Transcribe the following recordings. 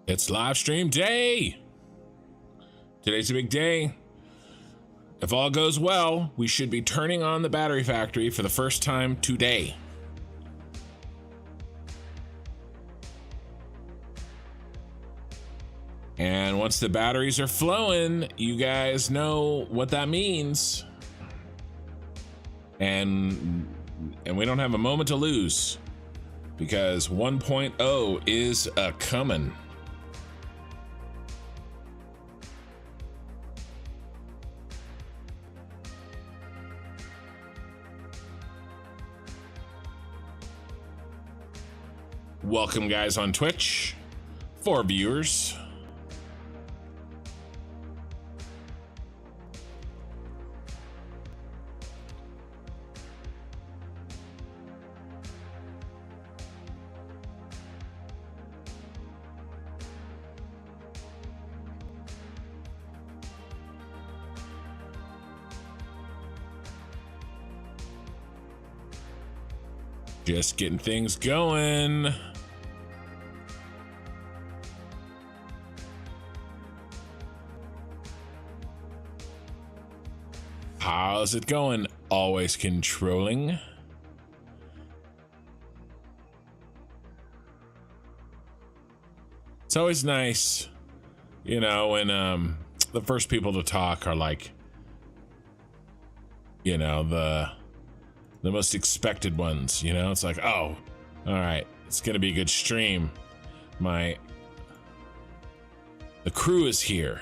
It's live stream day. Today's a big day. If all goes well, we should be turning on the battery factory for the first time today. And once the batteries are flowing, you guys know what that means. And we don't have a moment to lose because 1.0 is a coming. Welcome guys on Twitch, 4 viewers. Just getting things going. How's it going? Always controlling. It's always nice, you know, when the first people to talk are like, you know, the most expected ones, you know. It's like, oh, all right, it's gonna be a good stream. The crew is here.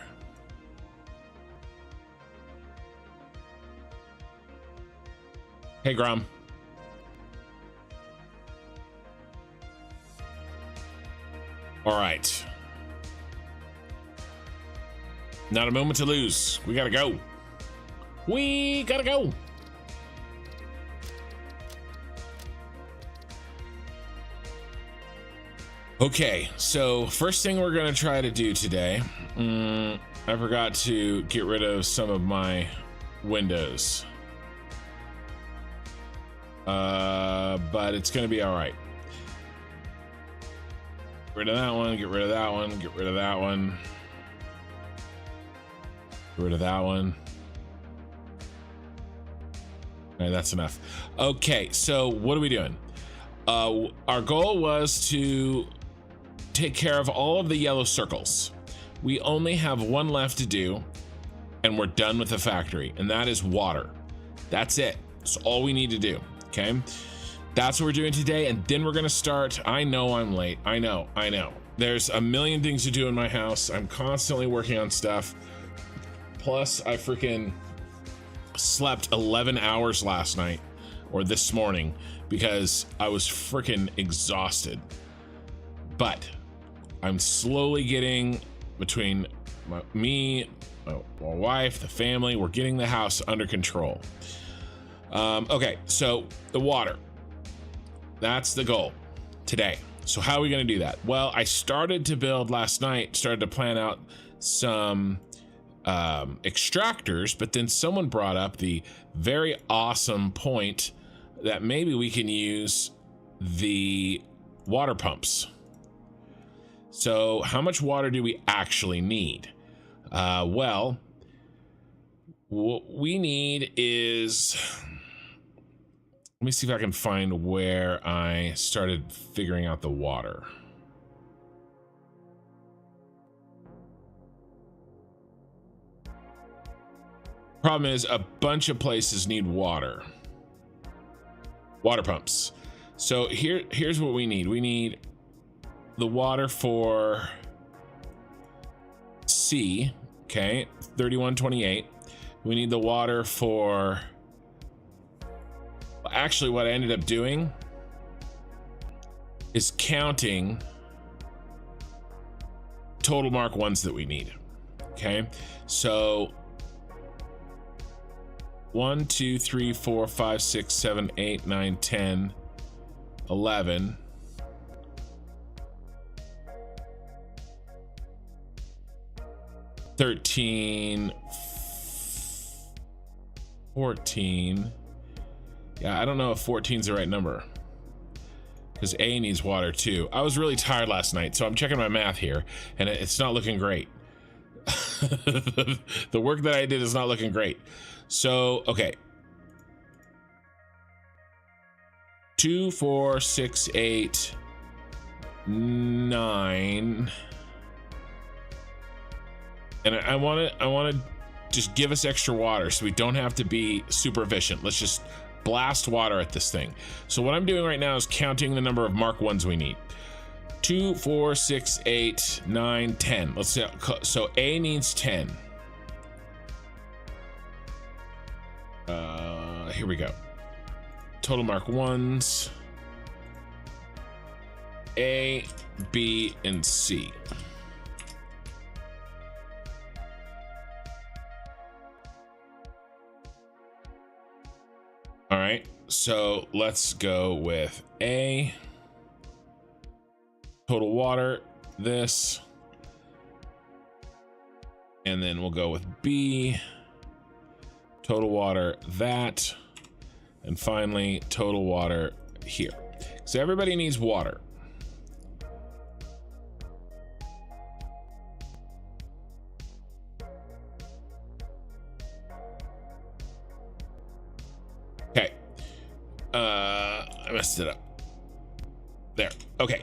Hey, Grom. All right. Not a moment to lose. We gotta go. We gotta go. Okay, so first thing we're gonna try to do today, I forgot to get rid of some of my windows. But it's gonna be all right. Get rid of that one, get rid of that one, get rid of that one. Get rid of that one. All right, that's enough. Okay, so what are we doing? Our goal was to take care of all of the yellow circles. We only have one left to do, and we're done with the factory, and that is water. That's it. That's all we need to do. Okay, that's what we're doing today, and then we're gonna start. I know I'm late. I know. There's a million things to do in my house. I'm constantly working on stuff. Plus, I freaking slept 11 hours last night or this morning because I was freaking exhausted. But I'm slowly getting between me, my wife, the family, we're getting the house under control. Okay, so the water, that's the goal today. So how are we going to do that? Well, I started to build last night, started to plan out some extractors, but then someone brought up the very awesome point that maybe we can use the water pumps. So how much water do we actually need? Well, what we need is, let me see if I can find where I started figuring out the water. Problem is, a bunch of places need water pumps. So here's what we need. We need the water for C, okay, 3128. We need the water for, actually what I ended up doing is counting total mark ones that we need. Okay, so 1 2 3 4 5 6 7 8 9 10 11 13 14. Yeah, I don't know if 14 is the right number, because A needs water too. I was really tired last night, so I'm checking my math here, and it's not looking great. The work that I did is not looking great. So, okay. 2, 4, 6, 8, 9. And I want to just give us extra water so we don't have to be super efficient. Let's just blast water at this thing. So what I'm doing right now is counting the number of Mark 1s we need. 2, 4, 6, 8, 9, 10. Let's see. So A needs 10. Here we go. Total Mark 1s. A, B, and C. All right, so let's go with A. Total water, this. And then we'll go with B. Total water, that. And finally, total water here. So everybody needs water. Okay. I messed it up. There. Okay.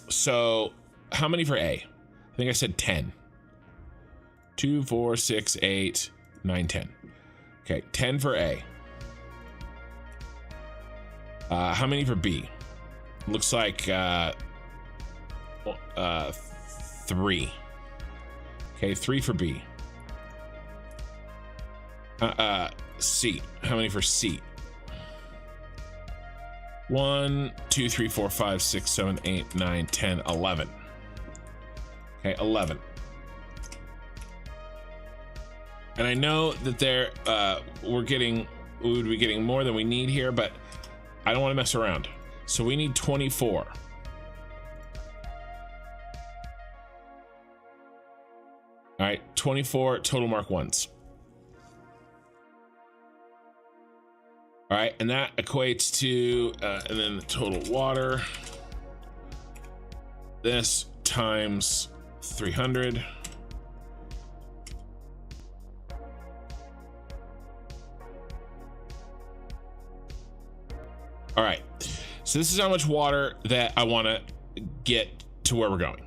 So how many for A? I think I said 10. 2, 4, 6, 8, 9, 10. Okay, 10 for A. How many for B? Looks like 3. Okay, 3 for B. C. How many for C? 1, 2, 3, 4, 5, 6, 7, 8, 9, 10, 11. Okay, 11. And I know that we would be getting more than we need here, but I don't want to mess around. So we need 24. All right, 24 total Mark 1s. All right, and that equates to, and then the total water. This times 300. All right, so this is how much water that I want to get to where we're going.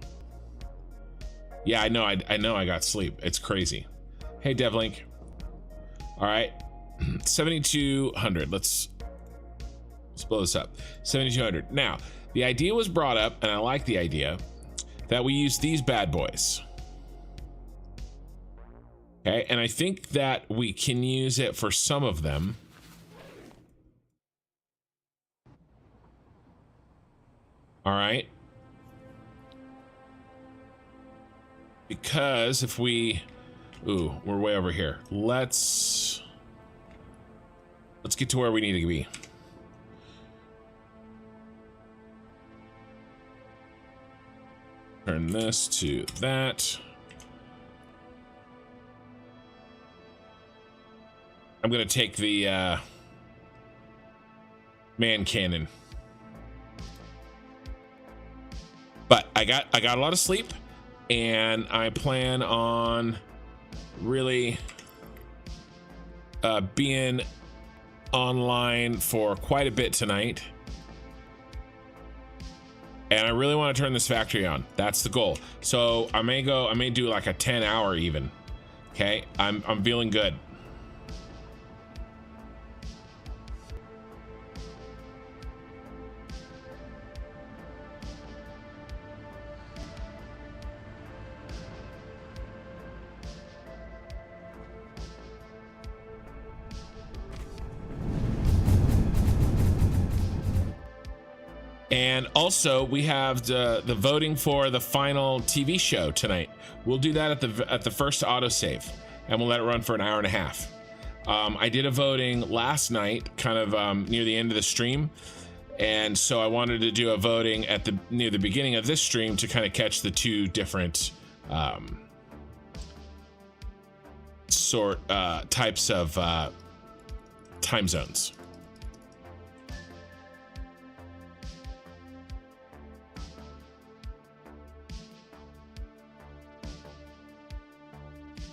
Yeah, I know I got sleep. It's crazy. Hey, Devlink. All right, 7,200. Let's blow this up. 7,200. Now, the idea was brought up, and I like the idea that we use these bad boys. Okay, and I think that we can use it for some of them. All right. Because if we, ooh, we're way over here. Let's get to where we need to be. Turn this to that. I'm gonna take the man cannon. But I got a lot of sleep, and I plan on really being online for quite a bit tonight. And I really want to turn this factory on. That's the goal. So I may do like a 10-hour even. Okay, I'm feeling good. And also, we have the voting for the final TV show tonight. We'll do that at the first autosave, and we'll let it run for an hour and a half. I did a voting last night, kind of near the end of the stream, and so I wanted to do a voting at near the beginning of this stream to kind of catch the two different types of time zones.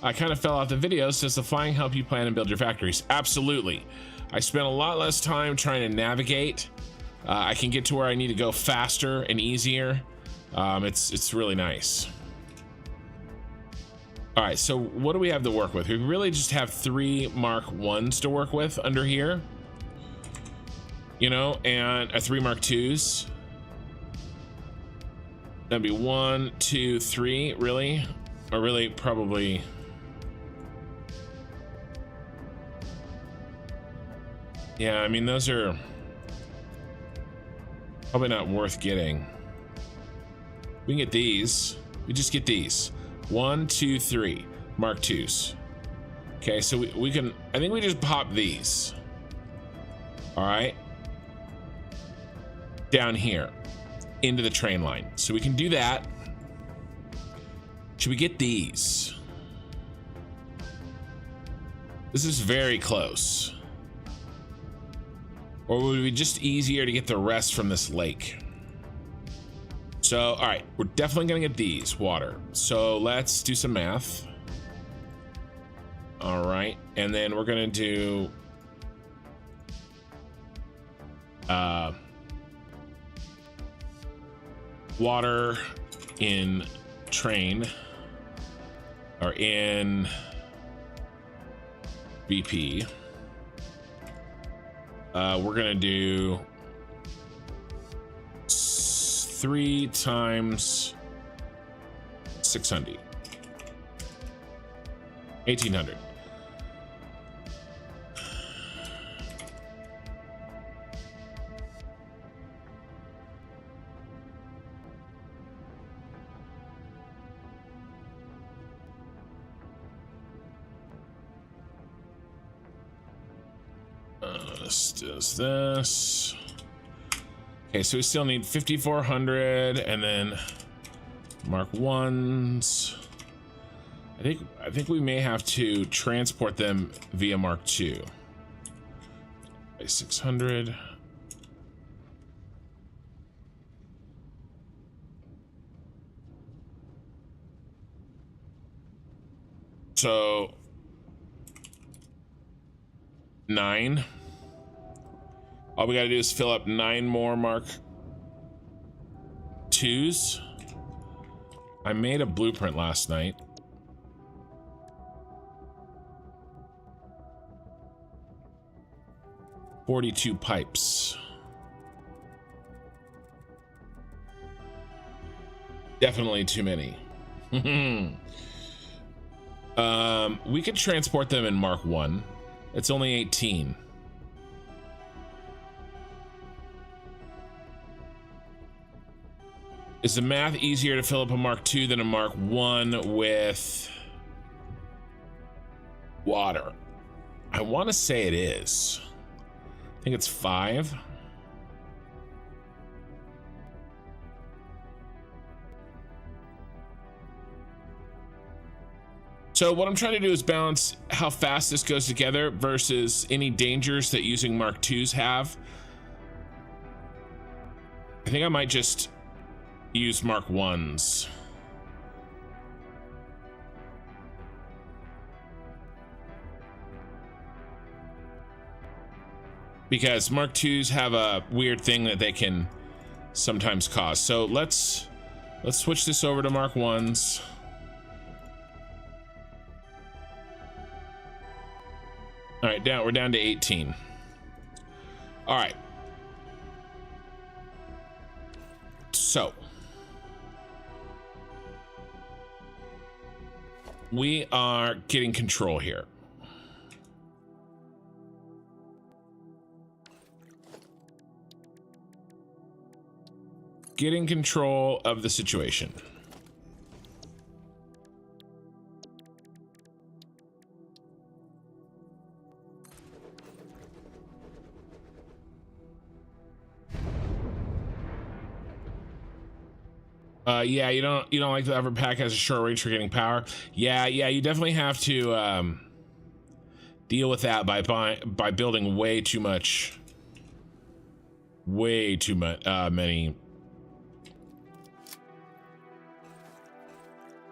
I kind of fell off the video. Does the flying help you plan and build your factories? Absolutely. I spent a lot less time trying to navigate. I can get to where I need to go faster and easier. It's really nice. All right, so what do we have to work with? We really just have 3 Mark 1s to work with under here, you know, and 3 Mark 2s. That'd be 1, 2, 3, really, or really probably. Yeah, I mean, those are probably not worth getting. We can get these. We just get these. 1, 2, 3 Mark 2s. Okay, so we can, I think we just pop these. All right. Down here into the train line. So we can do that. Should we get these? This is very close. Or would it be just easier to get the rest from this lake? So, all right, we're definitely gonna get these water. So let's do some math. All right, and then we're gonna do water in train or in BP. We're gonna do 3 times 600, 1800. This does this. Okay, so we still need 5400 and then Mark 1s. I think we may have to transport them via Mark 2. 600. So 9. All we gotta do is fill up 9 more Mark 2s. I made a blueprint last night. "42 pipes. Definitely too many. We could transport them in Mark 1. It's only 18. Is the math easier to fill up a Mark 2 than a Mark 1 with water? I want to say it is. I think it's 5. So what I'm trying to do is balance how fast this goes together versus any dangers that using Mark 2s have. I think I might just use Mark 1s. Because Mark 2s have a weird thing that they can sometimes cause. So let's switch this over to Mark 1s. All right, we're down to 18. All right. So we are getting control here. Getting control of the situation. Yeah, you don't like the upper pack has a short range for getting power. Yeah, you definitely have to deal with that by building way too many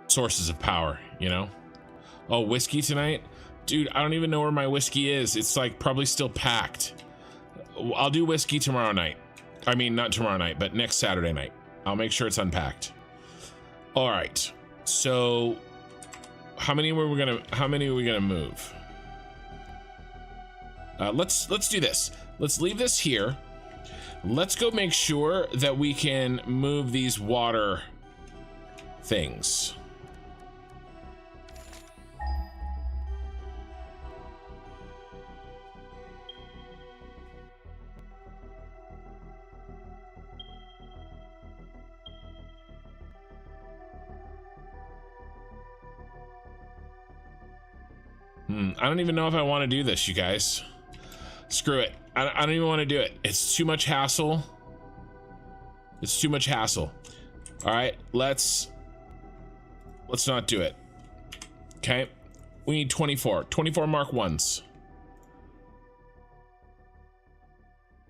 sources of power, you know. Oh, whiskey tonight? Dude, I don't even know where my whiskey is. It's like probably still packed. I'll do whiskey tomorrow night. I mean, not tomorrow night, but next Saturday night. I'll make sure it's unpacked. All right. So how many are we gonna move? Let's do this. Let's leave this here. Let's go make sure that we can move these water things. I don't even know if I want to do this, you guys. Screw it. I don't even want to do it. It's too much hassle. It's too much hassle. All right, let's not do it. Okay, we need 24 Mark 1s.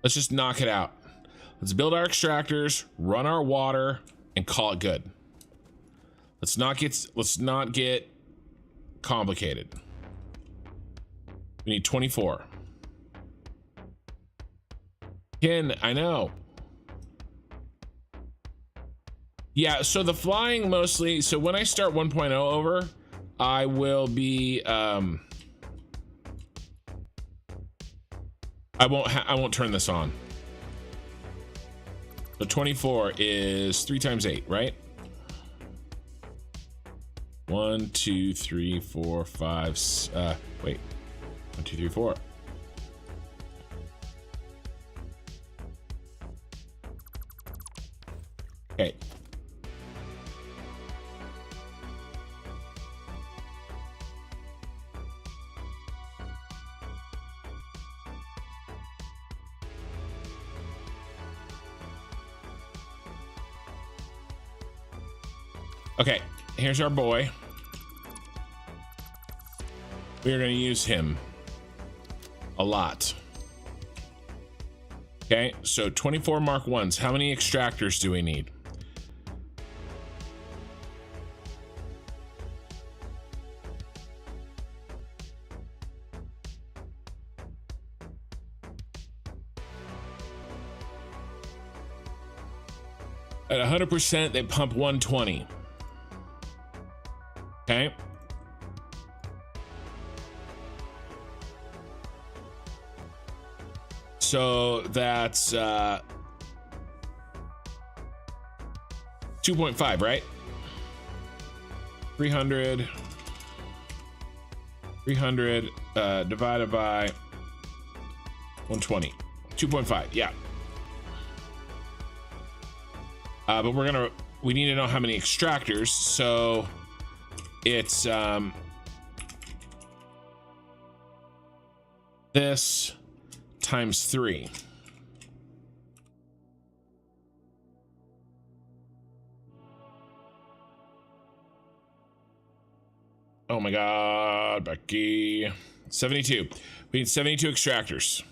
Let's just knock it out. Let's build our extractors, run our water, and call it good. Let's not get complicated. We need 24. Ken, I know. Yeah, so the flying mostly, so when I start 1.0 over, I will be I won't turn this on. So 24 is 3 times 8, right? 1, 2, 3, 4, 5, wait. 1, 2, 3, 4. Okay. Okay, here's our boy. We are going to use him a lot. Okay, so 24 Mark 1s. How many extractors do we need? At 100%, they pump 120. Okay. So that's 2.5, right? 300 divided by 120. 2.5, yeah. But we need to know how many extractors, so it's this times 3. Oh my god, Becky. 72. We need 72 extractors.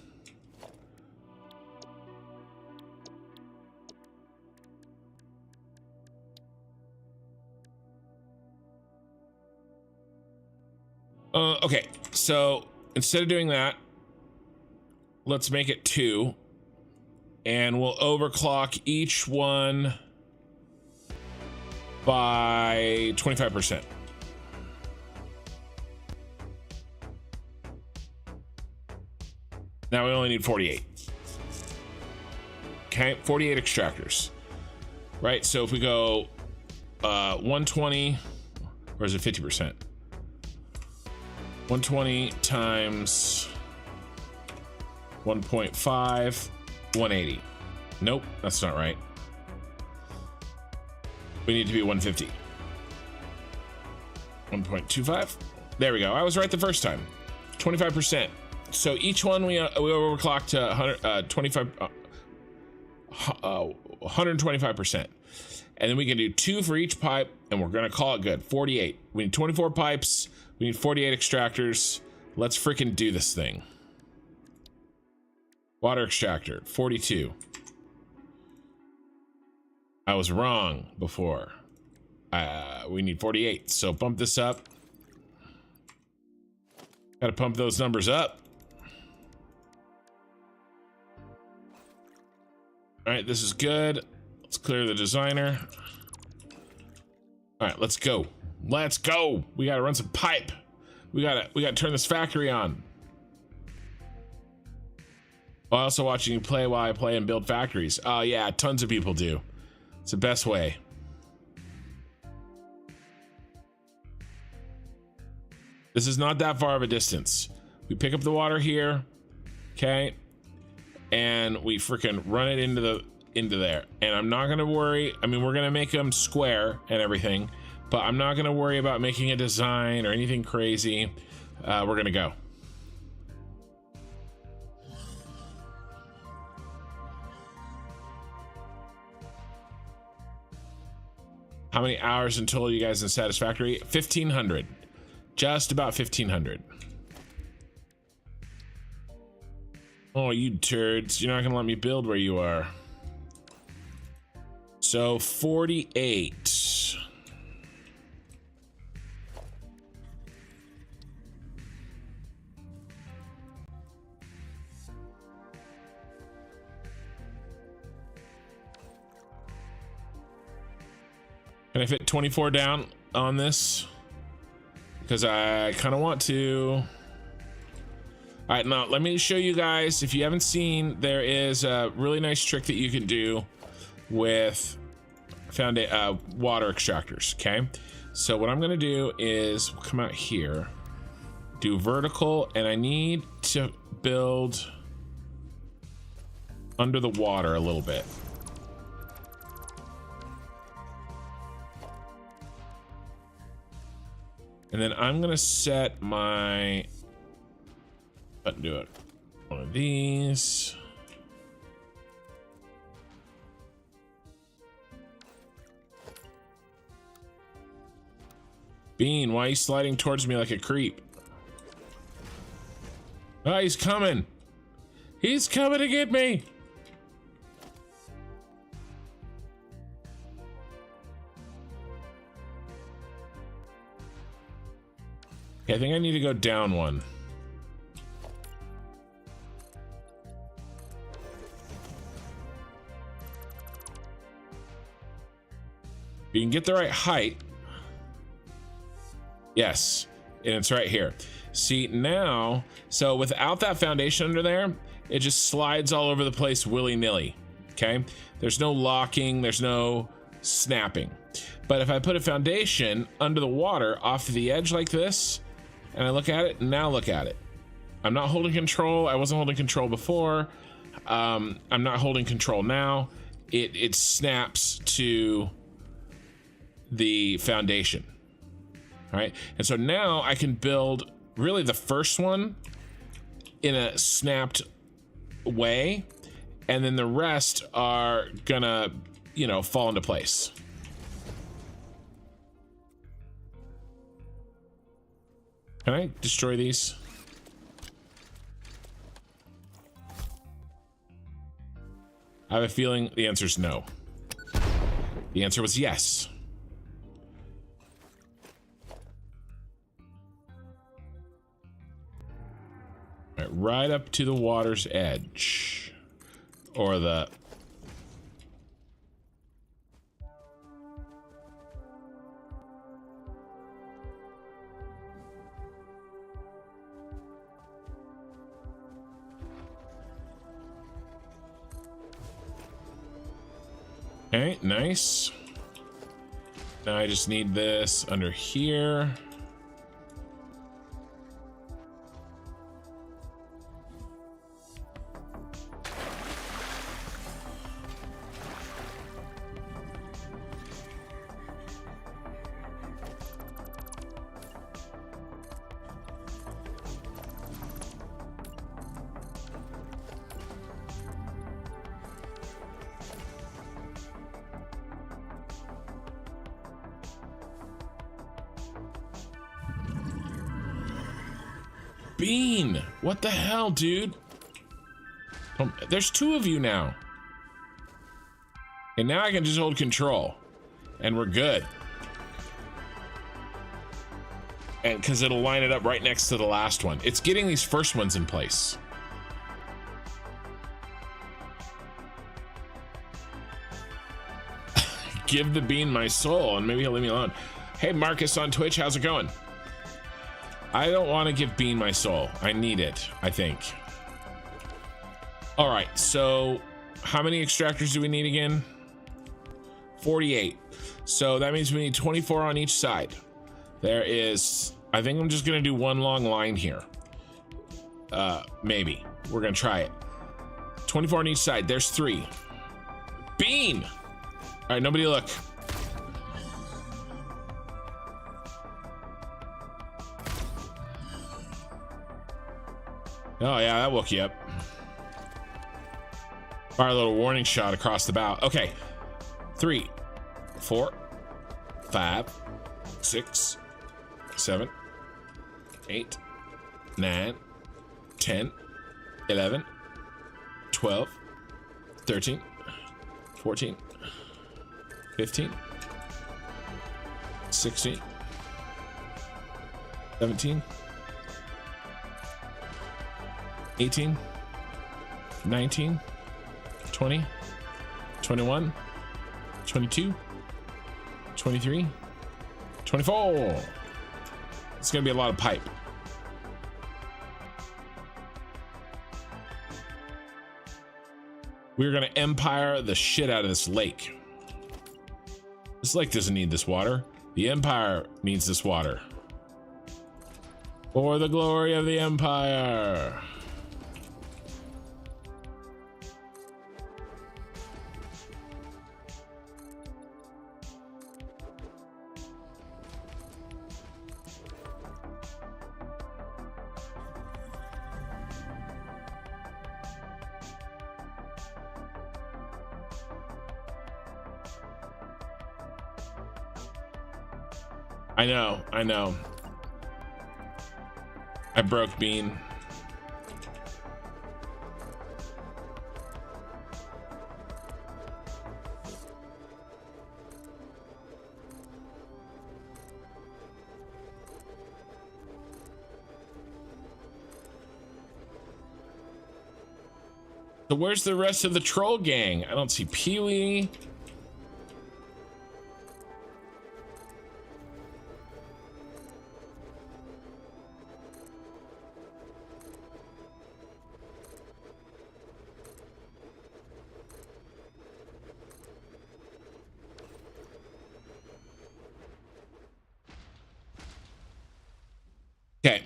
Okay, so instead of doing that, let's make it 2, and we'll overclock each one by 25%. Now we only need 48. Okay, 48 extractors. Right, so if we go 120, or is it 50%? 120 times 1.5, 180. Nope, that's not right. We need to be 150. 1.25. There we go. I was right the first time. 25%. So each one we overclock to 125%. And then we can do 2 for each pipe, and we're gonna call it good. 48. We need 24 pipes. We need 48 extractors. Let's freaking do this thing. Water extractor, 42. I was wrong before. We need 48, so bump this up. Gotta pump those numbers up. All right, this is good. Let's clear the designer. All right, let's go. Let's go. We gotta run some pipe. We gotta turn this factory on. I'm also watching you play while I play and build factories. Oh yeah, tons of people do. It's the best way. This is not that far of a distance. We pick up the water here, okay, and we freaking run it into there. And I'm not gonna worry. I mean, we're gonna make them square and everything, but I'm not gonna worry about making a design or anything crazy. We're gonna go. How many hours until you guys in Satisfactory? 1,500. Just about 1,500. Oh, you turds. You're not gonna let me build where you are. So 48. Can I fit 24 down on this? Because I kind of want to. All right, now let me show you guys. If you haven't seen, there is a really nice trick that you can do with water extractors. Okay, so what I'm gonna do is come out here, do vertical, and I need to build under the water a little bit. And then I'm gonna set my, do it, one of these. Bean, why are you sliding towards me like a creep? Oh, he's coming. He's coming to get me. Okay, I think I need to go down one. You can get the right height. Yes, and it's right here. See now, so without that foundation under there, it just slides all over the place willy-nilly, okay? There's no locking, there's no snapping. But if I put a foundation under the water off the edge like this, and I look at it, now look at it. I'm not holding control. I wasn't holding control before. I'm not holding control now. It snaps to the foundation. All right, and so now I can build really the first one in a snapped way, and then the rest are gonna, you know, fall into place. Can I destroy these? I have a feeling the answer is no. The answer was yes. All right, right up to the water's edge, or the. Okay, nice. Now I just need this under here. Bean, what the hell, dude? There's two of you now. And now I can just hold control. And we're good. And because it'll line it up right next to the last one. It's getting these first ones in place. Give the bean my soul and maybe he'll leave me alone. Hey, Marcus on Twitch, how's it going? I don't want to give Bean my soul. I need it, I think. All right, so how many extractors do we need again? 48. So that means we need 24 on each side. There is, I think I'm just gonna do one long line here. Maybe. We're gonna try it. 24 on each side. There's 3. Bean! All right, nobody look. Oh yeah, that woke you up. Fire a little warning shot across the bow. Okay, 3, 4, 5, 6, 7, 8, 9, 10, 11, 12, 13, 14, 15, 16, 17, 18, 19, 20, 21, 22, 23, 24. It's gonna be a lot of pipe. We're gonna empire the shit out of this lake. This lake doesn't need this water. The Empire needs this water. For the glory of the Empire. I know. I broke Bean. So where's the rest of the troll gang? I don't see Pee-wee. Okay.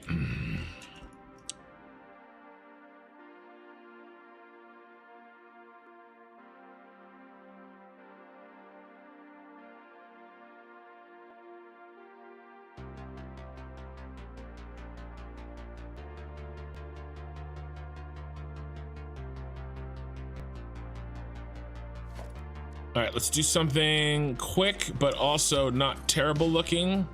All right, let's do something quick, but also not terrible looking.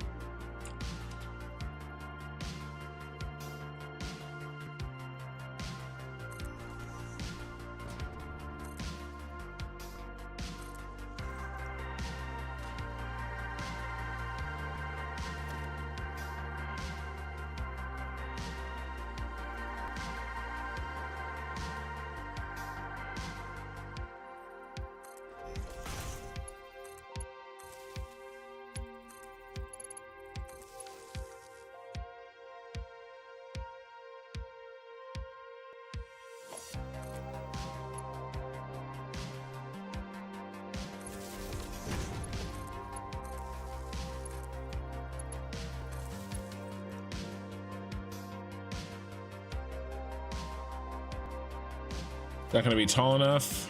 Not gonna be tall enough.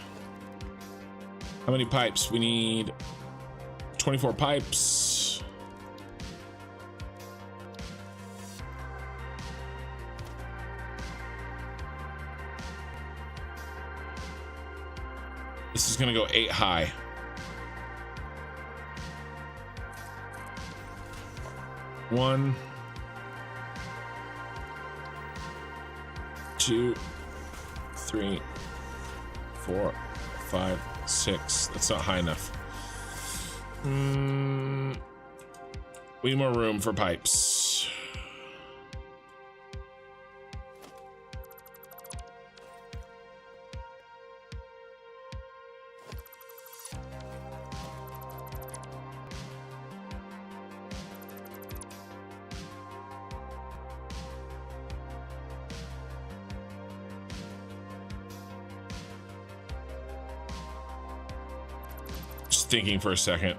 How many pipes? We need 24 pipes. This is gonna go 8 high. One, 2, 3, 4, 5, 6. That's not high enough. We need more room for pipes. just thinking for a second.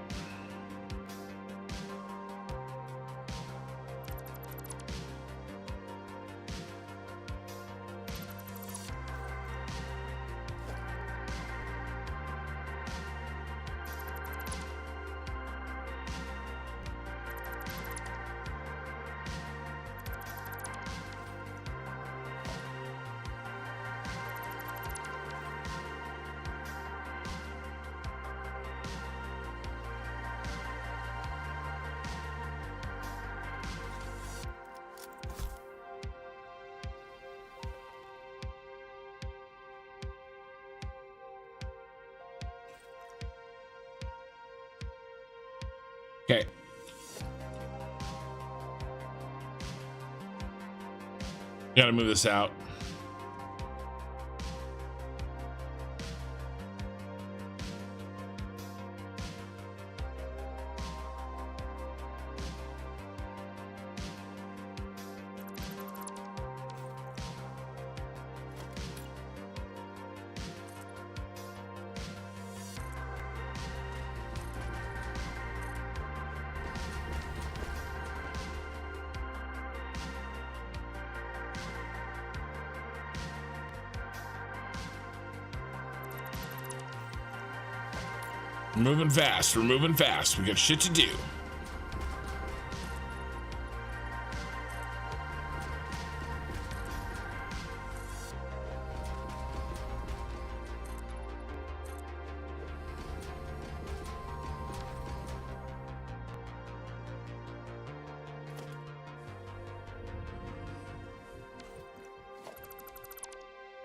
Okay. Gotta move this out. We're moving fast. We're moving fast. We got shit to do.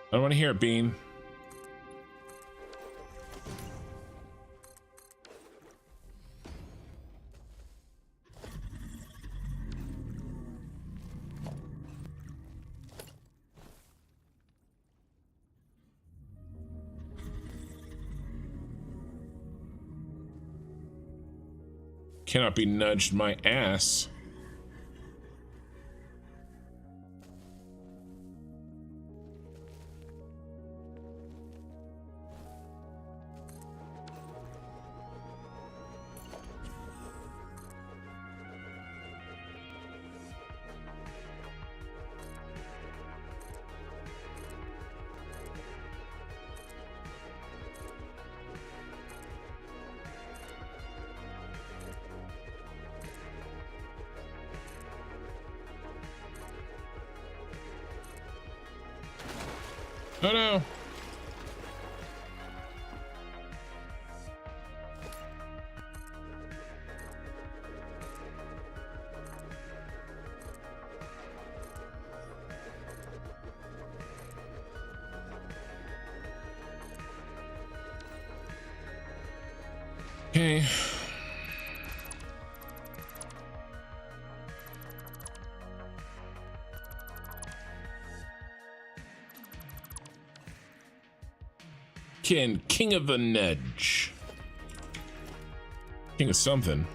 I don't want to hear it, Bean. Cannot be nudged my ass. Oh no. Okay. King of the nudge. King of something.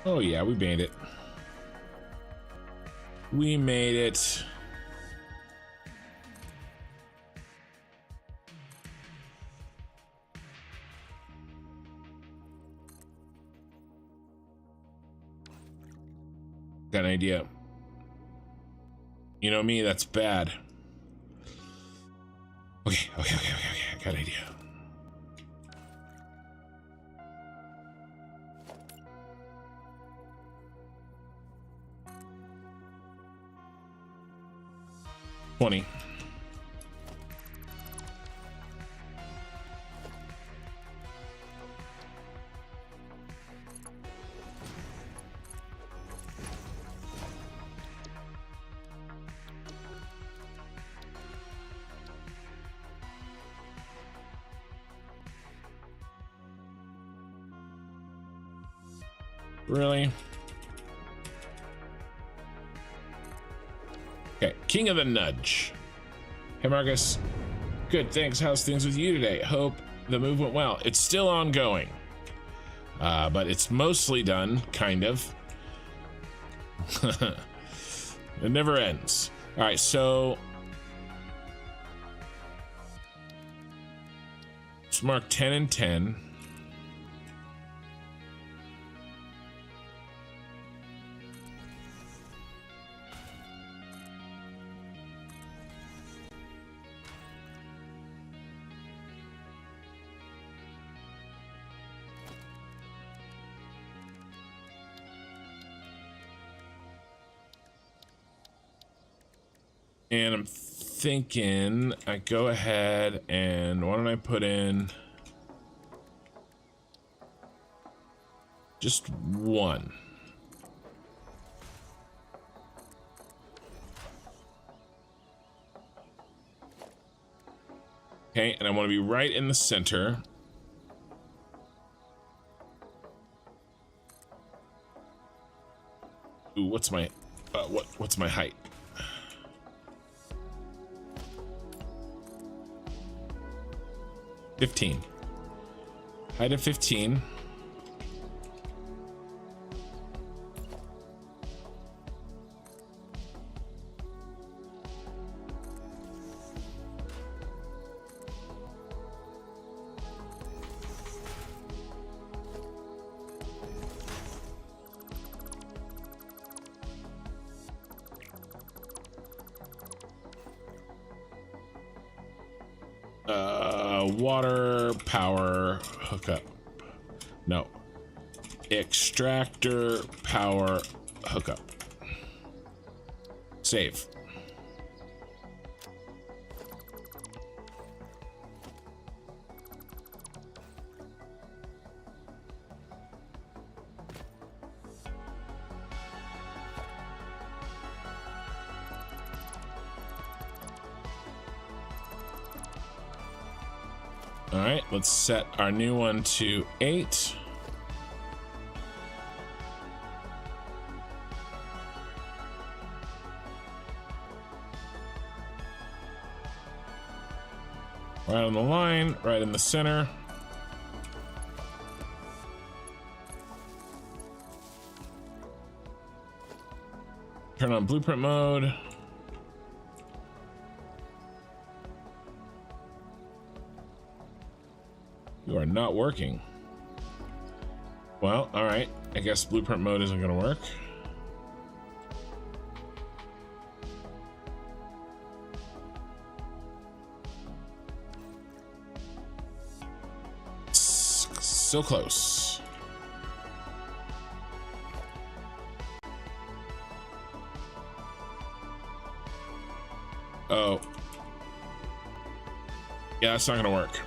Oh yeah, we made it. We made it. Got an idea. You know me, that's bad. Okay. I got an idea. $20. Really? Okay, King of the Nudge. Hey, Marcus. Good, thanks. How's things with you today? Hope the move went well. It's still ongoing, but it's mostly done, kind of. It never ends. All right, so let's mark 10 and 10. And I'm thinking I go ahead and why don't I put in just one. Okay, and I want to be right in the center. Ooh, what's my what's my height? $15. Height of 15. Water power hookup. No. Extractor power hookup. Save. All right, let's set our new one to 8. Right on the line, right in the center. Turn on blueprint mode. You are not working. Well, all right. I guess blueprint mode isn't going to work. So close. Oh. Yeah, that's not going to work.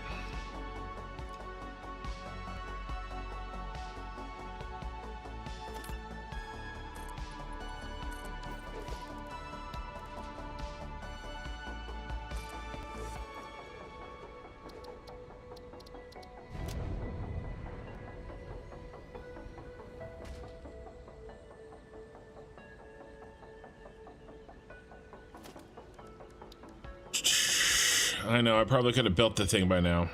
I know, I probably could have built the thing by now.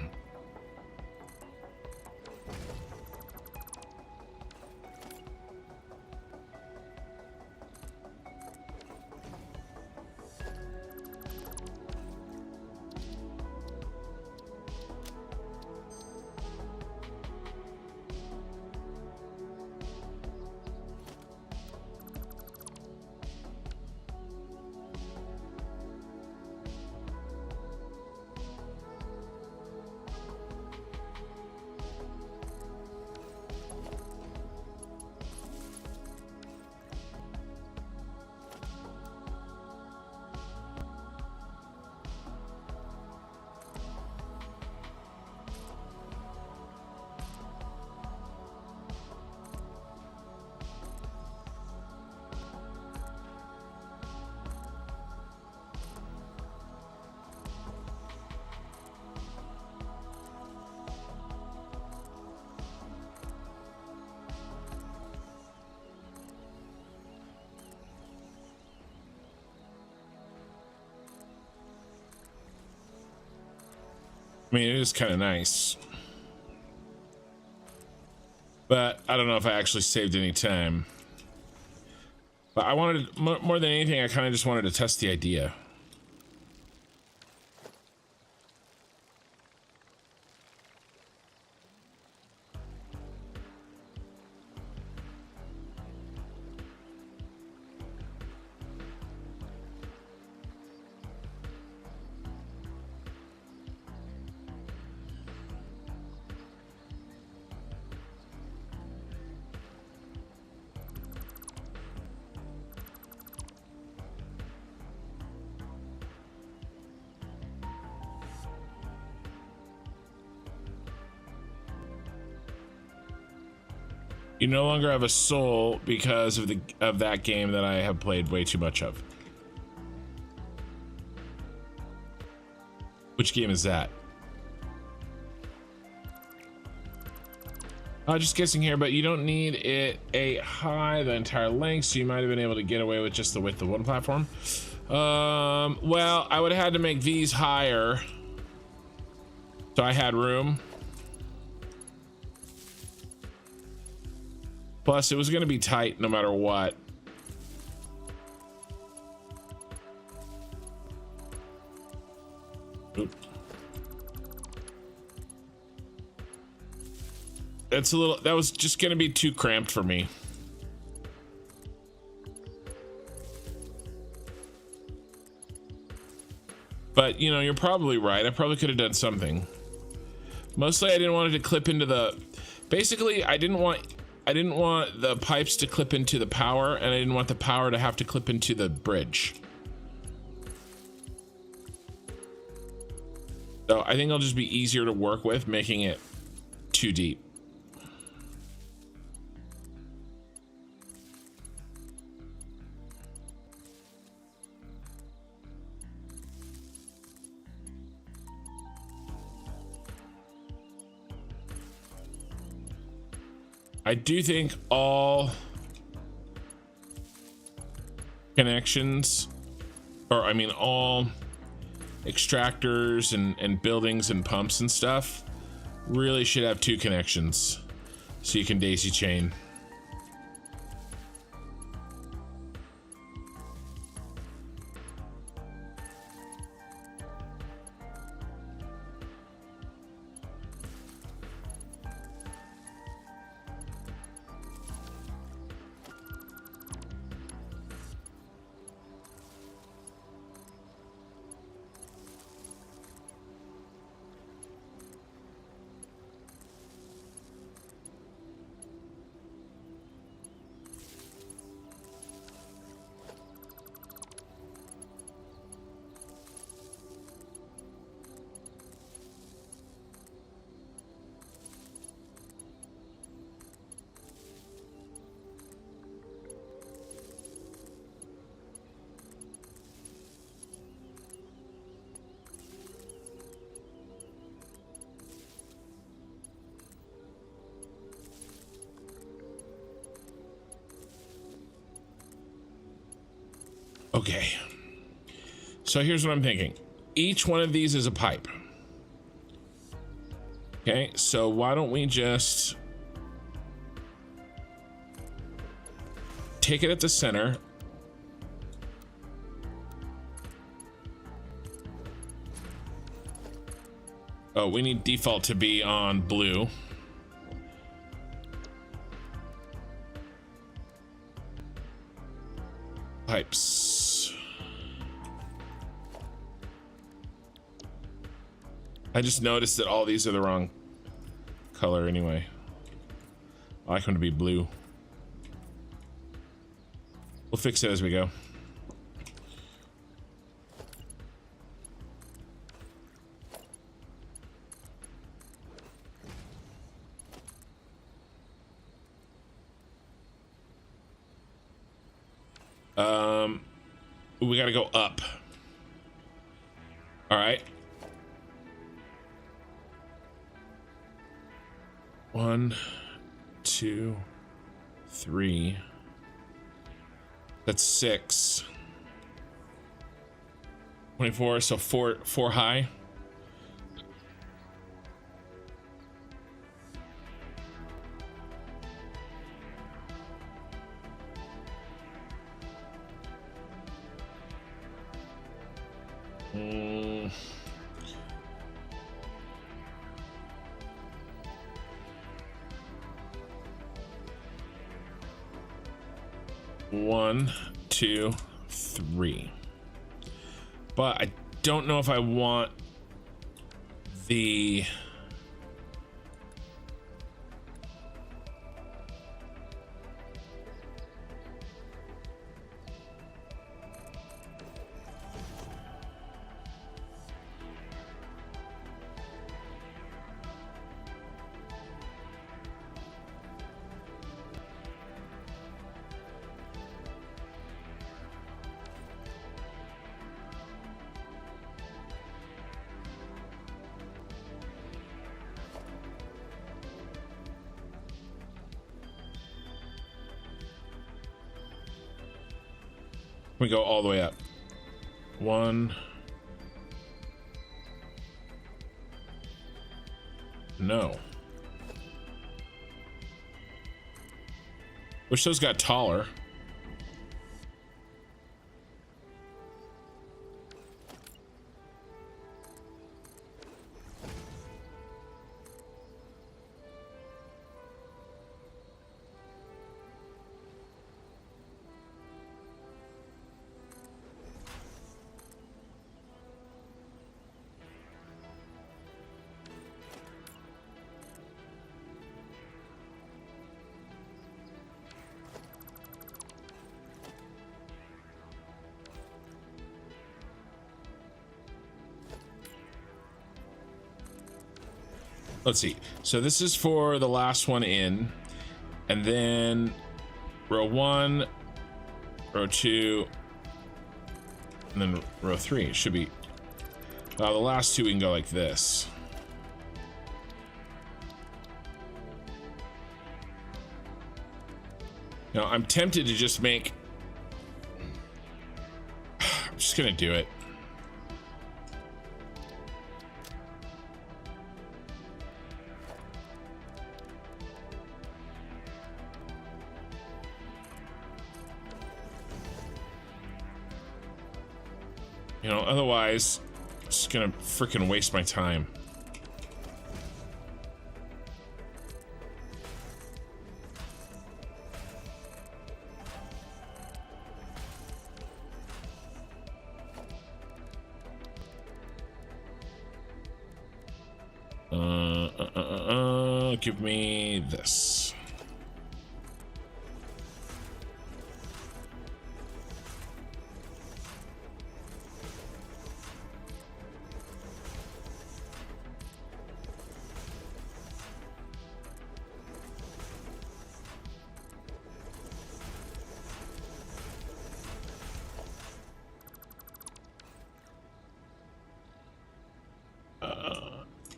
I mean, it is kind of nice. But I don't know if I actually saved any time. But I wanted, more than anything, I kind of just wanted to test the idea. You no longer have a soul because of that game that I have played way too much of. Which game is that? Just guessing here, but you don't need it the entire length, so you might have been able to get away with just the width of one platform. Well, I would have had to make these higher, so I had room. Plus, it was going to be tight no matter what. Oop. That's a little, that was just going to be too cramped for me. But, you know, you're probably right. I probably could have done something. Mostly I didn't want it to clip into the, basically I didn't want the pipes to clip into the power, and I didn't want the power to have to clip into the bridge. So I think it'll just be easier to work with making it too deep. I do think all connections, or I mean all extractors and buildings and pumps and stuff really should have 2 connections so you can daisy chain. Okay, so here's what I'm thinking. Each one of these is a pipe. Okay, so why don't we just take it at the center. Oh, we need default to be on blue. Pipes. I just noticed that all these are the wrong color anyway. I like them to be blue. We'll fix it as we go. We gotta go up. All right. 1, 2, 3. That's 6. 24, so four high. Mm. One, two, three. But I don't know if I want the... We go all the way up. One. No. Wish those got taller. Let's see. So this is for the last one in, and then row 1, row 2, and then row 3. It should be the last 2. We can go like this. Now I'm tempted to just make... I'm just gonna do it. You know, otherwise, it's just gonna freaking waste my time. Give me this.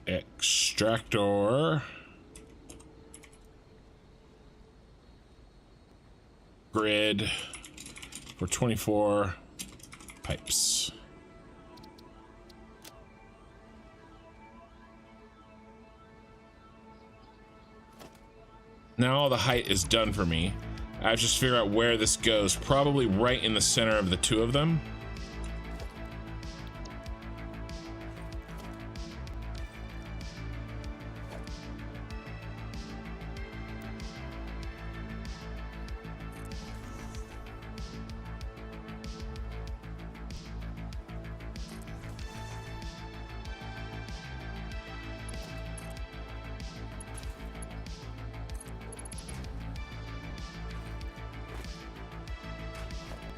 Extractor. Grid for 24 pipes. Now all the height is done for me. I have to just figure out where this goes. Probably right in the center of the 2 of them.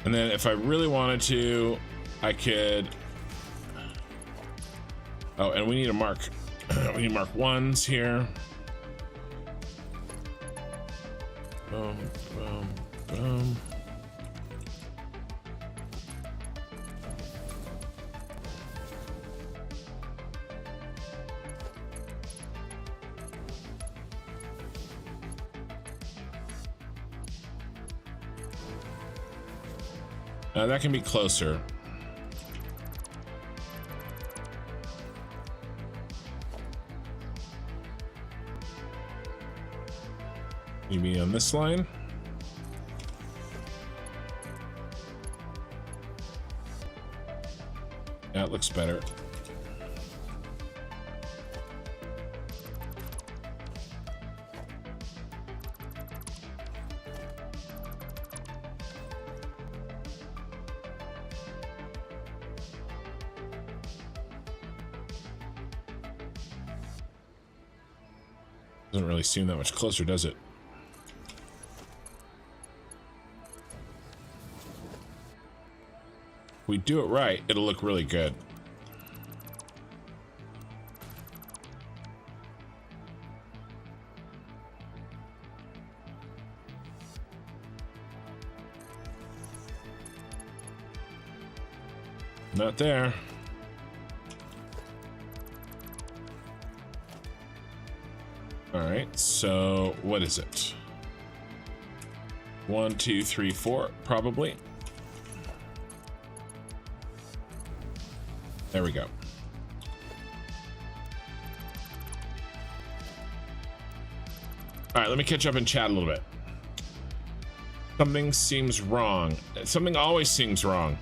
And then if I really wanted to, I could... Oh, and we need to mark... we need to mark 1s here. Boom, boom, boom. That can be closer. Maybe on this line. Yeah, looks better. Doesn't really seem that much closer, does it? If we do it right, it'll look really good. Not there. All right, so what is it? 1, 2, 3, 4, probably. There we go. All right, let me catch up in chat a little bit. Something seems wrong. Something always seems wrong.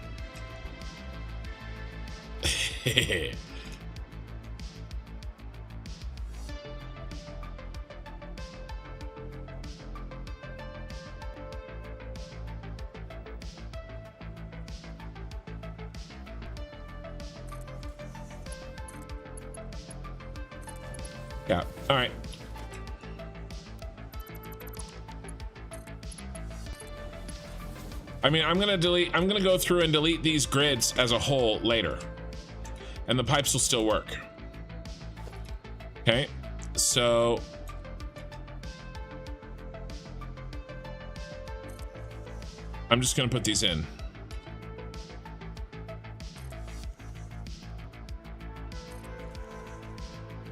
Yeah, all right. I mean, I'm gonna go through and delete these grids as a whole later, and the pipes will still work. Okay, so I'm just gonna put these in.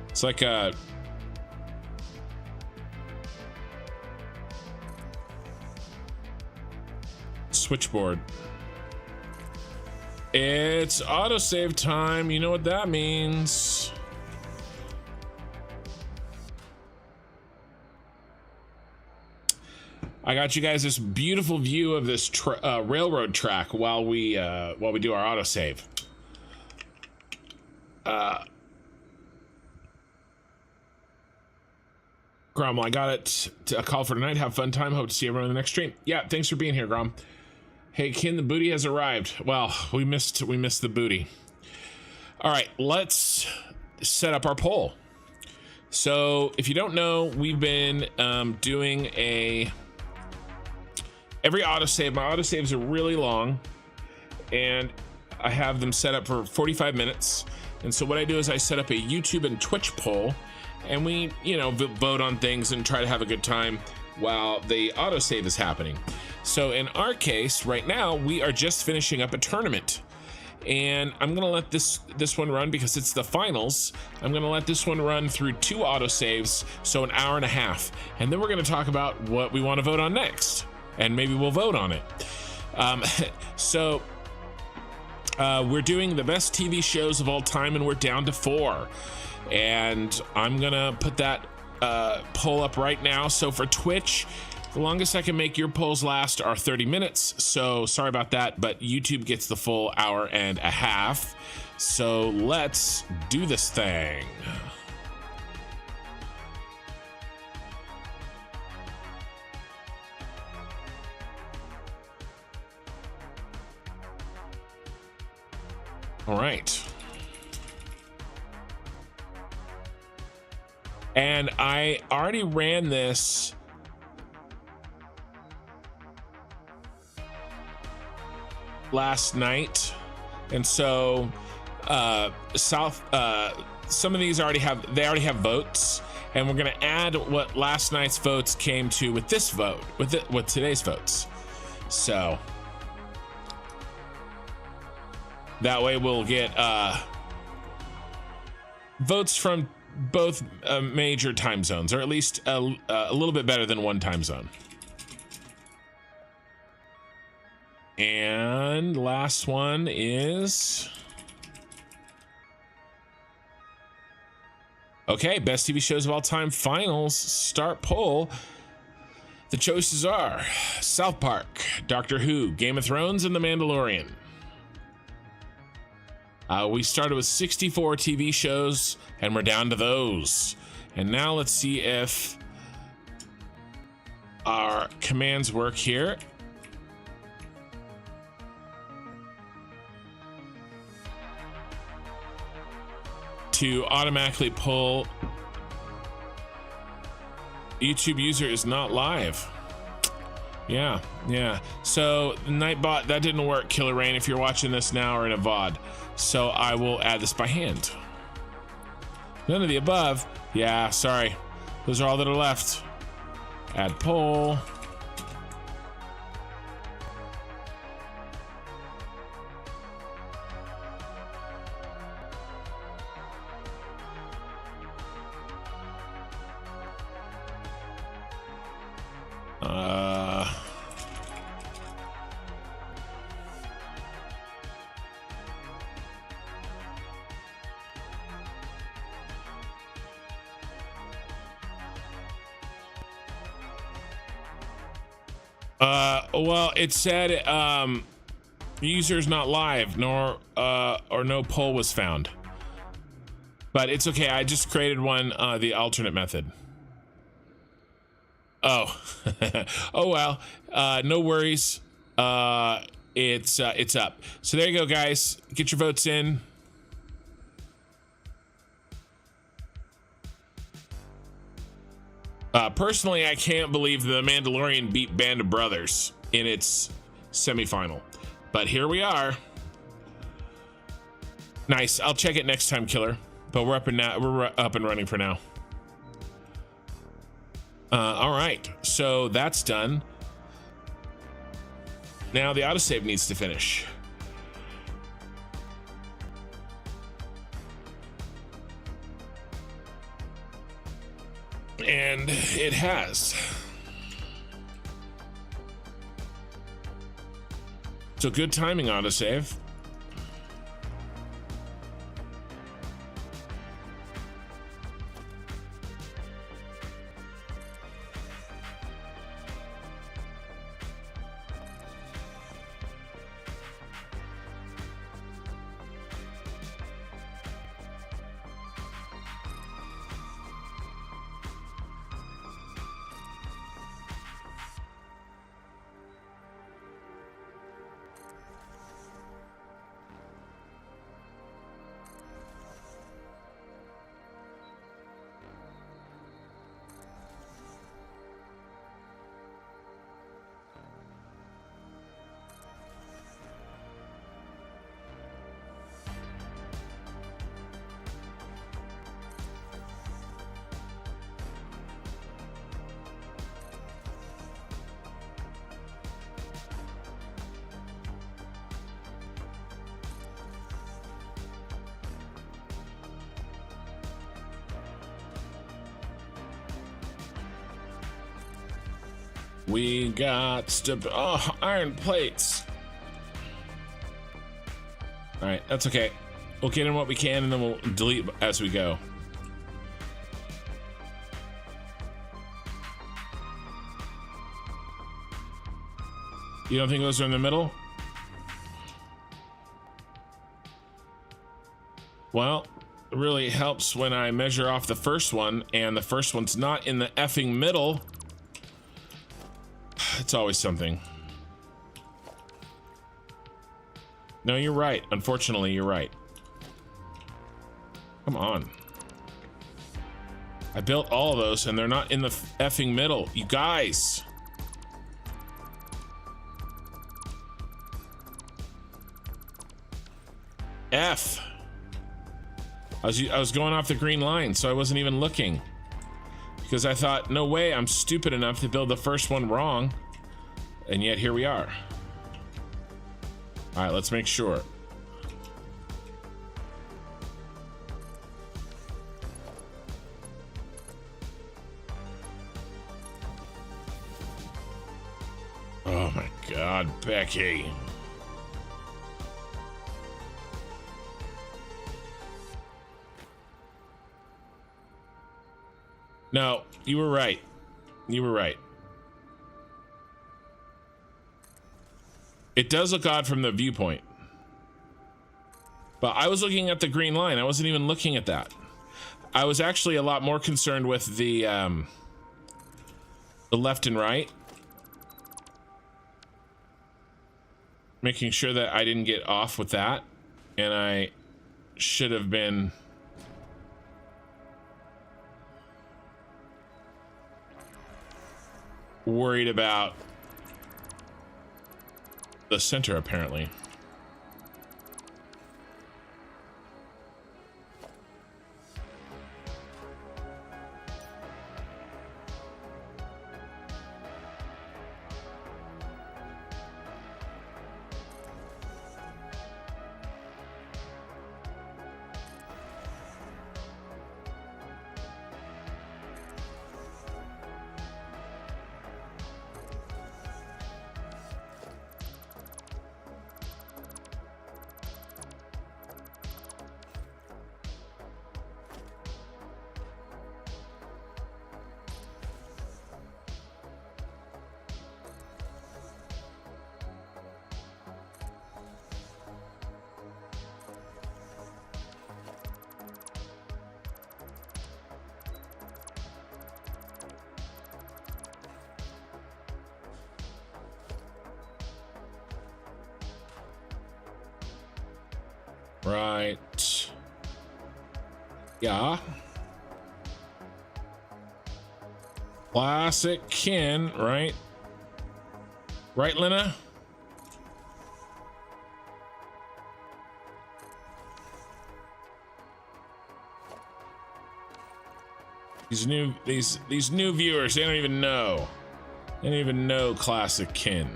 It's like a switchboard. It's autosave time. You know what that means. I got you guys this beautiful view of this railroad track while we do our autosave. Grom, well, I got it to a call for tonight. Have fun time. Hope to see everyone in the next stream. Yeah, thanks for being here, Grom. Hey, Kin, the booty has arrived. Well, we missed the booty. All right, let's set up our poll. So, if you don't know, we've been doing every autosave. My autosaves are really long, and I have them set up for 45 minutes. And so what I do is I set up a YouTube and Twitch poll, and we, vote on things and try to have a good time while the autosave is happening. So in our case, right now, we are just finishing up a tournament. And I'm gonna let this one run because it's the finals. I'm gonna let this one run through 2 autosaves, so an hour and a half. And then we're gonna talk about what we want to vote on next. And maybe we'll vote on it. We're doing the best TV shows of all time, and we're down to 4. And I'm gonna put that poll up right now. So for Twitch, the longest I can make your polls last are 30 minutes. So sorry about that, but YouTube gets the full hour and a half. So let's do this thing. All right. And I already ran this last night, and so some of these already have votes, and we're gonna add what last night's votes came to with this vote, with today's votes. So that way we'll get votes from both major time zones, or at least a little bit better than one time zone. And last one is okay, best TV shows of all time finals start poll. The choices are South Park, Doctor Who, Game of Thrones, and The Mandalorian. We started with 64 TV shows, and we're down to those. And now let's see if our commands work here. To automatically pull. YouTube user is not live. Yeah. So Nightbot, that didn't work, Killer Rain, if you're watching this now or in a VOD. So I will add this by hand. None of the above. Yeah, sorry. Those are all that are left. Add poll. Well, it said user's not live, nor or no poll was found. But it's okay. I just created one, the alternate method. Oh, oh well. No worries. It's up. So there you go, guys. Get your votes in. Personally, I can't believe the Mandalorian beat Band of Brothers in its semifinal, but here we are. Nice. I'll check it next time, Killer. But we're up and running for now. All right, so that's done. Now the autosave needs to finish. And it has. So good timing, autosave. We got iron plates. All right, that's okay. We'll get in what we can and then we'll delete as we go. You don't think those are in the middle? Well, it really helps when I measure off the first one and the first one's not in the effing middle. It's always something. No, you're right. Unfortunately, you're right. Come on. I built all of those and they're not in the effing middle. You guys. F. I was going off the green line, so I wasn't even looking. Because I thought, no way, I'm stupid enough to build the first one wrong. And yet here we are. All right, let's make sure. Oh my God, Becky. No, you were right. You were right. It does look odd from the viewpoint. But I was looking at the green line. I wasn't even looking at that. I was actually a lot more concerned with the left and right. Making sure that I didn't get off with that. And I should have been worried about the center, apparently. Right. Yeah. Classic kin, right? Right, Lena? These new viewers, they don't even know. They don't even know classic kin.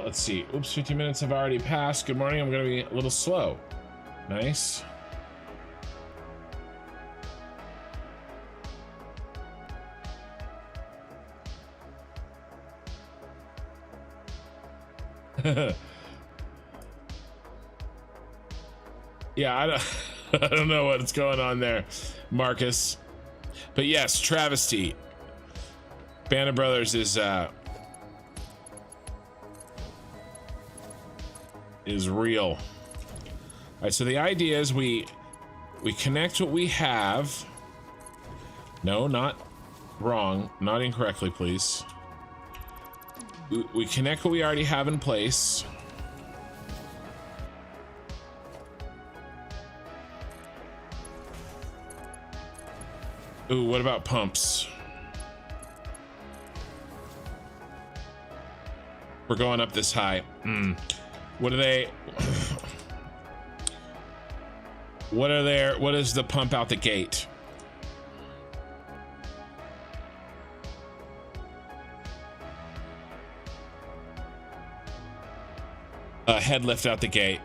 Let's see. Oops, 15 minutes have already passed. Good morning. I'm going to be a little slow. Nice. Yeah, I don't know what's going on there, Marcus. But yes, travesty. Band of Brothers is real. All right, so the idea is we connect what we have. No, not wrong, not incorrectly, please. We connect what we already have in place. Ooh, what about pumps? We're going up this high. What are they? What are there? What is the pump out the gate? Head lift out the gate.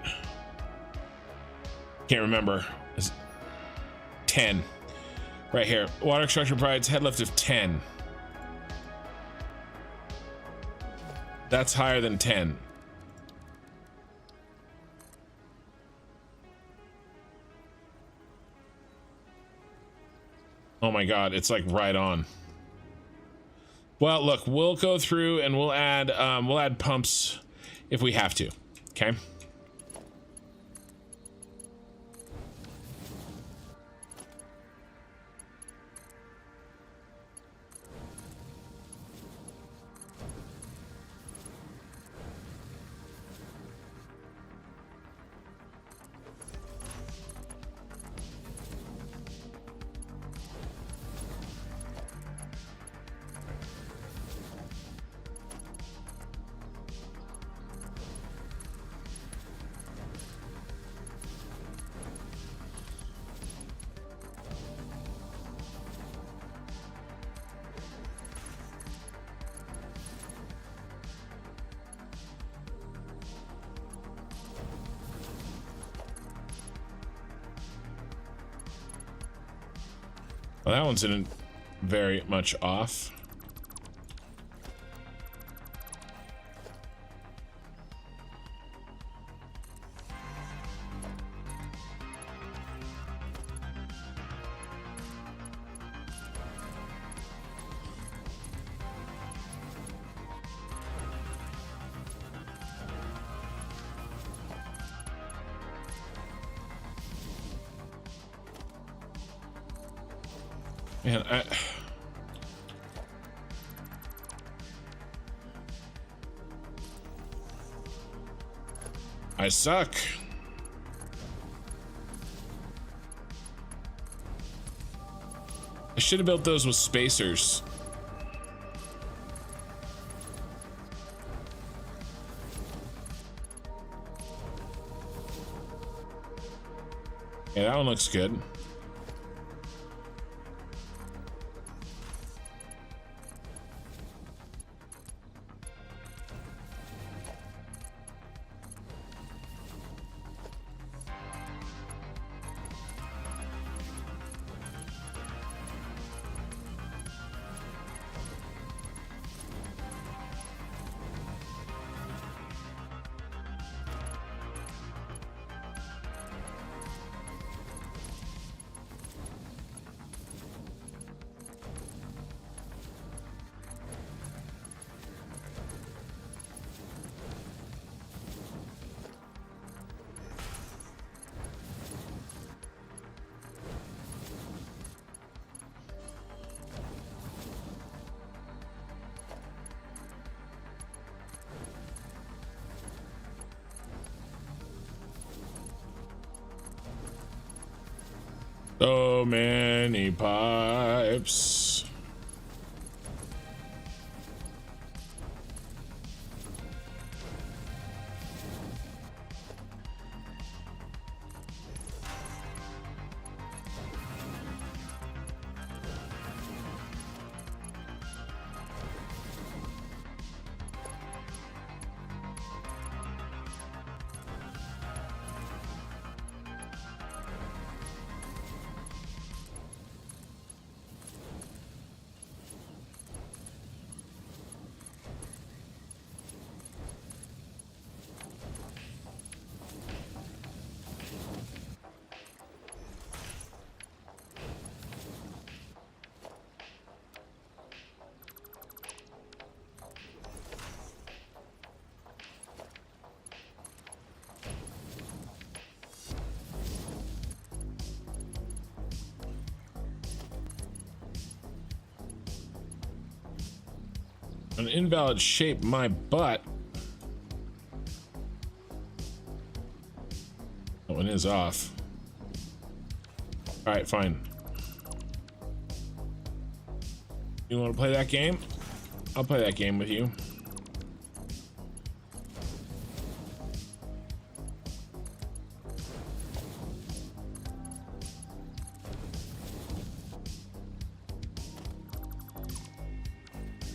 Can't remember. Is 10. Right here. Water structure provides head lift of 10. That's higher than 10. Oh my god, it's like right on. Well, look, we'll go through and we'll add pumps if we have to. Okay? Well, that one's isn't very much off. Man, I suck. I should have built those with spacers. Yeah, that one looks good. So many pipes. An invalid shape, my butt. That one is off. All right, fine. You want to play that game? I'll play that game with you.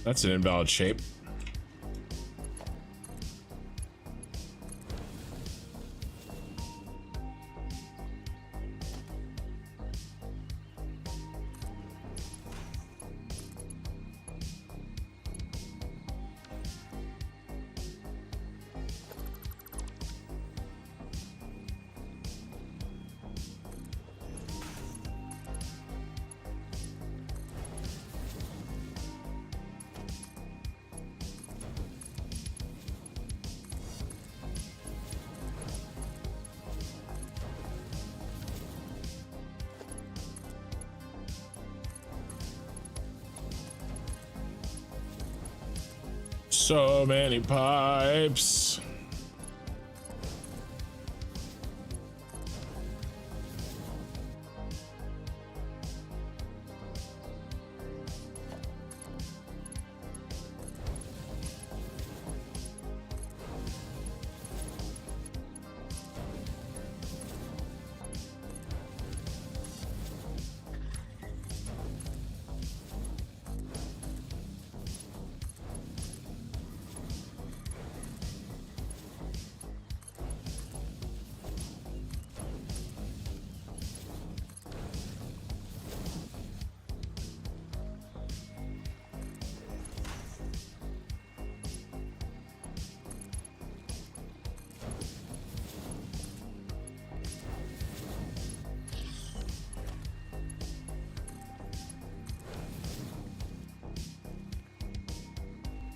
That's an invalid shape. So many pipes.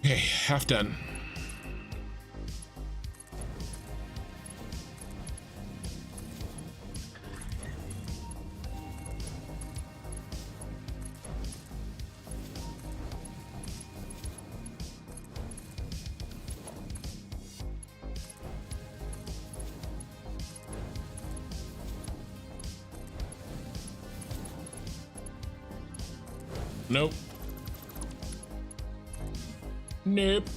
Okay, half done. Nope. Nope.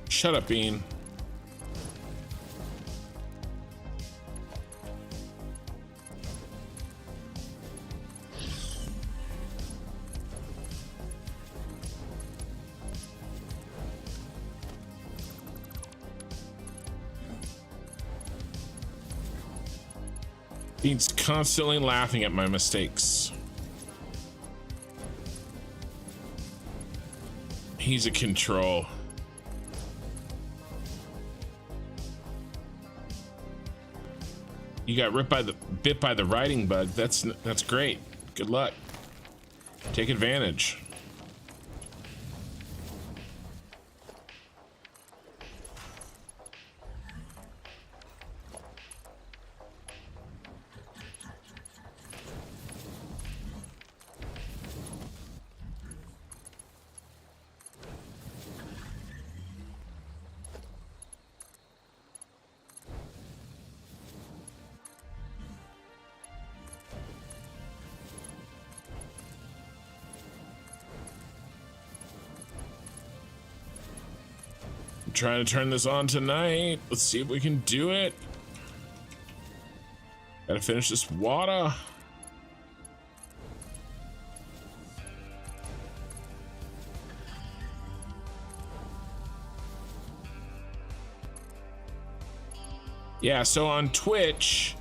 Shut up, Bean. Bean's constantly laughing at my mistakes. He's a control. You got bit by the riding bug. That's great. Good luck. Take advantage. Trying to turn this on tonight. Let's see if we can do it. Gotta finish this water. Yeah, so on Twitch,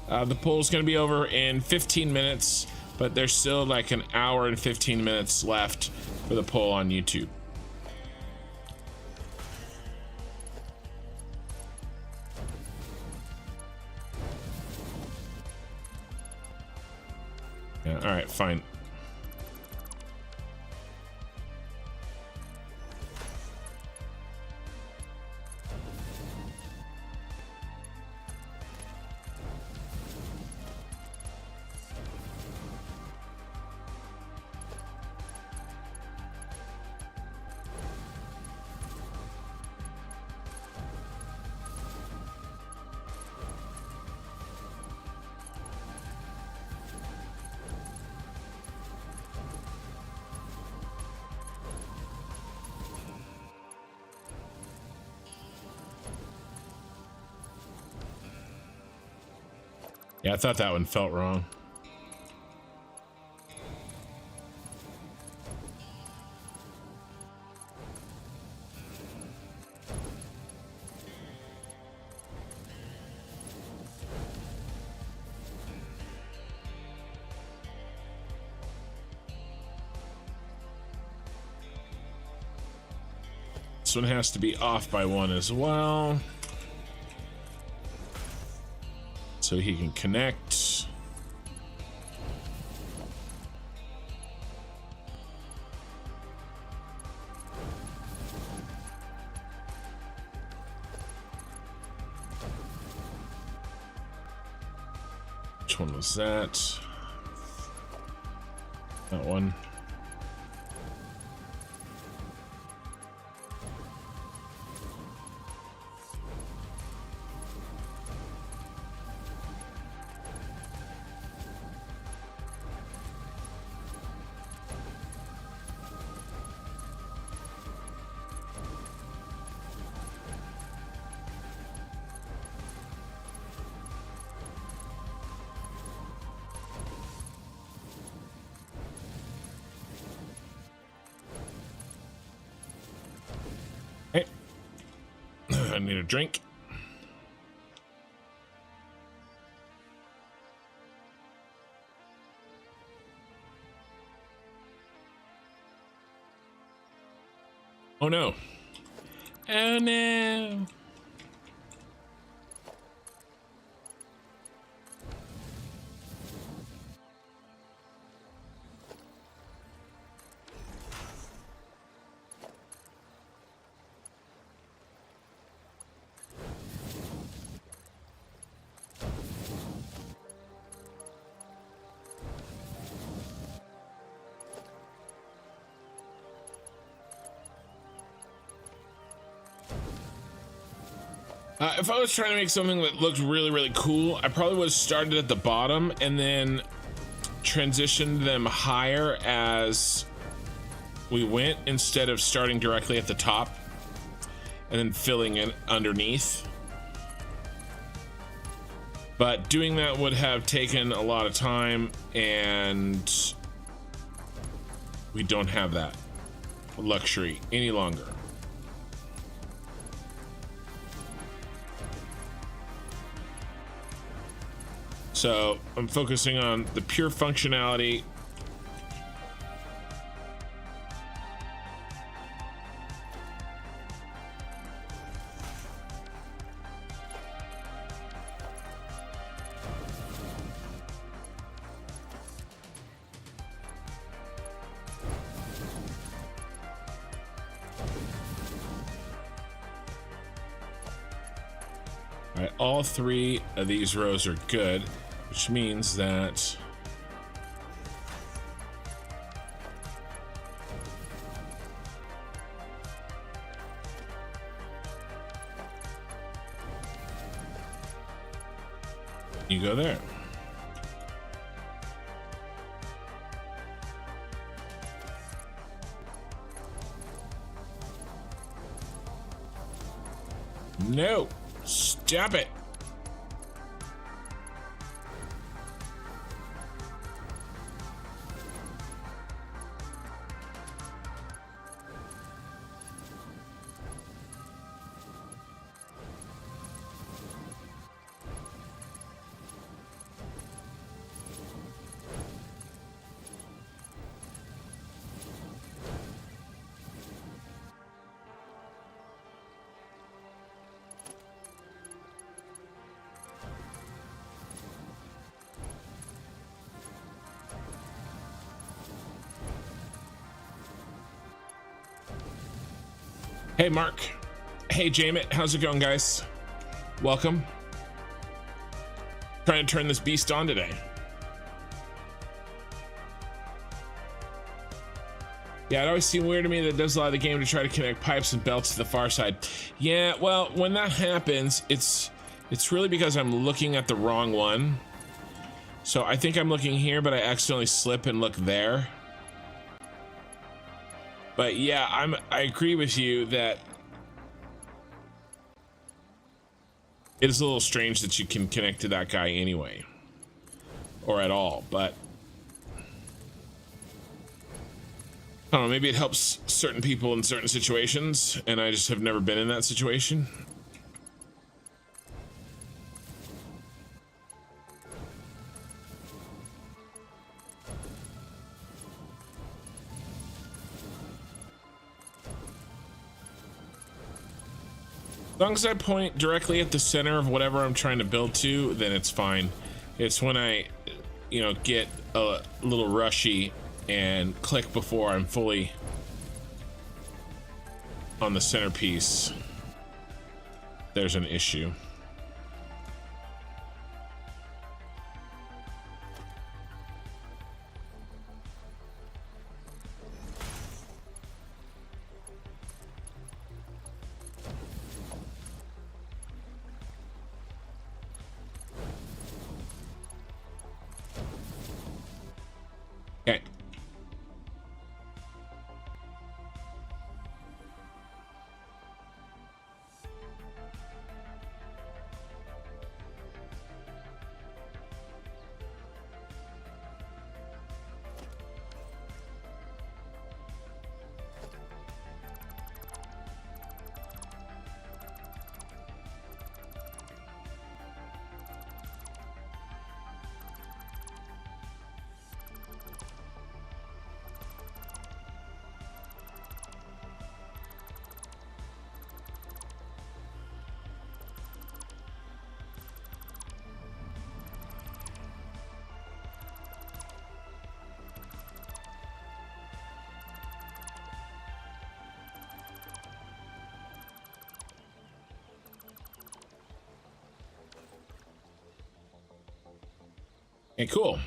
the poll's gonna be over in 15 minutes, but there's still like an hour and 15 minutes left for the poll on YouTube. Yeah, all right, fine. Yeah, I thought that one felt wrong. This one has to be off by one as well, so he can connect. Which one was that? That one. Hey, I need a drink. Oh no. Oh no. If I was trying to make something that looked really, really cool, I probably would have started at the bottom and then transitioned them higher as we went instead of starting directly at the top and then filling in underneath. But doing that would have taken a lot of time, and we don't have that luxury any longer. So I'm focusing on the pure functionality. All right, all three of these rows are good, which means that you go there. No, stop it. Hey, Mark. Hey, Jamit. How's it going, guys? Welcome. Trying to turn this beast on today. Yeah, it always seemed weird to me that it does allow the game to try to connect pipes and belts to the far side. Yeah, well, when that happens, it's really because I'm looking at the wrong one. So I think I'm looking here, but I accidentally slip and look there. But yeah, I agree with you that it is a little strange that you can connect to that guy anyway, or at all, but I don't know, maybe it helps certain people in certain situations, and I just have never been in that situation. As long as I point directly at the center of whatever I'm trying to build to, then it's fine. It's when I, you know, get a little rushy and click before I'm fully on the centerpiece, there's an issue. Okay. Okay, cool.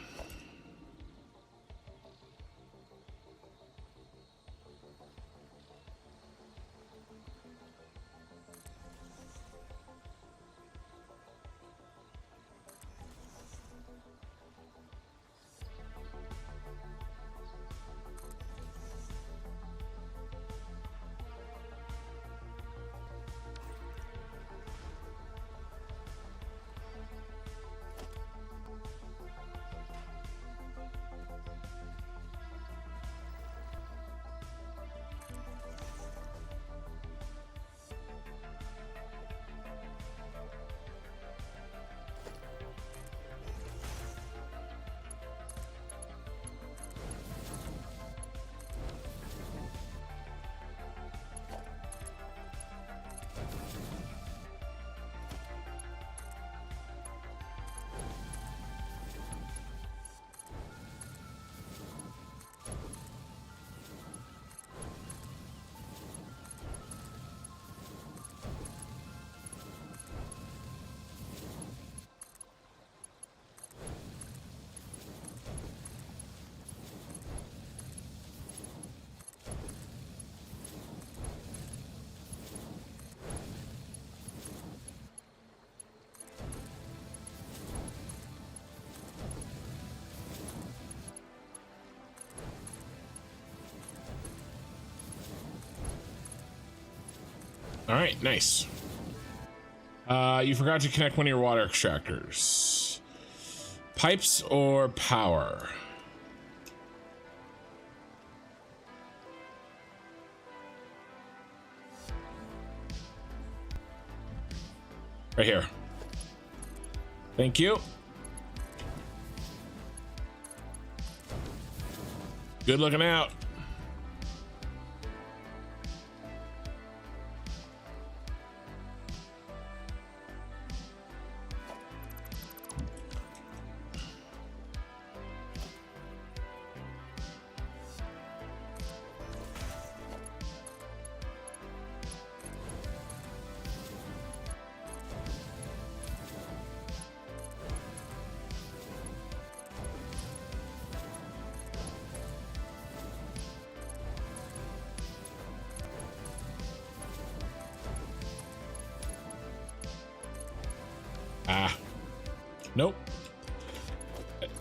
All right, nice. You forgot to connect one of your water extractors. Pipes or power? Right here. Thank you. Good looking out. Nope.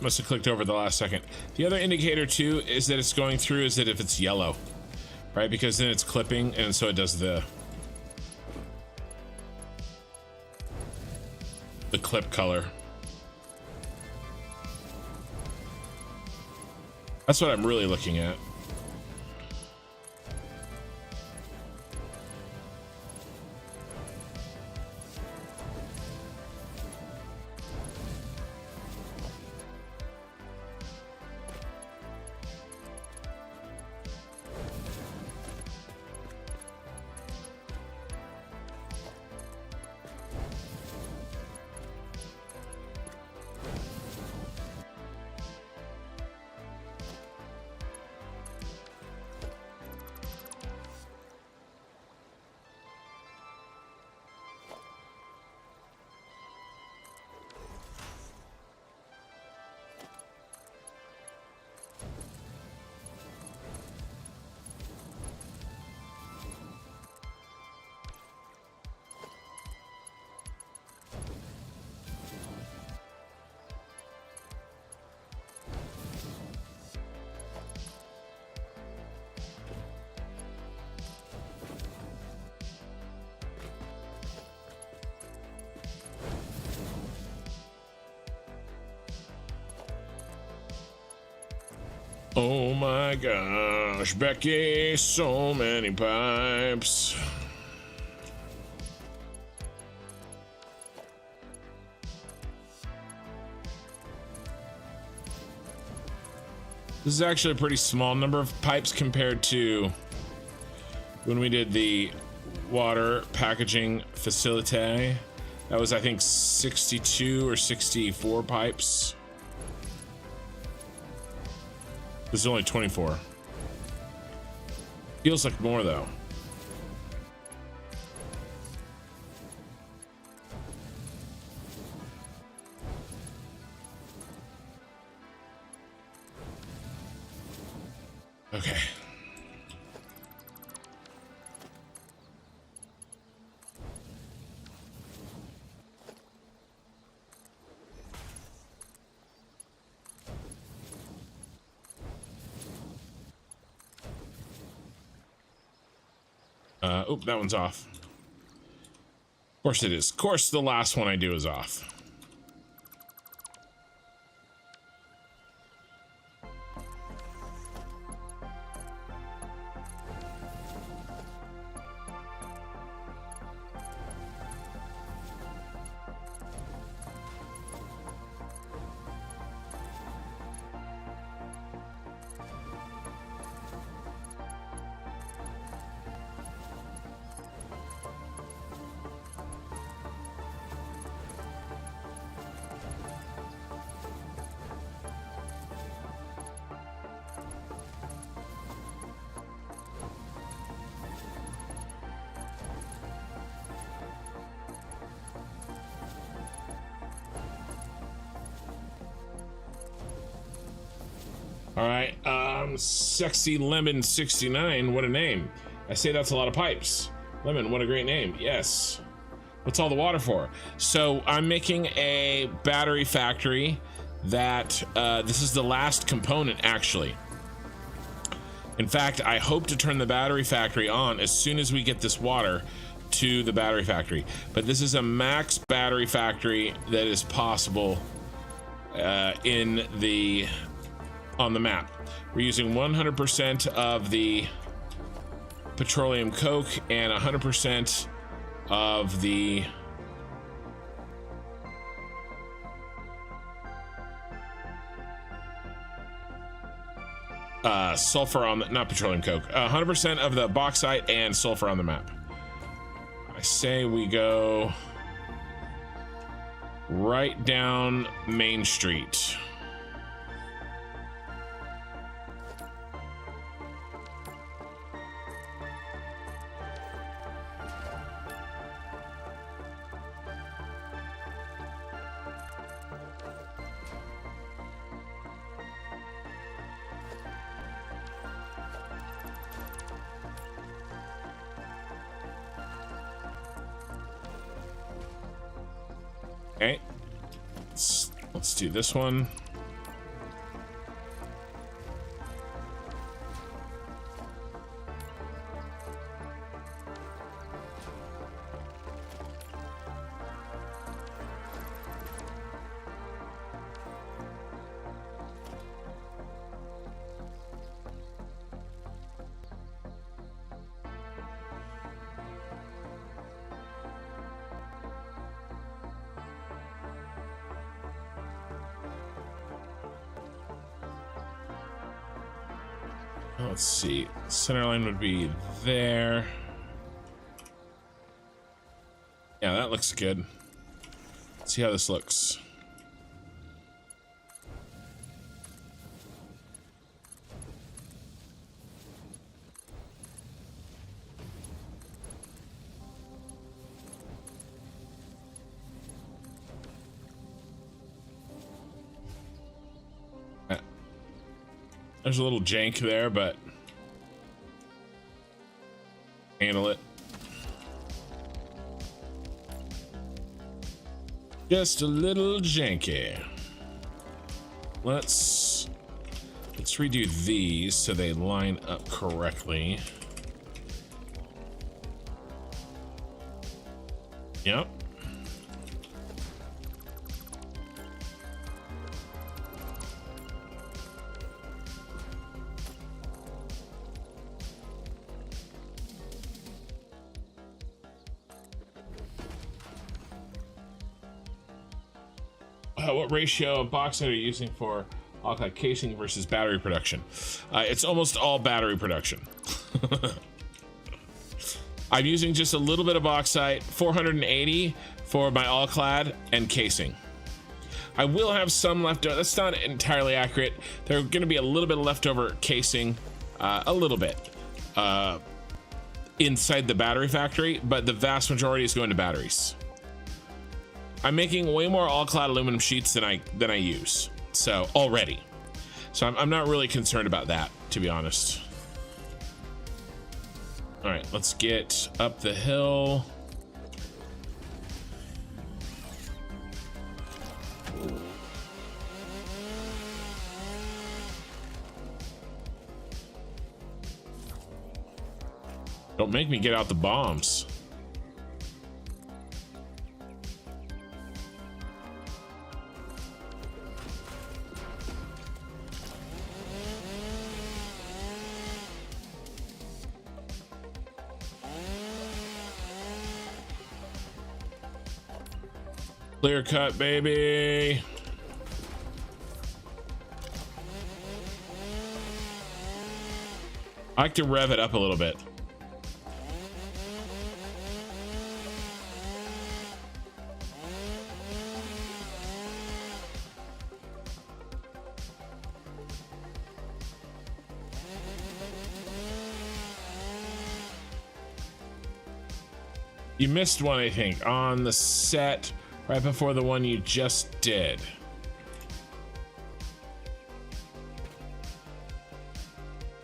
Must have clicked over the last second. The other indicator too is that it's going through is that if it's yellow, right? Because then it's clipping and so it does the clip color. That's what I'm really looking at. Oh my gosh, Becky, so many pipes. This is actually a pretty small number of pipes compared to when we did the water packaging facility. That was, I think, 62 or 64 pipes. This is only 24. Feels like more though. Okay. Oop, that one's off. Of course it is. Of course the last one I do is off. All right, Sexy Lemon 69, what a name. I say that's a lot of pipes. Lemon, what a great name. Yes. What's all the water for? So I'm making a battery factory that, this is the last component actually. In fact, I hope to turn the battery factory on as soon as we get this water to the battery factory, but this is a max battery factory that is possible on the map. We're using 100% of the petroleum coke and 100% of the sulfur on the, not petroleum coke, 100% of the bauxite and sulfur on the map. I say we go right down Main Street. Okay, let's do this one. Let's see, center line would be there. Yeah, that looks good. Let's see how this looks. There's a little jank there, but handle it. Just a little janky. Let's redo these so they line up correctly. Yep. What ratio of bauxite are you using for alkali casing versus battery production? It's almost all battery production. I'm using just a little bit of bauxite, 480 for my all-clad and casing. I will have some left over. That's not entirely accurate. There's going to be a little bit of leftover casing, a little bit inside the battery factory, but the vast majority is going to batteries. I'm making way more all-clad aluminum sheets than I use, so already. So I'm not really concerned about that, to be honest. All right, let's get up the hill. Don't make me get out the bombs. Clear cut, baby. I like to rev it up a little bit. You missed one, I think, on the set right before the one you just did.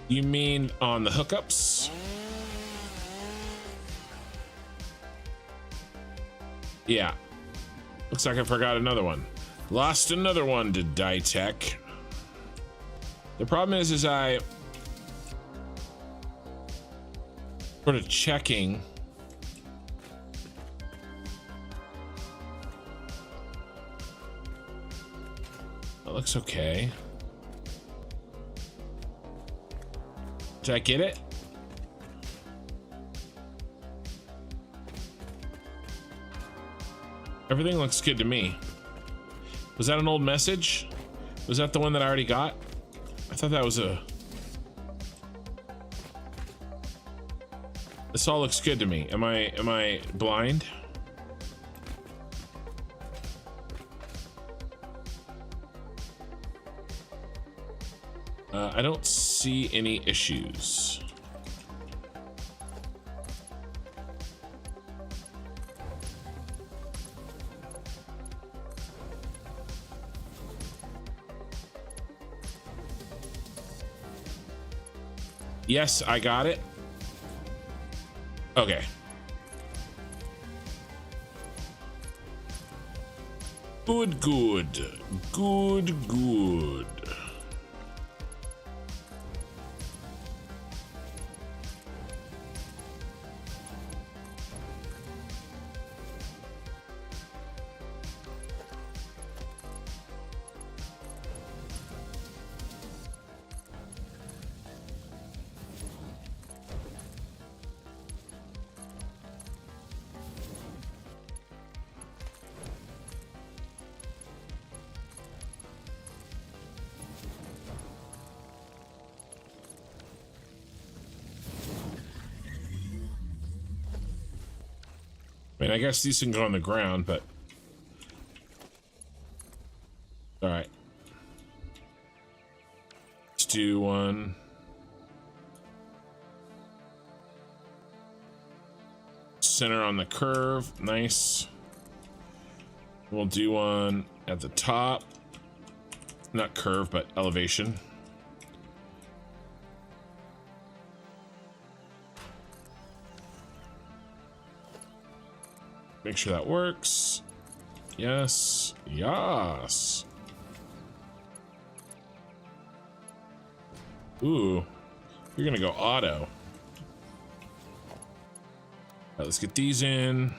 You mean on the hookups? Yeah. Looks like I forgot another one. Lost another one to Ditech. The problem is I sort of checking looks okay. Did I get it? Everything looks good to me. Was that an old message? Was that the one that I already got? I thought that was a... This all looks good to me. Am I blind? I don't see any issues. Yes, I got it. Okay. Good, good. Good, good. I mean, I guess these can go on the ground, but... Alright. Let's do one. Center on the curve. Nice. We'll do one at the top. Not curve, but elevation. Make sure that works. Yes. Yes. Ooh. You're gonna go auto. All right, let's get these in.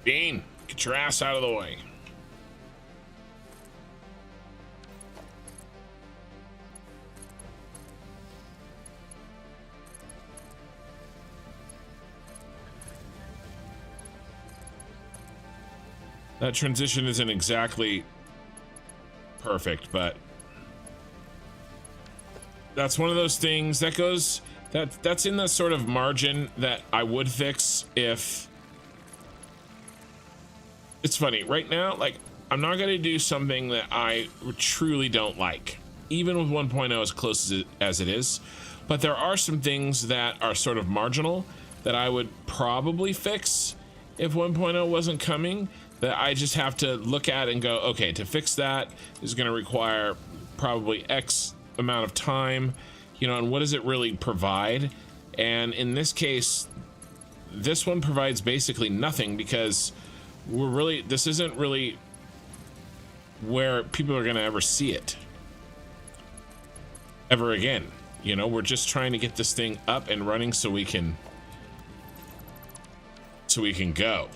Bean, get your ass out of the way. That transition isn't exactly perfect, but that's one of those things that goes, that's in the sort of margin that I would fix if... It's funny, right now, like, I'm not going to do something that I truly don't like, even with 1.0 as close as it is, but there are some things that are sort of marginal that I would probably fix if 1.0 wasn't coming, that I just have to look at and go, okay, to fix that is going to require probably X amount of time, you know, and what does it really provide? And in this case, this one provides basically nothing, because this isn't really where people are going to ever see it ever again. You know, we're just trying to get this thing up and running so we can go.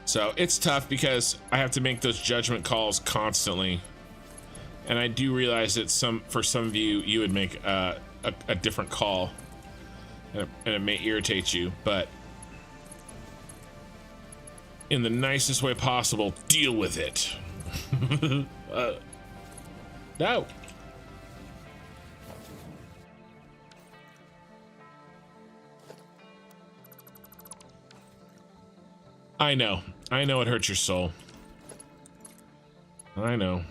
So it's tough because I have to make those judgment calls constantly, and I do realize that for some of you, you would make a different call, and it may irritate you, but in the nicest way possible, deal with it. No. I know it hurts your soul. I know.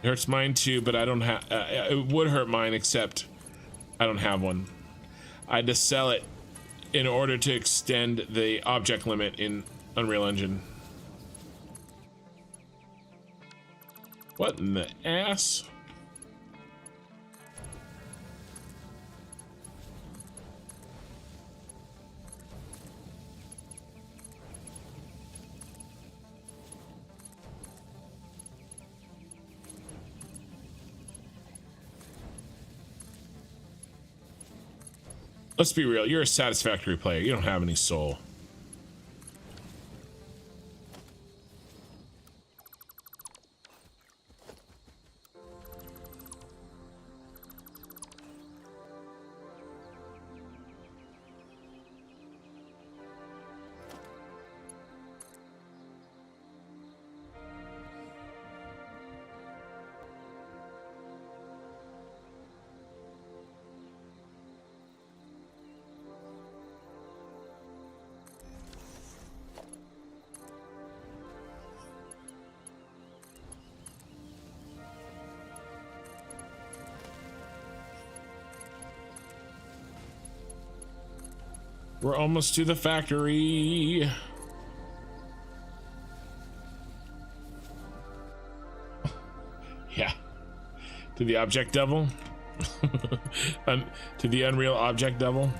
It hurts mine too, but I don't have, it would hurt mine, except I don't have one. I had to sell it in order to extend the object limit in Unreal Engine. What in the ass? Let's be real. You're a Satisfactory player. You don't have any soul. We're almost to the factory. Yeah. To the object devil. To the Unreal Object Devil.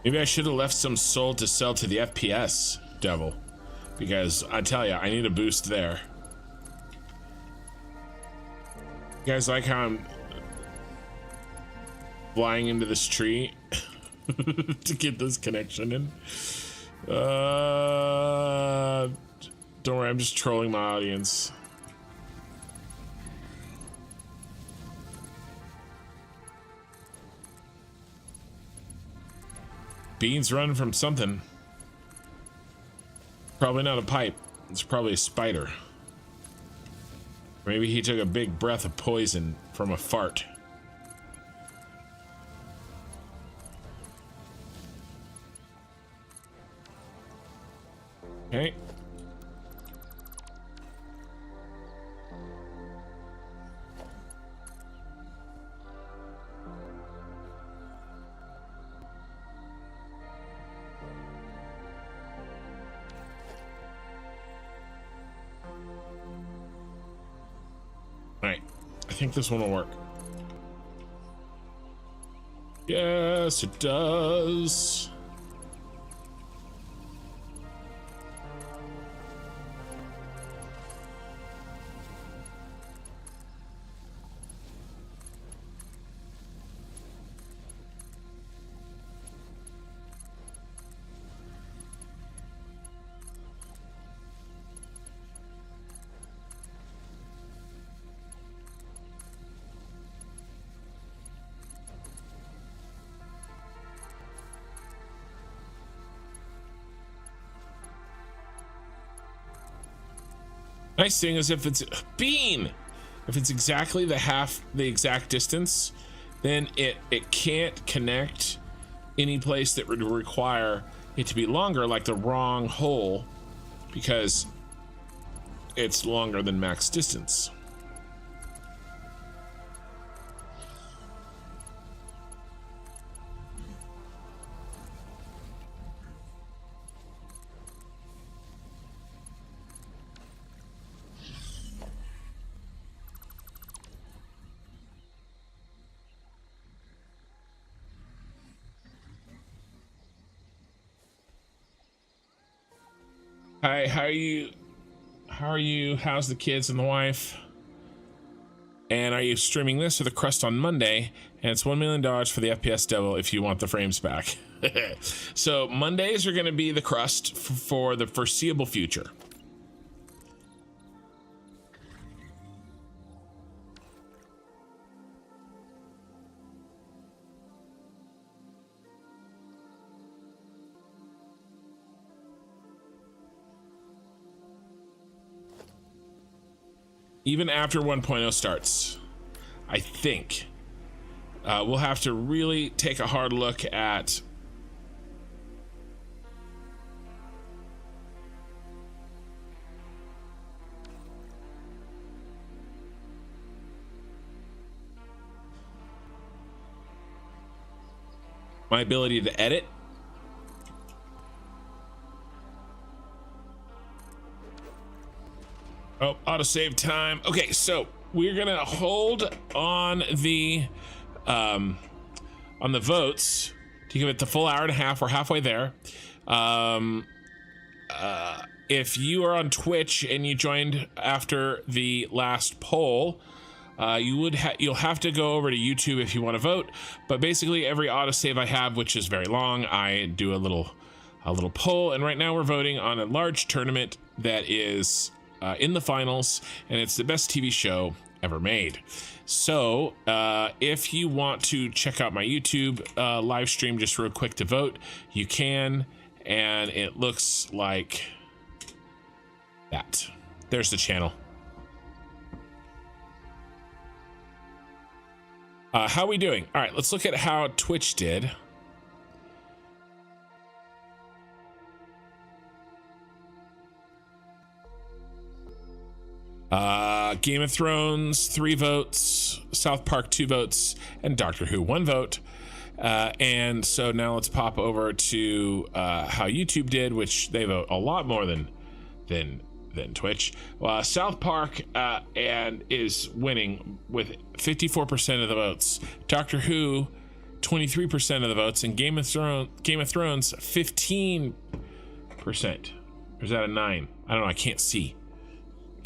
Maybe I should have left some soul to sell to the FPS devil. Because I tell you, I need a boost there. You guys like how I'm flying into this tree to get this connection in? Don't worry, I'm just trolling my audience. Beans running from something. Probably not a pipe. It's probably a spider. Maybe he took a big breath of poison from a fart. Okay. Alright, I think this one will work. Yes, it does. Nice thing is if it's bean, if it's exactly the exact distance, then it can't connect any place that would require it to be longer, like the wrong hole, because it's longer than max distance. Hi, how are you? How are you? How's the kids and the wife? And are you streaming this or the crust on Monday? And it's $1 million for the FPS devil if you want the frames back. So Mondays are going to be the crust for the foreseeable future. Even after 1.0 starts, I think we'll have to really take a hard look at my ability to edit. Oh, autosave time. Okay, so we're gonna hold on the votes to give it the full hour and a half. We're halfway there. If you are on Twitch and you joined after the last poll, You'll have to go over to YouTube if you want to vote, but basically every autosave I have, which is very long, I do a little poll, and right now we're voting on a large tournament that is in the finals, and it's the best TV show ever made. So if you want to check out my YouTube live stream just real quick to vote, you can, and it looks like that. There's the channel. How are we doing? All right, let's look at how Twitch did. Game of Thrones 3 votes, South Park 2 votes, and Doctor Who 1 vote. And so now let's pop over to how YouTube did, which they vote a lot more than Twitch. South Park and is winning with 54% of the votes. Doctor Who 23% of the votes, and Game of Thrones 15%. Or is that a 9? I don't know. I can't see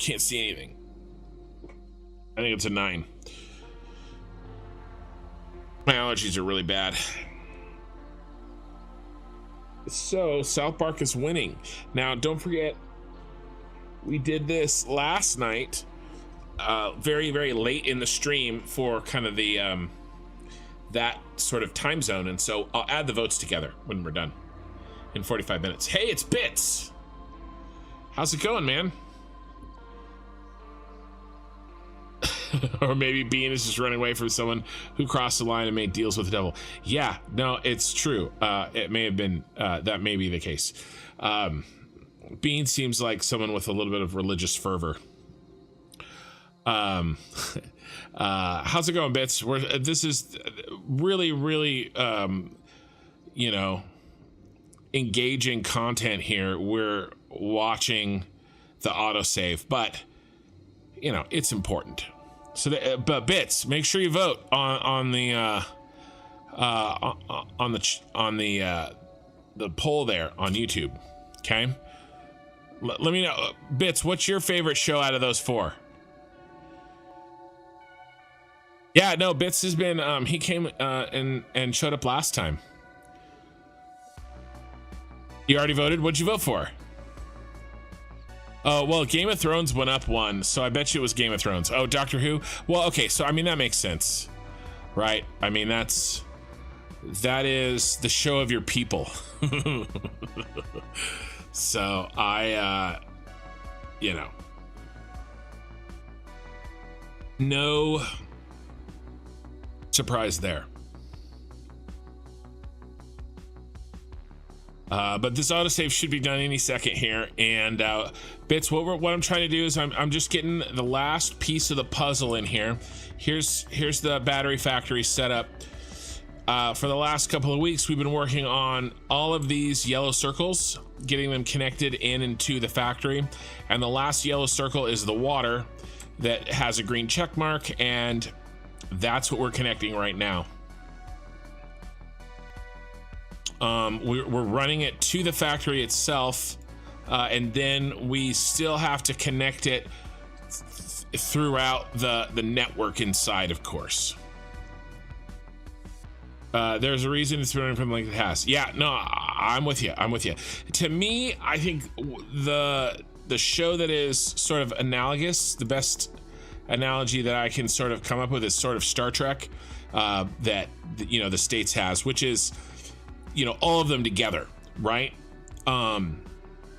anything. I think it's a 9. My allergies are really bad. So South Park is winning. Now, don't forget, we did this last night, very, very late in the stream for kind of the that sort of time zone, and so I'll add the votes together when we're done in 45 minutes. Hey, it's Bits. How's it going, man? Or maybe Bean is just running away from someone who crossed the line and made deals with the devil. Yeah, no, it's true. It may have been, that may be the case. Bean seems like someone with a little bit of religious fervor. How's it going, Bits? This is really, really, you know, engaging content here. We're watching the autosave, but, you know, it's important. So, but Bits, make sure you vote on the poll there on YouTube. Okay. Let me know, Bits. What's your favorite show out of those 4? Yeah, no, Bits has been. He came and showed up last time. You already voted. What'd you vote for? Oh, well, Game of Thrones went up 1, so I bet you it was Game of Thrones. Oh, Doctor Who? Well, okay, so I mean, that makes sense, right? I mean, that is the show of your people. So I, you know, no surprise there. But this autosave should be done any second here. And Bits, what I'm trying to do is I'm just getting the last piece of the puzzle in here. Here's the battery factory setup. For the last couple of weeks, we've been working on all of these yellow circles, getting them connected into the factory. And the last yellow circle is the water that has a green check mark, and that's what we're connecting right now. We're running it to the factory itself, and then we still have to connect it throughout the network inside, of course. There's a reason it's running from like it has. Yeah, no, I'm with you. To me, I think the show that is sort of analogous, the best analogy that I can sort of come up with is sort of Star Trek, that, you know, the States has, which is, you know, all of them together, right?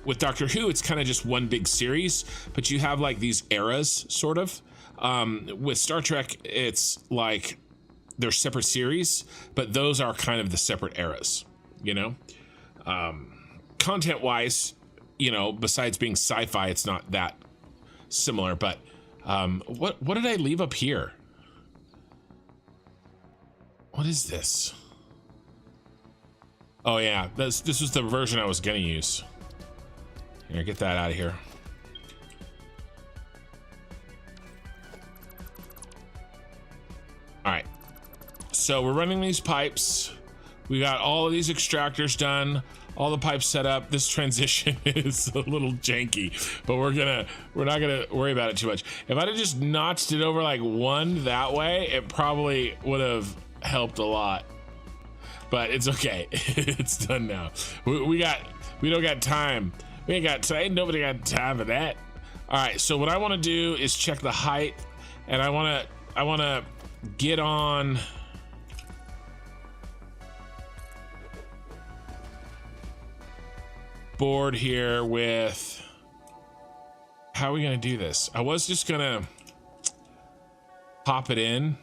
With Doctor Who, it's kind of just one big series, but you have like these eras, sort of. With Star Trek, it's like they're separate series, but those are kind of the separate eras, you know? Content-wise, you know, besides being sci-fi, it's not that similar, but what did I leave up here? What is this? Oh yeah, this was the version I was gonna use. Here, get that out of here. All right, so we're running these pipes. We got all of these extractors done, all the pipes set up. This transition is a little janky, but we're not gonna worry about it too much. If I'd have just notched it over like one that way, it probably would have helped a lot. But it's okay. It's done now. We don't got time. We ain't got time. Nobody got time for that. All right. So what I want to do is check the height, and I want to get on. Board here with. How are we gonna do this? I was just gonna pop it in.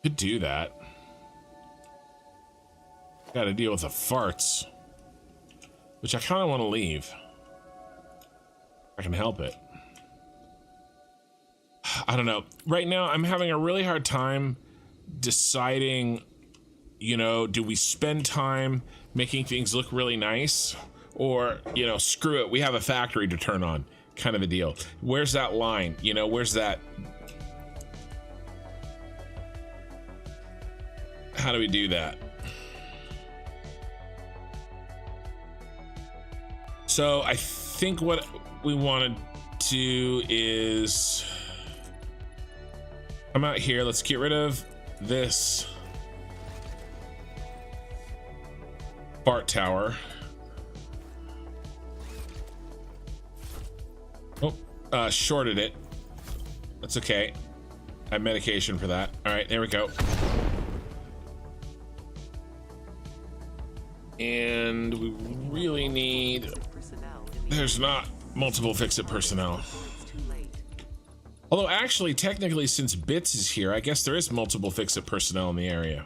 Could do that. Got to deal with the farts, which I kind of want to leave. I can help it. I don't know. Right now, I'm having a really hard time deciding, you know, do we spend time making things look really nice, or, you know, screw it, we have a factory to turn on, kind of a deal. Where's that line? You know, where's that? How do we do that? So I think what we want to do is come out here. Let's get rid of this BART tower. Oh, shorted it. That's okay. I have medication for that. All right, there we go. And we really need. There's not multiple fix-it personnel. Although actually, technically, since Bits is here, I guess there is multiple fix-it personnel in the area.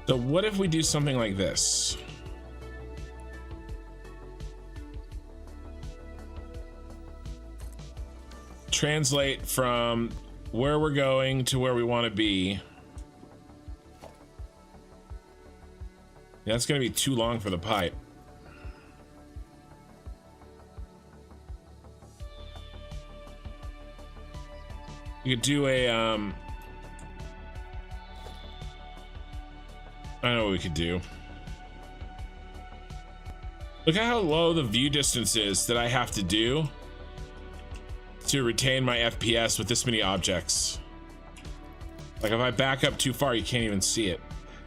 So what if we do something like this? Translate from where we're going to where we want to be. That's going to be too long for the pipe. You could do a I know what we could do. Look at how low the view distance is that I have to do to retain my FPS with this many objects. Like if I back up too far, you can't even see it.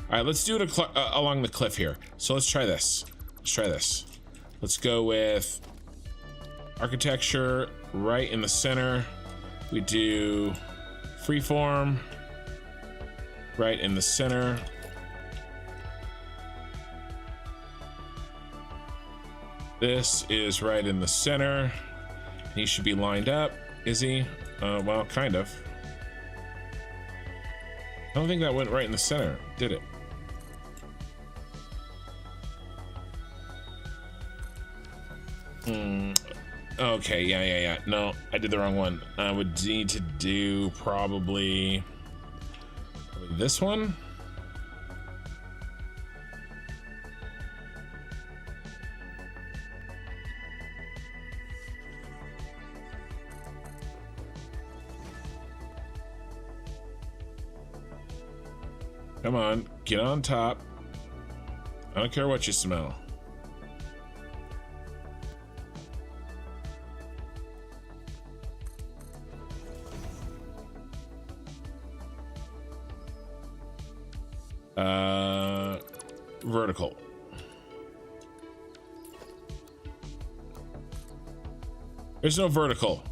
All right, let's do it along the cliff here. So let's try this. Let's try this. Let's go with architecture right in the center. We do freeform right in the center. This is right in the center. He should be lined up. Is he? Well, kind of. I don't think that went right in the center, did it? Okay, yeah. No, I did the wrong one. I would need to do probably this one. Come on, get on top. I don't care what you smell. Vertical. There's no vertical.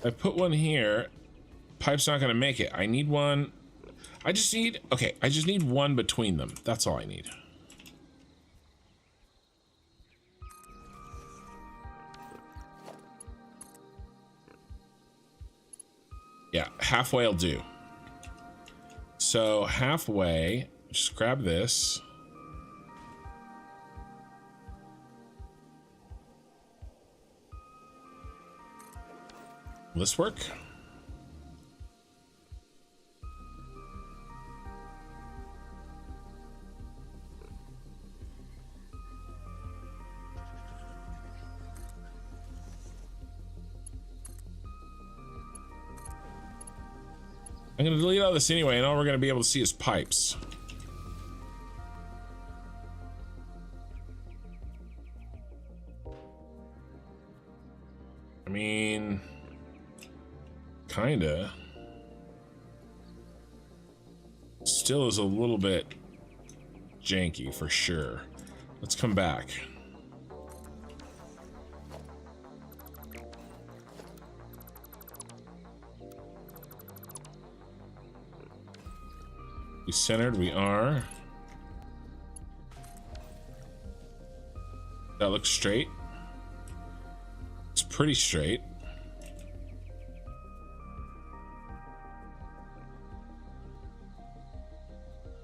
I put one here. Pipe's not gonna make it. I need one. I just need one between them. That's all I need. Yeah, halfway will do. So halfway, just grab this. Will this work? I'm going to delete all this anyway, and all we're going to be able to see is pipes. I mean, kinda. Still is a little bit janky for sure. Let's come back. We centered, we are. That looks straight. It's pretty straight.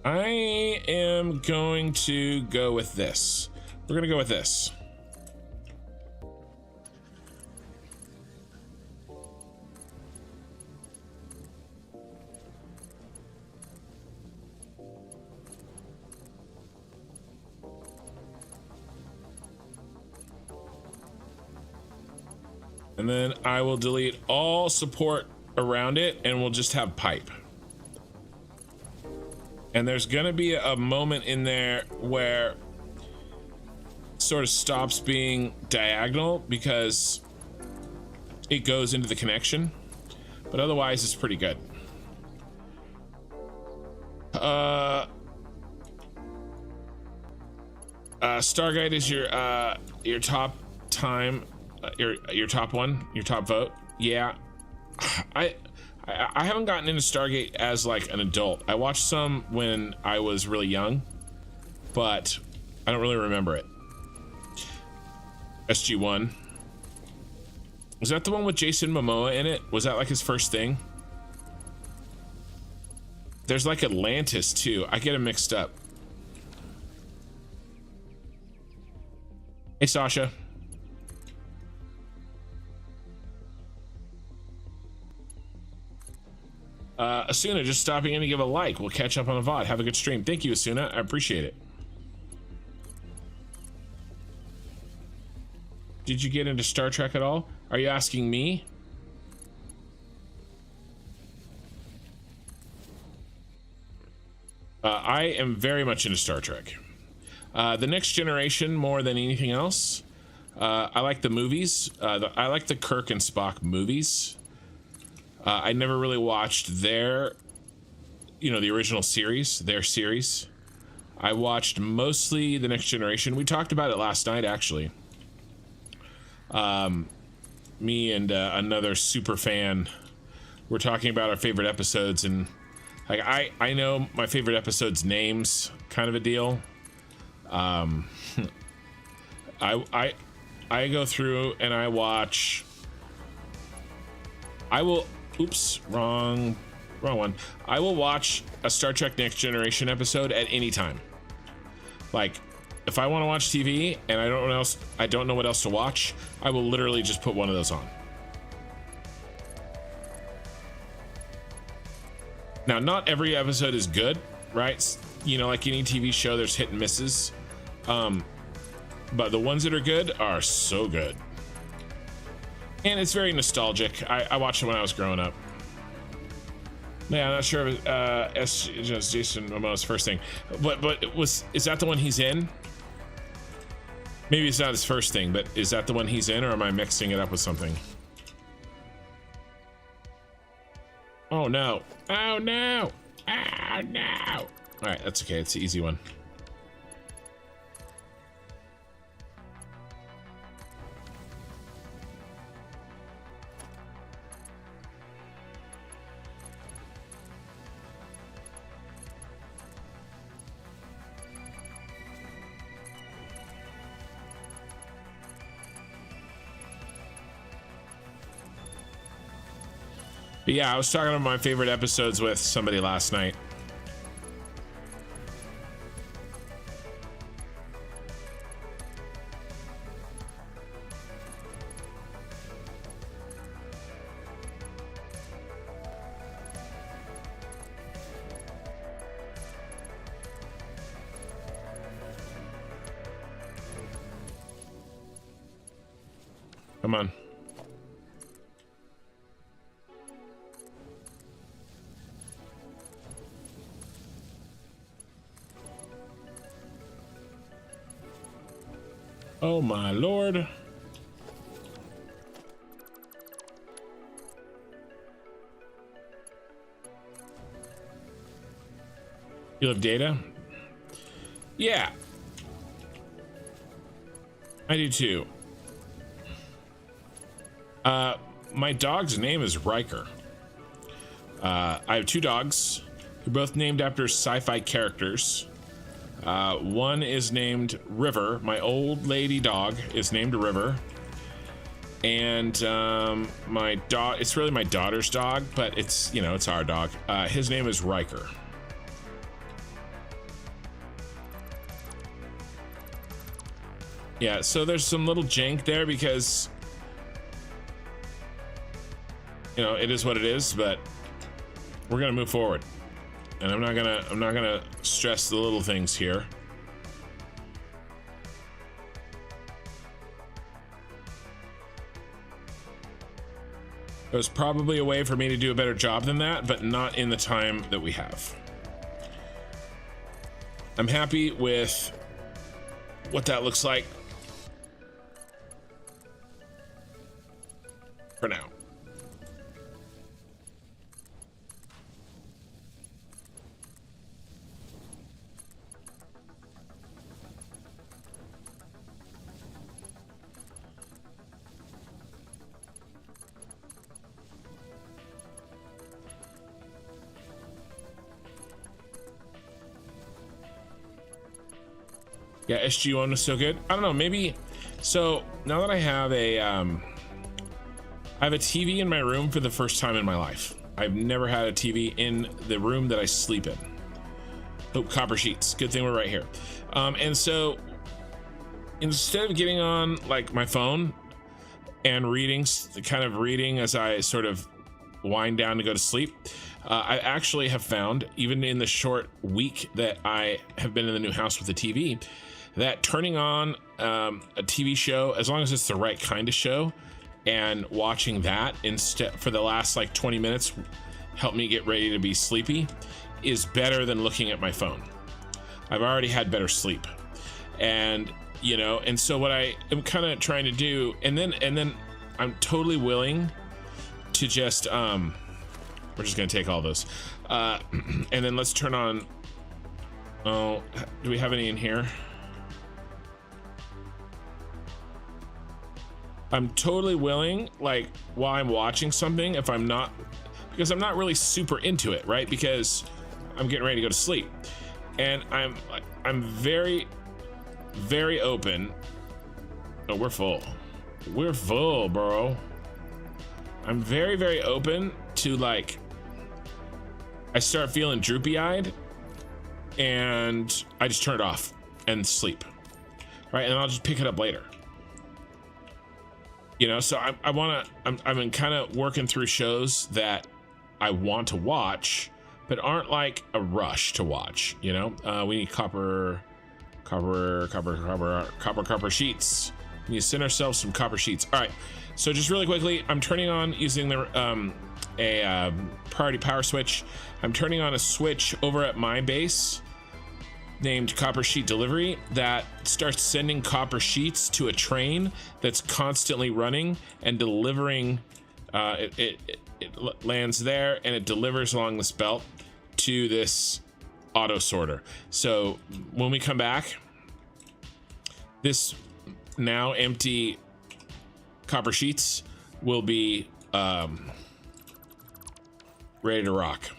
I am going to go with this. We're gonna go with this. And then I will delete all support around it and we'll just have pipe. And there's gonna be a moment in there where it sort of stops being diagonal because it goes into the connection, but otherwise it's pretty good. Stargate is your top time, your top one, your top vote. Yeah, I haven't gotten into Stargate as like an adult. I watched some when I was really young, but I don't really remember it. SG-1. Was that the one with Jason Momoa in it? Was that like his first thing? There's like Atlantis too. I get them mixed up. Hey, Sasha. Asuna, just stopping in to give a like. We'll catch up on the VOD. Have a good stream. Thank you, Asuna. I appreciate it. Did you get into Star Trek at all? Are you asking me? I am very much into Star Trek. The Next Generation more than anything else. I like the movies. I like the Kirk and Spock movies. I never really watched their, the original series, their series. I watched mostly The Next Generation. We talked about it last night, actually. Me and another super fan were talking about our favorite episodes, and like I know my favorite episodes names, kind of a deal. I go through and I watch. Oops, wrong one. I will watch a Star Trek Next Generation episode at any time. Like, if I want to watch TV and I don't know what else to watch, I will literally just put one of those on. Now, not every episode is good, right? Like any TV show, there's hit and misses. But the ones that are good are so good. And it's very nostalgic. I watched it when I was growing up. Yeah, I'm not sure if it's Jason Momoa's first thing. But is that the one he's in? Maybe it's not his first thing, but is that the one he's in, or am I mixing it up with something? Oh no. Oh no. Oh no. All right, that's okay. It's the easy one. But yeah, I was talking about my favorite episodes with somebody last night. Come on. Oh my lord. You have data? Yeah. I do too. My dog's name is Riker. I have two dogs. They're both named after sci-fi characters. One is named River. My old lady dog is named River. And my dog, it's really my daughter's dog, but it's, you know, it's our dog. His name is Riker. Yeah, so there's some little jank there because, you know, it is what it is, but we're gonna move forward. And I'm not gonna stress the little things here. There's probably a way for me to do a better job than that, but not in the time that we have. I'm happy with what that looks like for now. Yeah, SG1 was so good. I don't know, maybe. So now that I have a TV in my room for the first time in my life. I've never had a TV in the room that I sleep in. Oh, copper sheets. Good thing we're right here. And so instead of getting on like my phone and reading as I sort of wind down to go to sleep, I actually have found, even in the short week that I have been in the new house with the TV, that turning on a TV show, as long as it's the right kind of show, and watching that instead for the last like 20 minutes help me get ready to be sleepy, is better than looking at my phone. I've already had better sleep. And you know, and so what I am kind of trying to do, and then I'm totally willing to just we're just gonna take all those and then let's turn on, oh, do we have any in here? I'm totally willing, like while I'm watching something, if I'm not, because I'm not really super into it, right? Because I'm getting ready to go to sleep, and I'm very, very open. Oh, we're full, bro. I'm very, very open to, like, I start feeling droopy-eyed, and I just turn it off and sleep, right? And I'll just pick it up later. You know, so I'm kind of working through shows that I want to watch, but aren't like a rush to watch. You know, we need copper sheets. We need to send ourselves some copper sheets. All right, so just really quickly, I'm turning on, using the priority power switch. I'm turning on a switch over at my base named Copper Sheet Delivery that starts sending copper sheets to a train that's constantly running and delivering. It lands there and it delivers along this belt to this auto sorter. So when we come back, this now empty copper sheets will be ready to rock.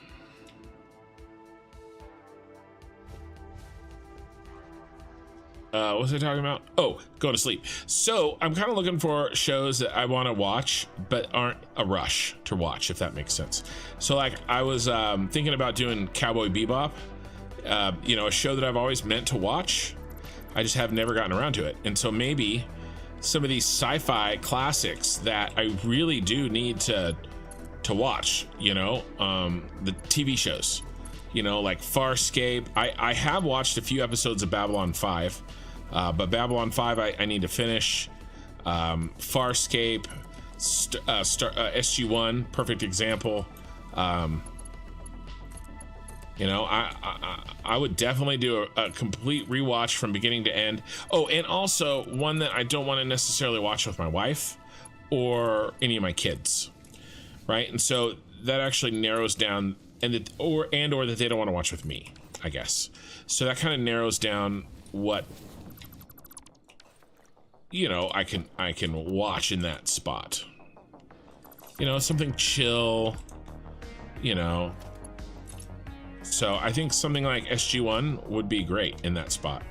What was I talking about? Oh, go to sleep. So I'm kind of looking for shows that I want to watch but aren't a rush to watch, if that makes sense. So like I was thinking about doing Cowboy Bebop, you know, a show that I've always meant to watch. I just have never gotten around to it. And so maybe some of these sci-fi classics that I really do need to watch, you know, the TV shows, you know, like Farscape. I have watched a few episodes of Babylon 5, but Babylon 5 I need to finish. Farscape, SG1, perfect example. You know, I would definitely do a complete rewatch from beginning to end. Oh, and also one that I don't want to necessarily watch with my wife or any of my kids, right? And so that actually narrows down, and that or that they don't want to watch with me, I guess. So that kind of narrows down what, you know, I can watch in that spot. You know, something chill, you know. So I think something like SG1 would be great in that spot.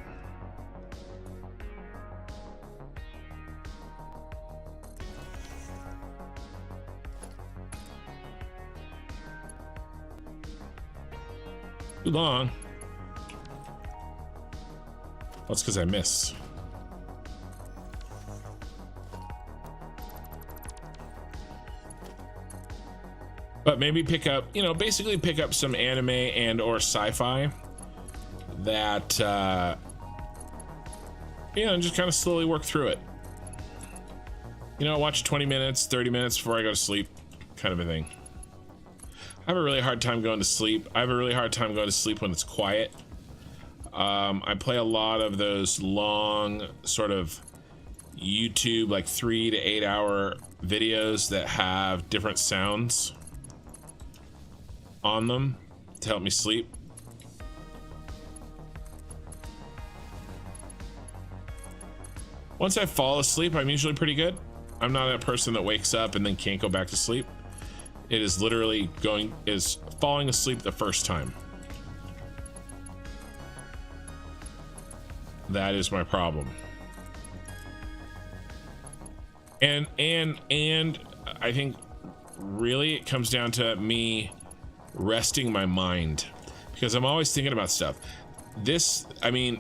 Too long. That's because I miss. But maybe pick up, you know, basically pick up some anime and or sci-fi that, you know, and just kind of slowly work through it. You know, watch 20 minutes, 30 minutes before I go to sleep, kind of a thing. I have a really hard time going to sleep. I have a really hard time going to sleep when it's quiet. I play a lot of those long sort of YouTube, like 3 to 8 hour videos that have different sounds on them to help me sleep. Once I fall asleep, I'm usually pretty good. I'm not a person that wakes up and then can't go back to sleep. It is literally falling asleep the first time. That is my problem. And I think really it comes down to me resting my mind, because I'm always thinking about stuff. I mean,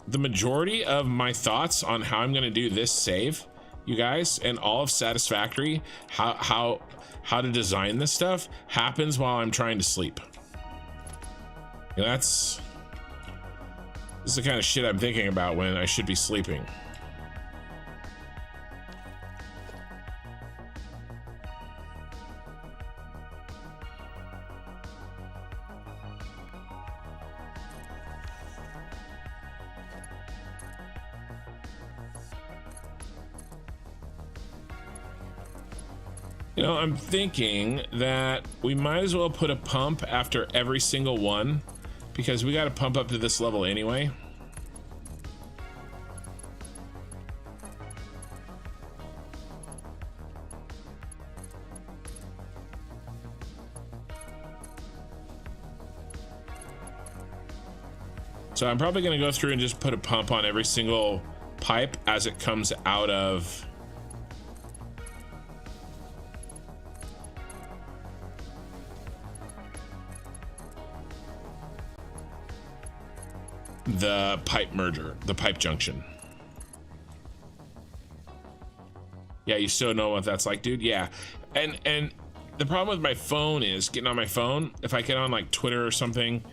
the majority of my thoughts on how I'm going to do this save, you guys, and all of Satisfactory, how to design this stuff, happens while I'm trying to sleep. And this is the kind of shit I'm thinking about when I should be sleeping. You know, I'm thinking that we might as well put a pump after every single one, because we got to pump up to this level anyway. So I'm probably going to go through and just put a pump on every single pipe as it comes out of the pipe merger, the pipe junction. Yeah, you still know what that's like, dude. Yeah, and the problem with my phone is getting on my phone. If I get on like Twitter or something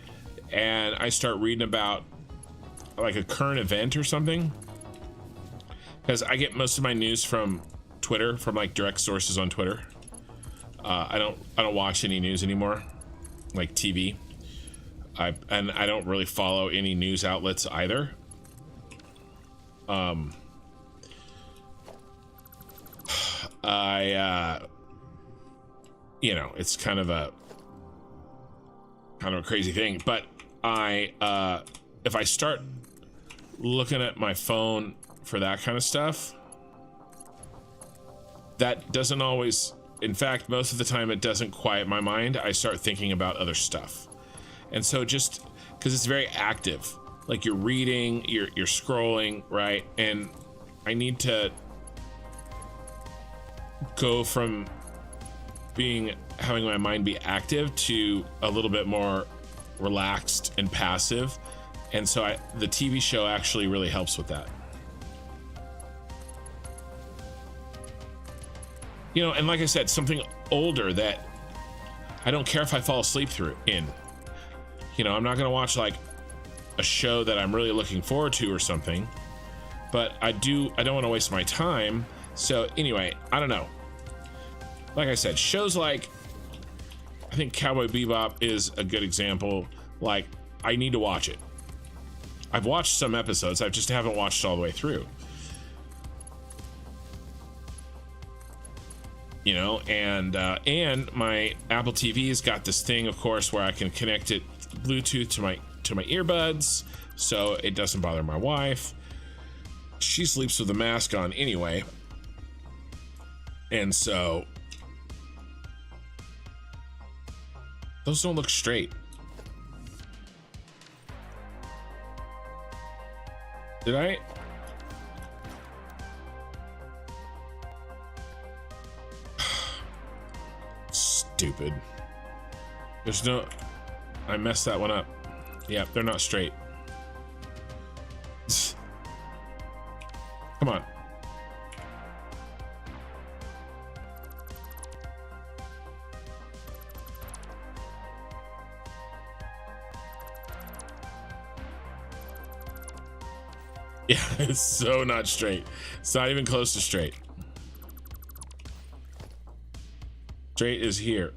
and I start reading about like a current event or something, because I get most of my news from Twitter, from like direct sources on Twitter. I don't watch any news anymore, like TV. I don't really follow any news outlets either. You know, it's kind of a crazy thing, but if I start looking at my phone for that kind of stuff, that doesn't always, in fact, most of the time it doesn't quiet my mind. I start thinking about other stuff. And so just because it's very active, like you're reading, you're scrolling, right? And I need to go from having my mind be active to a little bit more relaxed and passive. And so the TV show actually really helps with that. You know, and like I said, something older that I don't care if I fall asleep in. You know, I'm not going to watch like a show that I'm really looking forward to or something, but I don't want to waste my time. So anyway, I don't know. Like I said, shows like, I think Cowboy Bebop is a good example. Like, I need to watch it. I've watched some episodes, I just haven't watched all the way through. You know, and my Apple TV's got this thing, of course, where I can connect it Bluetooth to my earbuds, so it doesn't bother my wife. She sleeps with the mask on anyway, and so those don't look straight. Did I? Stupid. There's no... I messed that one up. Yeah, they're not straight. Come on. Yeah, it's so not straight. It's not even close to straight. Straight is here.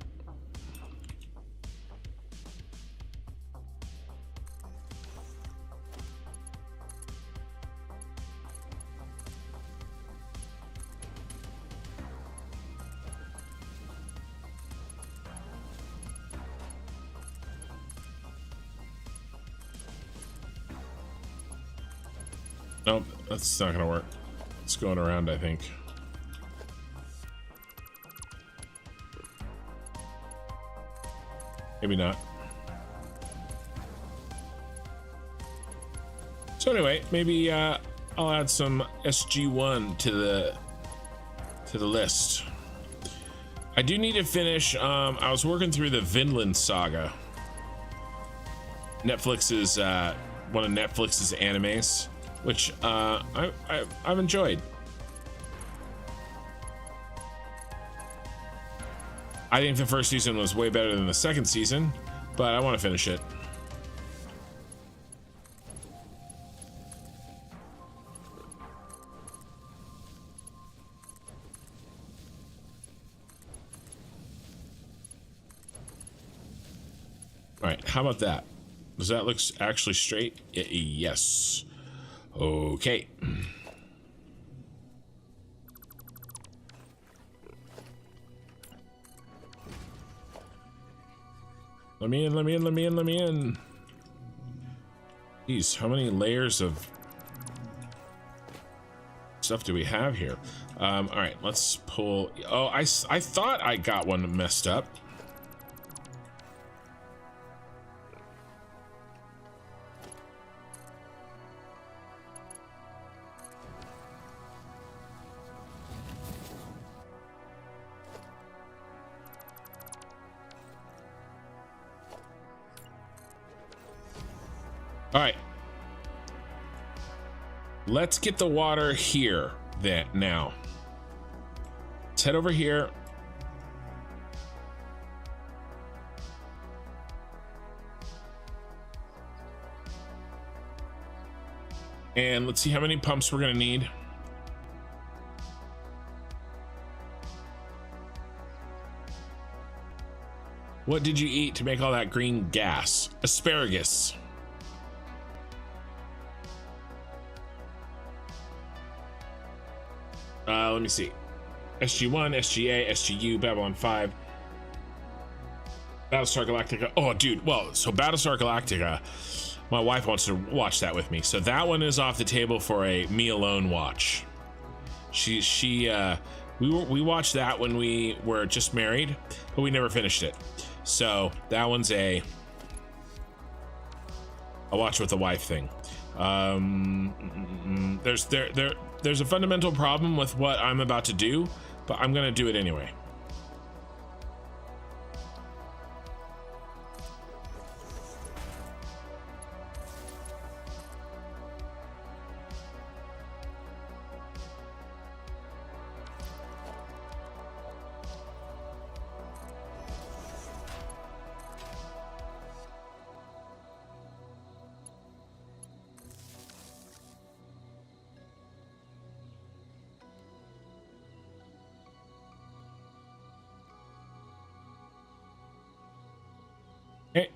Nope, that's not gonna work. It's going around, I think. Maybe not. So anyway, maybe I'll add some SG1 to the list. I do need to finish. I was working through the Vinland Saga. Netflix's one of Netflix's animes, which I've enjoyed. I think the first season was way better than the second season, but I want to finish it. All right, how about that? Does that look actually straight? Yes. Okay. Let me in, let me in, let me in, let me in. Geez, how many layers of stuff do we have here? All right, let's pull. Oh, I thought I got one messed up. All right, let's get the water here then now. Let's head over here. And let's see how many pumps we're gonna need. What did you eat to make all that green gas? Asparagus. Let me see. SG1, SGA, SGU, Babylon 5. Battlestar Galactica. Oh, dude. Well, so Battlestar Galactica, my wife wants to watch that with me. So that one is off the table for a me alone watch. We watched that when we were just married, but we never finished it. So that one's a watch with the wife thing. There's a fundamental problem with what I'm about to do, but I'm gonna do it anyway. Hey.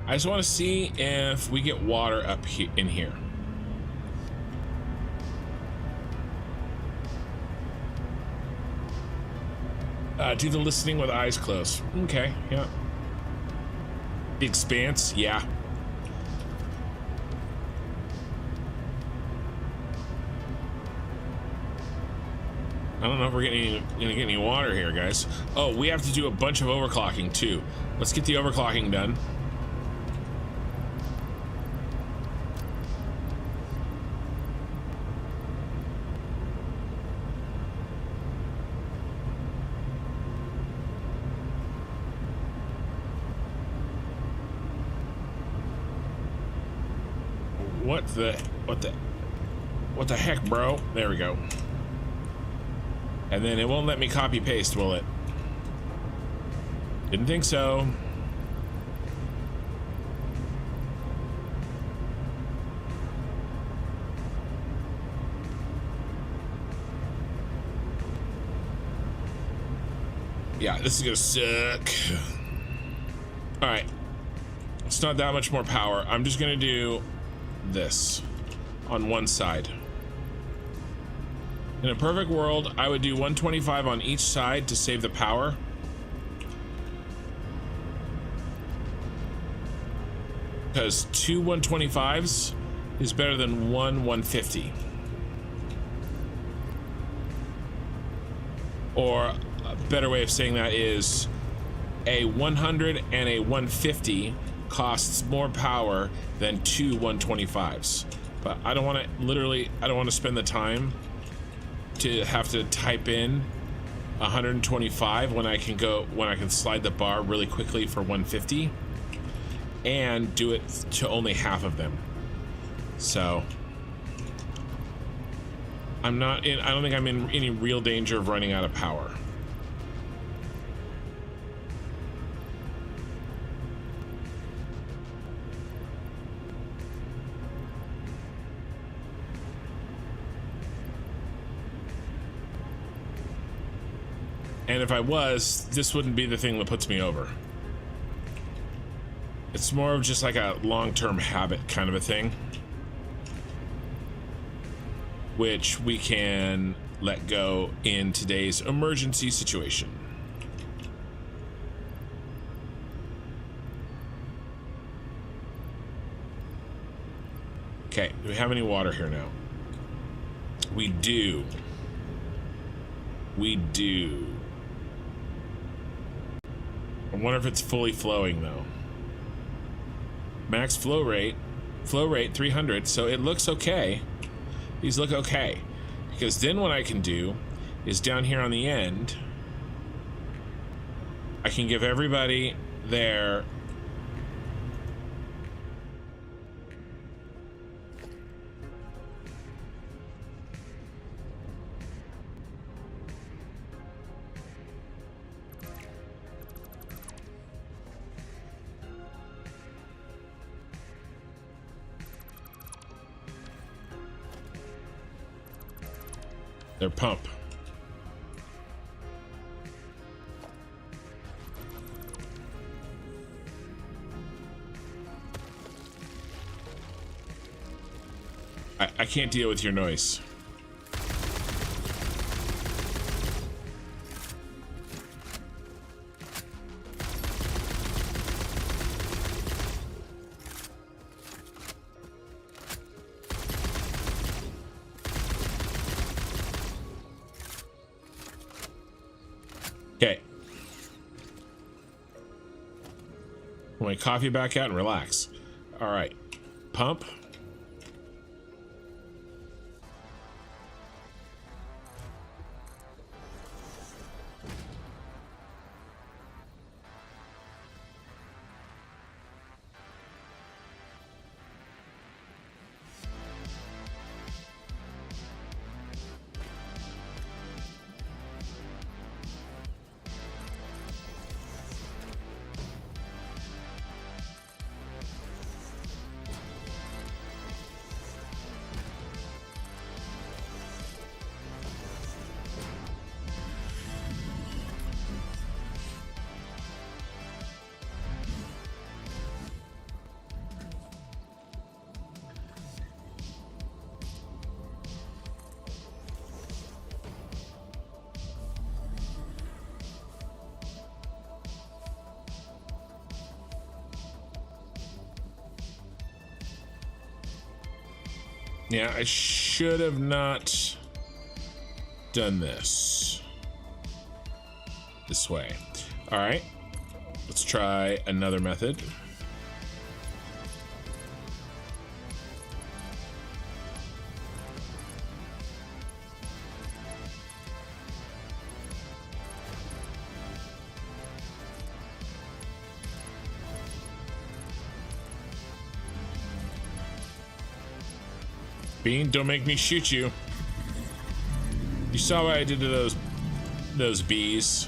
I just want to see if we get water up in here. Do the listening with eyes closed. Okay, yeah. The Expanse, yeah. I don't know if we're gonna get any water here, guys. Oh, we have to do a bunch of overclocking too. Let's get the overclocking done. What the heck, bro? There we go. And then it won't let me copy paste, will it? Didn't think so. Yeah, this is gonna suck. All right, it's not that much more power. I'm just gonna do this on one side. In a perfect world, I would do 125 on each side to save the power. Because 2 125s is better than 1 150. Or a better way of saying that is a 100 and a 150 costs more power than 2 125s. But I don't want to I don't want to spend the time to have to type in 125 when I can slide the bar really quickly for 150 and do it to only half of them. So I don't think I'm in any real danger of running out of power. And if I was, this wouldn't be the thing that puts me over. It's more of just like a long-term habit kind of a thing, which we can let go in today's emergency situation. Okay, do we have any water here now? We do. We do. I wonder if it's fully flowing though. Max flow rate 300, so it looks okay. These look okay. Because then what I can do is down here on the end, I can give everybody their pump. I can't deal with your noise. Okay. Put my coffee back out and relax. All right. Pump. Yeah, I should have not done this way. All right, let's try another method. Bean, don't make me shoot you. You saw what I did to those bees.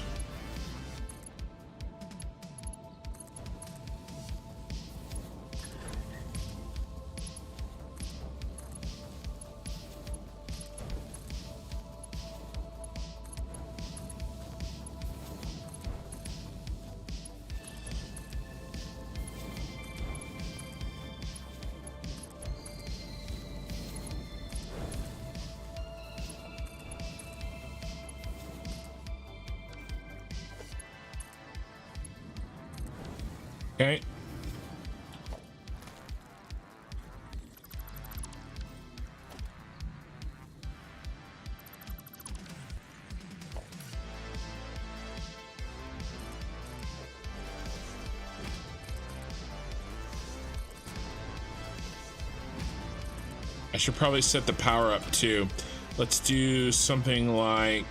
Okay. I should probably set the power up too. Let's do something like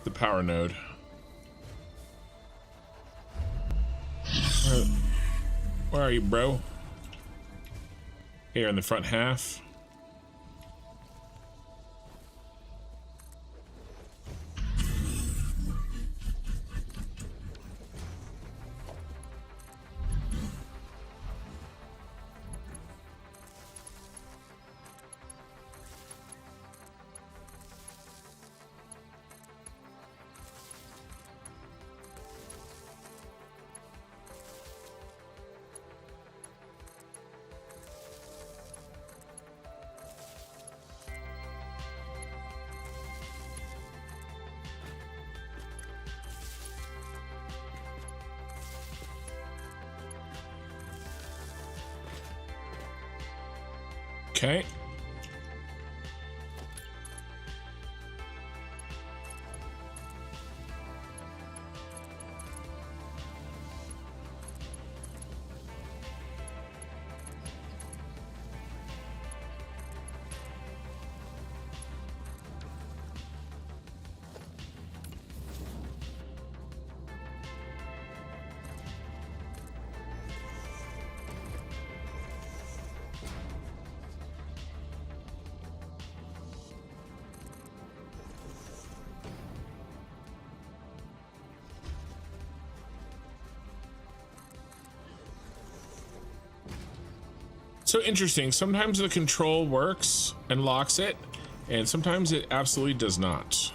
the power node. Where are you, bro? Here in the front half. Okay. So interesting. Sometimes the control works and locks it, and sometimes it absolutely does not.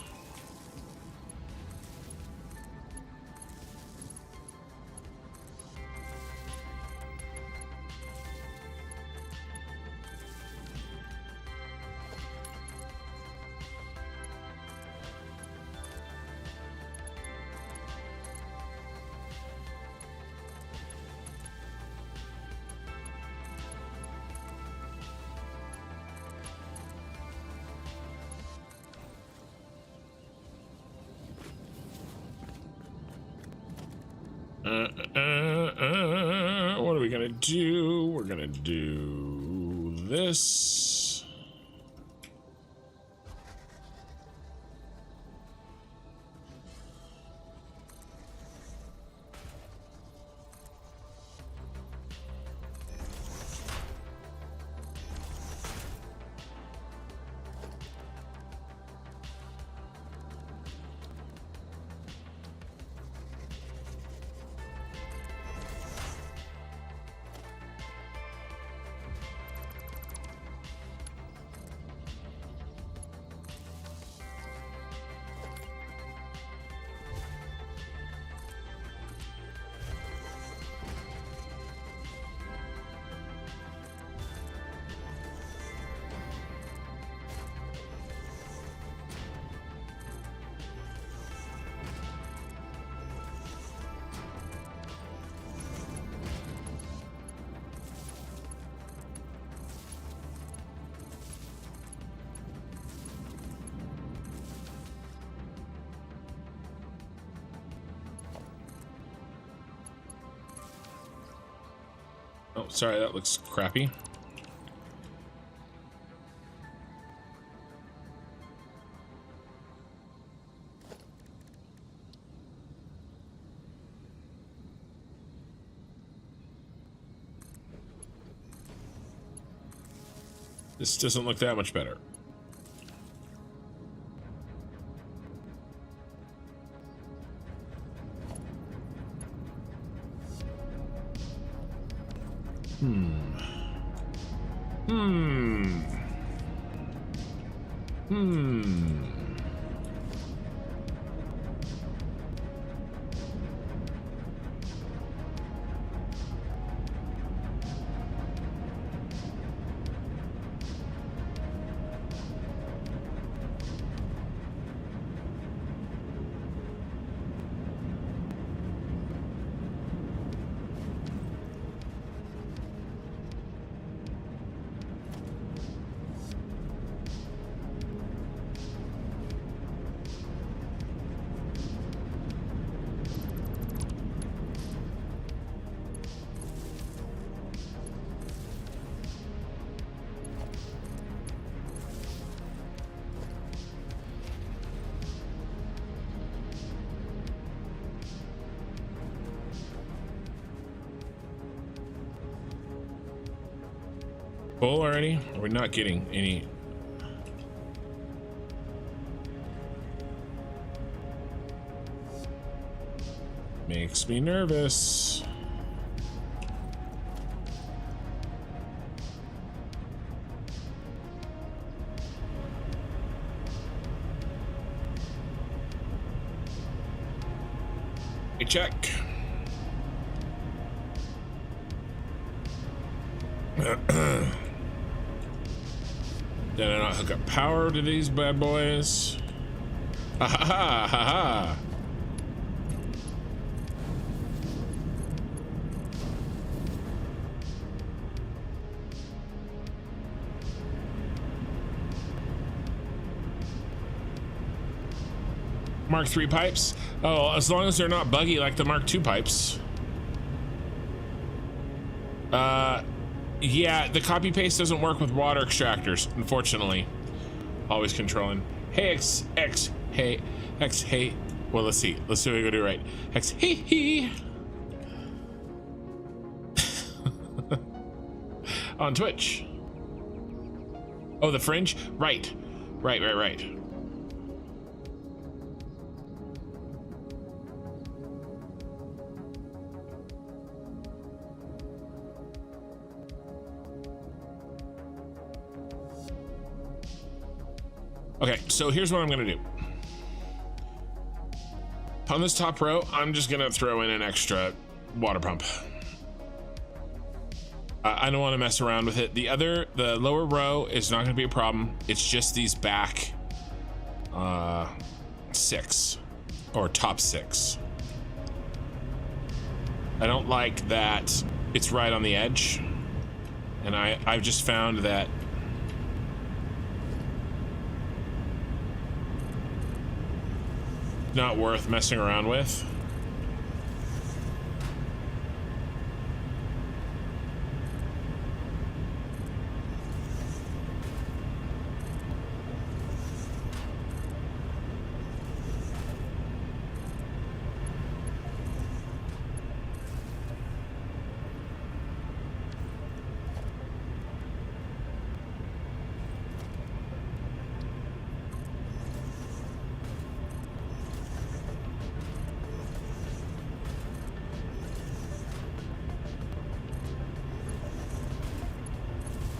What are we gonna do? We're gonna do this. Oh, sorry, that looks crappy. This doesn't look that much better. Full already? We're not getting any. Makes me nervous. Hey, check. Did I not hook up power to these bad boys? Ha ha ha ha ha. Mark III pipes? Oh, as long as they're not buggy like the Mark II pipes. Yeah, the copy paste doesn't work with water extractors, unfortunately. Always controlling. Hey, hey, hey. Well, let's see. Let's see what we can do right. He. On Twitch. Oh, the fringe? Right. Right. Okay, so here's what I'm gonna do. On this top row, I'm just gonna throw in an extra water pump. I don't want to mess around with it. The lower row is not gonna be a problem. It's just these back 6 or top 6. I don't like that it's right on the edge, and I've just found that not worth messing around with.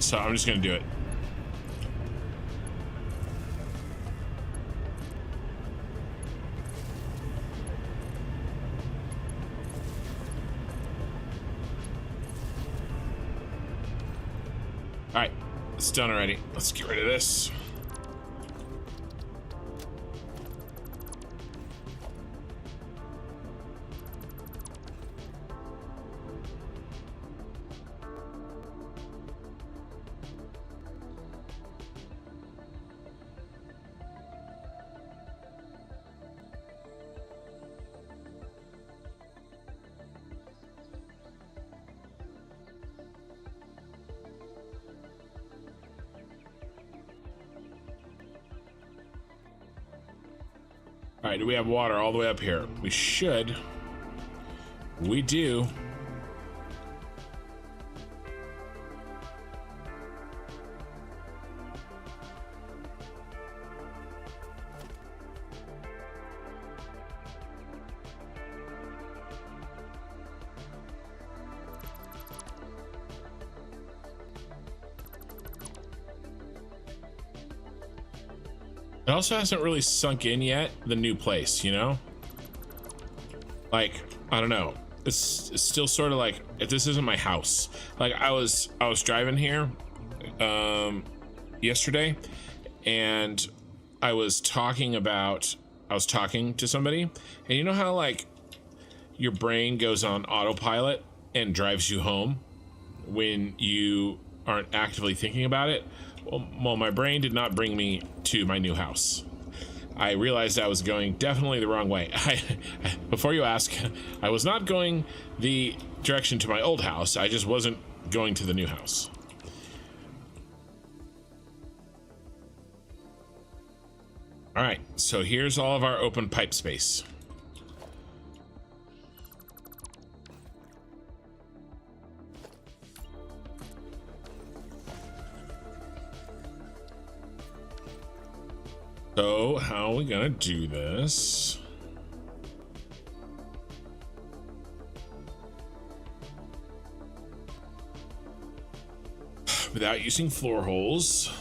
So I'm just gonna do it. All right, it's done already. Let's get rid of this. All right, do we have water all the way up here? We should. We do. It also hasn't really sunk in yet, the new place, you know? Like, I don't know. It's still sort of like, if this isn't my house. Like I was driving here yesterday, and I was talking to somebody, and you know how like your brain goes on autopilot and drives you home when you aren't actively thinking about it? Well, my brain did not bring me to my new house. I realized I was going definitely the wrong way. Before you ask, I was not going the direction to my old house. I just wasn't going to the new house. All right, so here's all of our open pipe space. So how are we gonna do this? Without using floor holes.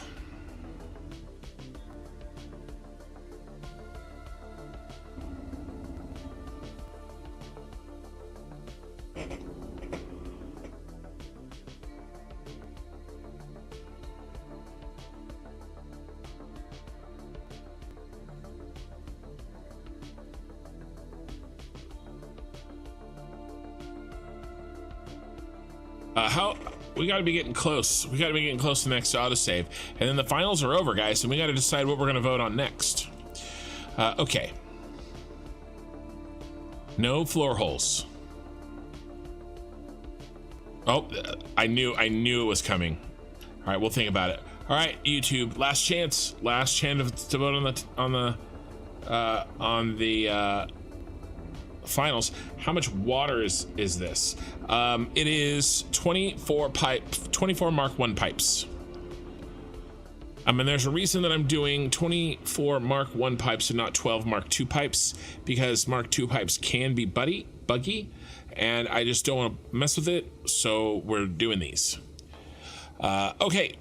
We got to be getting close. We got to be getting close to the next autosave, and then the finals are over, guys, and we got to decide what we're going to vote on next. Okay. No floor holes. Oh, I knew it was coming. All right, we'll think about it. All right, YouTube, last chance to vote on the finals. How much water is this? It is 24 Mark 1 pipes. And there's a reason that I'm doing 24 Mark 1 pipes and not 12 Mark 2 pipes, because Mark 2 pipes can be buggy, and I just don't want to mess with it, so we're doing these. Okay.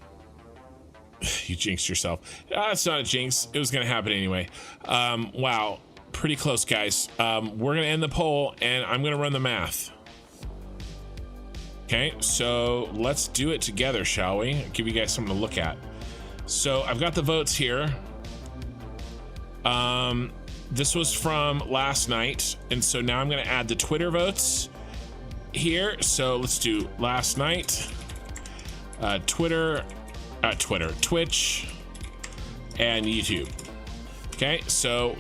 You jinxed yourself. It's not a jinx. It was going to happen anyway. Wow. Pretty close, guys. We're going to end the poll, and I'm going to run the math. Okay, so let's do it together, shall we? I'll give you guys something to look at. So I've got the votes here. This was from last night, and so now I'm going to add the Twitter votes here. So let's do last night, Twitch, and YouTube. Okay, so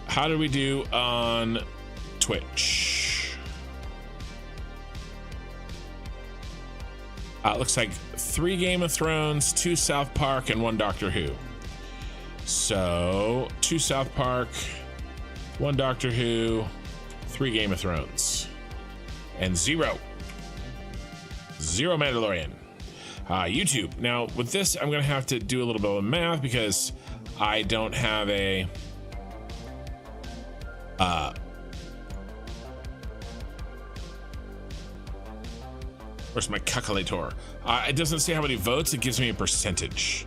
how did we do on Twitch? Looks like 3 Game of Thrones, 2 South Park, and 1 Doctor Who. So 2 South Park, 1 Doctor Who, 3 Game of Thrones, and 0 Mandalorian. YouTube. Now with this, I'm gonna have to do a little bit of math because I don't have a where's my calculator? It doesn't say how many votes. It gives me a percentage.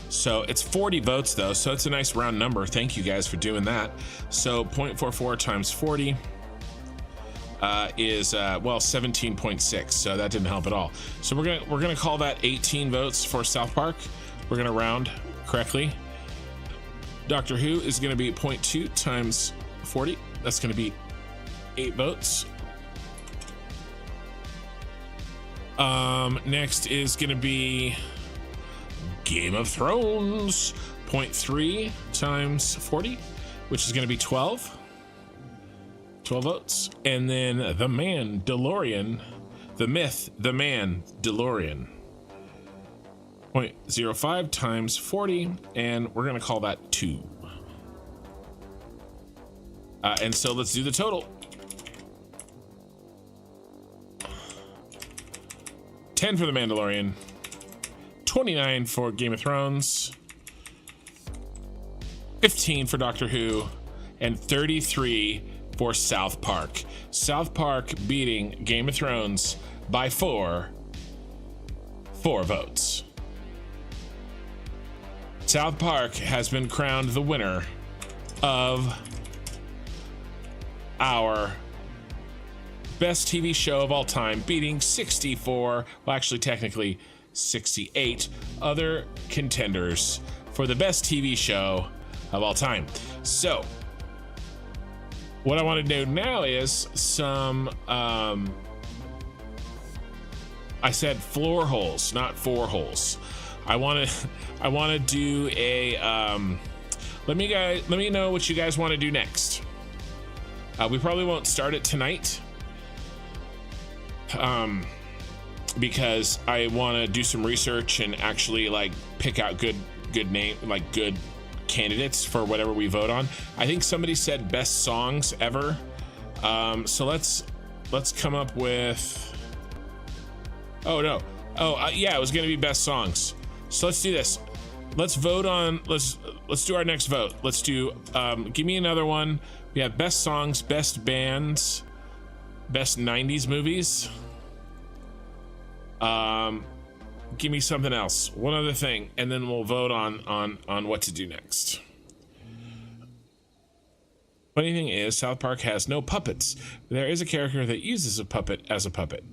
So it's 40 votes though, so it's a nice round number. Thank you guys for doing that. So 0.44 times 40 is well 17.6. So that didn't help at all. So we're gonna call that 18 votes for South Park. We're gonna round correctly. Doctor Who is gonna be 0.2 times 40. That's gonna be 8 votes. Next is gonna be Game of Thrones, 0.3 times 40, which is gonna be 12 votes. And then the Mandalorian, the myth, the man DeLorean, 0.05 times 40, and we're gonna call that 2. And so let's do the total. 10 for the Mandalorian, 29 for Game of Thrones, 15 for Doctor Who, and 33 for South Park. South Park beating Game of Thrones by 4 votes. South Park has been crowned the winner of our best TV show of all time, beating 64, well actually technically 68 other contenders for the best TV show of all time. So what I want to do now is some I said floor holes, not 4 holes. I want to do a let me know what you guys want to do next. We probably won't start it tonight because I want to do some research and actually like pick out good candidates for whatever we vote on. I think somebody said best songs ever. So let's come up with, yeah, it was gonna be best songs. So let's do this. Let's vote on, let's do our next vote. Let's do, give me another one. We have best songs, best bands, best 90s movies. Give me something else, one other thing, and then we'll vote on what to do next. Funny thing is, South Park has no puppets. There is a character that uses a puppet as a puppet.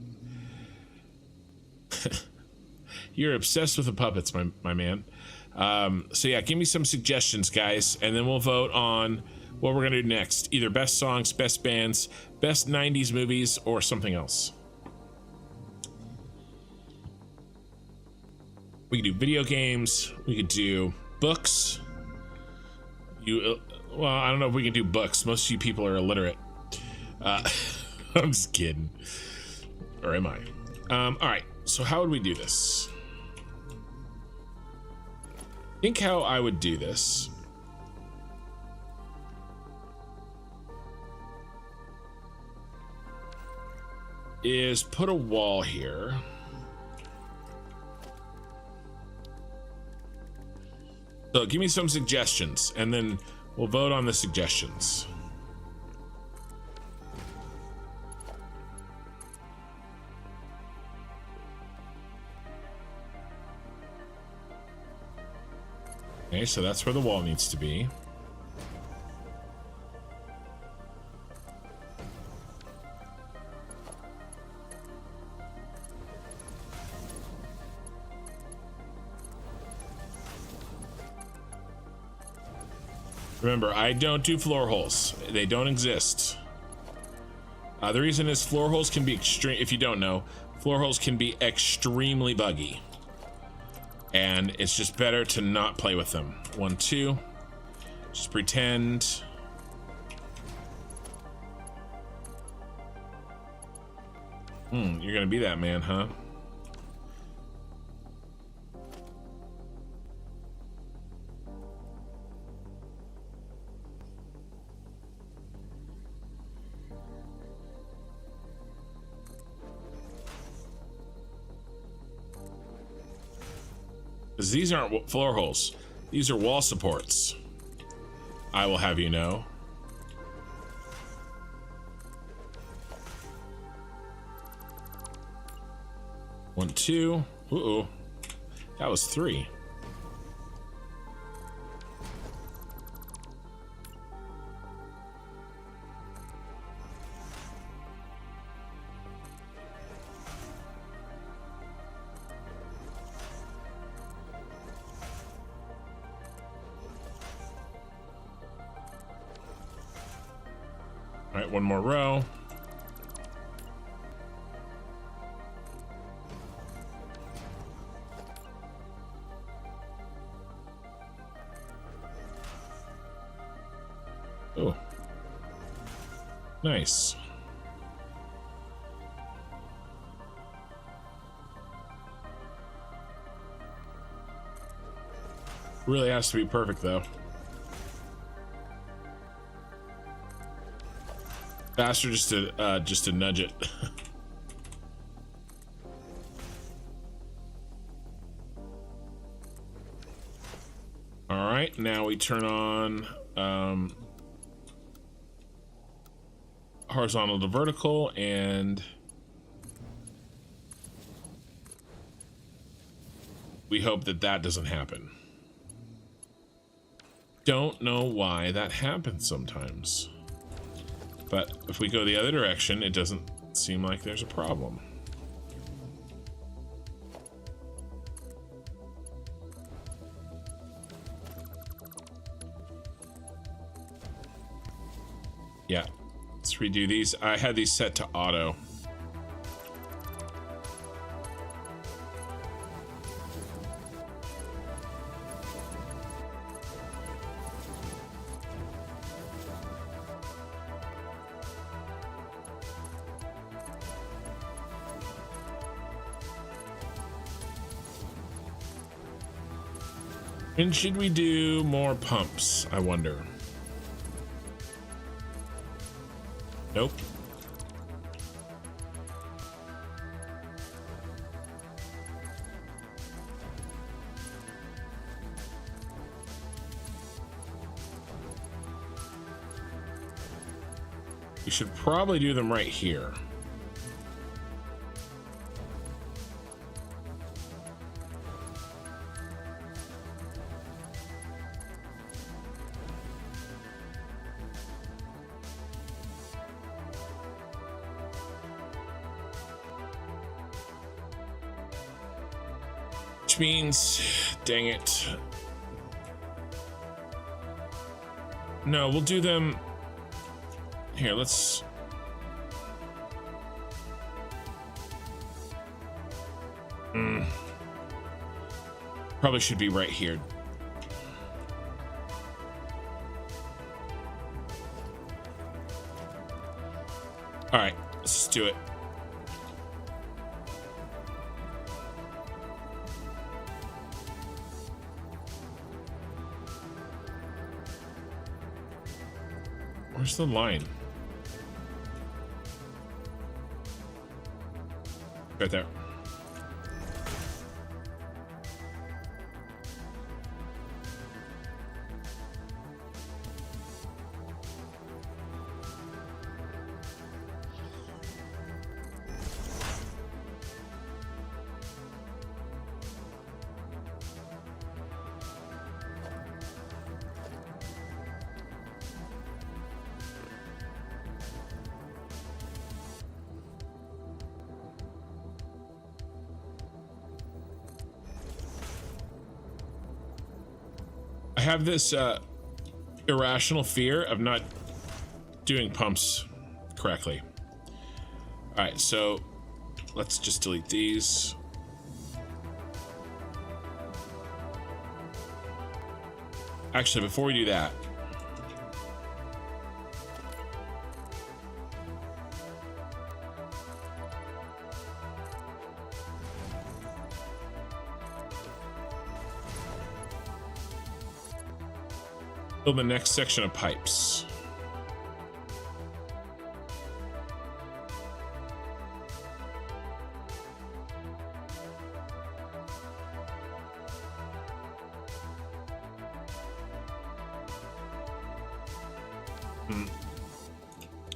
You're obsessed with the puppets, my man. So yeah, give me some suggestions, guys, and then we'll vote on what we're gonna do next. Either best songs, best bands, best 90s movies, or something else. We could do video games. We could do books. Well, I don't know if we can do books. Most of you people are illiterate. I'm just kidding. Or am I? All right. So how would we do this? I think how I would do this is put a wall here. So give me some suggestions, and then we'll vote on the suggestions. Okay, so that's where the wall needs to be. Remember, I don't do floor holes. They don't exist. The reason is floor holes can be extreme. If you don't know, floor holes can be extremely buggy. And it's just better to not play with them. 1, 2. Just pretend. You're gonna be that man, huh? Because these aren't floor holes. These are wall supports. I will have you know. One, 2. Uh-oh. That was 3. All right, one more row. Oh, nice. Really has to be perfect though. Faster just to nudge it. All right, now we turn on horizontal to vertical, and we hope that that doesn't happen. Don't know why that happens sometimes. But if we go the other direction, it doesn't seem like there's a problem. Yeah, let's redo these. I had these set to auto. And should we do more pumps, I wonder? Nope. We should probably do them right here. Means, dang it. No, we'll do them here. Let's probably should be right here. All right, let's do it. Where's the line? Right there. I have this irrational fear of not doing pumps correctly. All right, so let's just delete these. Actually, before we do that, build the next section of pipes.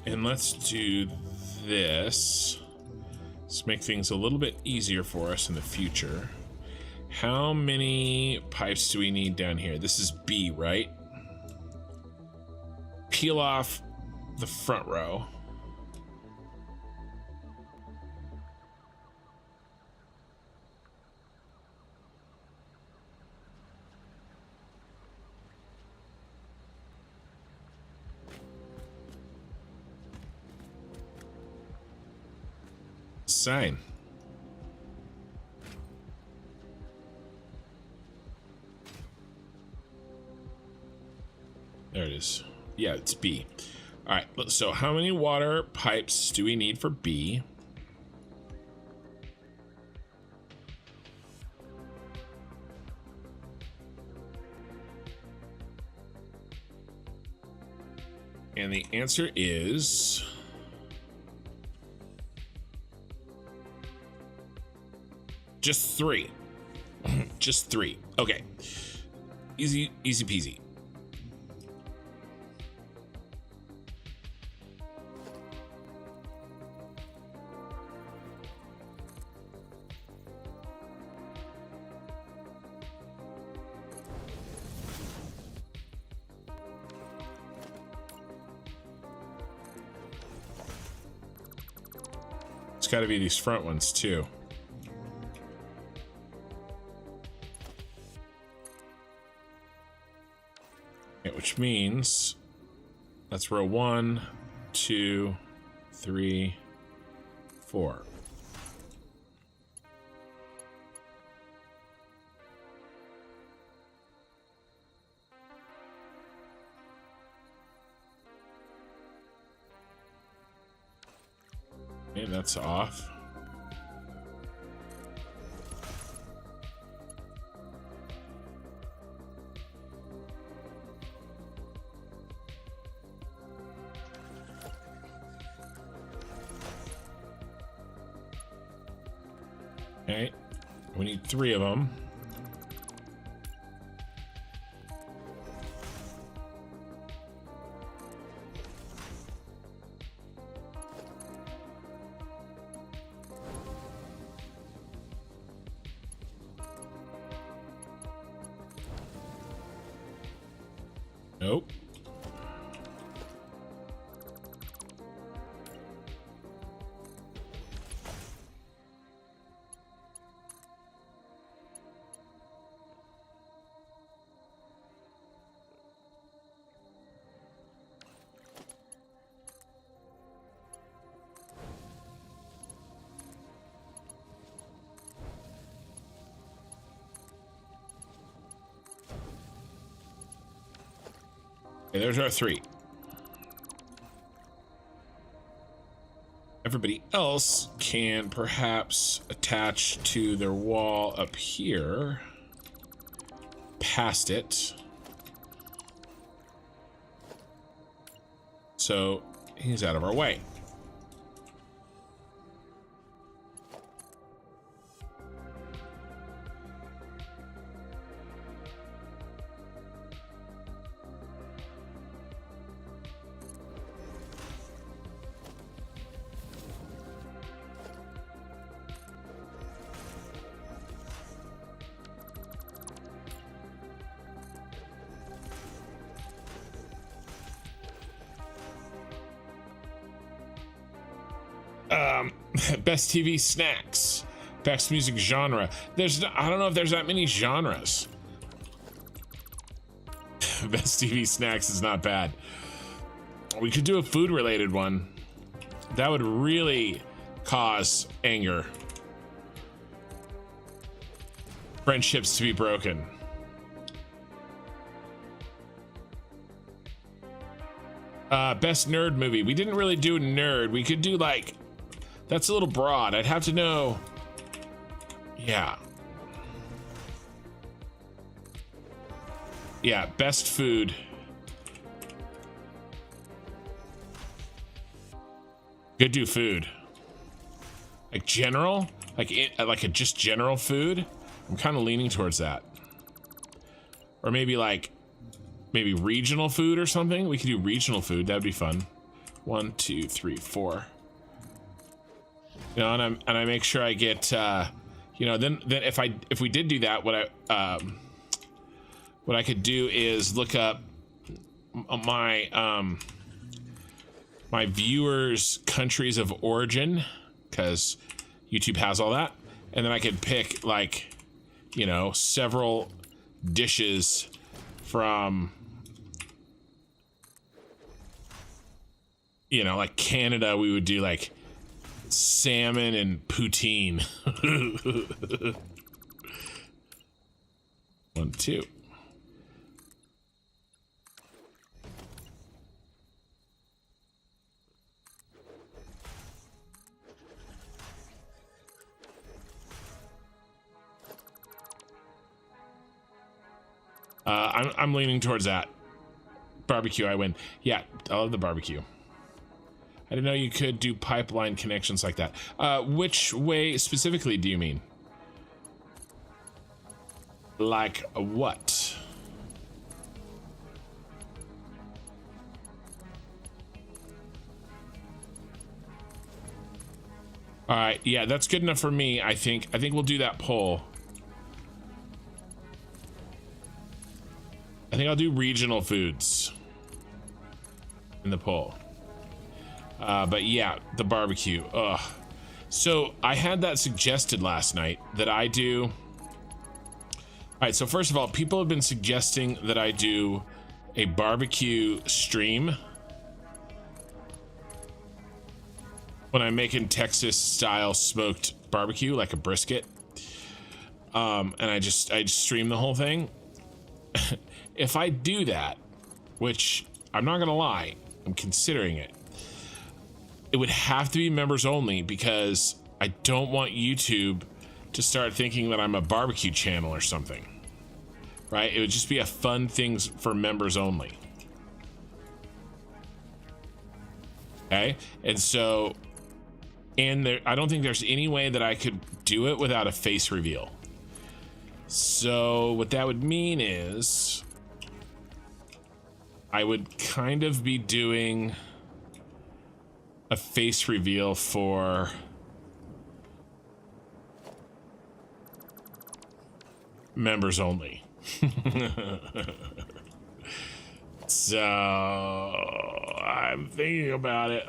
And let's do this. Let's make things a little bit easier for us in the future. How many pipes do we need down here? This is B, right? Peel off the front row. Sign. There it is. Yeah, it's B. All right, so how many water pipes do we need for B? And the answer is just 3. Just 3. Okay. Easy peasy. It's got to be these front ones too. Which means that's row 1, 2, 3, 4. Okay, that's off. Okay, we need 3 of them. Nope. Okay, there's our 3. Everybody else can perhaps attach to their wall up here, past it. So he's out of our way. Best TV snacks, best music genre. I don't know if there's that many genres. Best TV snacks is not bad. We could do a food related one. That would really cause anger. Friendships to be broken. Best nerd movie. We didn't really do nerd. We could do like, that's a little broad. I'd have to know. Yeah. Yeah, best food. Could do food. Like general? Like a just general food? I'm kind of leaning towards that. Or maybe like, maybe regional food or something. We could do regional food. That'd be fun. 1, 2, 3, 4. You know, and I make sure I get, you know, then if we did do that, what I could do is look up my my viewers' countries of origin, because YouTube has all that, and then I could pick like, you know, several dishes from, you know, like Canada. We would do like salmon and poutine. 1, 2. I'm leaning towards that. Barbecue, I win. Yeah, I love the barbecue. I didn't know you could do pipeline connections like that. Which way specifically do you mean? Like what? All right, yeah, that's good enough for me. I think we'll do that poll. I think I'll do regional foods in the poll. But yeah, the barbecue. Ugh. So I had that suggested last night that I do. All right, so first of all, people have been suggesting that I do a barbecue stream when I'm making Texas style smoked barbecue, like a brisket. And I just stream the whole thing. If I do that, which I'm not gonna lie, I'm considering it, it would have to be members only, because I don't want YouTube to start thinking that I'm a barbecue channel or something, right? It would just be a fun thing for members only. Okay, and so, and there, I don't think there's any way that I could do it without a face reveal. So what that would mean is I would kind of be doing a face reveal for members only. So I'm thinking about it.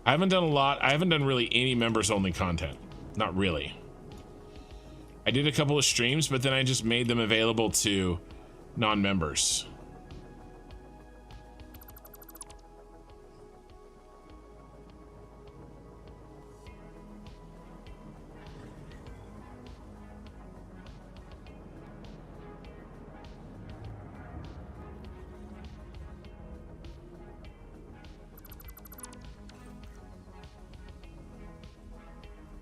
I haven't done a lot. I haven't done really any members only content. Not really. I did a couple of streams, but then I just made them available to non-members.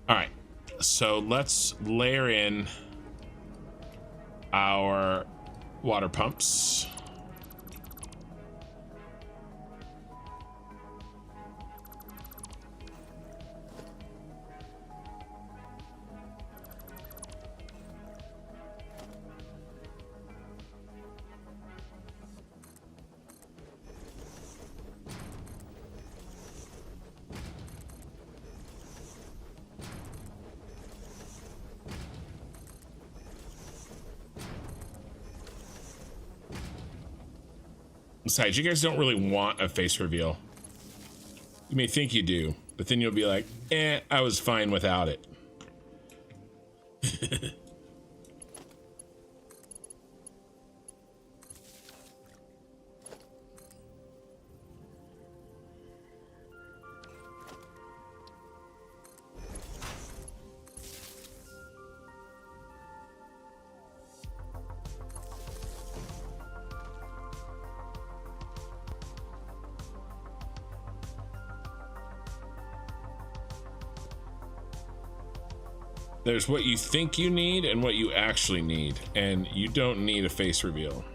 All right, so let's layer in our water pumps. Besides, you guys don't really want a face reveal. You may think you do, but then you'll be like, I was fine without it. There's what you think you need and what you actually need, and you don't need a face reveal.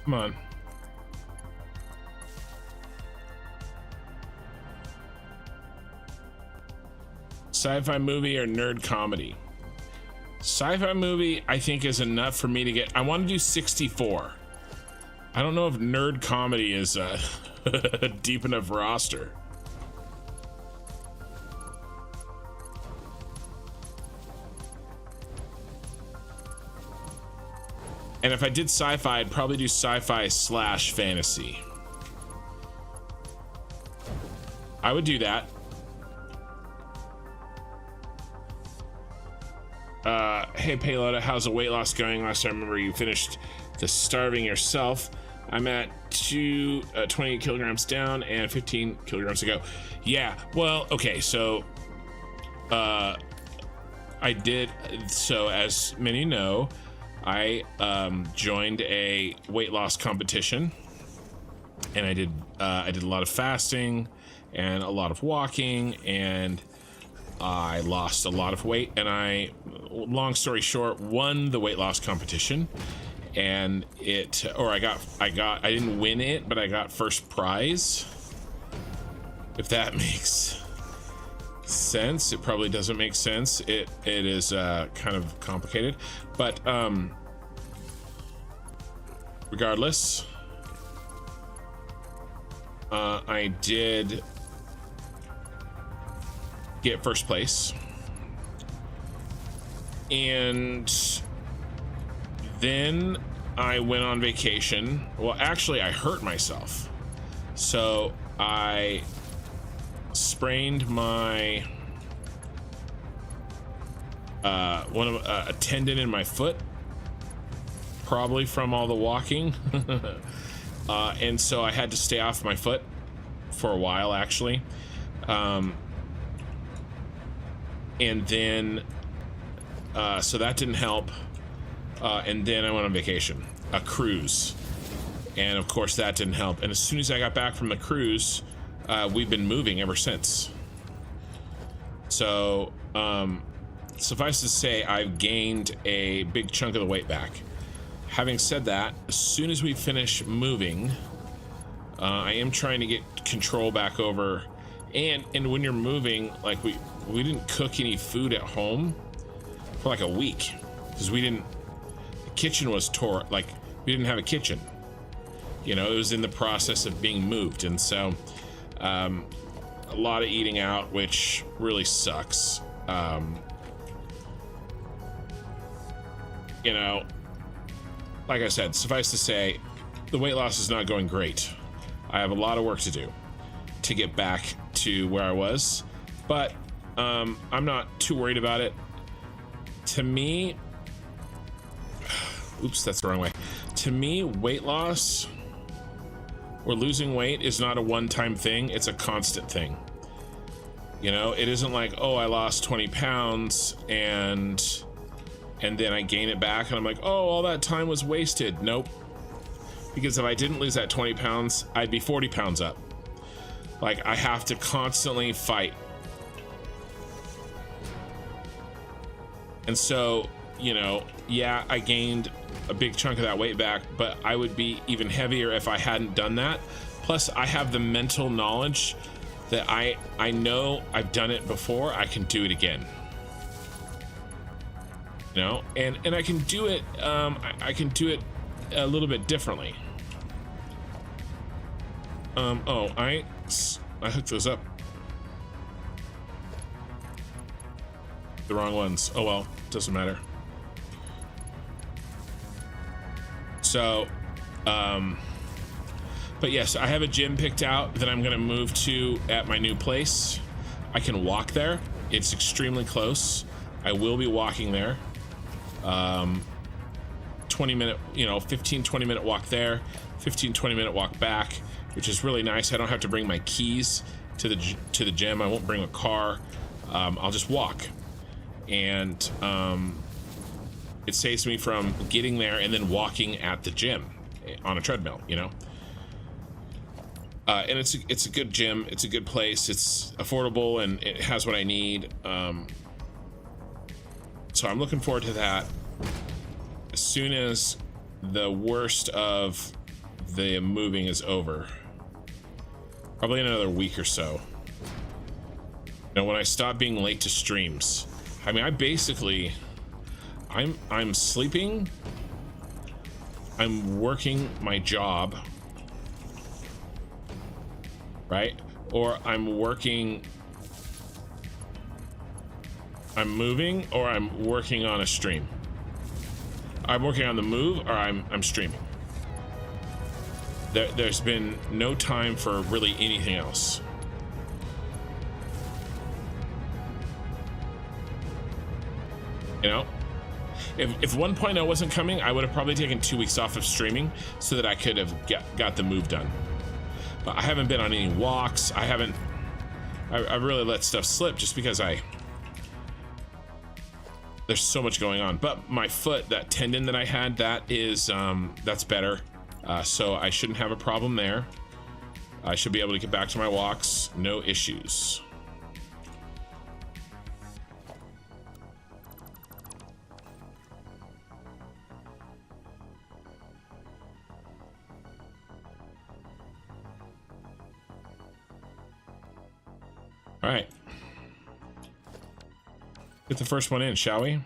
Come on. Sci-fi movie or nerd comedy? Sci-fi movie, I think, is enough for me to get. I want to do 64. I don't know if nerd comedy is a deep enough roster. And if I did sci-fi, I'd probably do sci-fi / fantasy. I would do that. Hey Payload, how's the weight loss going? Last time I remember you finished the starving yourself. I'm at 28 kilograms down and 15 kilograms to go. Yeah, well, okay, so I did, so as many know, I joined a weight loss competition, and I did a lot of fasting and a lot of walking, and I lost a lot of weight, and I, long story short, won the weight loss competition. And I didn't win it, but I got first prize. If that makes sense. It probably doesn't make sense. It is kind of complicated, but regardless, I did get first place, and then I went on vacation. Well, actually, I hurt myself, so I sprained my a tendon in my foot, probably from all the walking. And so I had to stay off my foot for a while, actually. And then so that didn't help. And then I went on vacation, a cruise, and of course that didn't help. And as soon as I got back from the cruise, we've been moving ever since. So suffice to say, I've gained a big chunk of the weight back. Having said that, as soon as we finish moving, I am trying to get control back over. And when you're moving, like we didn't cook any food at home for like a week, because the kitchen was like we didn't have a kitchen. You know, it was in the process of being moved, and so a lot of eating out, which really sucks. You know, like I said, suffice to say, the weight loss is not going great. I have a lot of work to do to get back to where I was, but I'm not too worried about it. To me, oops, that's the wrong way. To me, weight loss or losing weight is not a one-time thing. It's a constant thing. You know, it isn't like, oh, I lost 20 pounds and then I gain it back and I'm like, oh, all that time was wasted. Nope. Because if I didn't lose that 20 pounds, I'd be 40 pounds up. Like, I have to constantly fight. And so, you know, yeah, I gained a big chunk of that weight back, but I would be even heavier if I hadn't done that. Plus, I have the mental knowledge that I know I've done it before. I can do it again. You know, and I can do it. I can do it a little bit differently. Oh, I hooked those up. The wrong ones. Oh well, doesn't matter. So, but yes, I have a gym picked out that I'm going to move to at my new place. I can walk there. It's extremely close. I will be walking there. 20-minute, 15-20 minute walk there, 15-20 minute walk back, which is really nice. I don't have to bring my keys to the gym. I won't bring a car. I'll just walk, and it saves me from getting there and then walking at the gym on a treadmill, and it's a good gym. It's a good place. It's affordable and it has what I need. So I'm looking forward to that. As soon as the worst of the moving is over, probably in another week or so. When I stop being late to streams, I mean, I'm sleeping, I'm working my job, right? Or I'm moving, or I'm working on a stream. I'm working on the move, or I'm streaming. There's been no time for really anything else. If 1.0 wasn't coming, I would have probably taken 2 weeks off of streaming so that I could have got the move done. But I haven't been on any walks. I really let stuff slip just because there's so much going on. But my foot, that tendon that I had, that's better. So I shouldn't have a problem there. I should be able to get back to my walks, no issues. All right. Get the first one in, shall we?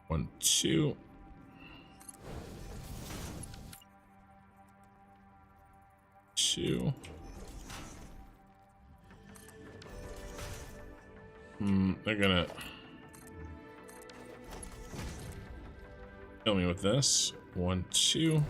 One, two. Two. They're gonna kill me with this. 1, 2.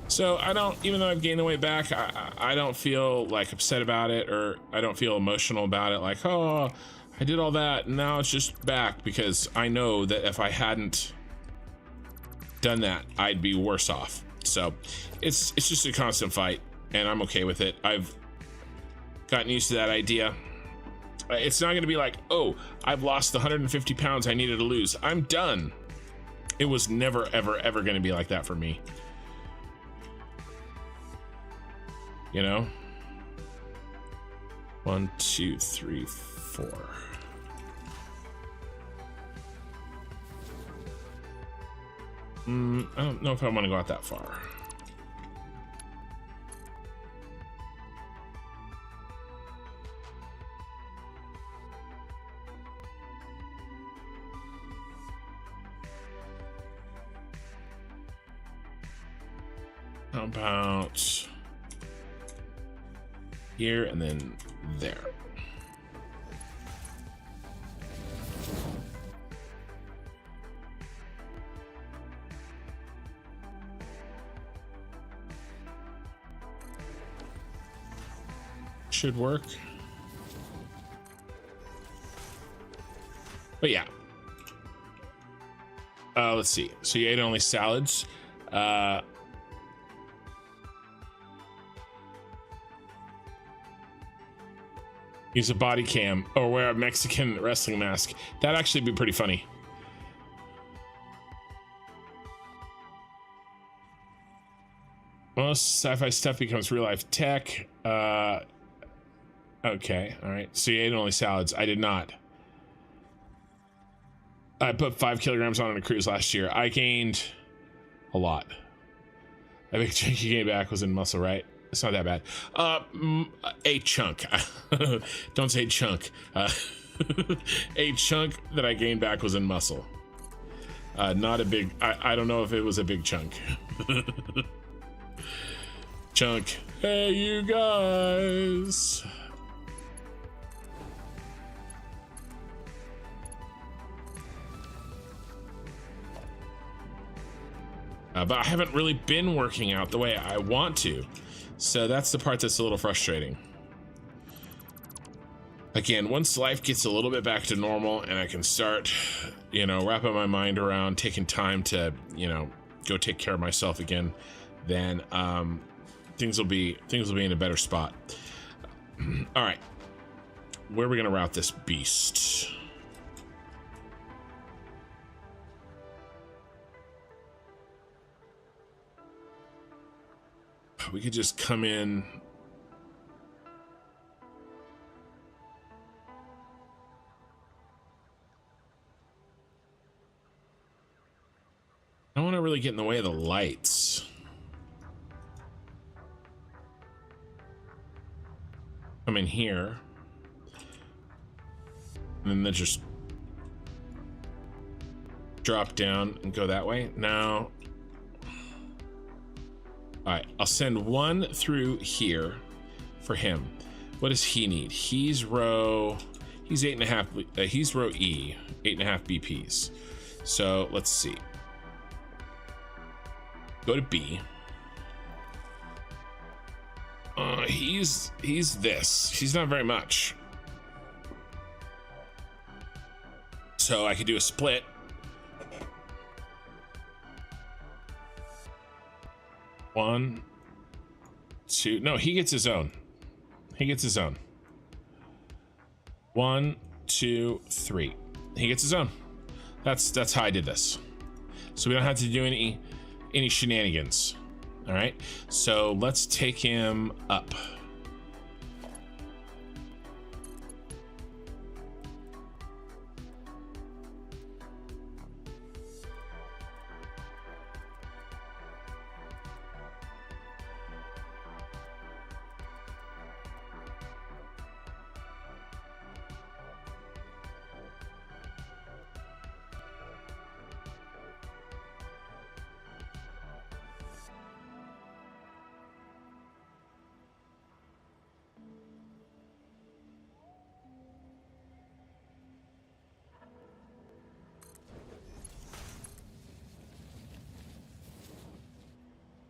So I don't, even though I've gained the weight back, I don't feel like upset about it, or I don't feel emotional about it. Like, oh, I did all that and now it's just back, because I know that if I hadn't done that, I'd be worse off. So it's just a constant fight, and I'm okay with it. I've gotten used to that idea. It's not going to be like, oh, I've lost the 150 pounds I needed to lose, I'm done. It was never, ever, ever going to be like that for me. 1, 2, 3, 4. I don't know if I want to go out that far. How about here and then there? Should work. But yeah. Let's see. So you ate only salads. Use a body cam or wear a Mexican wrestling mask. That'd actually be pretty funny. Most sci-fi stuff becomes real life tech. Okay, all right. So you ate only salads. I did not. I put 5 kilograms on a cruise last year. I gained a lot. I think chunk you gained back was in muscle, right? It's not that bad. A chunk. Don't say chunk. A chunk that I gained back was in muscle. Not a big, I don't know if it was a big chunk. Chunk. Hey, you guys. But I haven't really been working out the way I want to. So that's the part that's a little frustrating. Again, once life gets a little bit back to normal and I can start, you know, wrapping my mind around taking time to, you know, go take care of myself again, then things will be in a better spot. All right. Where are we going to route this beast? We could just come in. I don't want to really get in the way of the lights. Come in here. And then just drop down and go that way. Now, all right, I'll send one through here for him. What does he need? He's row 8.5. He's row E, 8.5 BPs. So let's see. Go to B. He's this. He's not very much. So I could do a split. One, two. No, he gets his own. He gets his own. 1, 2, 3. He gets his own. That's how I did this. So we don't have to do any shenanigans. All right. So let's take him up.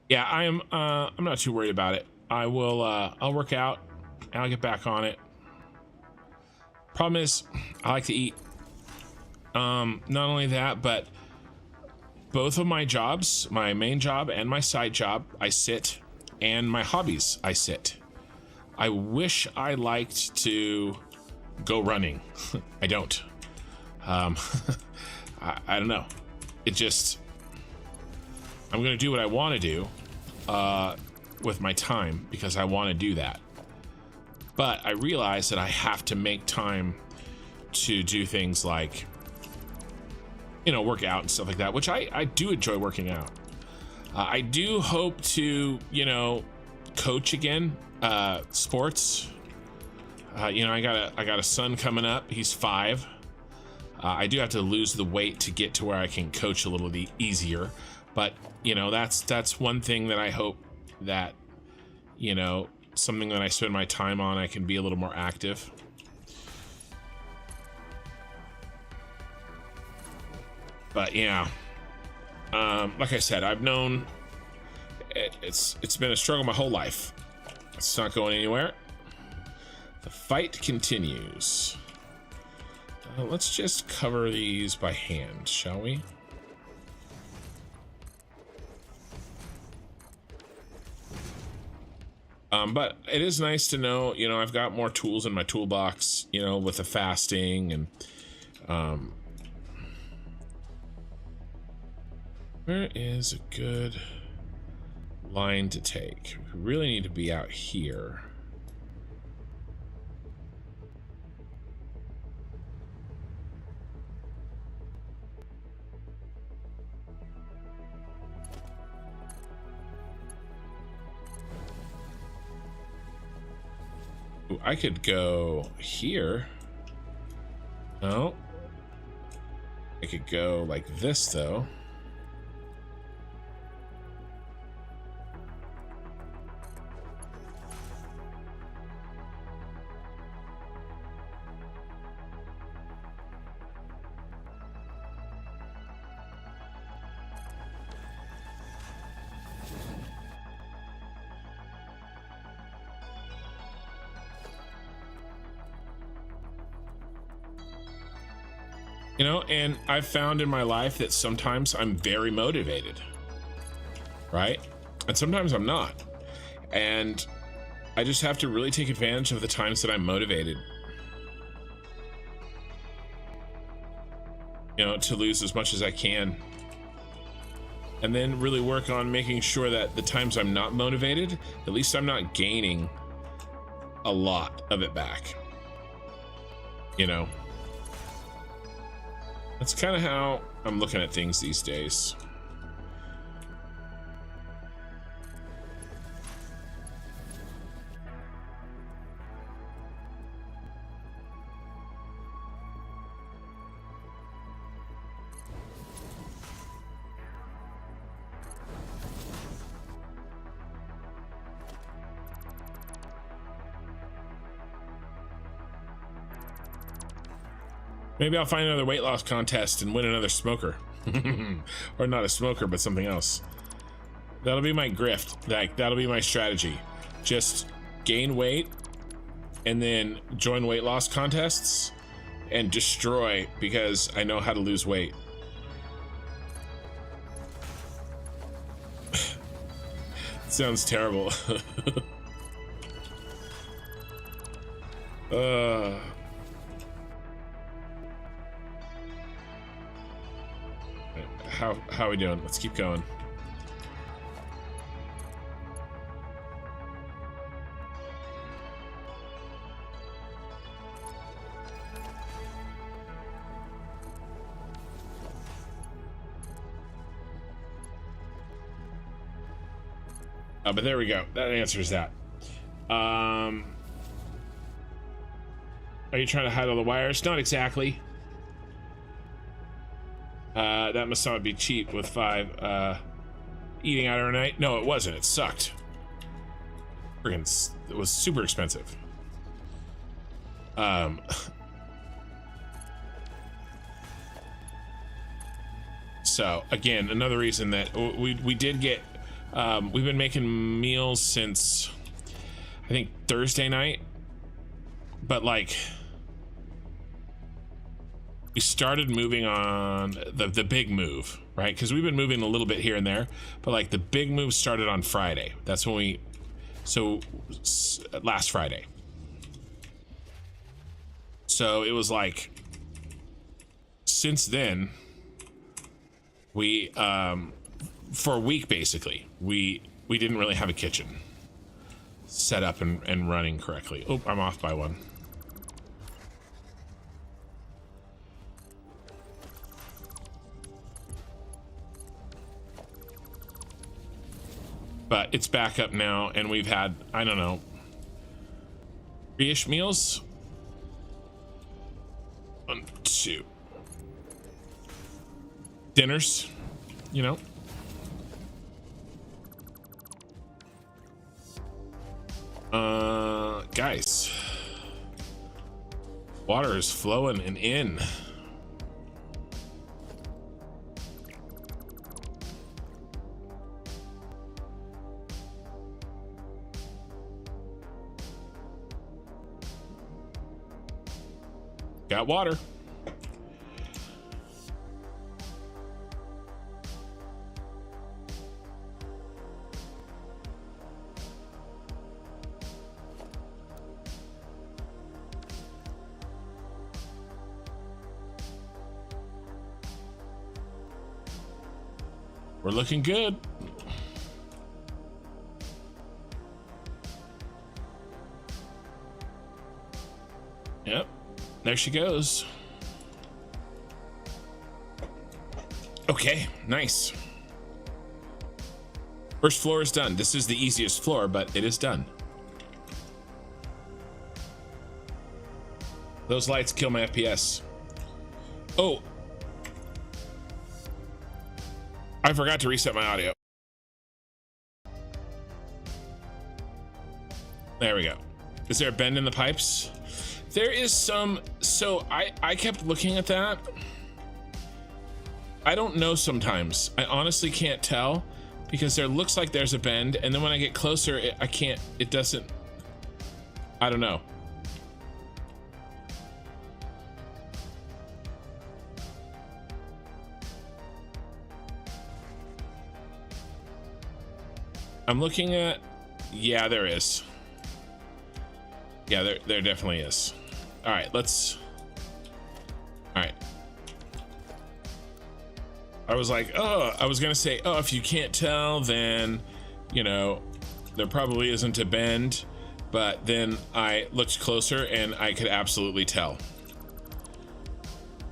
Yeah, I'm not too worried about it. I will I'll work out and I'll get back on it. Problem is, I like to eat. Not only that, but both of my jobs, my main job and my side job, I sit, and my hobbies, I sit. I wish I liked to go running. I don't. I don't know. It just, I'm gonna do what I want to do with my time because I want to do that. But I realize that I have to make time to do things like, you know, work out and stuff like that, which I do enjoy working out. I do hope to, you know, coach again, sports. You know, I got a son coming up. He's 5. I do have to lose the weight to get to where I can coach a little easier. But, you know, that's one thing that I hope that, you know, something that I spend my time on, I can be a little more active. But yeah, like I said, I've known it's been a struggle my whole life. It's not going anywhere. The fight continues. Let's just cover these by hand, shall we? But it is nice to know, you know, I've got more tools in my toolbox, you know, with the fasting and, where is a good line to take? We really need to be out here. Ooh, I could go here. Oh, I could go like this though. You know, and I've found in my life that sometimes I'm very motivated, right? And sometimes I'm not. And I just have to really take advantage of the times that I'm motivated, you know, to lose as much as I can. And then really work on making sure that the times I'm not motivated, at least I'm not gaining a lot of it back, you know? That's kind of how I'm looking at things these days. Maybe I'll find another weight loss contest and win another smoker. Or not a smoker, but something else. That'll be my grift. That'll be my strategy. Just gain weight and then join weight loss contests and destroy, because I know how to lose weight. Sounds terrible. How are we doing? Let's keep going. But there we go. That answers that. Are you trying to hide all the wires? Not exactly. That must not be cheap with 5 eating out every night. No, it wasn't. It sucked. Friggin', it was super expensive. So again, another reason that we did get, we've been making meals since I think Thursday night, but like, we started moving on the big move, right? Because we've been moving a little bit here and there, but like the big move started on Friday. That's when last Friday. So it was like, since then, we, for a week basically, we didn't really have a kitchen set up and running correctly. Oh, I'm off by one. But it's back up now, and we've had, I don't know, 3-ish meals? 1, 2. Dinners, you know? Guys. Water is flowing and in. Got water. We're looking good. Yep. There she goes. Okay, nice. First floor is done. This is the easiest floor, but it is done. Those lights kill my FPS. Oh, I forgot to reset my audio. There we go. Is there a bend in the pipes? There is some. So I kept looking at that. I don't know sometimes. I honestly can't tell because there looks like there's a bend, and then when I get closer, I can't, it doesn't, I don't know. I'm looking at, yeah, there is. Yeah, there definitely is. All right, let's, all right. I was like, oh, I was gonna say, oh, if you can't tell, then, you know, there probably isn't a bend, but then I looked closer and I could absolutely tell.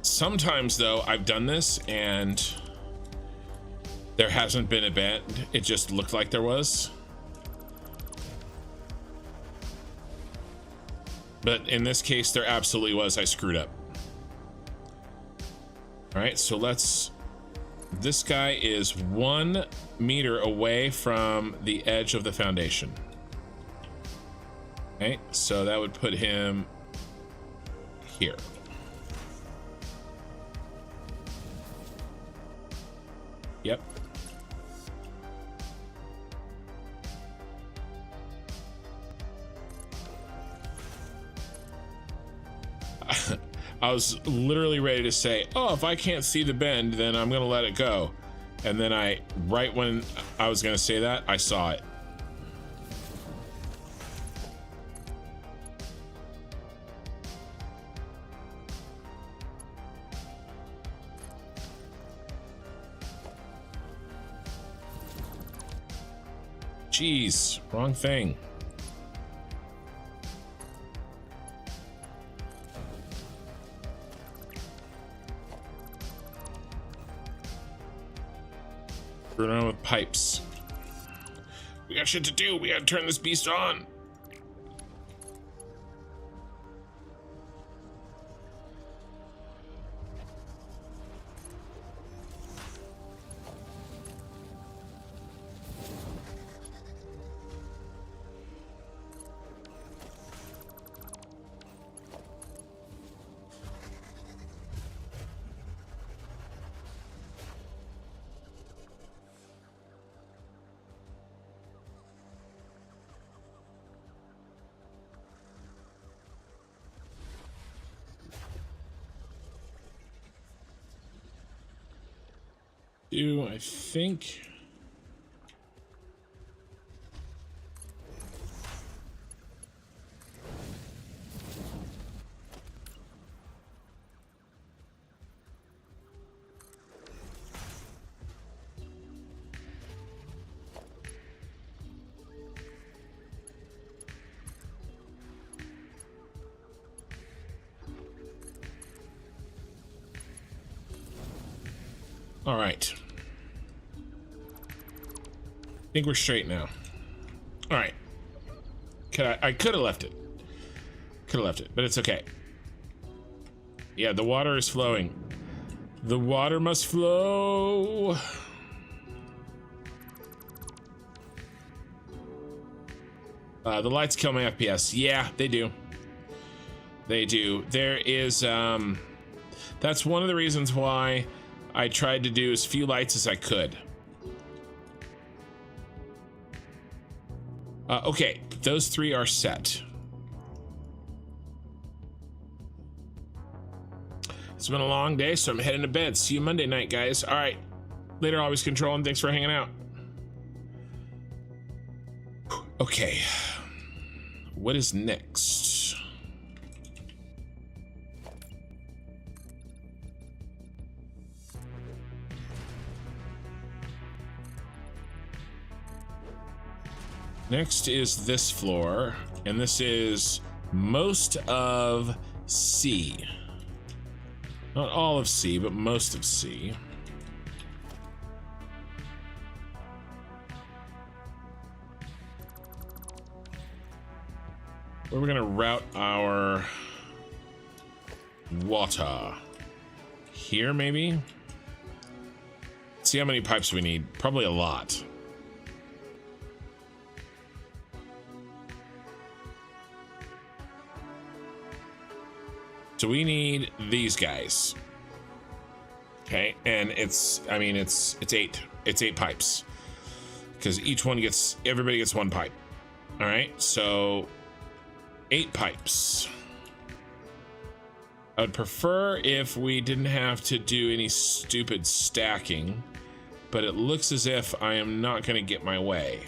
Sometimes though, I've done this and there hasn't been a bend. It just looked like there was. But in this case, there absolutely was. I screwed up. All right, so let's, this guy is 1 meter away from the edge of the foundation. Okay, so that would put him here. Yep. I was literally ready to say, oh, if I can't see the bend, then I'm gonna let it go. And then right when I was gonna say that, I saw it. Jeez, wrong thing. Screwing around with pipes. We got shit to do. We gotta turn this beast on. I think. All right. I think we're straight now. All right. I could have left it. Could have left it, but it's okay. Yeah, the water is flowing. The water must flow. The lights kill my FPS. Yeah, they do. They do. There is, that's one of the reasons why I tried to do as few lights as I could. Okay, those 3 are set. It's been a long day, so I'm heading to bed. See you Monday night, guys. All right, later, always control, and thanks for hanging out. Okay, what is next? Next is this floor, and this is most of C. Not all of C, but most of C. Where we're gonna route our water. here, maybe. See how many pipes we need. Probably a lot. So we need these guys. Okay, and it's, I mean, it's eight pipes, because each one gets, everybody gets one pipe. All right, so 8 pipes. I would prefer if we didn't have to do any stupid stacking, but it looks as if I am not going to get my way.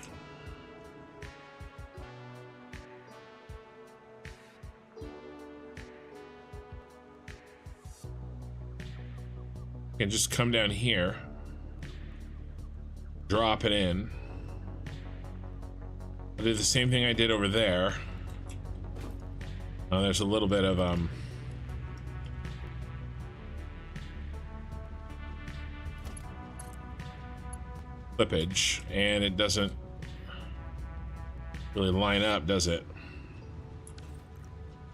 I can just come down here, drop it in. I'll do the same thing I did over there. There's a little bit of slippage, and it doesn't really line up, does it?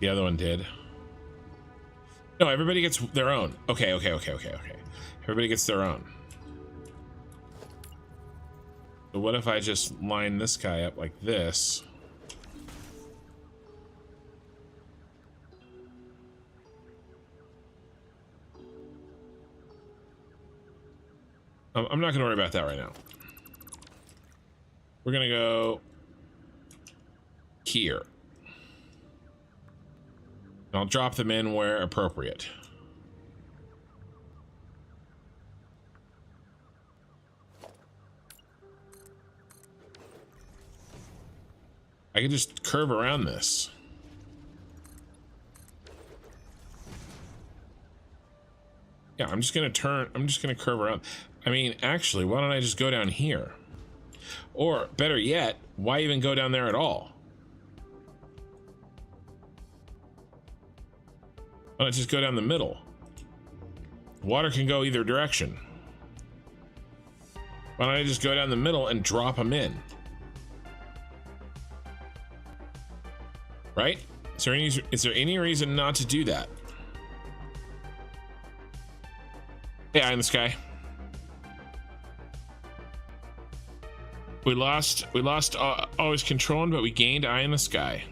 The other one did. No, everybody gets their own. Okay. Everybody gets their own. So what if I just line this guy up like this? I'm not going to worry about that right now. We're going to go here. I'll drop them in where appropriate. I can just curve around this. Yeah, I'm just gonna curve around. I mean, actually, why don't I just go down here? Or better yet, why even go down there at all? Why not just go down the middle? Water can go either direction. Why don't I just go down the middle and drop them in? Right? Is there any reason not to do that? Hey, eye in the sky. We lost always controlling, but we gained eye in the sky.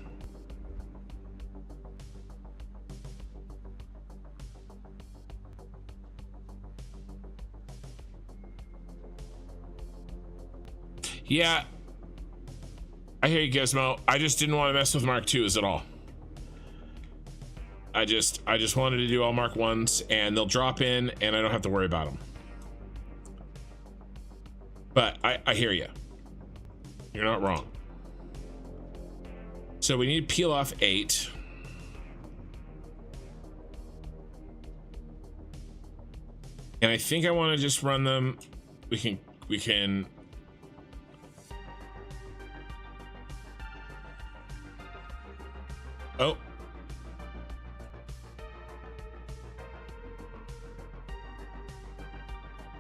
Yeah, I hear you, Gizmo. I just didn't want to mess with Mark IIs at all. I just wanted to do all Mark 1s, and they'll drop in, and I don't have to worry about them. But I hear you. You're not wrong. So we need to peel off 8. And I think I want to just run them. We can. Oh.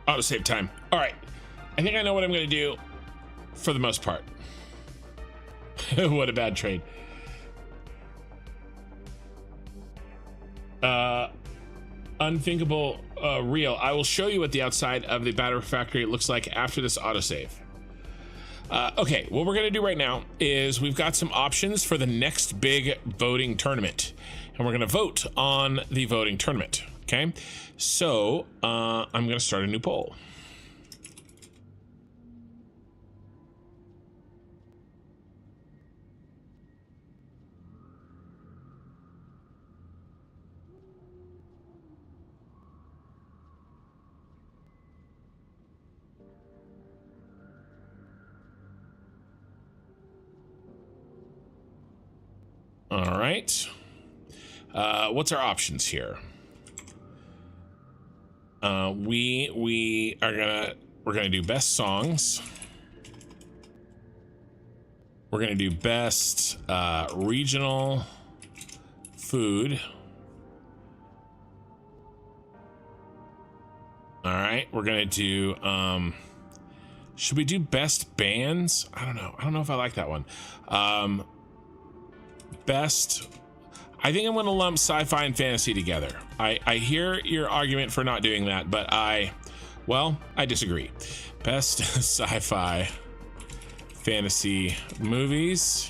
To save time. All right. I think I know what I'm going to do for the most part. What a bad trade. Unthinkable real. I will show you what the outside of the battery factory looks like after this autosave. Okay, what we're going to do right now is we've got some options for the next big voting tournament, and we're going to vote on the voting tournament. Okay, so I'm going to start a new poll. All right. What's our options here? We're gonna do best songs. We're gonna do best regional food. All right, we're gonna do should we do best bands? I don't know if I like that one. Best, I think I'm going to lump sci-fi and fantasy together. I hear your argument for not doing that, but I disagree. Best sci-fi fantasy movies.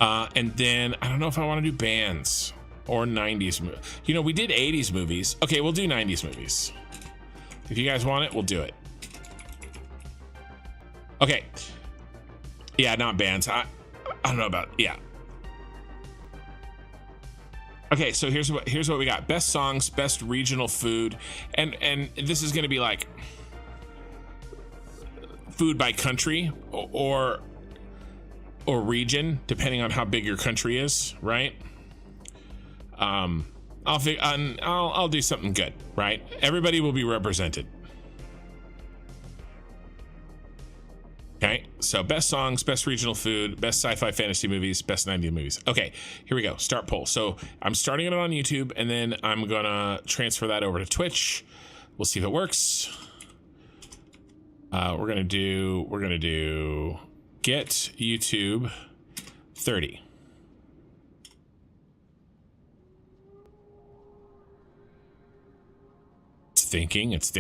And then I don't know if I want to do bands or 90s. You know, we did 80s movies. Okay, we'll do 90s movies. If you guys want it, we'll do it. Okay. Yeah, not bands. I don't know about, yeah. Okay, so here's what we got. Best songs, best regional food, and this is going to be like food by country or region, depending on how big your country is, right? I'll do something good, right? Everybody will be represented. Okay, so best songs, best regional food, best sci-fi fantasy movies, best 90s movies. Okay, here we go. Start poll. So I'm starting it on YouTube, and then I'm gonna transfer that over to Twitch. We'll see if it works. We're gonna do get YouTube 30. It's thinking. It's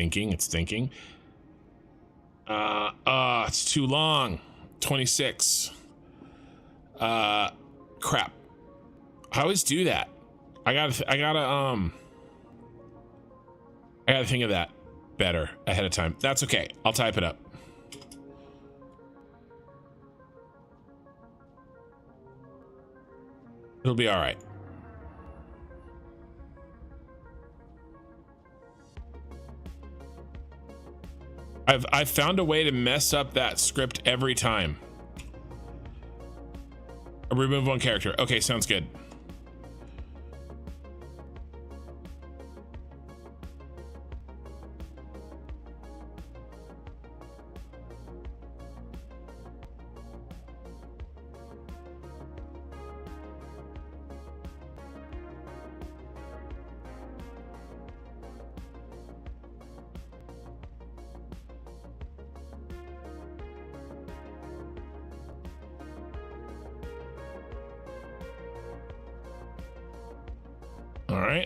too long. 26. Crap. I always do that. I gotta think of that better ahead of time. That's okay. I'll type it up. It'll be all right. I've found a way to mess up that script every time. Remove one character. Okay, sounds good.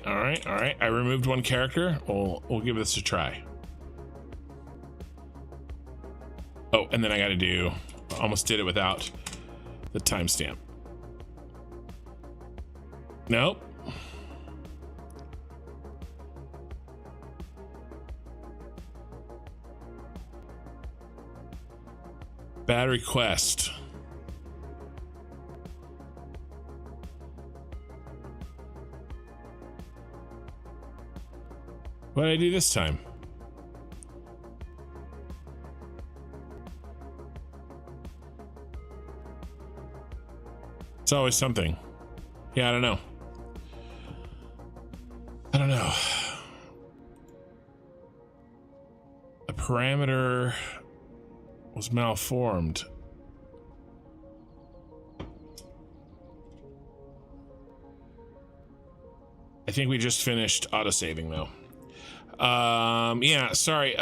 All right. I removed one character. We'll give this a try. Oh, and then I got to do. Almost did it without the timestamp. Nope. Bad request. What did I do this time? It's always something. Yeah, I don't know. The parameter was malformed. I think we just finished autosaving though. Yeah, sorry.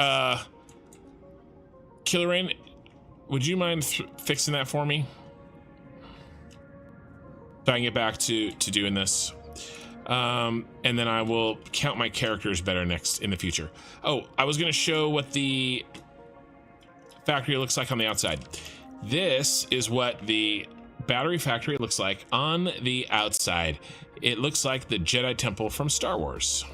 Killer Rain, would you mind fixing that for me? So I can get back to doing this. And then I will count my characters better in the future. Oh, I was going to show what the factory looks like on the outside. This is what the battery factory looks like on the outside. It looks like the Jedi Temple from Star Wars.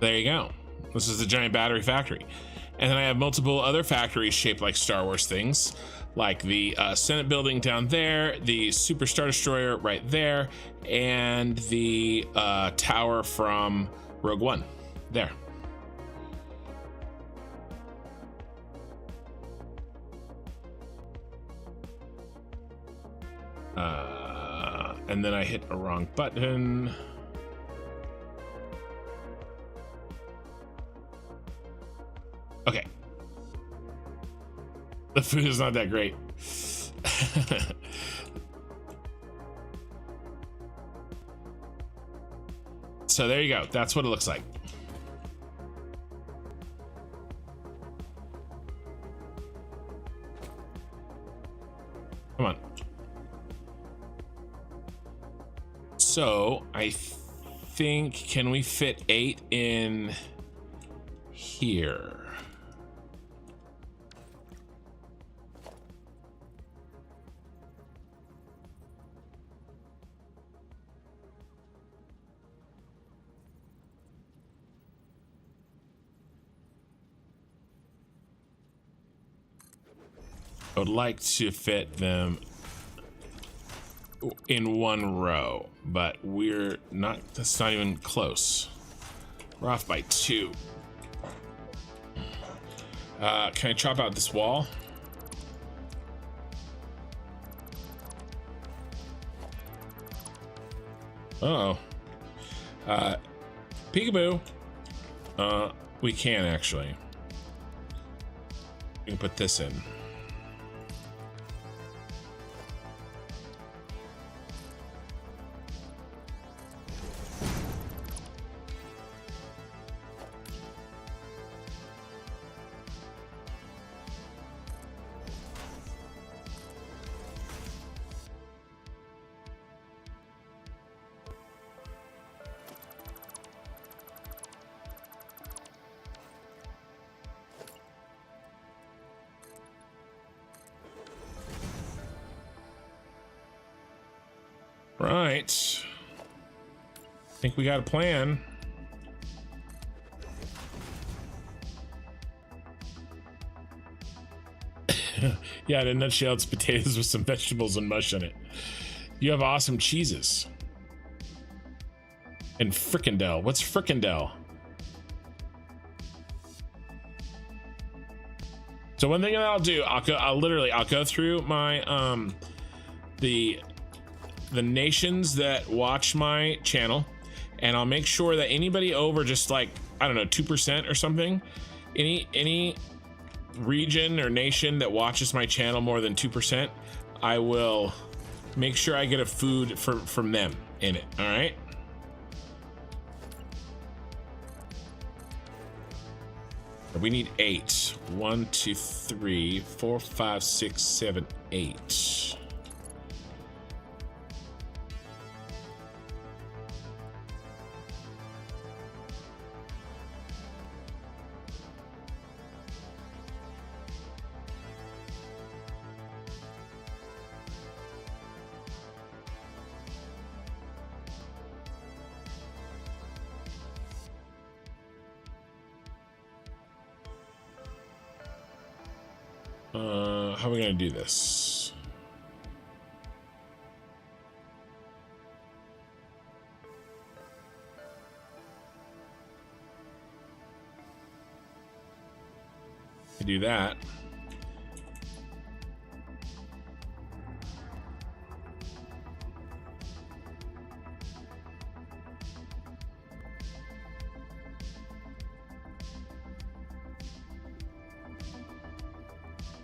There you go. This is the giant battery factory. And then I have multiple other factories shaped like Star Wars things, like the Senate Building down there, the Super Star Destroyer right there, and the tower from Rogue One there. And then I hit a wrong button. Okay. The food is not that great. So there you go. That's what it looks like. Come on. So I think, can we fit 8 in here? I would like to fit them in one row, but we're not, that's not even close. We're off by 2. Can I chop out this wall? Uh-oh. Peekaboo. We can actually. We can put this in. Right. I think we got a plan. Yeah, in a nutshell, it's potatoes with some vegetables and mush in it. You have awesome cheeses. And fricandel. What's fricandel? So one thing that I'll do, I'll go through my the nations that watch my channel, and I'll make sure that anybody over just like, I don't know, 2% or something, any region or nation that watches my channel more than 2%, I will make sure I get a food from them in it. All right. We need 8. 1, 2, 3, 4, 5, 6, 7, 8. How are we gonna do this? I do that.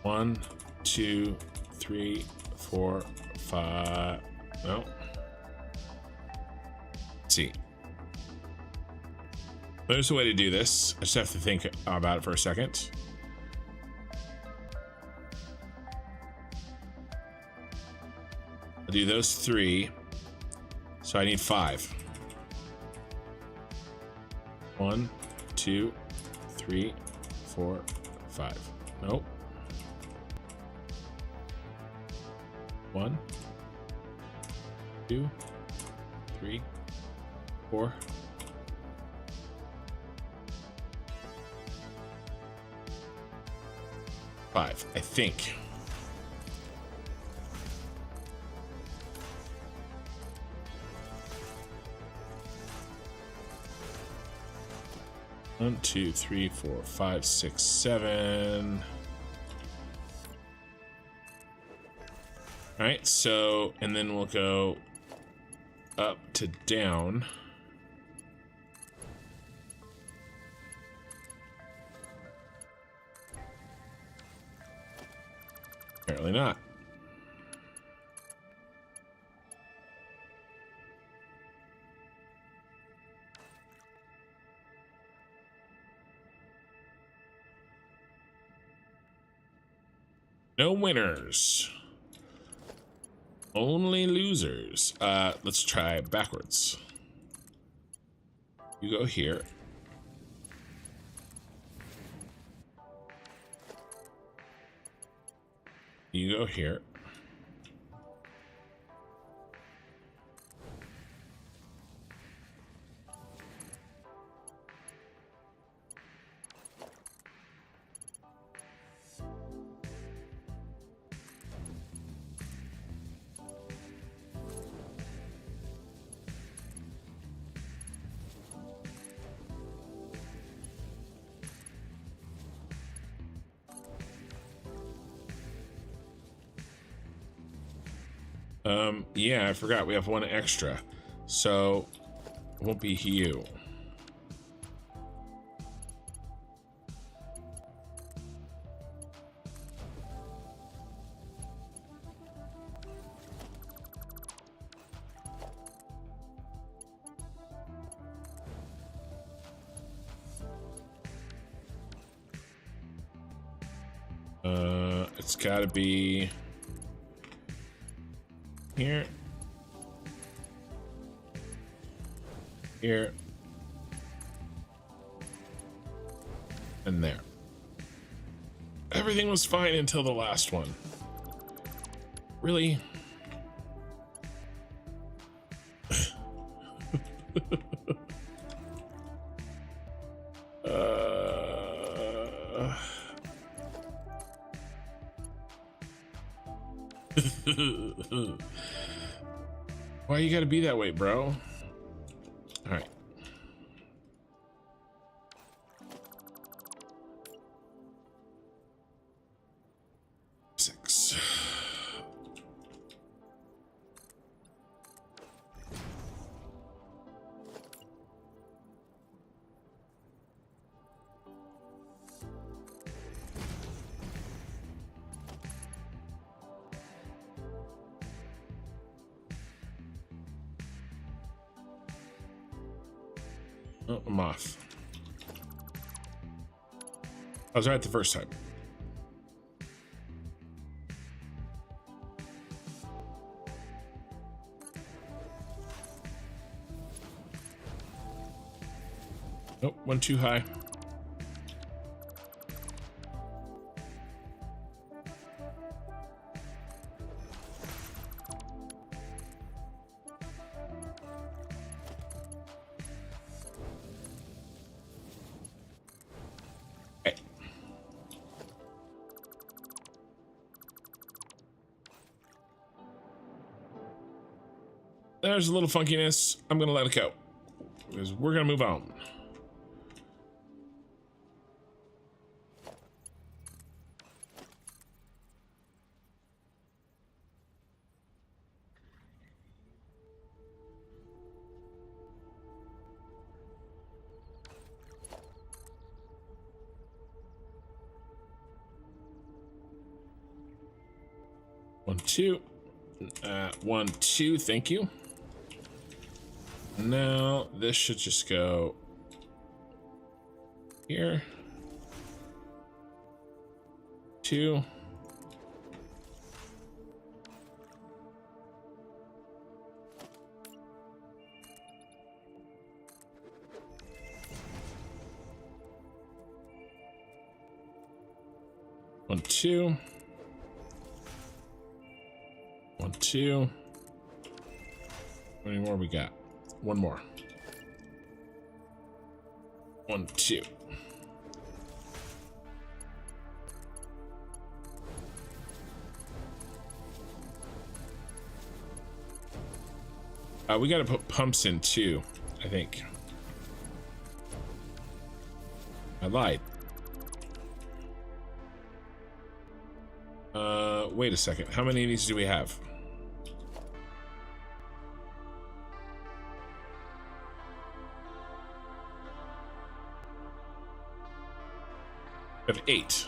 One, 2, 3, 4, 5. No. Let's see. There's a way to do this. I just have to think about it for a second. I'll do those 3. So I need 5. 1, 2, 3, 4, 5. Nope. 1, 2, 3, 4. 5, I think. One, 2, 3, 4, 5, 6, 7. All right, so, and then we'll go up to down. Apparently not. No winners. Only losers. Let's try backwards. You go here. You go here. Yeah, I forgot we have one extra, so it won't be you. It's gotta be here. Here. And there. Everything was fine until the last one. Really? Why you gotta be that way, bro? All right. Six. Oh, I'm off. I was right the first time. Nope, one too high. Okay. There's a little funkiness. I'm gonna let it go because we're gonna move on. One, two. 1, 2, thank you. Now this should just go here. 2. One, 2. 1, 2. How many more we got? One more. 1, 2. We gotta put pumps in too, I think. I lied. Wait a second. How many of these do we have? We have 8.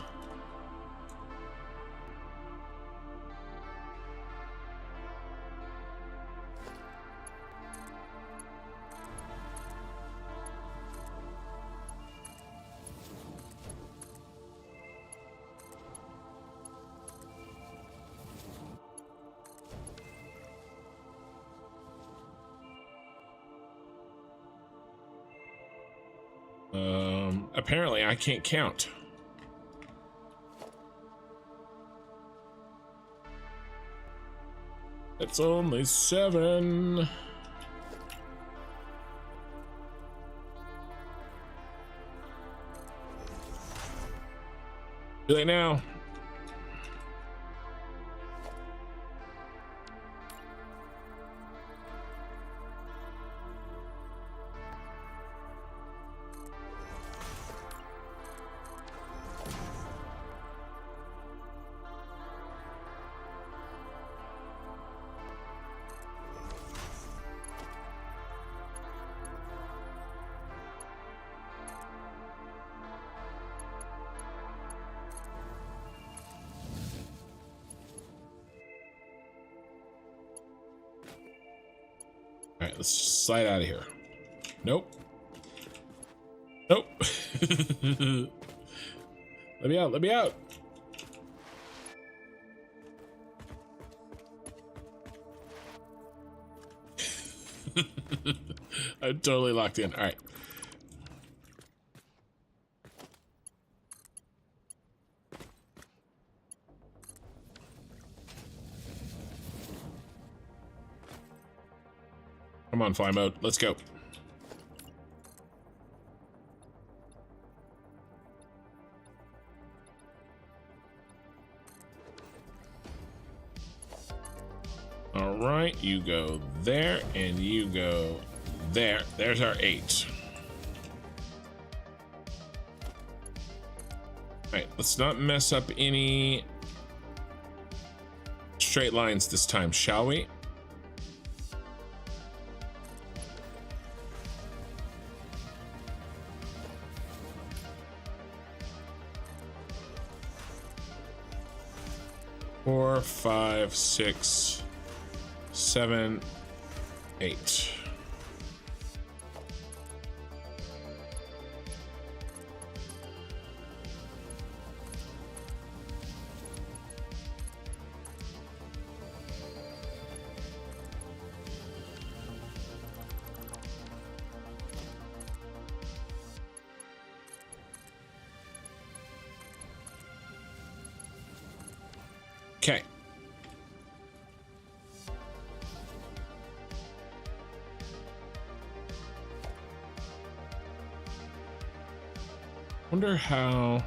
Apparently, I can't count. It's only 7. Do they now? All right, let's slide out of here. Nope. Nope. Let me out. Let me out. I'm totally locked in. All right. Come on, fly mode. Let's go. All right, you go there and you go there. There's our 8. All right, let's not mess up any straight lines this time, shall we? Four, 5, 6, 7, 8. Okay. Wonder how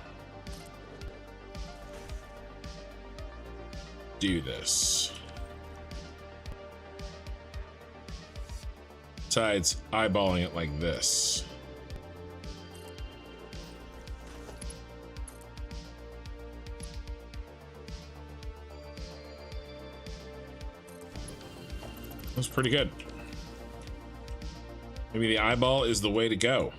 do this. Besides eyeballing it like this. That's pretty good. Maybe the eyeball is the way to go.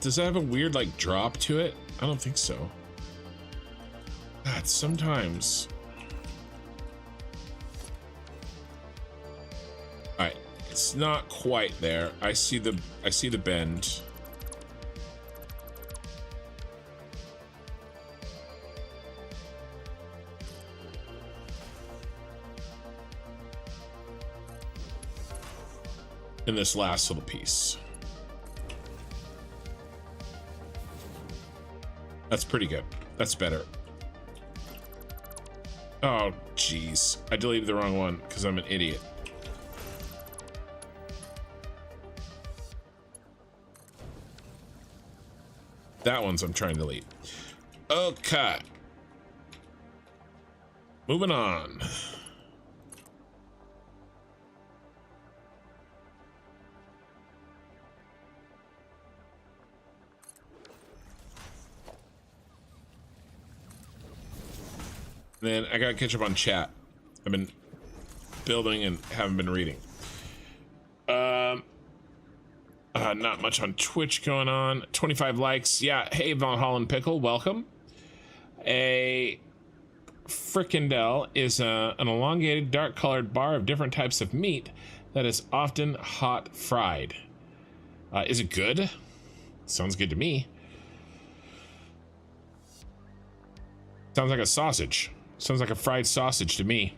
Does that have a weird like drop to it? I don't think so. God, sometimes. All right, it's not quite there. I see the bend. In this last little piece. That's pretty good. That's better. Oh, jeez. I deleted the wrong one because I'm an idiot. That one's I'm trying to delete. Okay. Moving on. Then I gotta catch up on chat. I've been building and haven't been reading. Not much on Twitch going on. 25 likes. Yeah. Hey, Von Holland Pickle, welcome. A fricandel is an elongated, dark-colored bar of different types of meat that is often hot fried. Is it good? Sounds good to me. Sounds like a sausage. Sounds like a fried sausage to me.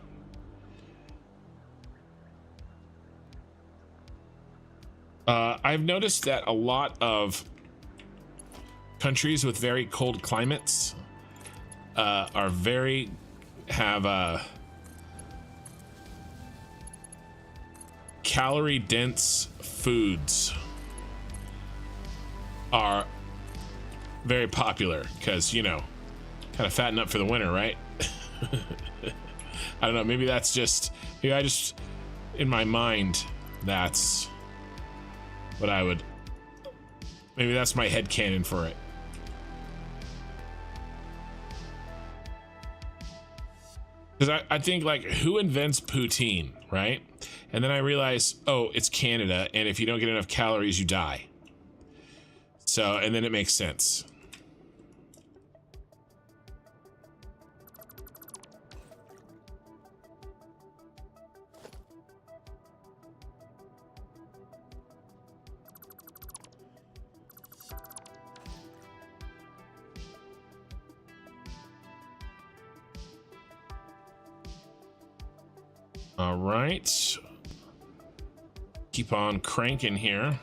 I've noticed that a lot of countries with very cold climates have calorie dense foods are very popular because, you know, kind of fatten up for the winter, right? I don't know, maybe that's just, maybe I just, in my mind, that's what I would, maybe that's my headcanon for it. Because I think, like, who invents poutine, right? And then I realize, oh, it's Canada, and if you don't get enough calories, you die. So, and then it makes sense. All right. Keep on cranking here.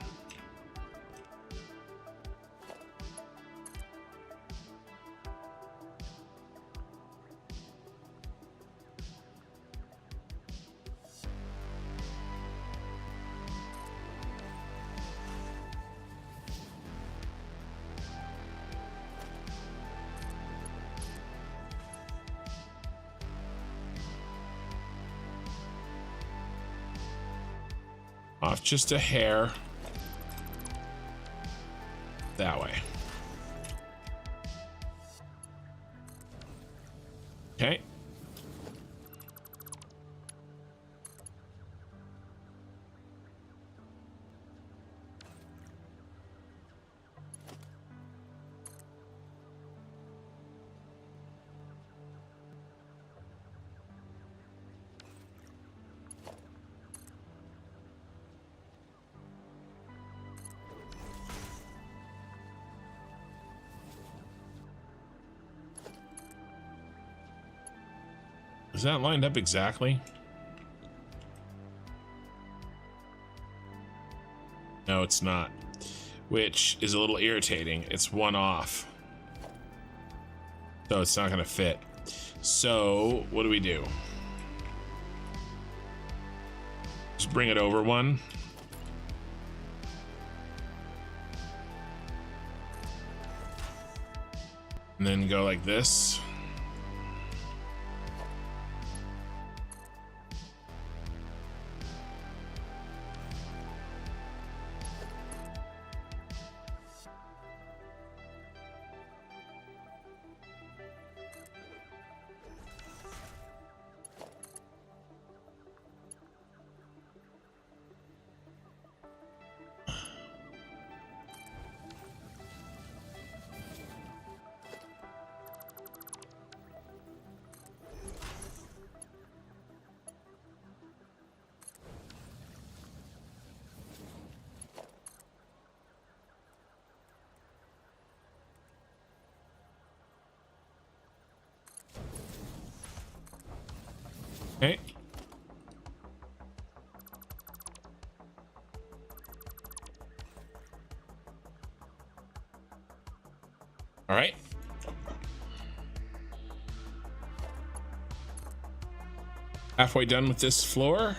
Off just a hair. That way. Okay. Is that lined up exactly? No, it's not. Which is a little irritating. It's one off. So it's not gonna fit. So what do we do? Just bring it over one. And then go like this. Okay. All right. Halfway done with this floor.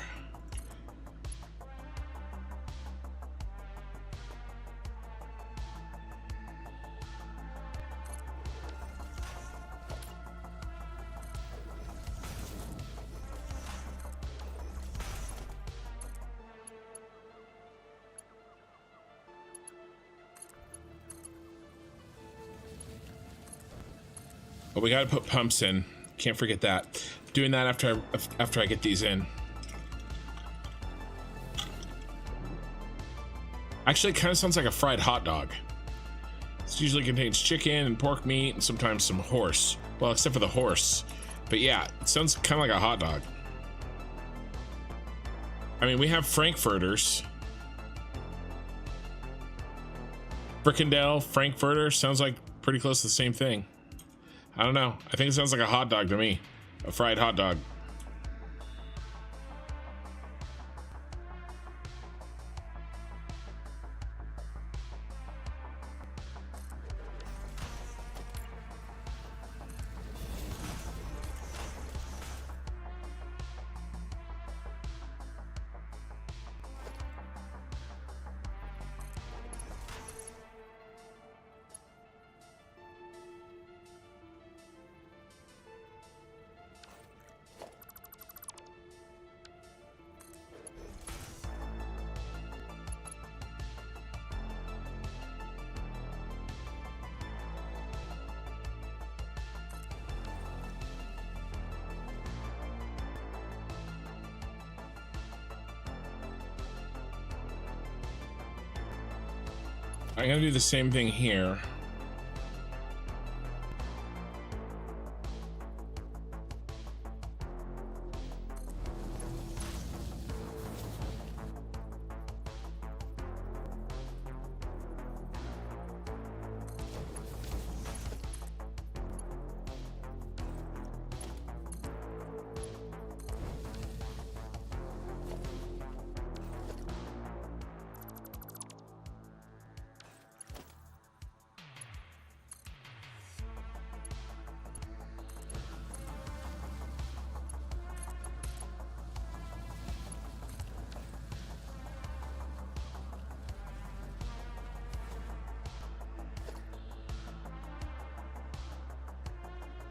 But we got to put pumps in Can't forget that. Doing that after I get these in. Actually, it kind of sounds like a fried hot dog. This usually contains chicken and pork meat and sometimes some horse. Well, except for the horse. But yeah, it sounds kind of like a hot dog. I mean, we have frankfurters. Frikandel, frankfurter, sounds like pretty close to the same thing. I don't know. I think it sounds like a hot dog to me. A fried hot dog. I'm gonna do the same thing here.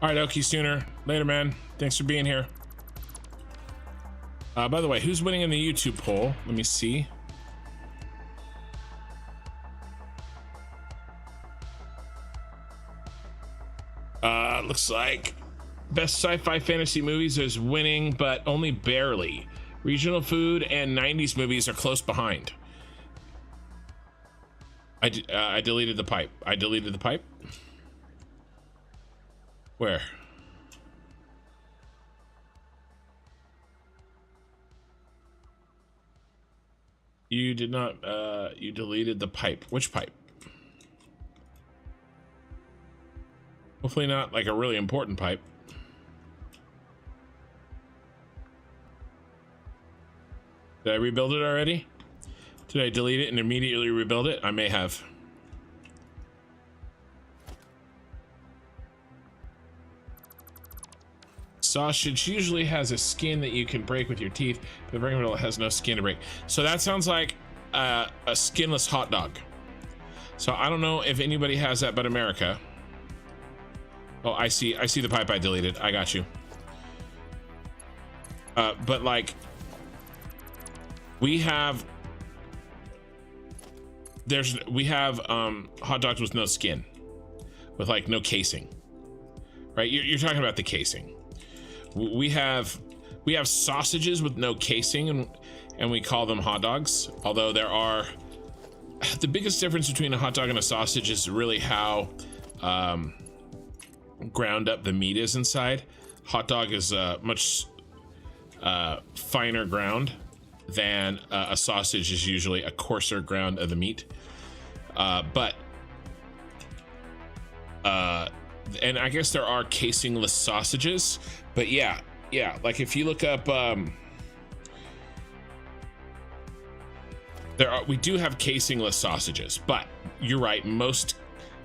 All right, Okie Sooner. Later, man. Thanks for being here. By the way, who's winning in the YouTube poll? Let me see. Looks like best sci-fi fantasy movies is winning, but only barely. Regional food and 90s movies are close behind. I deleted the pipe. I deleted the pipe. Where? You did not, you deleted the pipe. Which pipe? Hopefully not like a really important pipe. Did I rebuild it already? Did I delete it and immediately rebuild it? I may have. Sausage usually has a skin that you can break with your teeth, but the regular one has no skin to break. So that sounds like a skinless hot dog. So I don't know if anybody has that but America. Oh, I see the pipe I deleted. I got you. But like we have hot dogs with no skin, with like no casing, right? You're talking about the casing. We have sausages with no casing, and we call them hot dogs. Although the biggest difference between a hot dog and a sausage is really how ground up the meat is inside. Hot dog is much finer ground than a sausage is usually a coarser ground of the meat. And I guess there are casingless sausages, but yeah, like if you look up, we do have casingless sausages, but you're right, most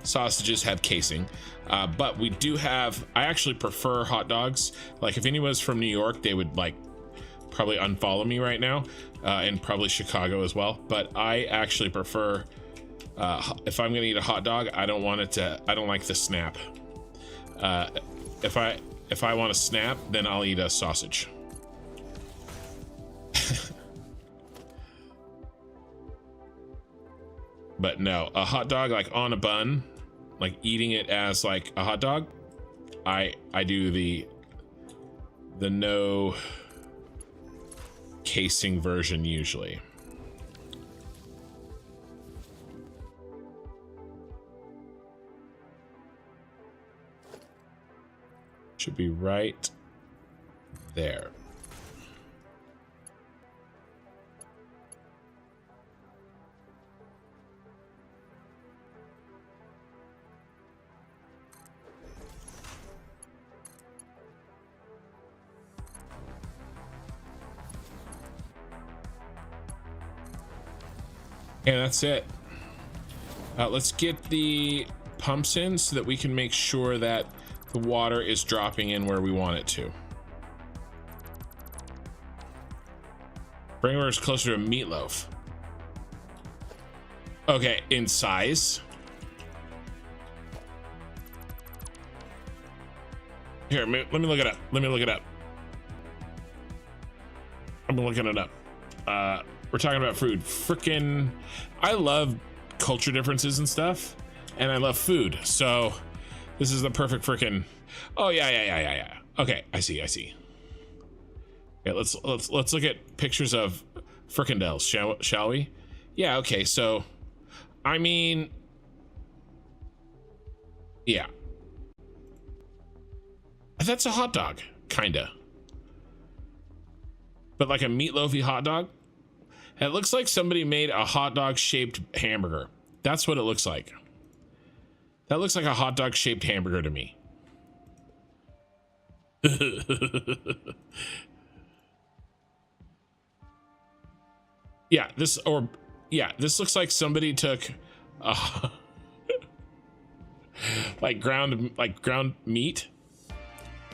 sausages have casing. But we do have, I actually prefer hot dogs. Like if anyone's from New York, they would like probably unfollow me right now, and probably Chicago as well. But I actually prefer, if I'm gonna eat a hot dog, I don't like the snap. If I want a snap, then I'll eat a sausage. But no, a hot dog like on a bun, like eating it as like a hot dog, I do the the no casing version usually. Should be right there. And that's it. Let's get the pumps in so that we can make sure that the water is dropping in where we want it to. Bring her closer to a meatloaf. Okay, in size. Here, let me look it up. Let me look it up. I'm looking it up. We're talking about food. Frickin', I love culture differences and stuff, and I love food. So this is the perfect frickin'. Oh yeah. Okay, I see. Yeah, let's look at pictures of frickindells, shall we? Yeah. Okay. So, I mean, yeah, that's a hot dog, kinda, but like a meatloafy hot dog. It looks like somebody made a hot dog shaped hamburger. That's what it looks like. That looks like a hot dog shaped hamburger to me. Yeah, this looks like somebody took like ground meat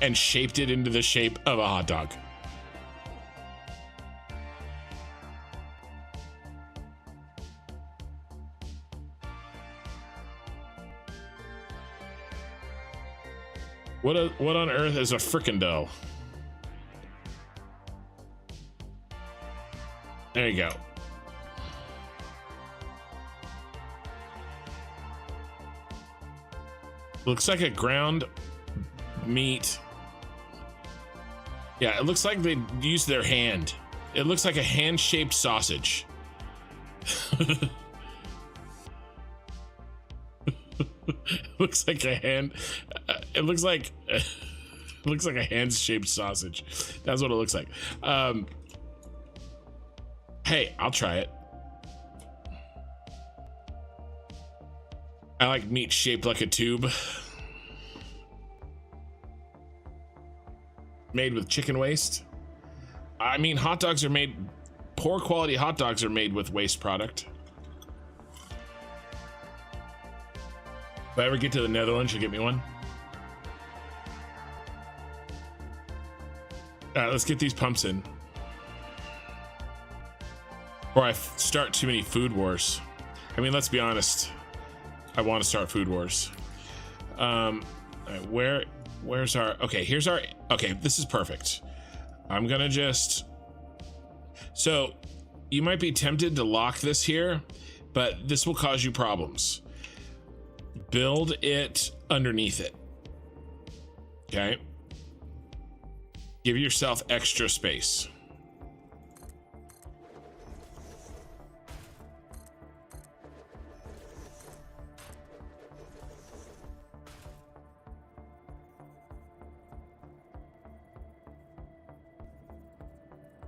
and shaped it into the shape of a hot dog. What on earth is a frickendell? There you go. Looks like a ground meat. Yeah, it looks like they used their hand. It looks like a hand-shaped sausage. Looks like a hand. It looks like a hand-shaped sausage. That's what it looks like. Hey, I'll try it. I like meat shaped like a tube. Made with chicken waste. I mean, hot dogs are made. Poor quality hot dogs are made with waste product. If I ever get to the Netherlands, you'll get me one. All right, let's get these pumps in. Or I start too many food wars. I mean, let's be honest. I want to start food wars. All right, where's our? Okay, here's our. Okay, this is perfect. I'm gonna just. So, you might be tempted to lock this here, but this will cause you problems. Build it underneath it. Okay. Give yourself extra space.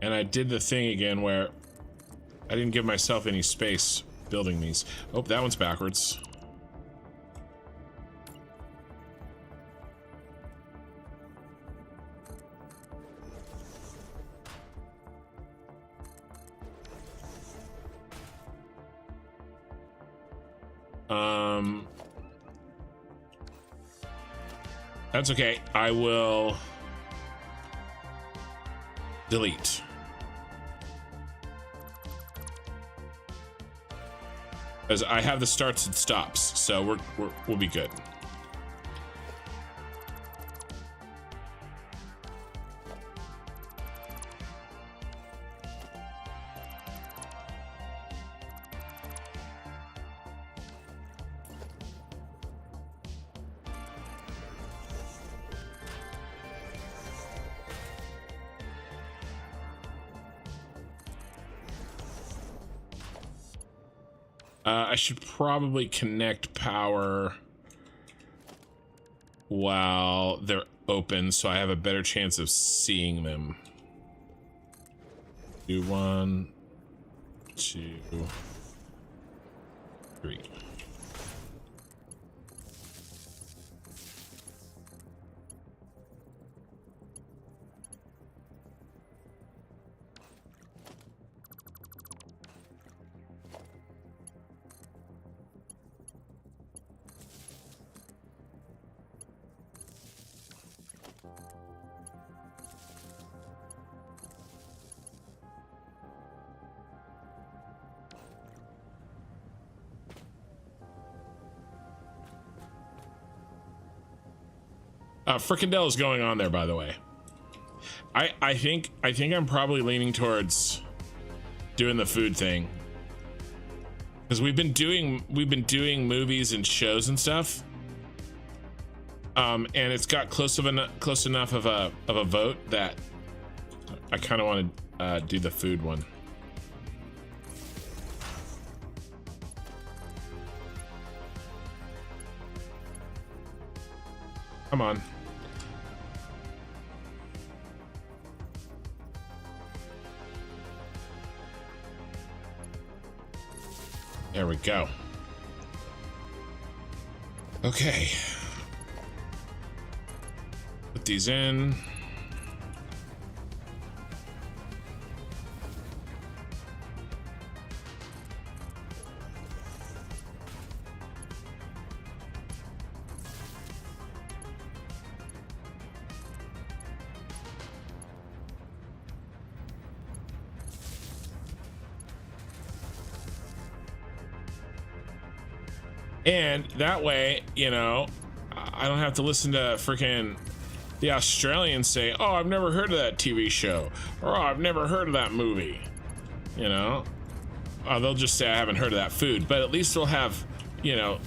And I did the thing again where I didn't give myself any space building these. Oh, that one's backwards. That's okay. I will delete. As I have the starts and stops, so we'll be good. I should probably connect power while they're open so I have a better chance of seeing them. Do 1, 2, 3. Fricandel is going on there, by the way. I think I'm probably leaning towards doing the food thing, because we've been doing movies and shows and stuff, and it's got close enough of a vote that I kind of want to do the food one. Come on. There we go. Okay. Put these in. And that way, you know, I don't have to listen to freaking the Australians say, oh, I've never heard of that TV show, or oh, I've never heard of that movie. You know, they'll just say I haven't heard of that food, but at least we'll have, you know,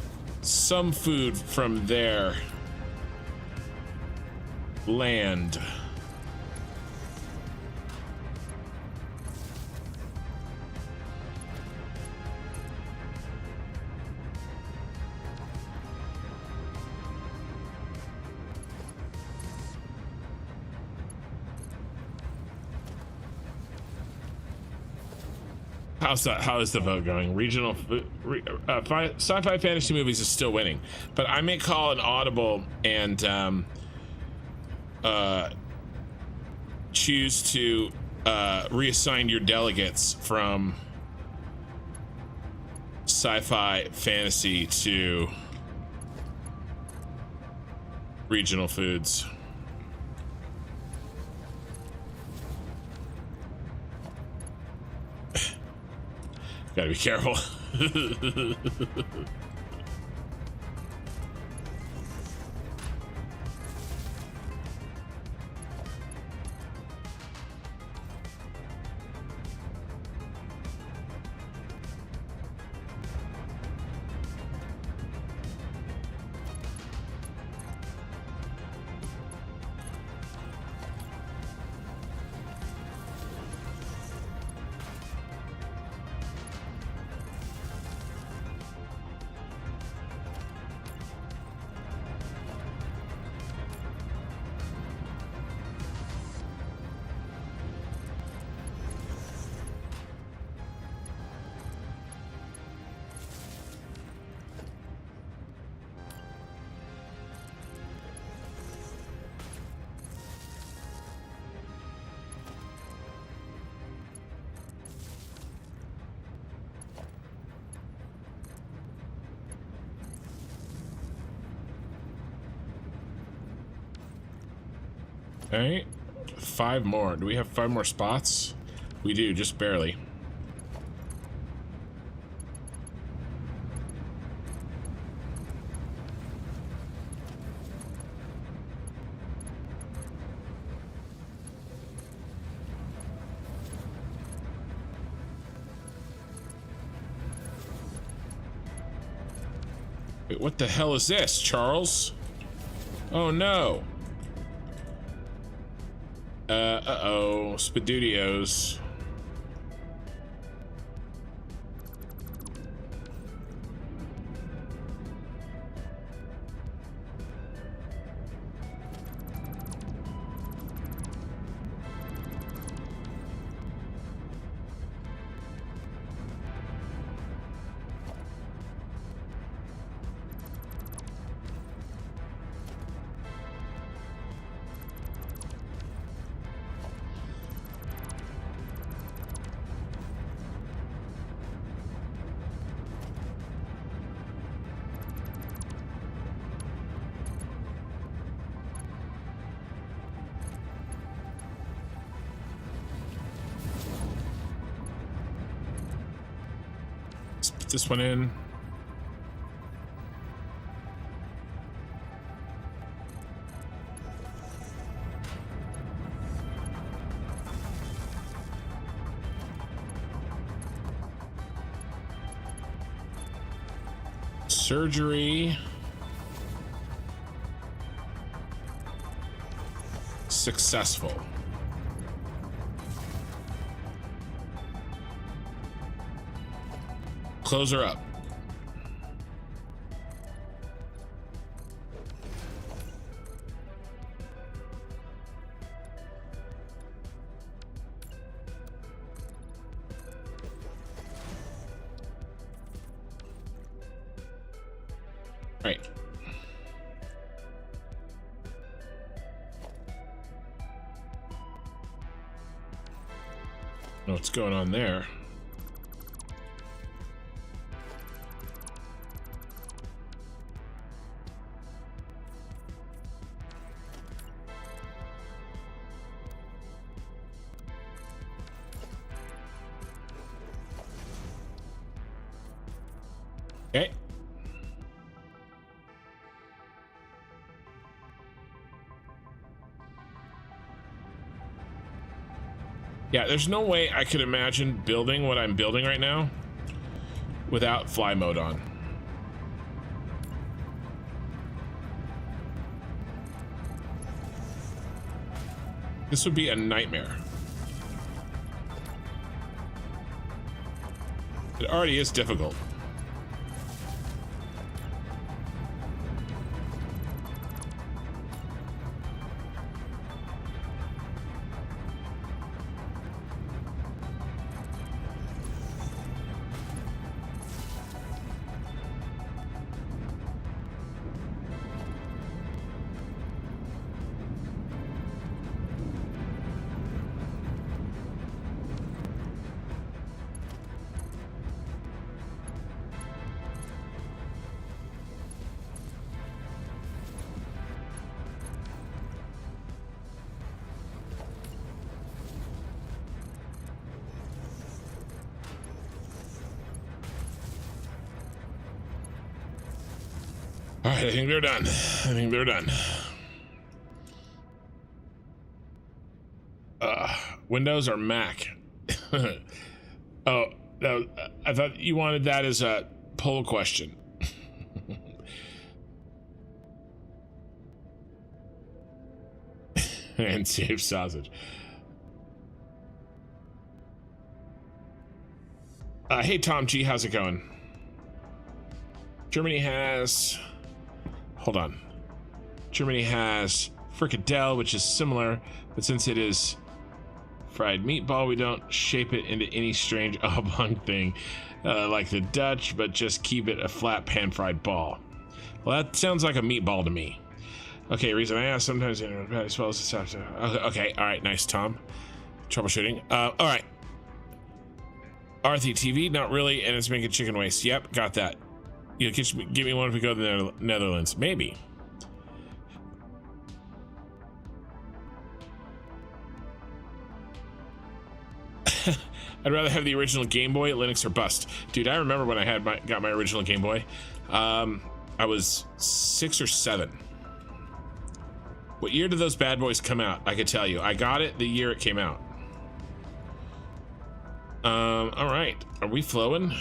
some food from their land. How is the vote going? Regional sci-fi fantasy movies is still winning, but I may call an audible and choose to reassign your delegates from sci-fi fantasy to regional foods. Gotta be careful. Okay, 5 more. Do we have 5 more spots? We do, just barely. Wait, what the hell is this, Charles? Oh no. Uh-oh, Spadudios. Put this one in. Surgery. Successful. Close her up. Right. Know what's going on there. Okay. Yeah, there's no way I could imagine building what I'm building right now without fly mode on. This would be a nightmare. It already is difficult. All right, I think they're done. I think they're done. Windows or Mac? Oh, no, I thought you wanted that as a poll question. And save sausage. Hey, Tom G, how's it going? Germany has... Hold on. Germany has fricadelle, which is similar, but since it is fried meatball, we don't shape it into any strange oblong thing like the Dutch, but just keep it a flat pan-fried ball. Well, that sounds like a meatball to me. Okay, reason I ask, sometimes as well as stuff. Okay, all right, nice, Tom. Troubleshooting. All right. Arthi TV, not really, and it's making chicken waste. Yep, got that. You give me one if we go to the Netherlands. Maybe. I'd rather have the original Game Boy, Linux or bust. Dude, I remember when I got my original Game Boy. I was 6 or 7. What year did those bad boys come out? I could tell you. I got it the year it came out. All right. Are we flowing?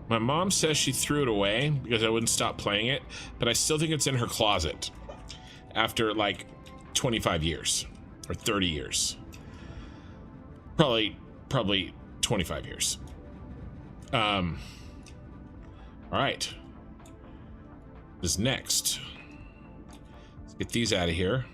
My mom says she threw it away because I wouldn't stop playing it, but I still think it's in her closet after like 25 years or 30 years. Probably 25 years. All right. What is next? Let's get these out of here.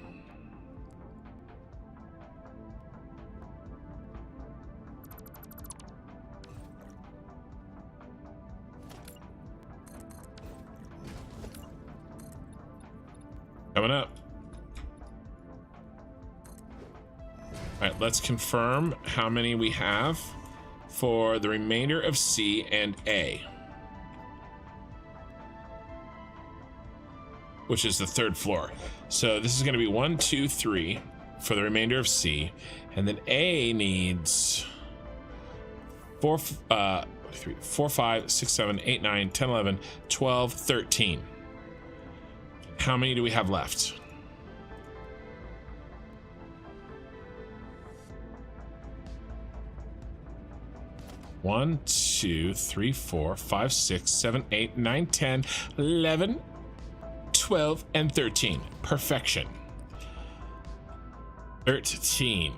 Coming up. All right, let's confirm how many we have for the remainder of C and A. which is the 3rd floor. So this is going to be 1, 2, 3 for the remainder of C, and then A needs 4, 5, 6, 7, 8, 9, 10, 11, 12, 13. How many do we have left? One, 2, 3, 4, 5, 6, 7, 8, 9, 10, 11, 12, and 13. Perfection. 13.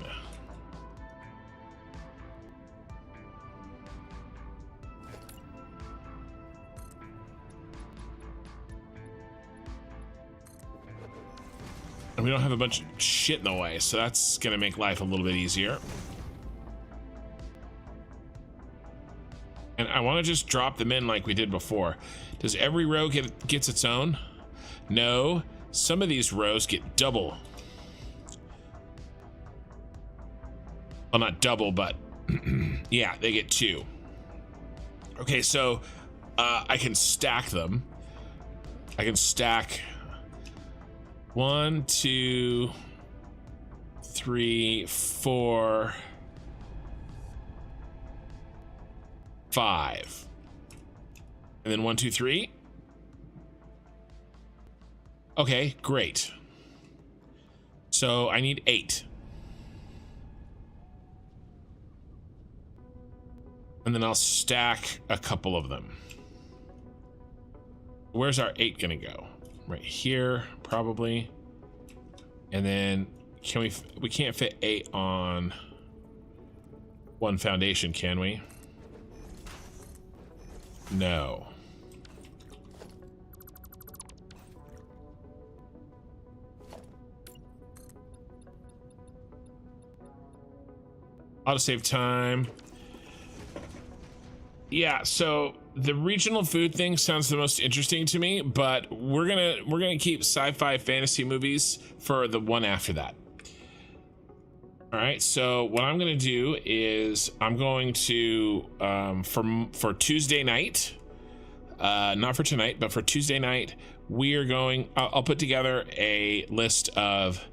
And we don't have a bunch of shit in the way, so that's gonna make life a little bit easier. And I want to just drop them in like we did before. Does every row gets its own? No. Some of these rows get double. Well, not double, but yeah, they get 2. Okay, so I can stack them. I can stack 1, 2, 3, 4, 5, and then 1, 2, 3. Okay, great. So I need 8, and then I'll stack a couple of them. Where's our 8 gonna go? Right here, probably. And then we can't fit 8 on one foundation, can we? No. Autosave time. Yeah, so the regional food thing sounds the most interesting to me, but we're gonna keep sci-fi fantasy movies for the one after that. All right, so what I'm gonna do is I'm going to for Tuesday night, not for tonight, but for Tuesday night, we are going. I'll put together a list of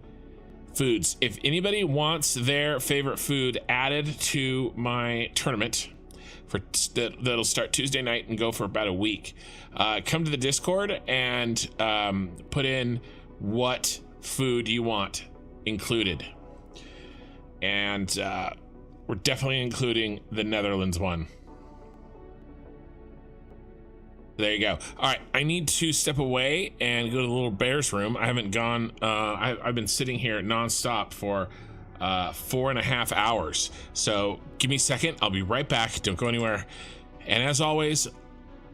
foods. If anybody wants their favorite food added to my tournament, that'll start Tuesday night and go for about a week, come to the Discord and put in what food you want included. And we're definitely including the Netherlands one. There you go. All right, I need to step away and go to the little bear's room. I haven't gone. I've been sitting here nonstop for 4.5 hours. So give me a second. I'll be right back. Don't go anywhere. And as always,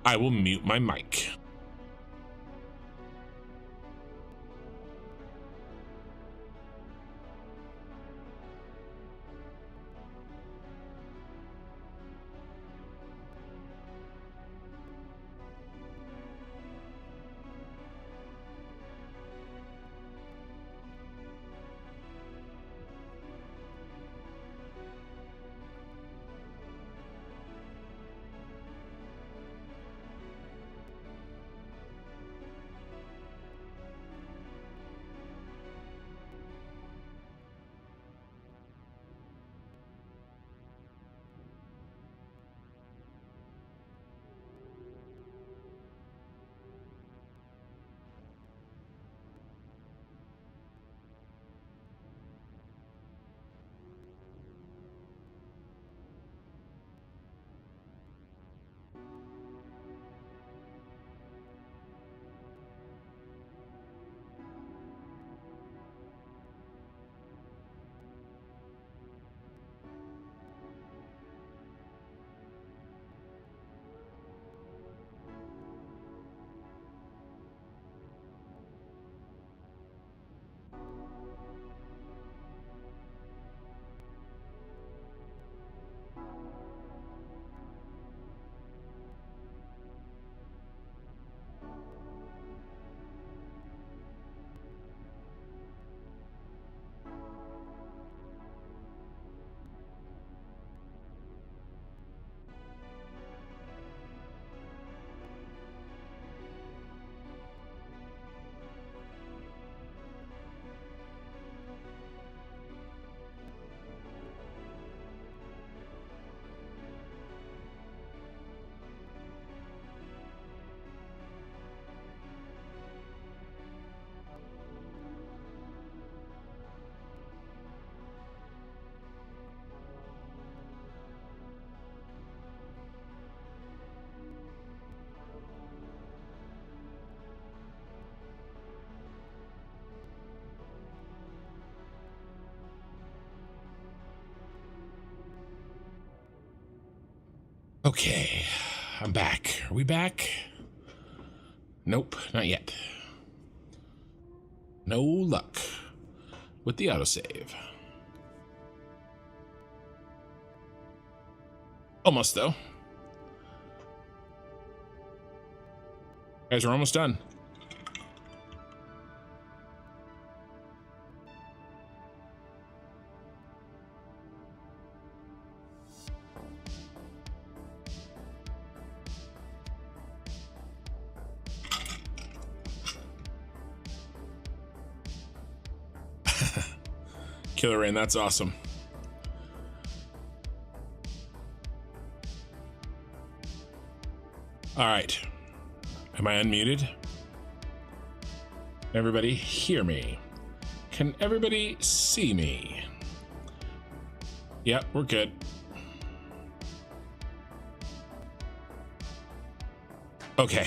I will mute my mic. Okay, I'm back. Are we back? Nope, not yet. No luck with the autosave. Almost, though. Guys, we're almost done. Killer Rain, that's awesome. All right. Am I unmuted? Everybody hear me? Can everybody see me? Yep, we're good. Okay.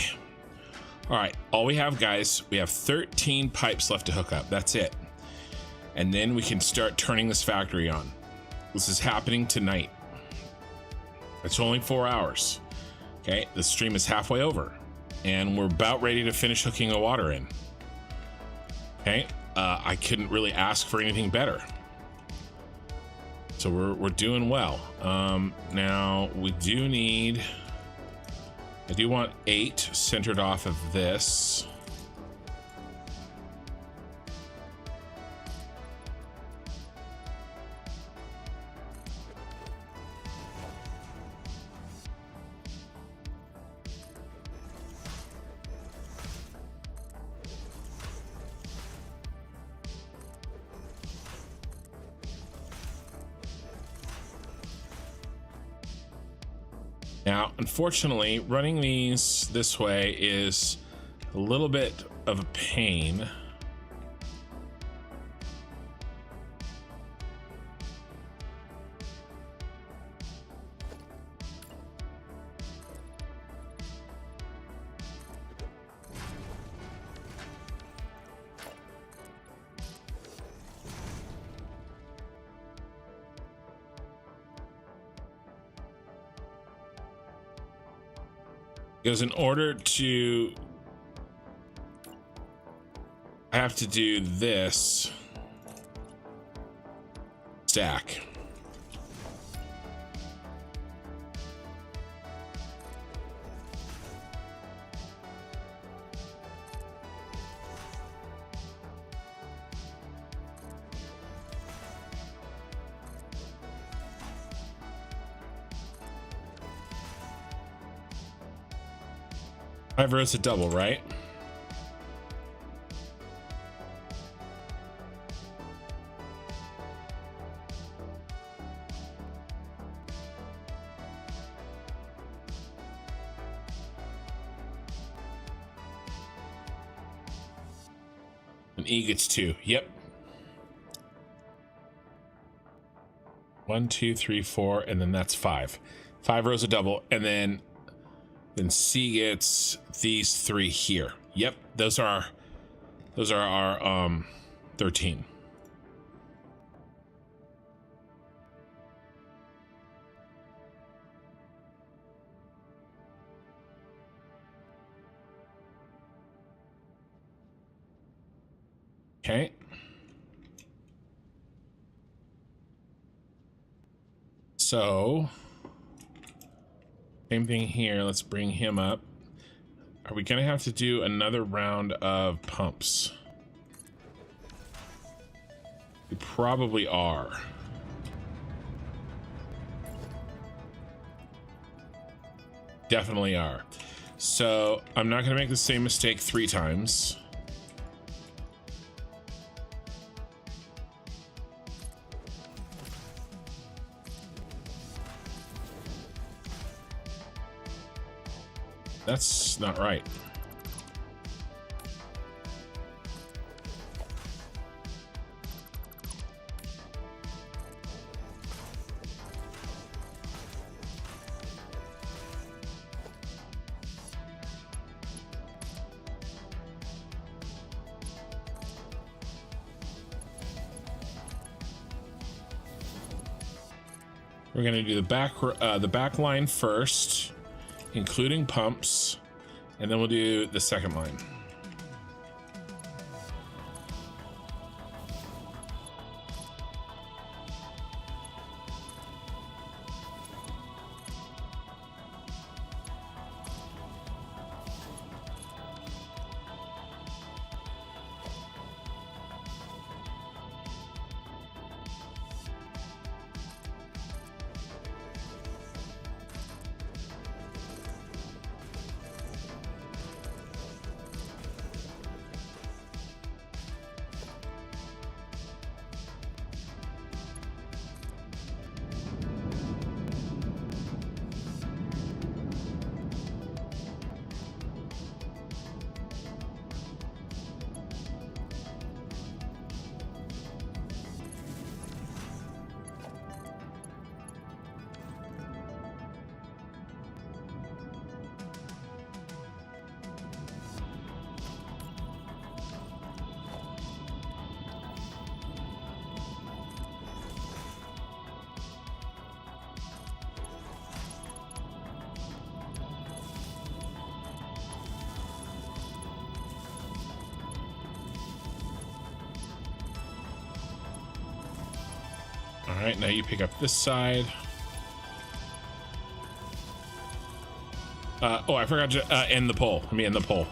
All right. All we have, guys, we have 13 pipes left to hook up. That's it. And then we can start turning this factory on. This is happening tonight. It's only 4 hours. Okay, the stream is halfway over, and we're about ready to finish hooking the water in. Okay, I couldn't really ask for anything better. So we're doing well. Now we do need. I do want 8 centered off of this. Now, unfortunately, running these this way is a little bit of a pain. Because in order to, I have to do this stack. Five rows a double, right? And E gets 2. Yep. 1, 2, 3, 4, and then that's 5. 5 rows a double, and then C gets these 3 here. Yep, those are our 13. Okay. So same thing here. Let's bring him up. Are we gonna have to do another round of pumps? We probably are. Definitely are. So I'm not gonna make the same mistake 3 times. That's not right. We're gonna do the back line first, including pumps, and then we'll do the second line. All right, now you pick up this side. Oh, I forgot to end the poll. Let me end the poll.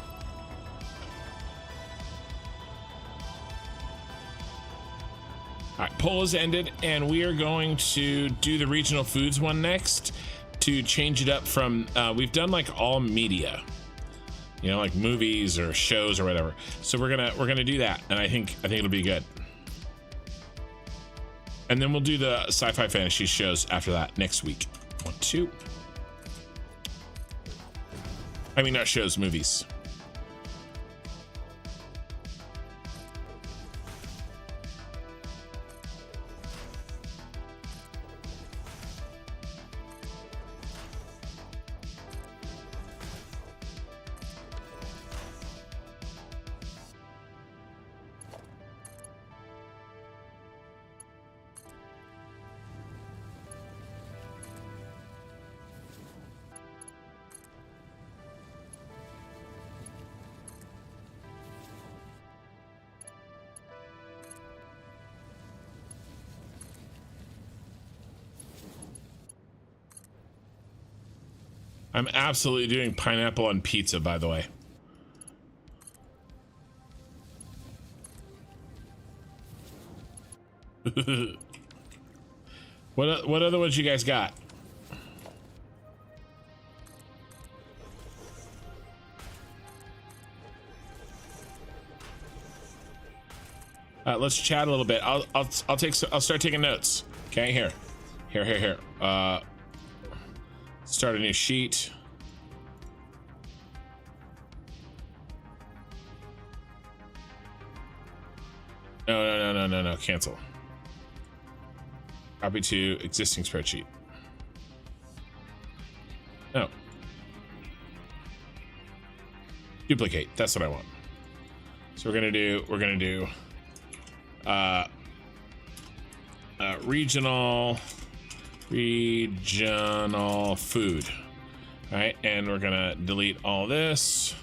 All right, poll is ended, and we are going to do the regional foods one next to change it up from we've done like all media, you know, like movies or shows or whatever. So we're gonna do that, and I think it'll be good. And then we'll do the sci-fi fantasy shows after that next week. 1, 2. I mean, not shows, movies. I'm absolutely doing pineapple on pizza, by the way. What other ones you guys got? Let's chat a little bit. I'll start taking notes. Okay, here. Start a new sheet. No. Cancel. Copy to existing spreadsheet. No. Duplicate. That's what I want. So we're gonna do regional food. All right, and we're gonna delete all this,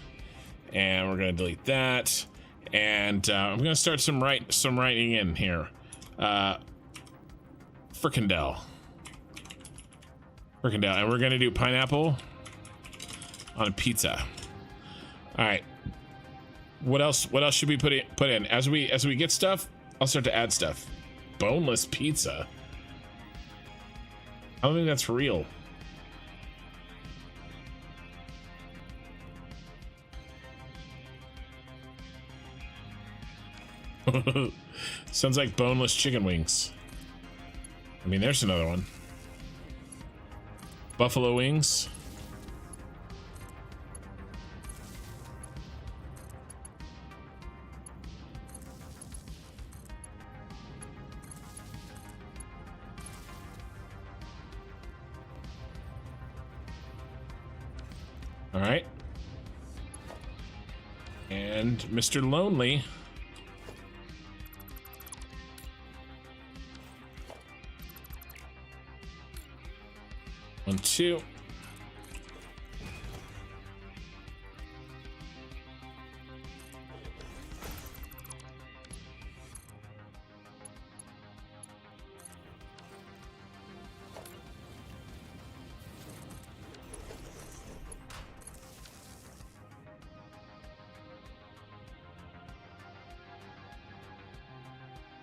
and we're gonna delete that, and I'm gonna start some writing in here. Fricandel, and we're gonna do pineapple on a pizza. All right. What else should we put in? As we get stuff, I'll start to add stuff. Boneless pizza. I don't think that's real. Sounds like boneless chicken wings. I mean, there's another one. Buffalo wings. All right. And Mr. Lonely. 1, 2.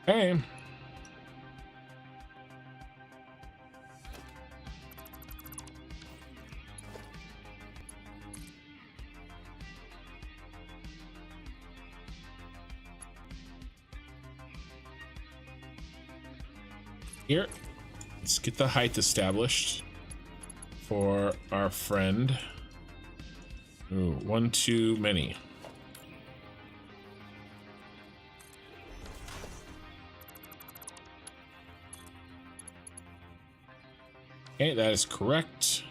Okay. Here, let's get the height established for our friend. Ooh, one too many. Okay, that is correct.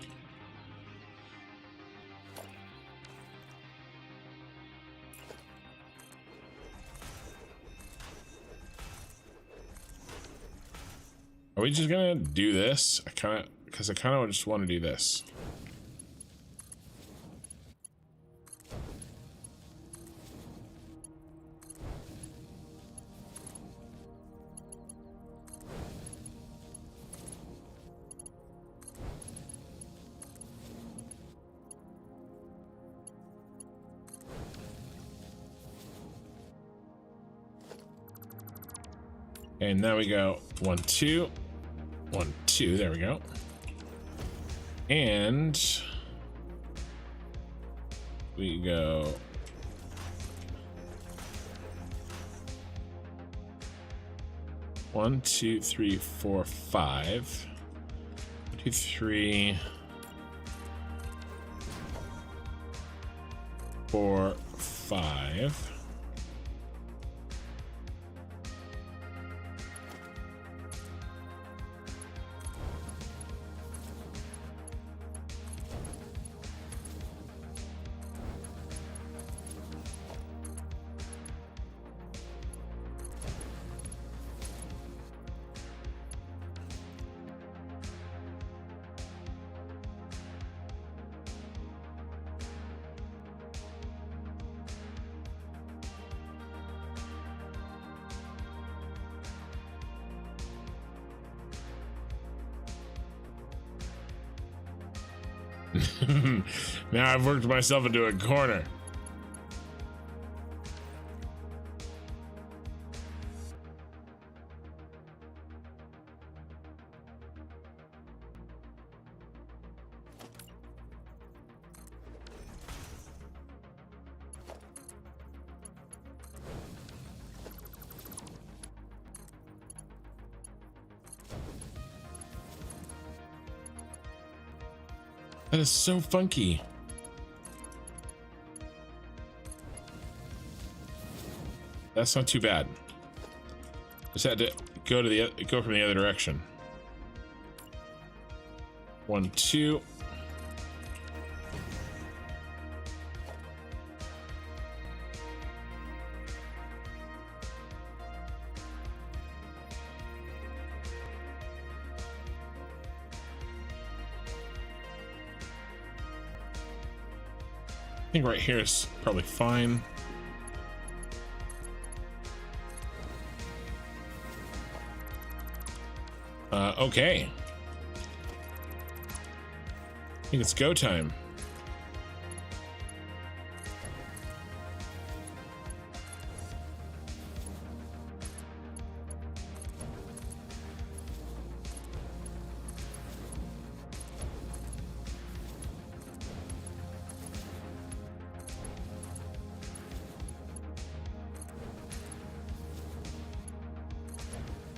Are we just gonna do this? I kind of just want to do this. And now we go 1, 2, 1, 2. There we go. And we go 1, 2, 3, 4, 5. 1, 2, 3, 4, 5. Now I've worked myself into a corner. That is so funky. That's not too bad. Just had to go from the other direction. 1, 2. I think right here is probably fine. Okay. I think it's go time.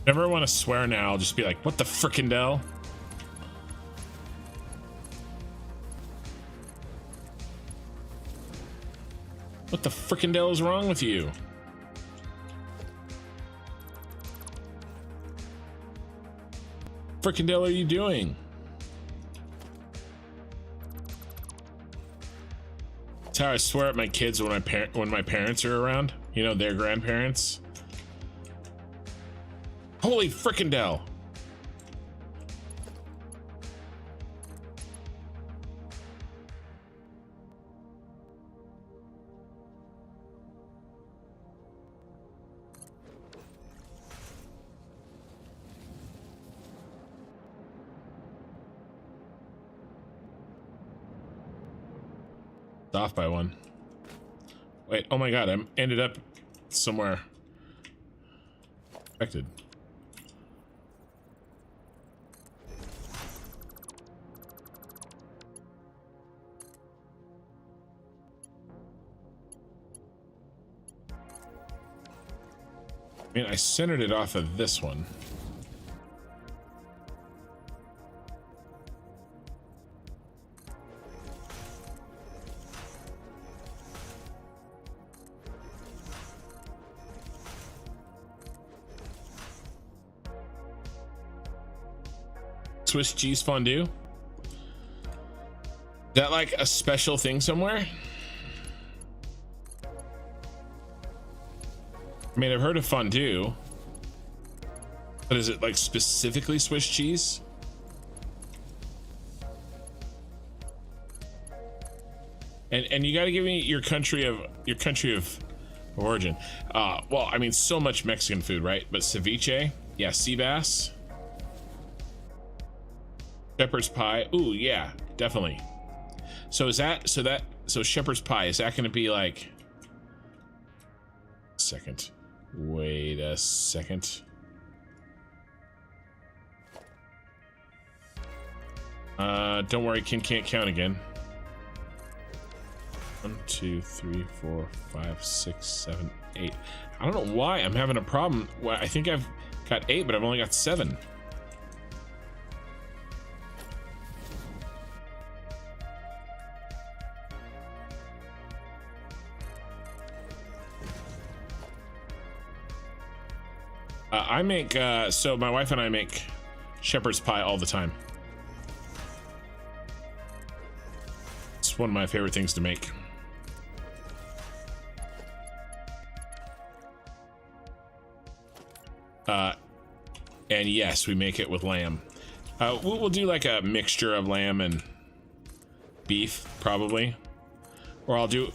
Whenever I want to swear now, I'll just be like, what the frickin' hell? What the frickin' hell is wrong with you? Frickin' hell are you doing? That's how I swear at my kids when my parents are around. You know, their grandparents. Holy frickin' hell. off by one. Wait, oh my god, I ended up somewhere expected. I mean, I centered it off of this one. Swiss cheese fondue? Is that like a special thing somewhere? I mean, I've heard of fondue, but is it like specifically Swiss cheese? And you got to give me your country of origin. Well, I mean, so much Mexican food, right? But ceviche, yeah, sea bass, shepherd's pie. Ooh, yeah, definitely. So so shepherd's pie, is that going to be like? Second. Wait a second. Don't worry, can't count again. 1, 2, 3, 4, 5, 6, 7, 8. I don't know why I'm having a problem. Well, I think I've got 8, but I've only got 7. I make, so my wife and I make shepherd's pie all the time. It's one of my favorite things to make. And yes, we make it with lamb. We'll do like a mixture of lamb and beef, probably. Or I'll do,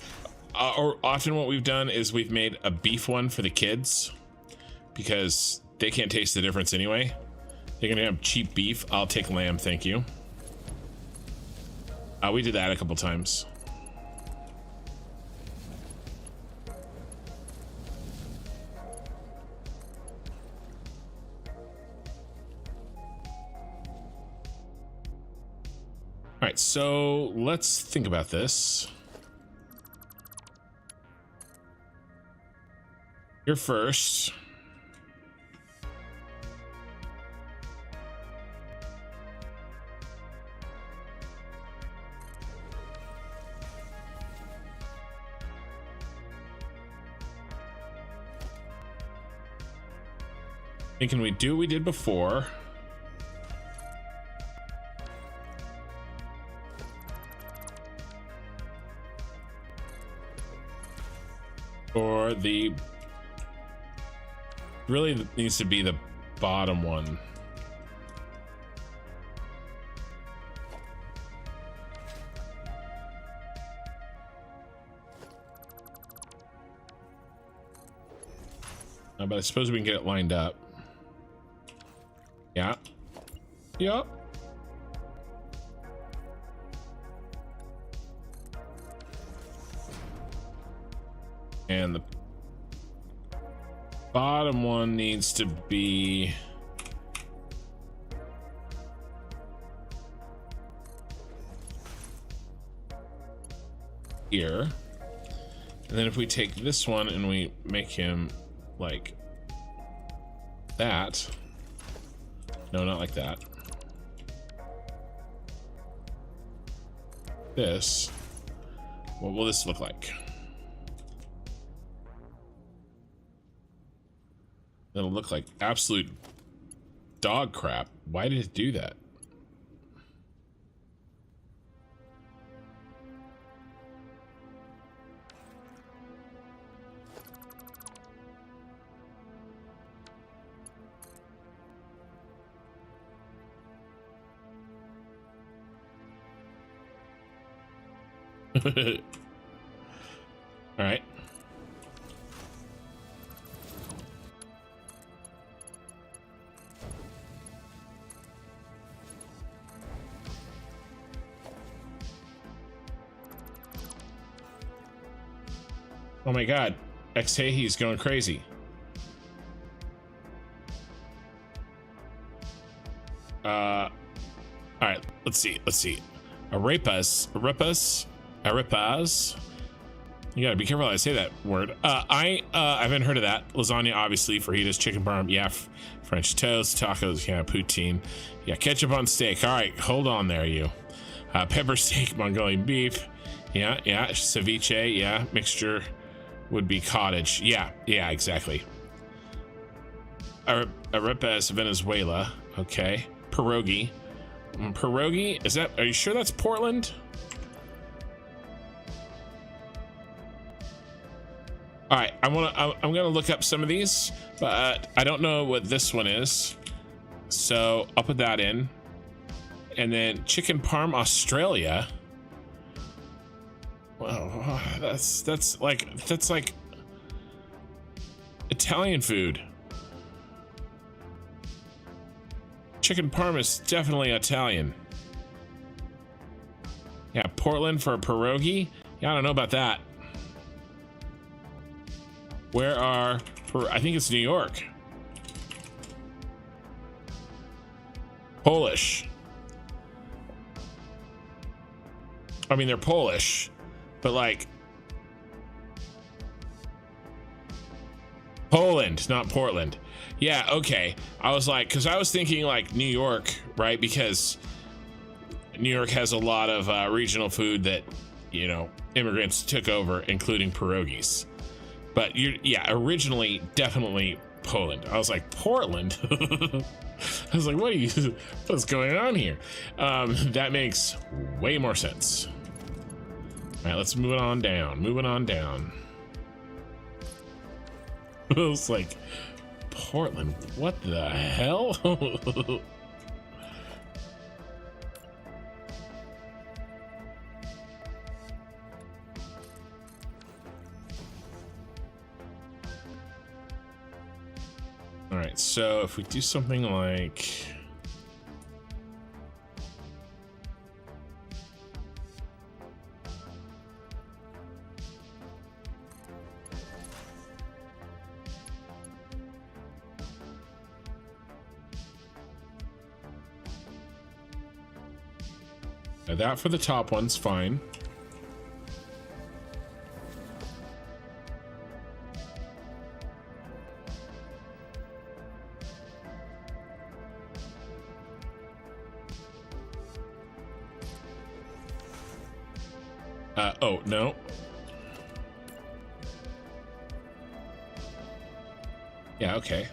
or often what we've done is we've made a beef one for the kids, because they can't taste the difference anyway. They're gonna have cheap beef. I'll take lamb, thank you. We did that a couple times. All right, so let's think about this. You're first. Can we do what we did before? Or the really needs to be the bottom one. But I suppose we can get it lined up. Yeah. Yep. And the bottom one needs to be here. And then if we take this one and we make him like that. No, not like that. This. What will this look like? It'll look like absolute dog crap. Why did it do that? All right. Oh my god, Xtahi's going crazy. All right, let's see. Arepas. You gotta be careful how I say that word. I haven't heard of that. Lasagna, obviously, fajitas, chicken parm, yeah, French toast, tacos, yeah, poutine, yeah, ketchup on steak. All right, hold on there, you. Pepper steak, Mongolian beef, yeah, ceviche, yeah, mixture would be cottage, yeah, exactly. Arepas, Venezuela, okay. Pierogi. Pierogi, is that? Are you sure that's Portland? All right, I'm gonna look up some of these, but I don't know what this one is, so I'll put that in. And then chicken parm, Australia. Wow, that's like Italian food. Chicken parm is definitely Italian. Yeah, Portland for a pierogi. Yeah, I don't know about that. Where are, I think it's New York. Polish. I mean, they're Polish, but like Poland, not Portland. Yeah, okay. I was like, because I was thinking like New York, right? Because New York has a lot of regional food that, you know, immigrants took over, including pierogies. But yeah, originally definitely Poland. I was like, Portland? I was like, what's going on here? That makes way more sense. All right, let's move it on down. Moving on down. It was like, Portland, what the hell? All right, so if we do something like that for the top one's fine. Oh, no. Yeah, okay.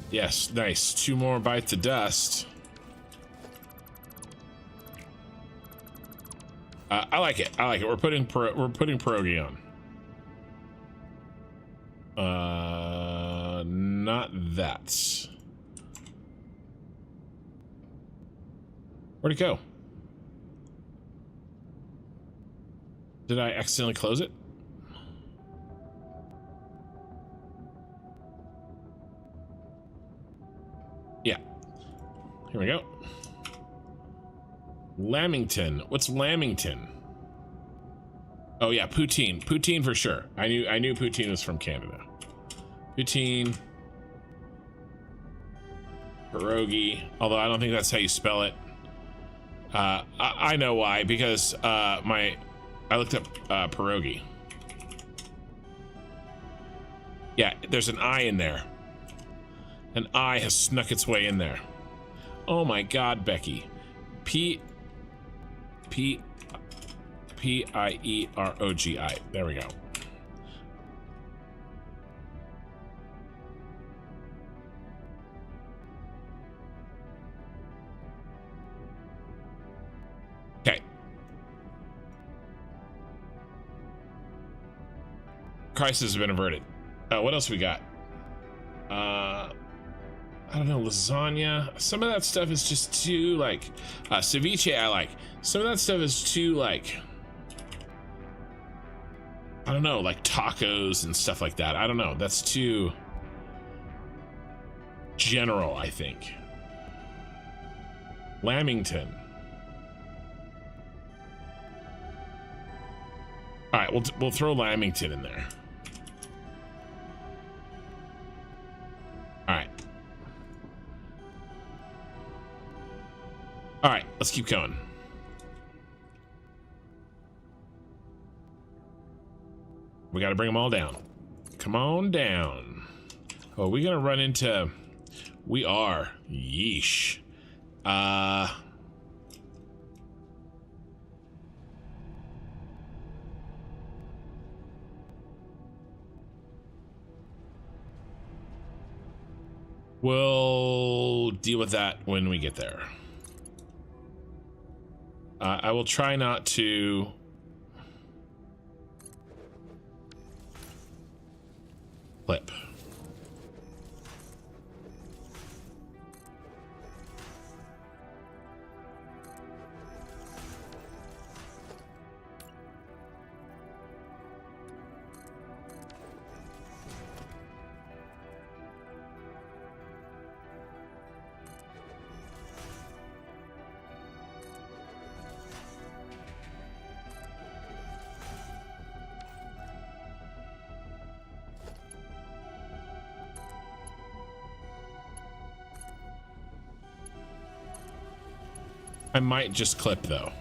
Yes, nice. 2 more bites of dust. I like it. We're putting pierogi on. Not that. Where'd it go? Did I accidentally close it? Yeah. Here we go. Lamington. What's Lamington? Oh yeah, poutine. Poutine for sure. I knew poutine was from Canada. Poutine. Pierogi. Although I don't think that's how you spell it. I know why, because I looked up pierogi. Yeah, there's an I in there. An I has snuck its way in there. Oh my god, Becky. P-I-E-R-O-G-I. There we go. Okay. Crisis has been averted. What else we got? I don't know, lasagna. Some of that stuff is just too like ceviche. I like some of that stuff is too like, I don't know, like tacos and stuff like that. I don't know. That's too general, I think. Lamington. All right, we'll throw Lamington in there. All right. All right, let's keep going. We got to bring them all down. Come on down. Oh, are we gonna run into? We are. Yeesh. We'll deal with that when we get there. I will try not to flip. I might just clip though.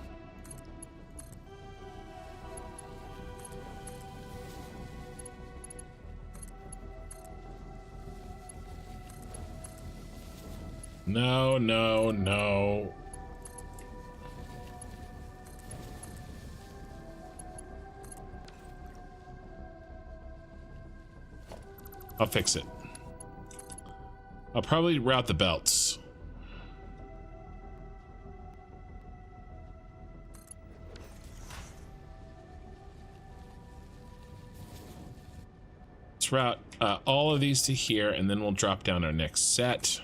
No, no, no. I'll fix it. I'll probably route the belts. Let's route all of these to here, and then we'll drop down our next set.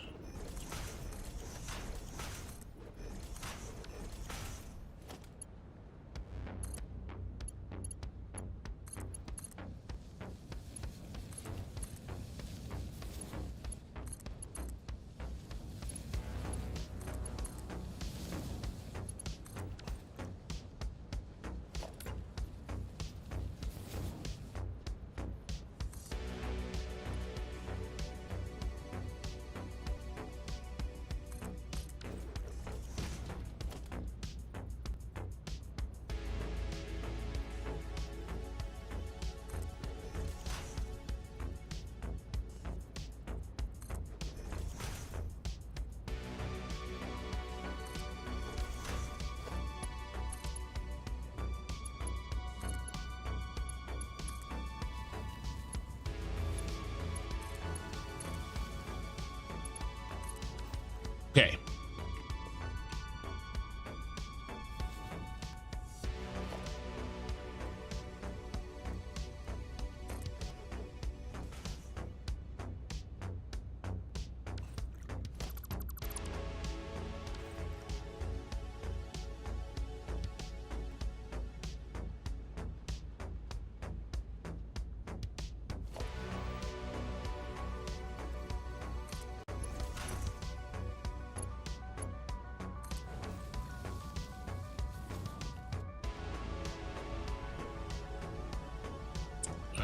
Okay.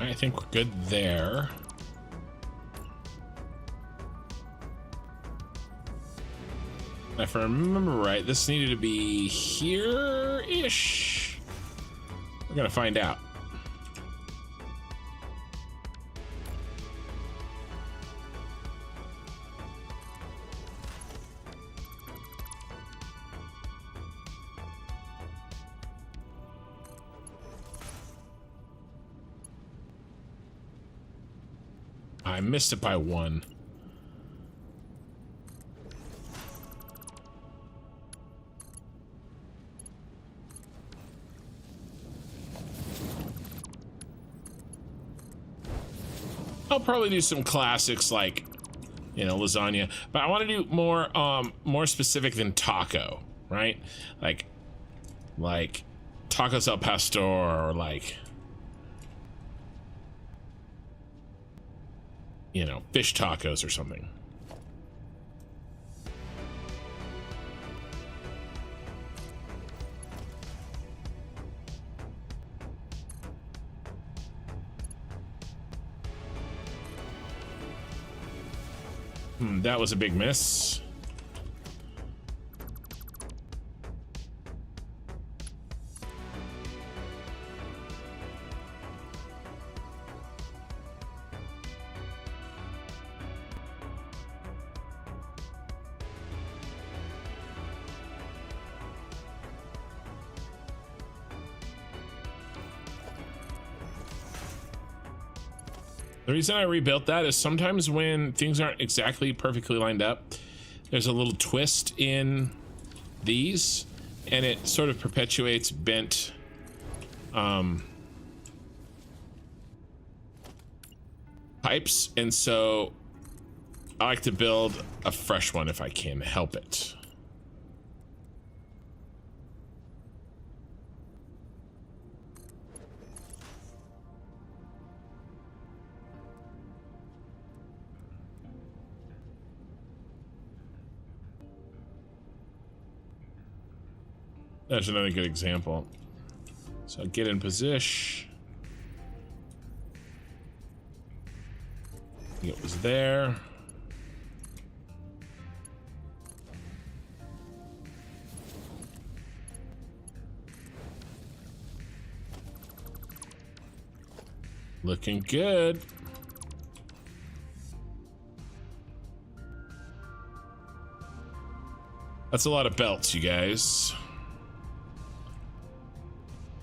I think we're good there. If I remember right, this needed to be here-ish. We're gonna find out. I missed it by one. I'll probably do some classics like, you know, lasagna, but I want to do more specific than taco, right? Like tacos al pastor, or like, you know, fish tacos or something. That was a big miss. The reason I rebuilt that is sometimes when things aren't exactly perfectly lined up, there's a little twist in these, and it sort of perpetuates bent pipes, and so I like to build a fresh one if I can help it. That's another good example. So get in position. It was there. Looking good. That's a lot of belts, you guys.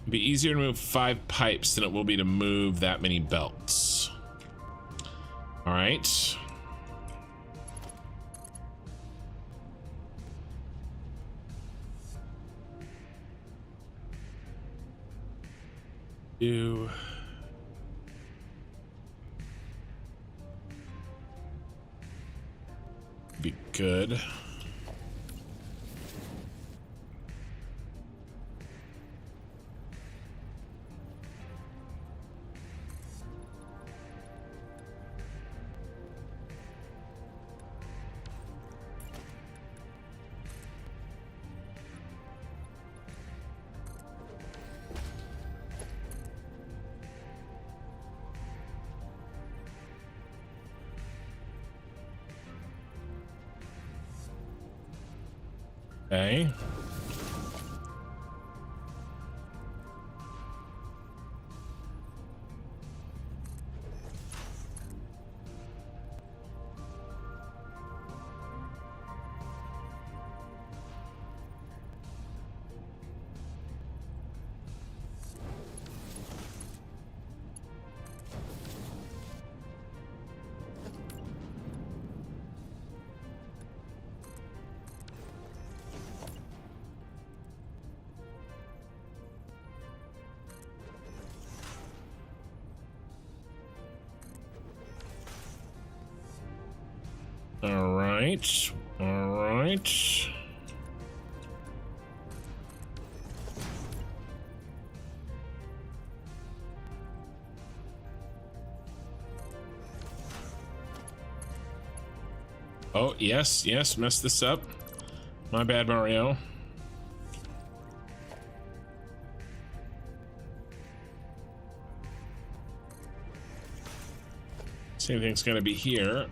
It'd be easier to move 5 pipes than it will be to move that many belts. All right. Be good. Okay. All right. All right. Oh, yes, yes, messed this up. My bad, Mario. Same thing's gonna be here.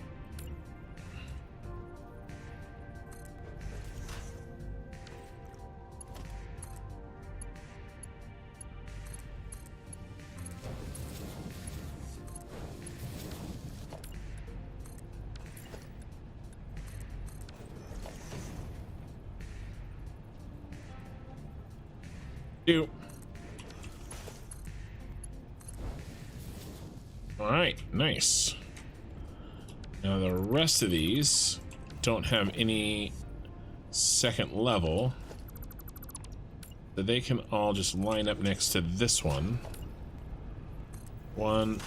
All right, nice. Now the rest of these don't have any second level, so they can all just line up next to this one. 1,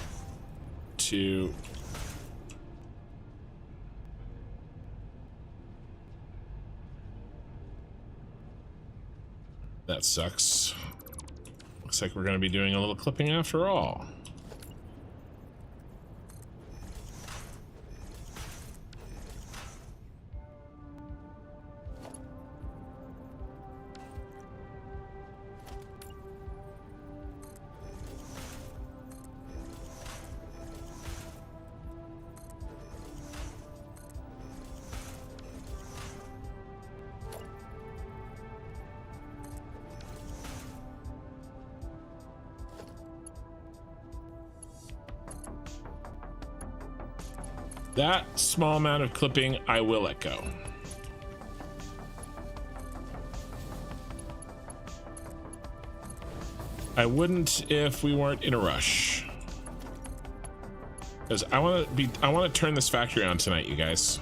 2, That sucks. Looks like we're going to be doing a little clipping after all. That small amount of clipping, I will let go. I wouldn't if we weren't in a rush. Because I want to turn this factory on tonight, you guys.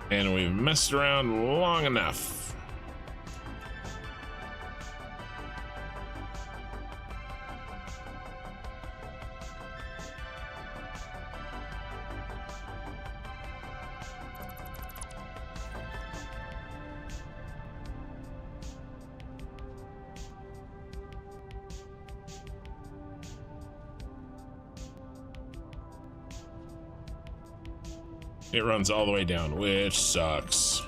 And we've messed around long enough. It runs all the way down, which sucks.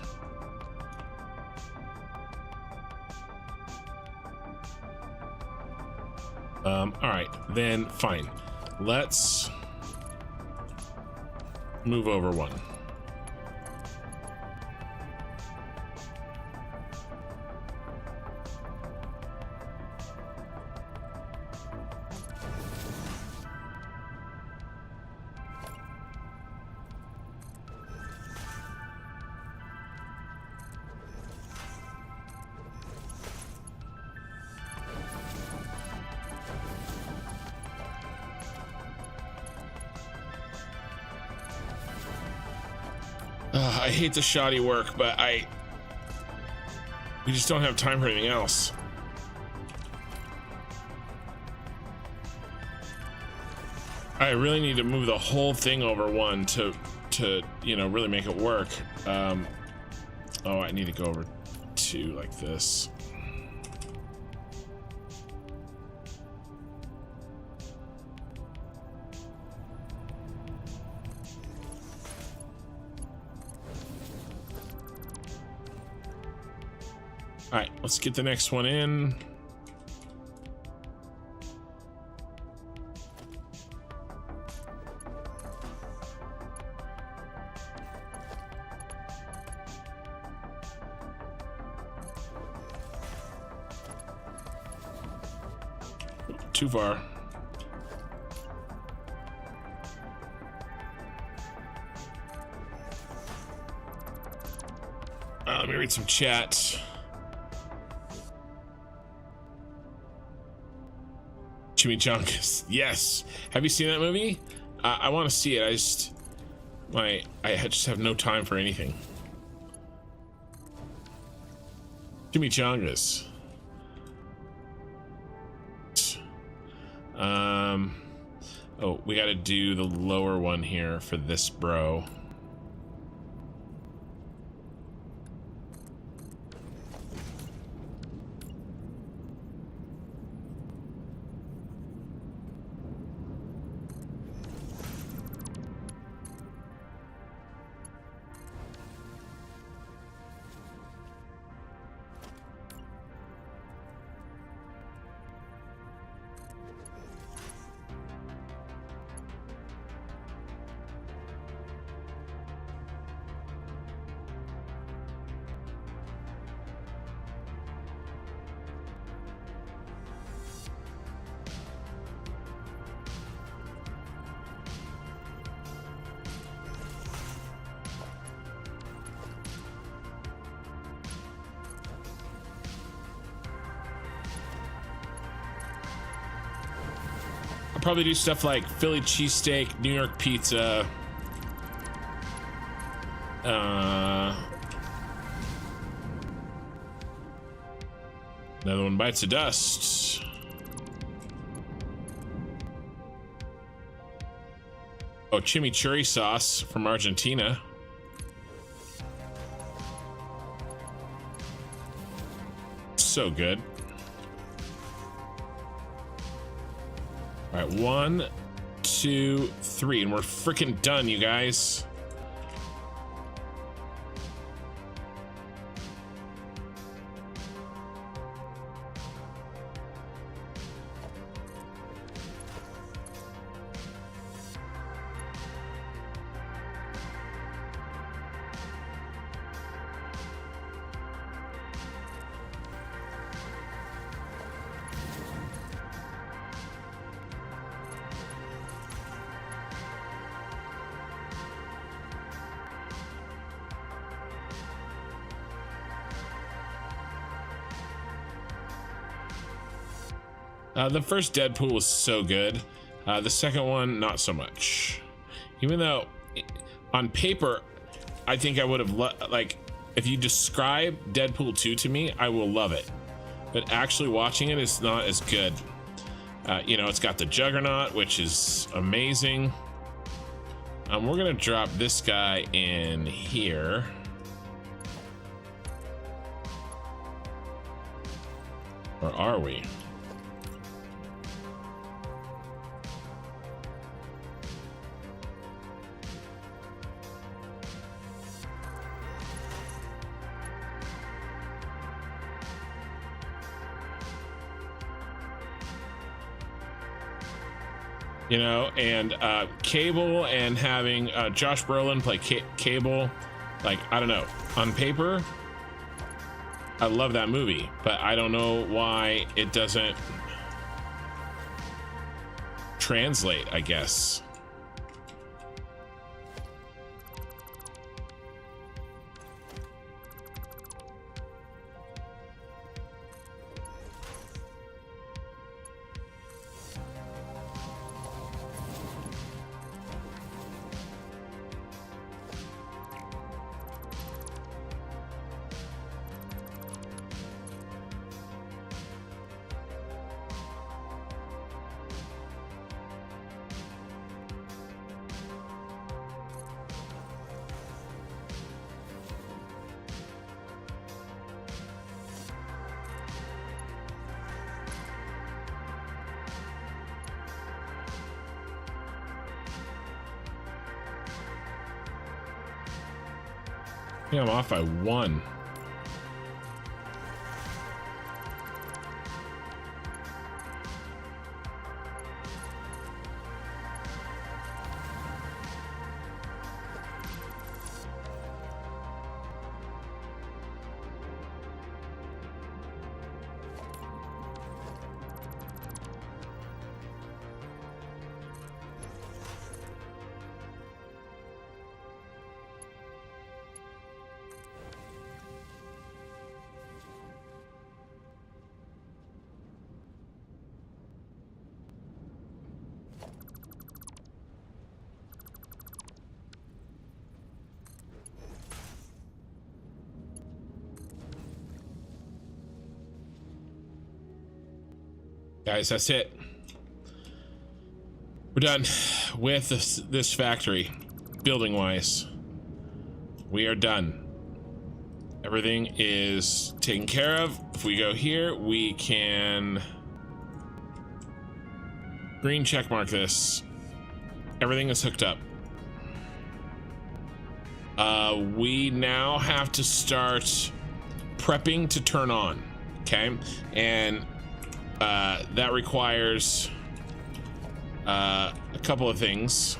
All right, then fine. Let's move over one. I hate the shoddy work, but we just don't have time for anything else. I really need to move the whole thing over one to you know, really make it work. Oh, I need to go over two like this. All right, let's get the next one in. Too far. Let me read some chat. Chimichangas, yes. Have you seen that movie? I want to see it. I just have no time for anything. Chimichangas. Oh, we got to do the lower one here for this bro. probably do stuff like Philly cheesesteak, New York pizza, another one bites the dust. Oh, chimichurri sauce from Argentina. So good. All right, 1, 2, 3, and we're freaking done, you guys. The first Deadpool was so good. The second one, not so much. Even though, on paper, I think I would have like, if you describe Deadpool 2 to me, I will love it. But actually watching it is not as good. You know, it's got the Juggernaut, which is amazing. We're gonna drop this guy in here. Or are we? You know, and Cable and having Josh Brolin play Cable, like, I don't know, on paper, I love that movie, but I don't know why it doesn't translate, I guess. I think I'm off by 1. Guys, that's it. We're done with this factory, building wise. We are done. Everything is taken care of. If we go here, we can green check mark this. Everything is hooked up. We now have to start prepping to turn on, okay? And that requires a couple of things.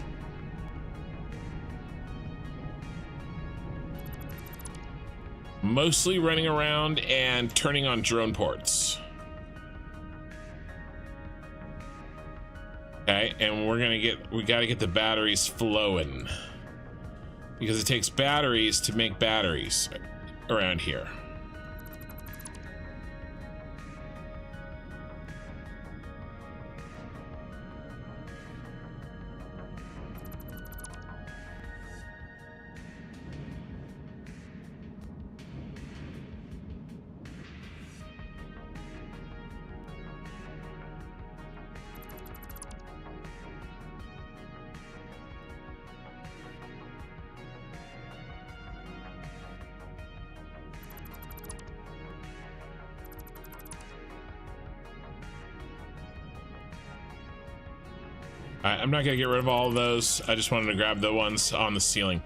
Mostly running around and turning on drone ports. Okay, and we gotta get the batteries flowing, because it takes batteries to make batteries around here. I'm not gonna get rid of all of those. I just wanted to grab the ones on the ceiling.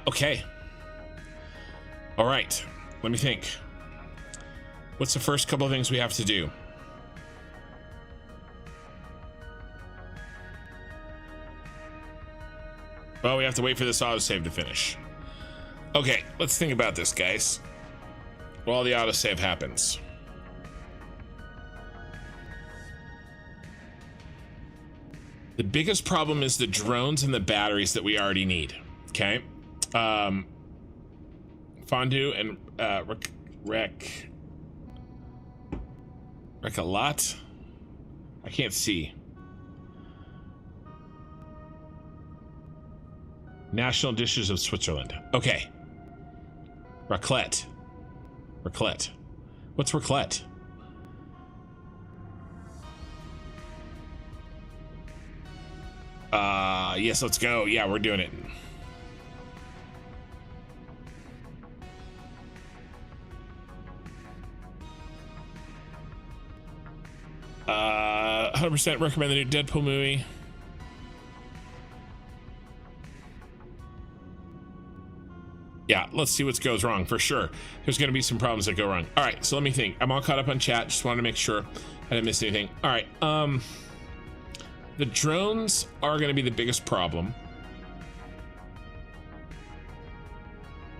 Okay. All right, let me think. What's the first couple of things we have to do? Well, we have to wait for this autosave to finish. Okay, let's think about this, guys. While the autosave happens. The biggest problem is the drones and the batteries that we already need. Okay. Fondue and Rec a lot. I can't see. National dishes of Switzerland. Okay. Raclette. Raclette. What's raclette? Yes, let's go. Yeah, we're doing it. Uh, 100% recommend the new Deadpool movie. Yeah, let's see what goes wrong for sure. There's going to be some problems that go wrong. All right, so let me think. I'm all caught up on chat. Just wanted to make sure I didn't miss anything. All right. The drones are going to be the biggest problem.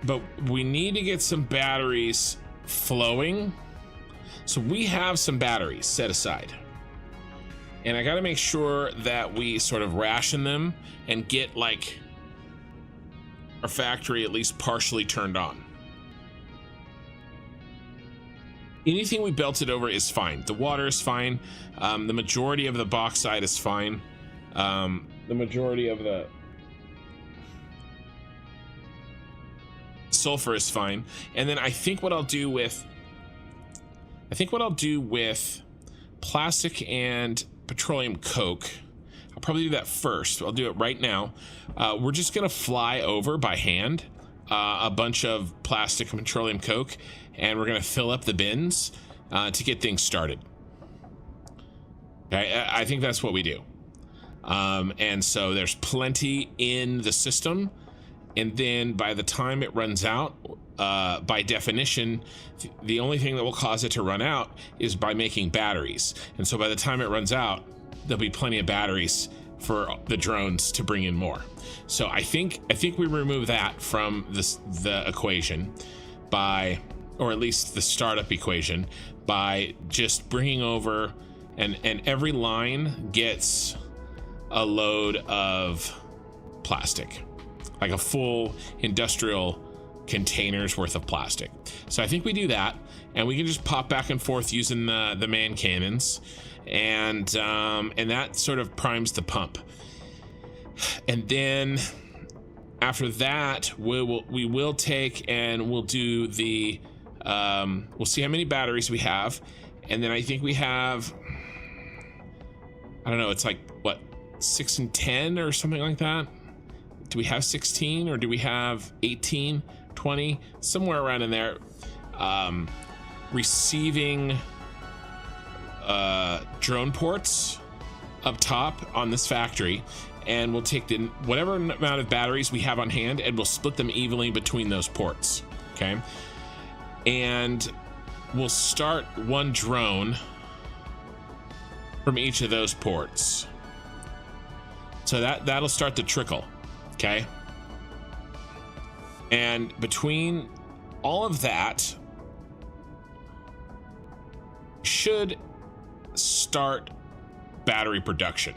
But we need to get some batteries flowing. So we have some batteries set aside. And I got to make sure that we sort of ration them and get like our factory at least partially turned on. Anything we belted over is fine. The water is fine. The majority of the bauxite is fine. The majority of the sulfur is fine. And then I think what I'll do with plastic and petroleum coke, I'll probably do that first. I'll do it right now. We're just gonna fly over by hand a bunch of plastic and petroleum coke, and we're gonna fill up the bins to get things started. Okay, I think that's what we do. And so there's plenty in the system, and then by the time it runs out, by definition, the only thing that will cause it to run out is by making batteries. And so by the time it runs out, there'll be plenty of batteries for the drones to bring in more. So I think we remove that from the equation by, or at least the startup equation, by just bringing over, and every line gets a load of plastic, like a full industrial containers worth of plastic. So I think we do that, and we can just pop back and forth using the man cannons, and that sort of primes the pump. And then after that, we will take and we'll do the we'll see how many batteries we have, and then I think we have, I don't know, it's like what, 6 and 10 or something like that. Do we have 16 or do we have 18, 20, somewhere around in there, receiving drone ports up top on this factory, and we'll take whatever amount of batteries we have on hand and we'll split them evenly between those ports. Okay, and we'll start one drone from each of those ports, so that'll start to trickle. Okay, and between all of that should start battery production.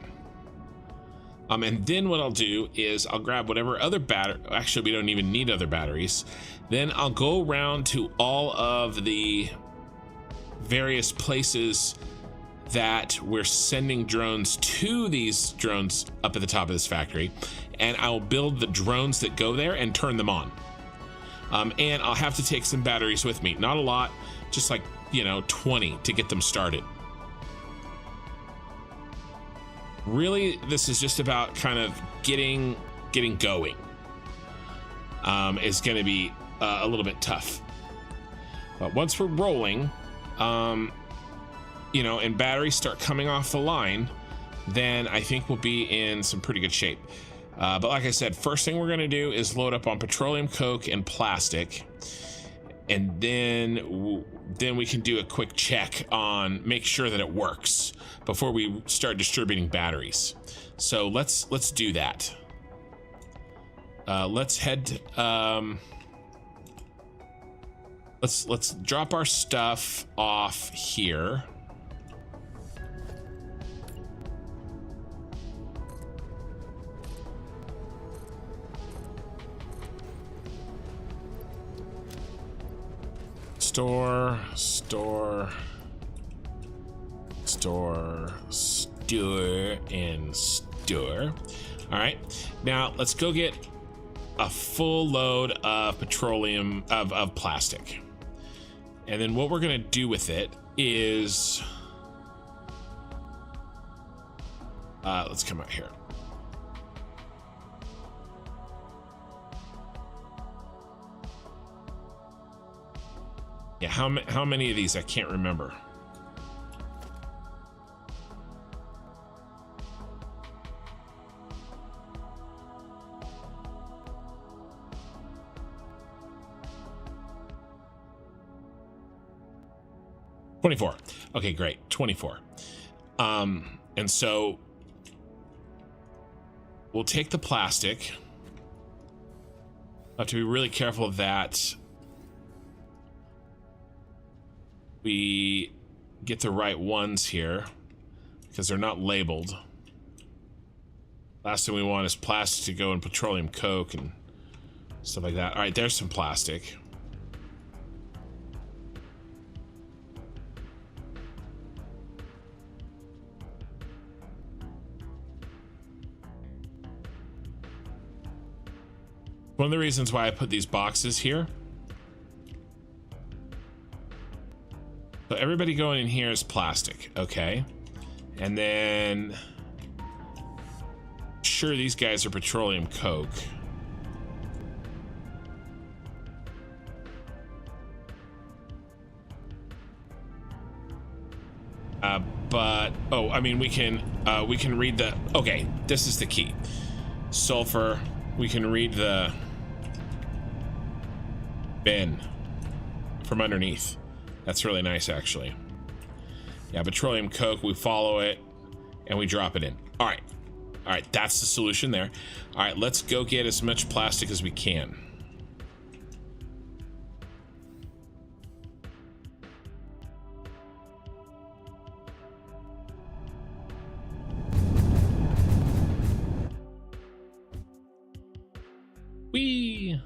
And then what I'll do is I'll grab whatever other battery, actually we don't even need other batteries, then I'll go around to all of the various places that we're sending drones to, these drones up at the top of this factory, and I'll build the drones that go there and turn them on. And I'll have to take some batteries with me, not a lot, just like, 20 to get them started. Really, this is just about kind of getting going. It's going to be a little bit tough, but once we're rolling, and batteries start coming off the line, then I think we'll be in some pretty good shape. But like I said, first thing we're going to do is load up on petroleum coke and plastic, and then we can do a quick check on make sure that it works before we start distributing batteries. So let's do that. Let's head. Let's drop our stuff off here. Store. All right, now let's go get a full load of petroleum of plastic, and then what we're gonna do with it is let's come out here. Yeah, how many of these? I can't remember. $24. Okay, great. 24. And so we'll take the plastic. Have to be really careful that we get the right ones here because they're not labeled. Last thing we want is plastic to go in petroleum coke and stuff like that. All right, there's some plastic. One of the reasons why I put these boxes here. So everybody going in here is plastic, okay? And then, sure, these guys are petroleum coke. But oh, I mean, we can read the. Okay, this is the key. Sulfur. We can read the bin from underneath. That's really nice, actually. Yeah, petroleum coke, we follow it and we drop it in. All right, that's the solution there. All right, let's go get as much plastic as we can. Whee!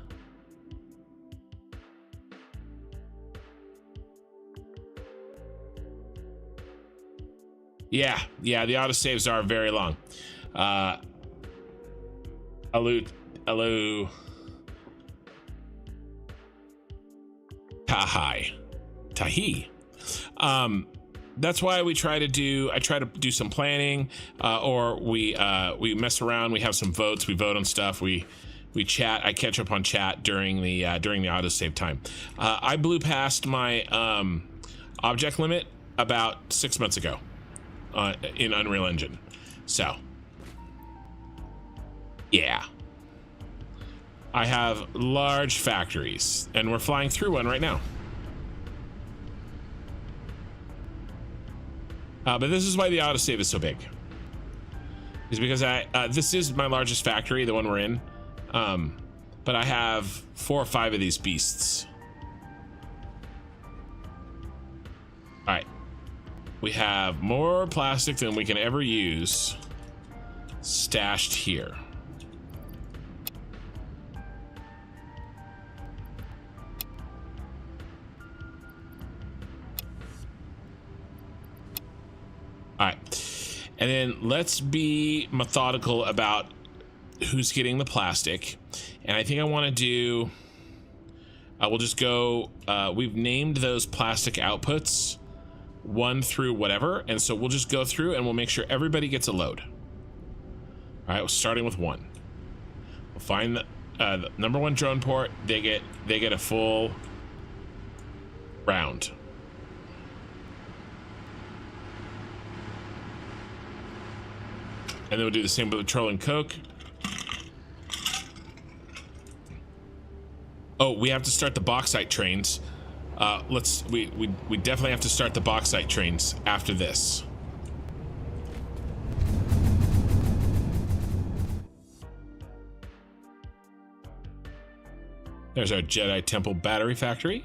Yeah, the autosaves are very long. Hello. Tahi. That's why I try to do some planning, or we mess around. We have some votes. We vote on stuff. We chat. I catch up on chat during the autosave time. I blew past my object limit about 6 months ago in Unreal Engine. So yeah, I have large factories, and we're flying through one right now. But this is why the autosave is so big. Is because this is my largest factory, the one we're in. But I have 4 or 5 of these beasts. All right. We have more plastic than we can ever use stashed here. All right. And then let's be methodical about who's getting the plastic. And I think I want to do, we'll just go, we've named those plastic outputs 1 through whatever, and so we'll just go through and we'll make sure everybody gets a load. All right, we're starting with 1. We'll find the number 1 drone port. They get a full round. And then we'll do the same with petroleum coke. Oh, we have to start the bauxite trains. We definitely have to start the bauxite trains after this. There's our Jedi Temple battery factory.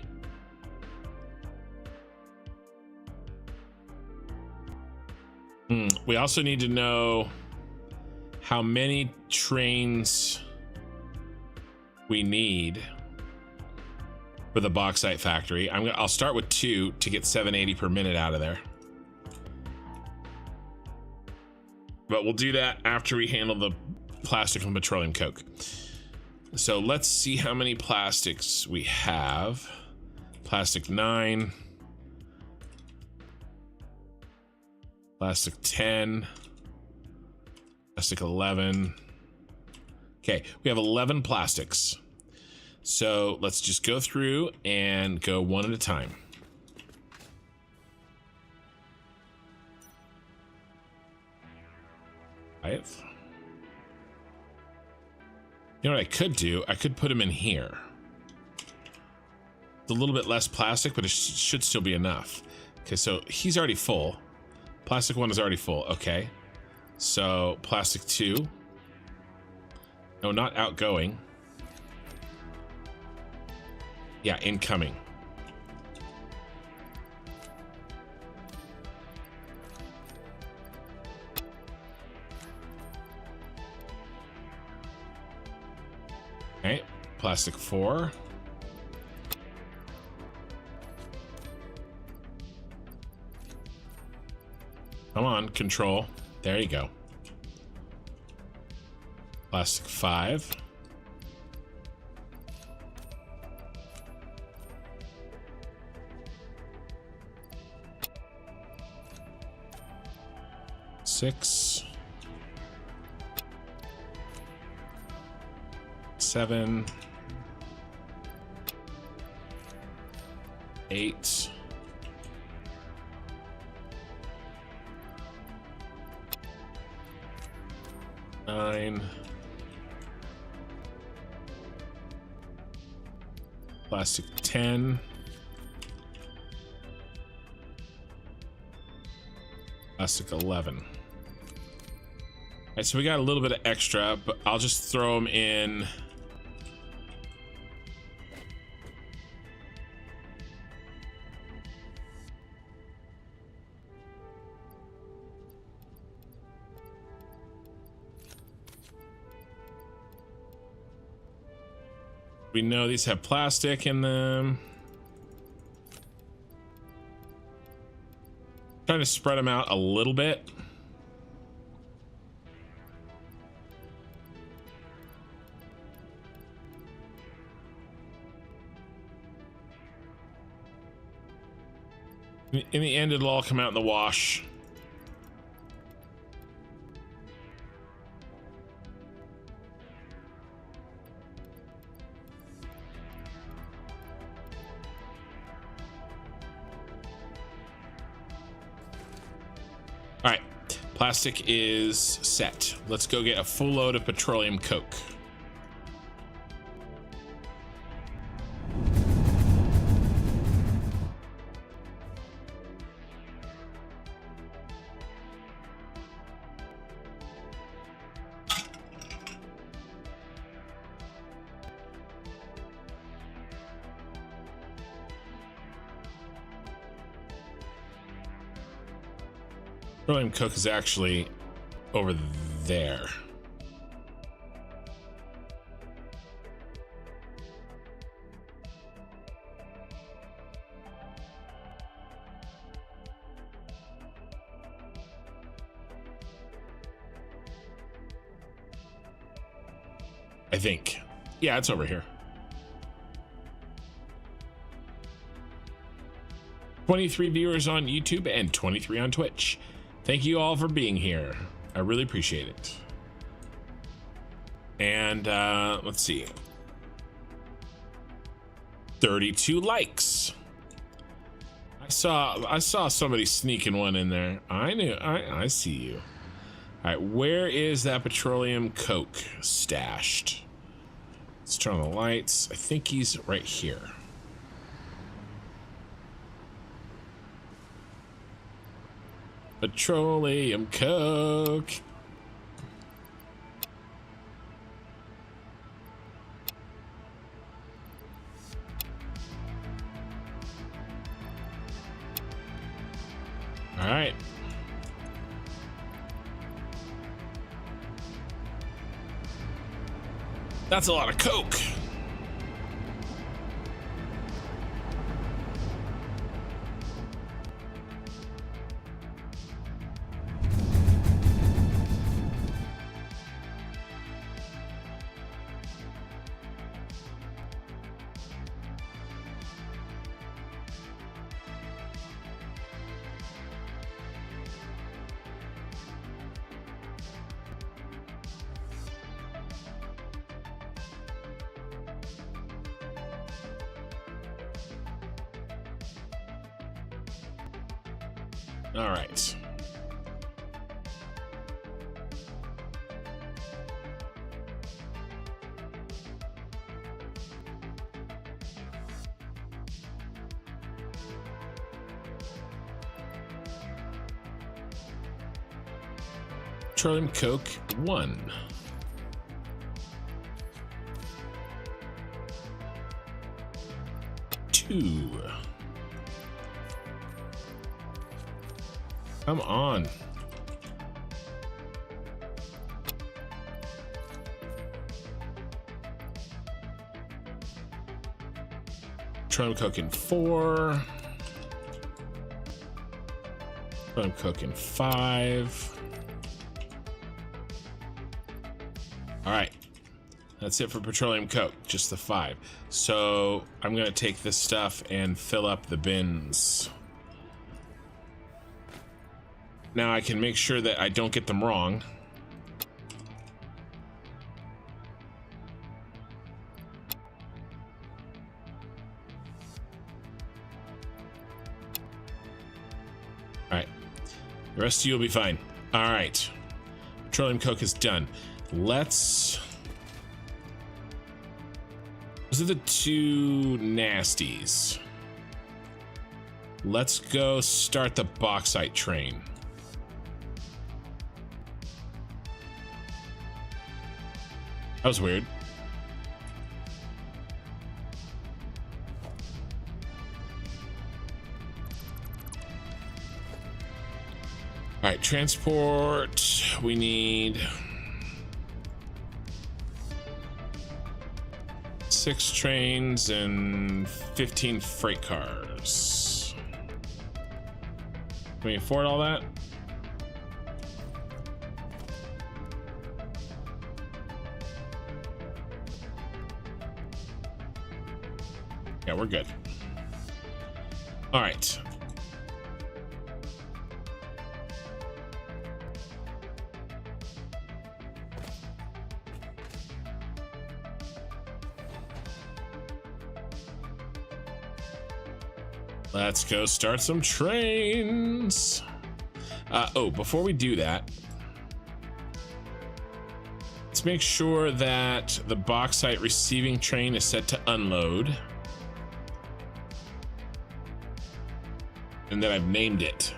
We also need to know how many trains we need for the bauxite factory. I'll start with 2 to get 780 per minute out of there. But we'll do that after we handle the plastic and petroleum coke. So let's see how many plastics we have. Plastic 9. Plastic 10. Plastic 11. Okay, we have 11 plastics. So let's just go through and go one at a time. Five. You know what I could do? I could put them in here. It's a little bit less plastic, but it should still be enough. Okay, so he's already full. Plastic 1 is already full. Okay. So plastic 2. No, not outgoing. Yeah, incoming. Okay, plastic 4. Come on, control. There you go. Plastic 5. Six. 7. 8. 9. Plastic 10. Plastic 11. All right, so we got a little bit of extra, but I'll just throw them in. We know these have plastic in them. Trying to spread them out a little bit. In the end, it'll all come out in the wash. All right, plastic is set. Let's go get a full load of petroleum coke. Petroleum coke is actually over there. I think. Yeah, it's over here. 23 viewers on YouTube and 23 on Twitch. Thank you all for being here. I really appreciate it. And let's see. 32 likes. I saw somebody sneaking one in there. I see you. All right, where is that petroleum coke stashed? Let's turn on the lights. I think he's right here. Petroleum coke. All right. That's a lot of coke. All right. Petroleum coke 1. Two. Come on. Petroleum coke in 4. Petroleum coke in 5. All right. That's it for petroleum coke, just the 5. So I'm gonna take this stuff and fill up the bins. Now I can make sure that I don't get them wrong. All right, the rest of you will be fine. All right, petroleum coke is done. Let's... Those are the 2 nasties. Let's go start the bauxite train. That was weird. All right, transport. We need 6 trains and 15 freight cars. Can we afford all that? Yeah, we're good. All right. Let's go start some trains. Oh, before we do that, let's make sure that the bauxite receiving train is set to unload. And that I've named it.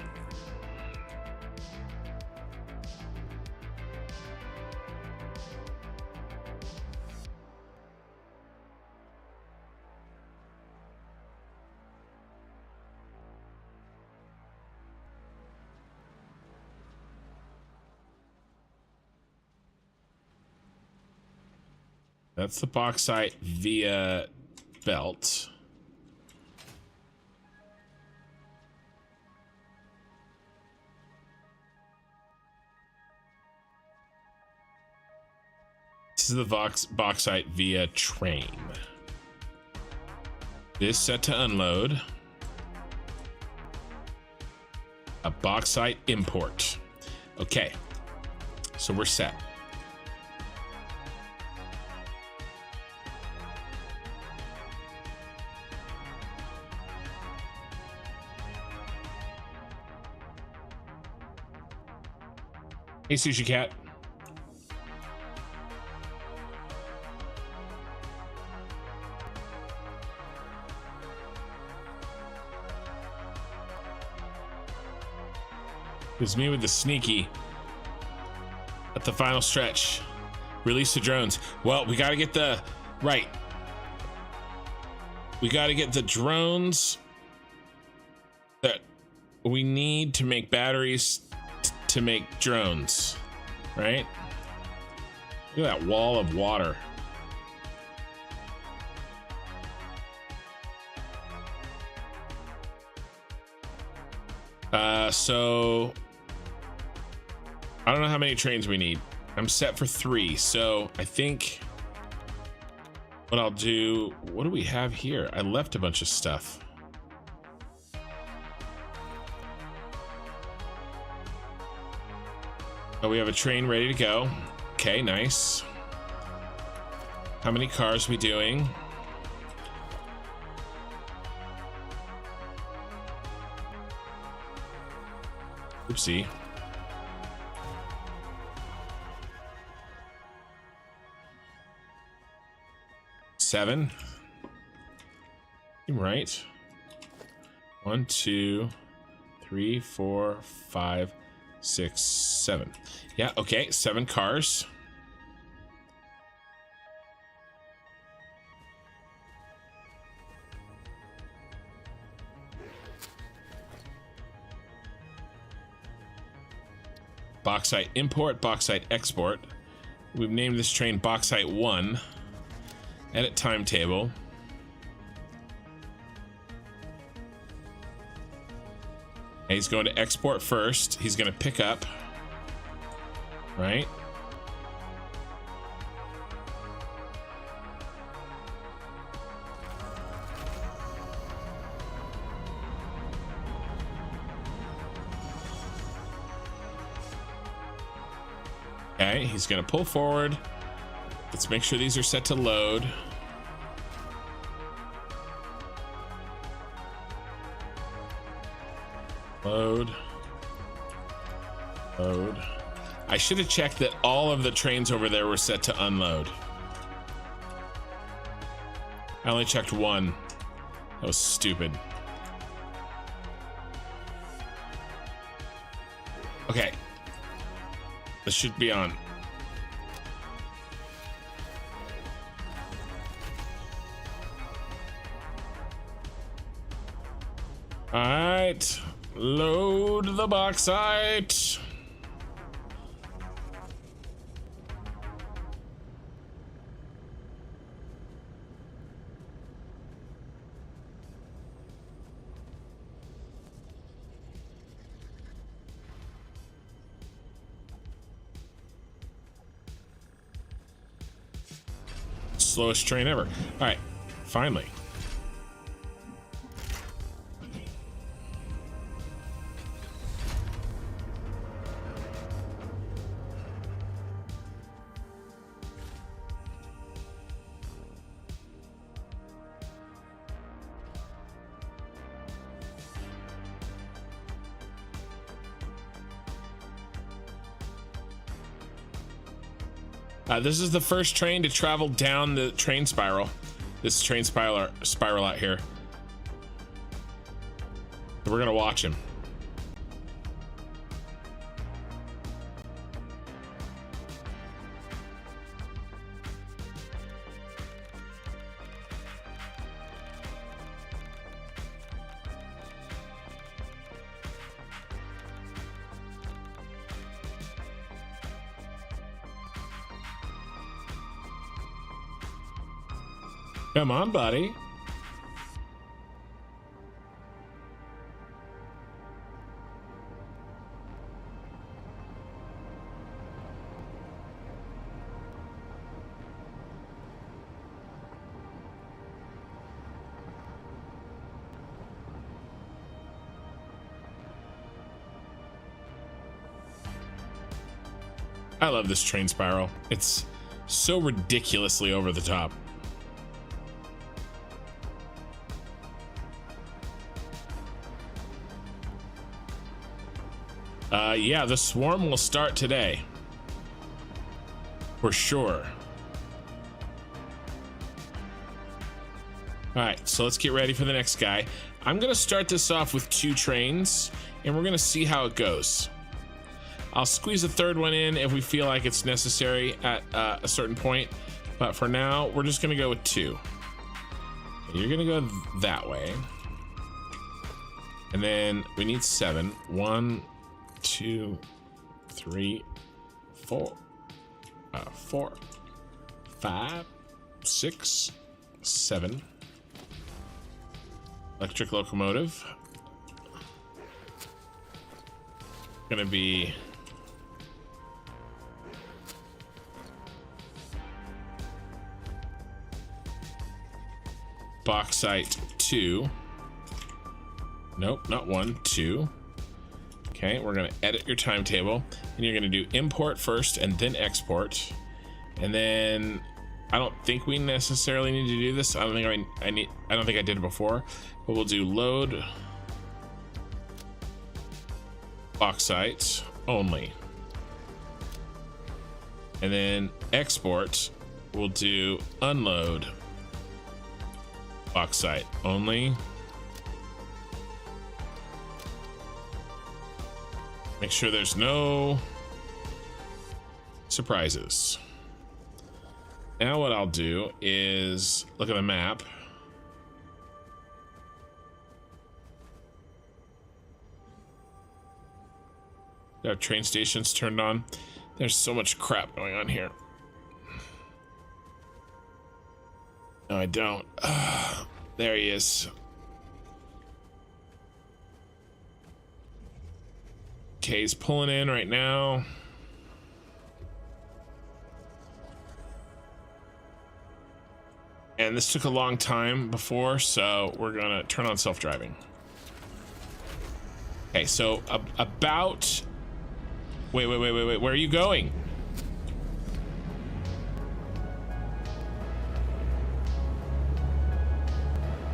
That's the bauxite via belt. This is the bauxite via train. This set to unload. A bauxite import. Okay, so we're set. Hey, Sushi Cat. It's me with the sneaky at the final stretch. Release the drones. Well, we gotta get the right. We gotta get the drones that we need to make batteries to make drones, right? Look at that wall of water. So I don't know how many trains we need. I'm set for 3, so I think what I'll do, what do we have here? I left a bunch of stuff. Oh, we have a train ready to go. Okay, nice. How many cars we doing? Oopsie. Seven. Right. 1, 2, 3, 4, 5, 6, 7. Yeah, okay, 7 cars. Bauxite import, bauxite export. We've named this train Bauxite 1. Edit timetable. And he's going to export first. He's going to pick up. Right? Okay, he's going to pull forward. Let's make sure these are set to load. Load. Load. I should have checked that all of the trains over there were set to unload. I only checked one. That was stupid. Okay. This should be on. All right, load the bauxite. Slowest train ever. All right, finally. This is the first train to travel down the train spiral. This train spiral out here. We're gonna watch him. Come on, buddy. I love this train spiral. It's so ridiculously over the top. Yeah, the swarm will start today. For sure. All right, so let's get ready for the next guy. I'm gonna start this off with 2 trains, and we're gonna see how it goes. I'll squeeze a 3rd one in if we feel like it's necessary at a certain point, but for now, we're just gonna go with 2. And you're gonna go that way. And then we need 7. 1, 2, 3, 4, 4, 5, 6, 7. Electric locomotive. Gonna be bauxite 2. Nope, not 1, 2. Okay, we're gonna edit your timetable, and you're gonna do import first and then export. And then I don't think we necessarily need to do this. I don't think I did it before, but we'll do load bauxite only. And then export, we'll do unload bauxite only. Make sure there's no surprises. Now what I'll do is look at the map. Our train stations turned on. There's so much crap going on here. No, I don't. There he is. Okay, he's pulling in right now. And this took a long time before, so we're gonna turn on self-driving. Okay, so about... Wait, where are you going?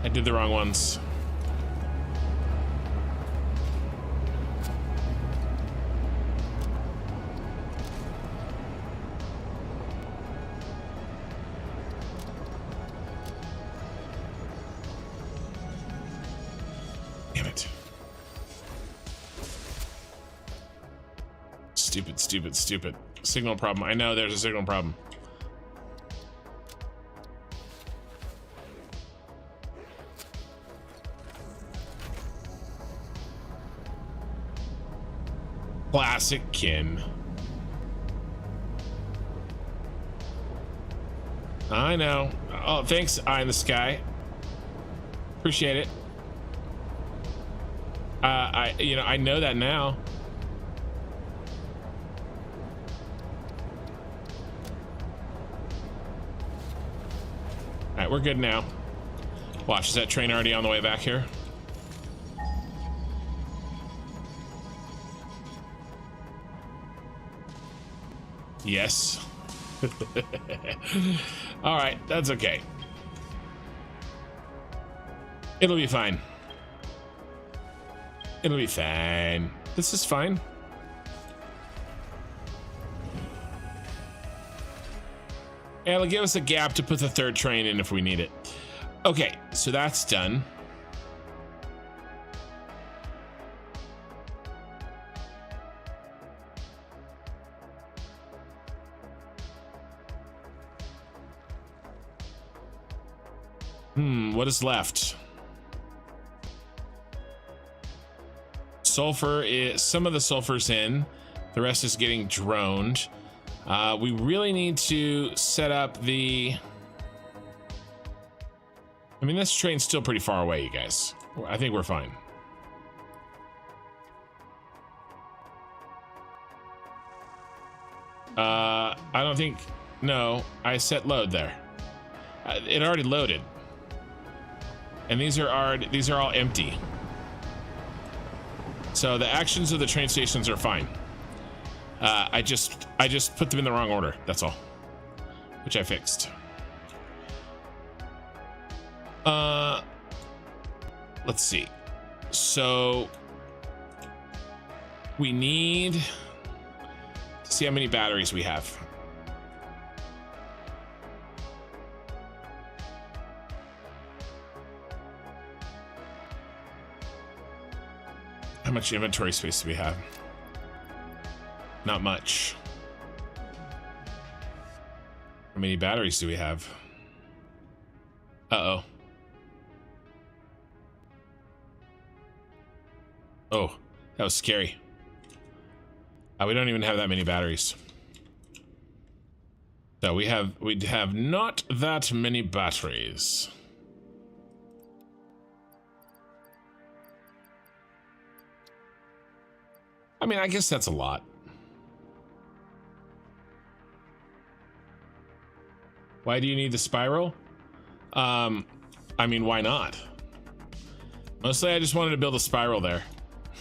I did the wrong ones. Damn it. Stupid. Signal problem. I know there's a signal problem. Classic Kin. I know. Oh, thanks, Eye in the Sky. Appreciate it. I know that now. All right, we're good now. Watch, is that train already on the way back here? Yes. All right, that's okay. It'll be fine. It'll be fine. This is fine. And it'll give us a gap to put the 3rd train in if we need it. Okay, so that's done. What is left? Sulfur is, some of the sulfur's in, the rest is getting droned. We really need to set up the... I mean, this train's still pretty far away, you guys. I think we're fine. I don't think... No, I set load there. It already loaded. And these are all empty. So the actions of the train stations are fine. I just put them in the wrong order, that's all. Which I fixed. Let's see. So We need to see how many batteries we have. How much inventory space do we have? Not much. How many batteries do we have? Uh-oh. Oh, that was scary. We don't even have that many batteries. So we have not that many batteries. I mean, I guess that's a lot. Why do you need the spiral? I mean, why not? Mostly I just wanted to build a spiral there.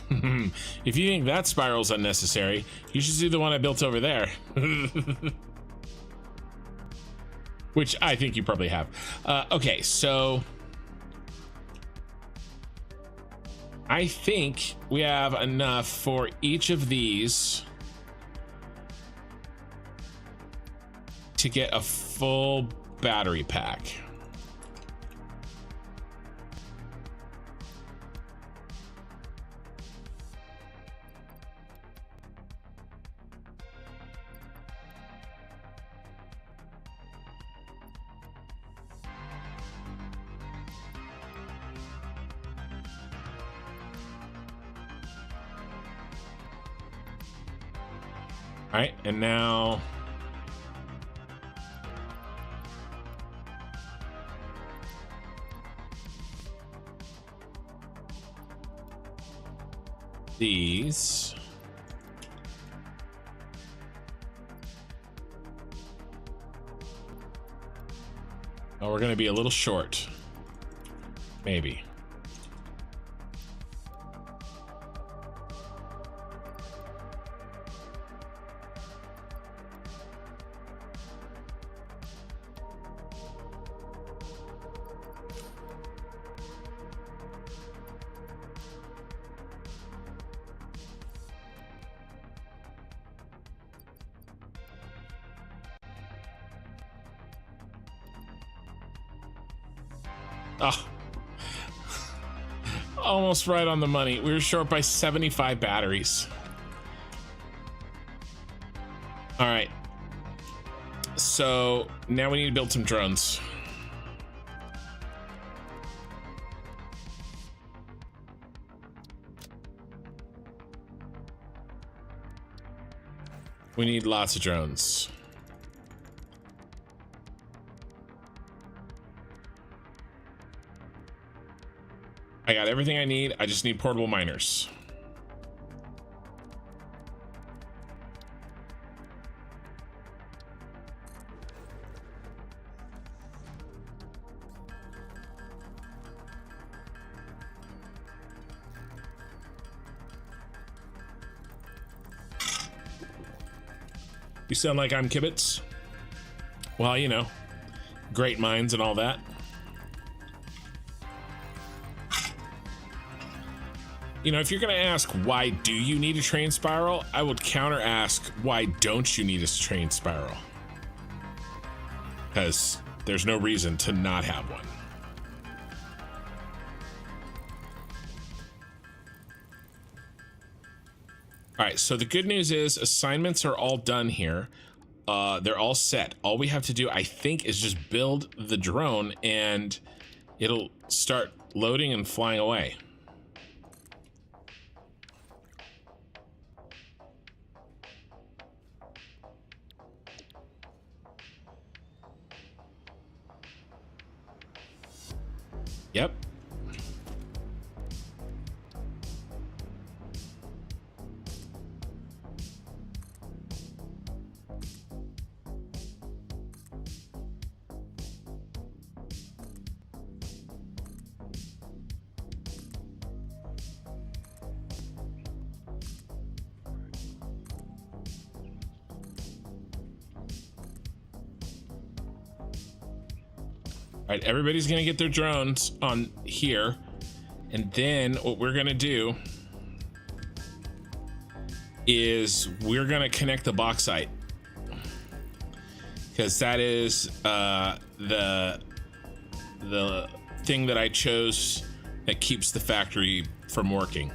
If you think that spiral's unnecessary, you should see the one I built over there. Which I think you probably have. Okay, so I think we have enough for each of these to get a full battery pack. All right, and now these. Oh, we're going to be a little short. Maybe. Oh, almost right on the money. We were short by 75 batteries. All right. So now we need to build some drones. We need lots of drones. I got everything I need. I just need portable miners. You sound like I'm kibitz. Well, you know, great minds and all that. You know, if you're going to ask why do you need a train spiral, I would counter ask why don't you need a train spiral? Because there's no reason to not have one. All right, so the good news is assignments are all done here. They're all set. All we have to do, I think, is just build the drone and it'll start loading and flying away. Yep. All right, everybody's gonna get their drones on here, and then what we're gonna do is we're gonna connect the bauxite, because that is the thing that I chose that keeps the factory from working.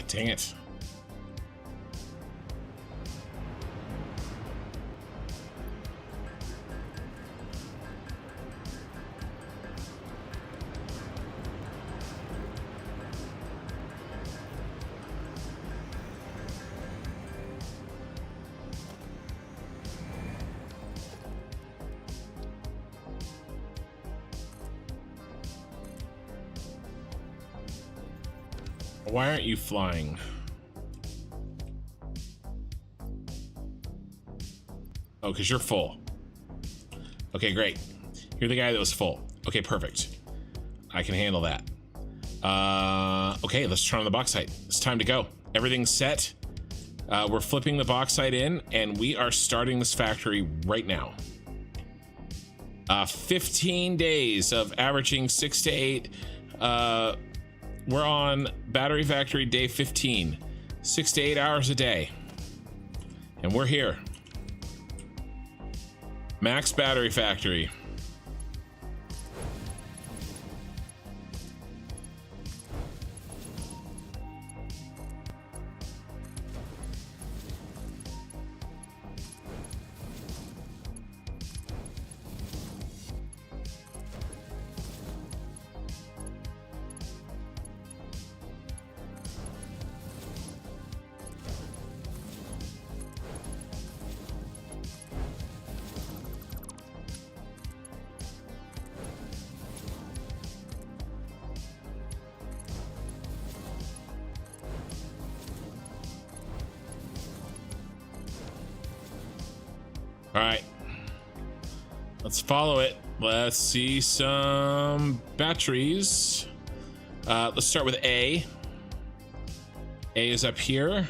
Dang it. Why aren't you flying? Oh, because you're full. Okay, great. You're the guy that was full. Okay, perfect. I can handle that. Okay, let's turn on the bauxite. It's time to go. Everything's set. We're flipping the bauxite in, and we are starting this factory right now. 15 days of averaging 6 to 8. We're on battery factory day 15. 6 to 8 hours a day. And we're here. Max battery factory. All right, let's follow it. Let's see some batteries. Let's start with A. A is up here.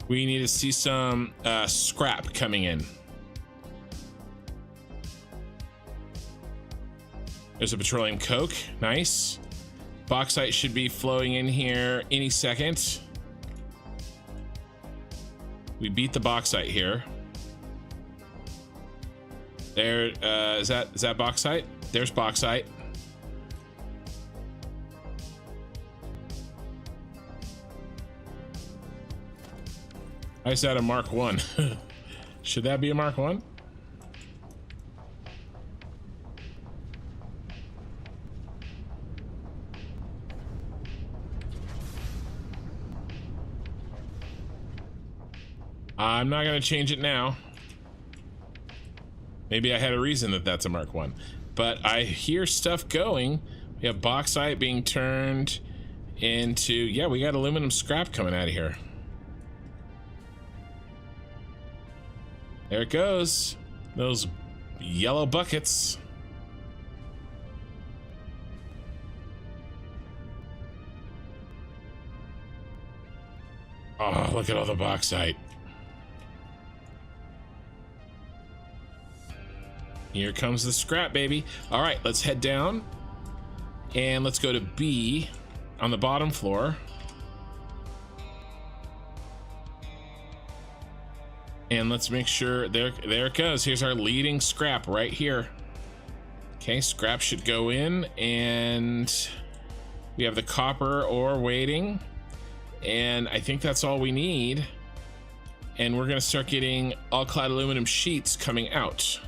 We need to see some scrap coming in. There's a petroleum coke. Nice. Bauxite should be flowing in here any second. We beat the bauxite here. There, is that bauxite? There's bauxite. I said a Mark 1. Should that be a Mark 1? I'm not going to change it now. Maybe I had a reason that that's a Mark 1. But I hear stuff going. We have bauxite being turned into... Yeah, we got aluminum scrap coming out of here. There it goes. Those yellow buckets. Oh, look at all the bauxite. Here comes the scrap, baby. All right, let's head down and let's go to B on the bottom floor. And let's make sure there it goes. Here's our leading scrap right here. Okay, scrap should go in, and we have the copper ore waiting, and I think that's all we need. And we're gonna start getting all clad aluminum sheets coming out.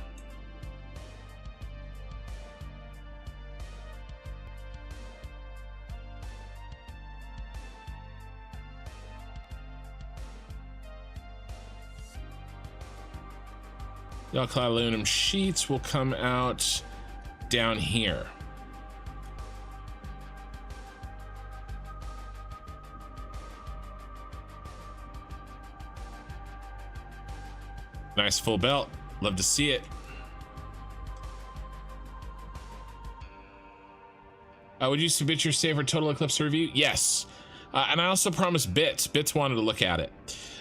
The all-clad aluminum sheets will come out down here. Nice full belt. Love to see it. Would you submit your save for Total Eclipse review? Yes. And I also promised Bits. Bits wanted to look at it.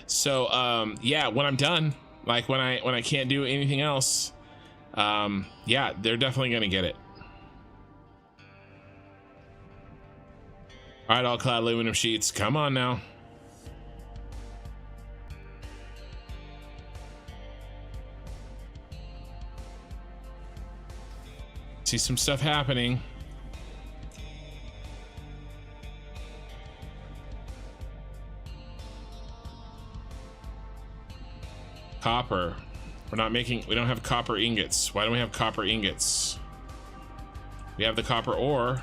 So yeah, when I'm done, like when I can't do anything else, yeah, they're definitely gonna get it. All right, all cloud aluminum sheets, come on now. See some stuff happening. Copper. We don't have copper ingots. Why don't we have copper ingots? We have the copper ore.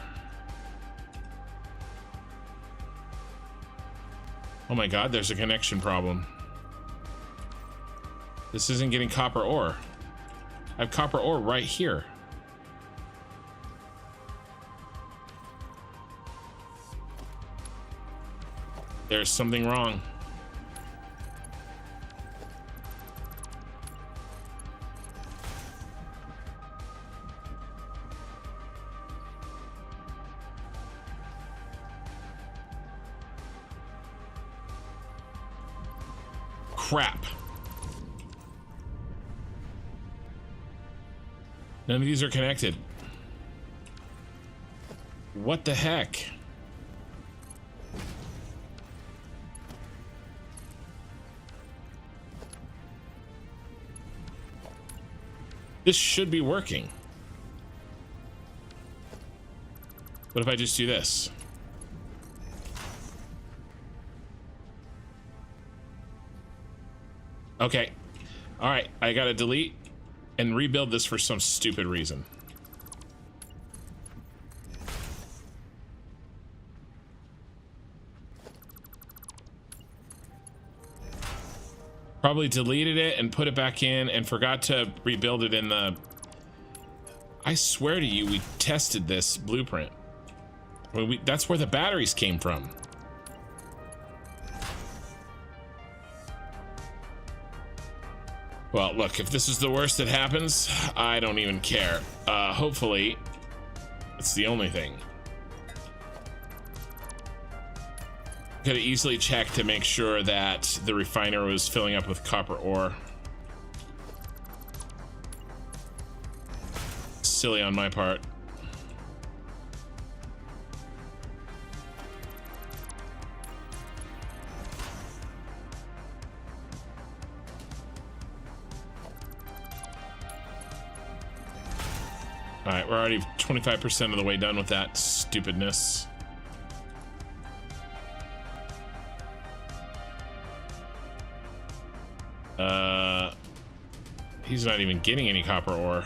Oh my god, there's a connection problem. This isn't getting copper ore. I have copper ore right here. There's something wrong. Crap. None of these are connected. What the heck? This should be working. What if I just do this? Okay. All right, I gotta delete and rebuild this for some stupid reason. Probably deleted it and put it back in and forgot to rebuild it in the... I swear to you, we tested this blueprint. That's where the batteries came from. Well, look, if this is the worst that happens, I don't even care. Hopefully, it's the only thing. Could have easily checked to make sure that the refiner was filling up with copper ore. Silly on my part. All right, we're already 25% of the way done with that stupidness. He's not even getting any copper ore.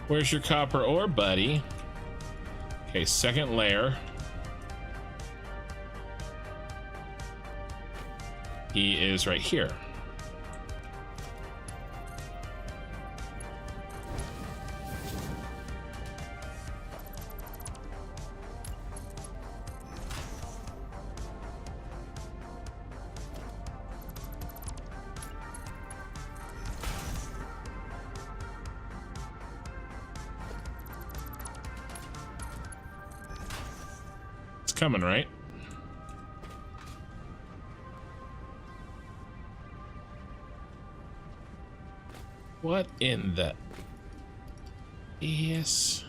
Where's your copper ore, buddy? Okay, second layer. He is right here. Coming, right? What in the... Yes.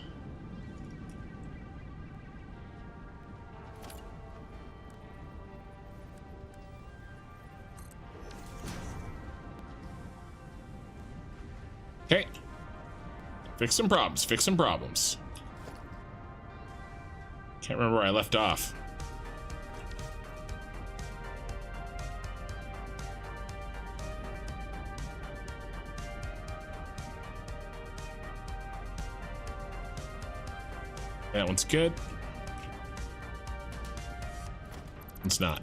Okay. Fix some problems, fix some problems. Can't remember where I left off. That one's good. It's not.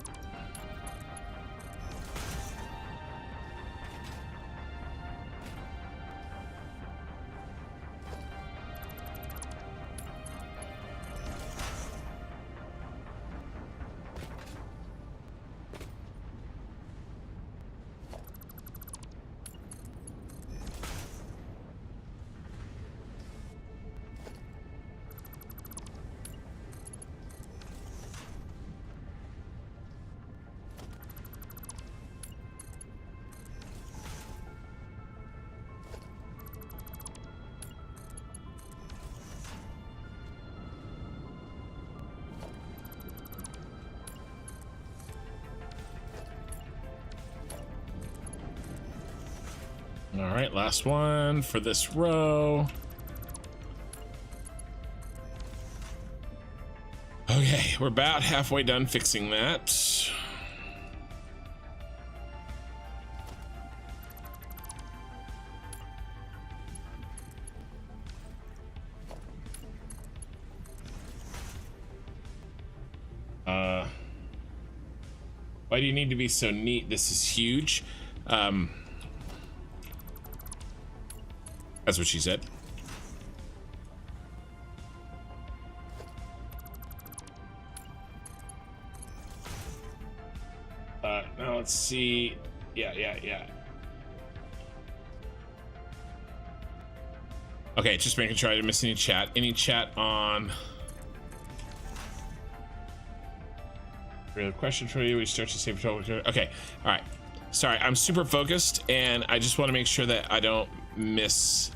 All right, last one for this row. Okay, we're about halfway done fixing that. Why do you need to be so neat? This is huge. That's what she said. Now let's see. Yeah. Okay, just making sure I didn't miss any chat. Any chat on... Question for you. We start to save trouble. Okay, all right. Sorry, I'm super focused, and I just want to make sure that I don't miss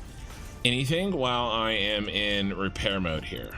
anything while I am in repair mode here.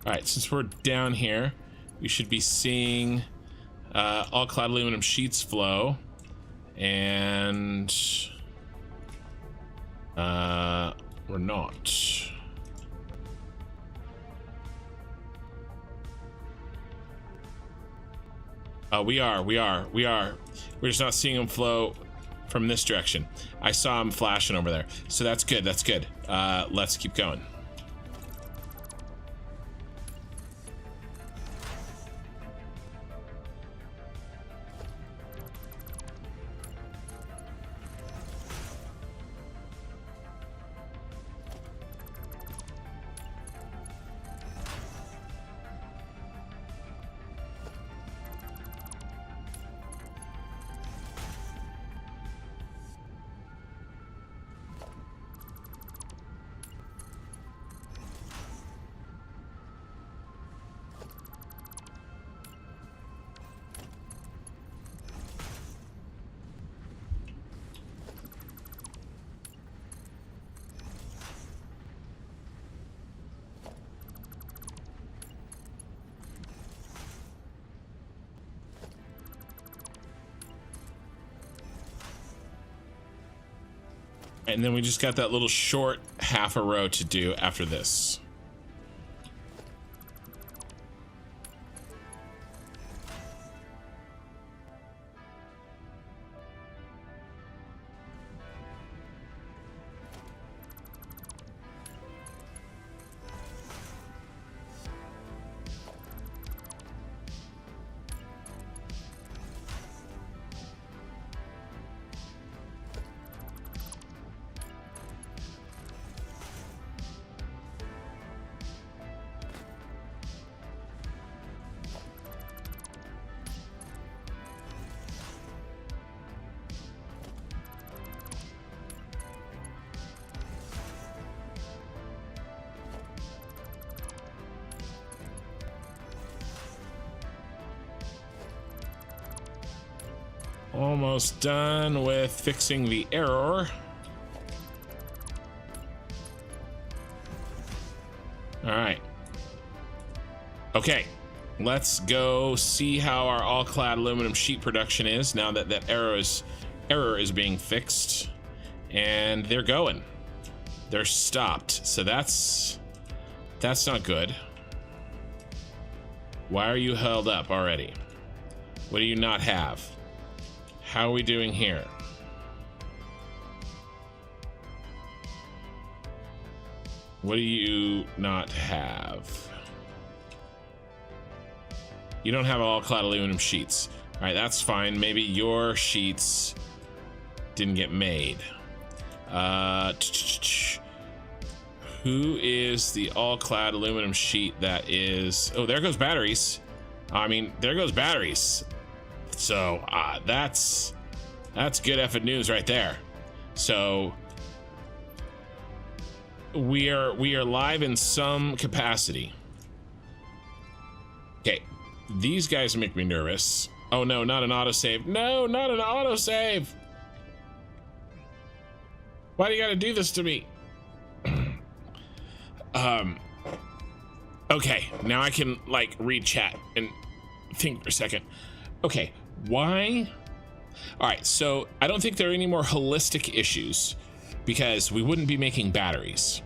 All right, since we're down here, we should be seeing all clad aluminum sheets flow, and we're not. We are. We're just not seeing them flow from this direction. I saw them flashing over there, so that's good. That's good. Let's keep going. And then we just got that little short half a row to do after this. Almost done with fixing the error. All right. Okay, let's go see how our all-clad aluminum sheet production is now that that error is being fixed. And they're going. They're stopped. So that's not good. Why are you held up already? What do you not have? How are we doing here? What do you not have? You don't have all clad aluminum sheets. All right, that's fine. Maybe your sheets didn't get made. Who is the all clad aluminum sheet that is... Oh, there goes batteries. I mean, there goes batteries. So that's That's good effing news right there. So we are live in some capacity. Okay, these guys make me nervous. Oh no, not an autosave. No, not an autosave. Why do you gotta do this to me? Okay, now I can like read chat and think for a second. Okay, why? All right, so I don't think there are any more holistic issues because we wouldn't be making batteries.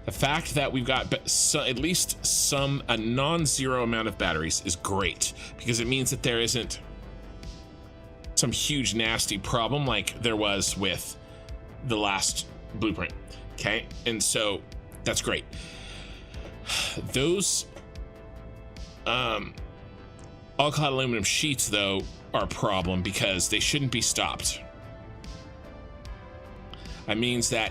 The fact that we've got at least a non-zero amount of batteries is great because it means that there isn't some huge nasty problem like there was with the last blueprint. Okay, and so that's great. Those all-clad aluminum sheets though are a problem because they shouldn't be stopped. That means that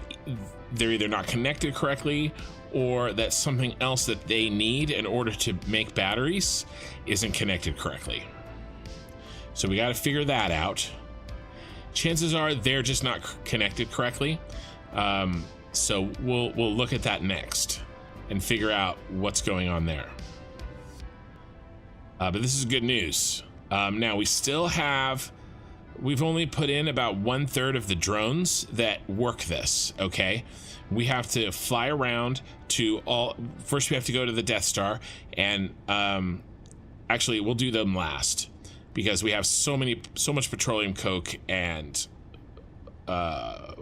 they're either not connected correctly or that something else that they need in order to make batteries isn't connected correctly. So we got to figure that out. Chances are they're just not connected correctly. So we'll look at that next and figure out what's going on there. But this is good news. Now we've only put in about 1/3 of the drones that work this. Okay, we have to fly around to first we have to go to the Death Star, and actually we'll do them last because we have so much petroleum coke and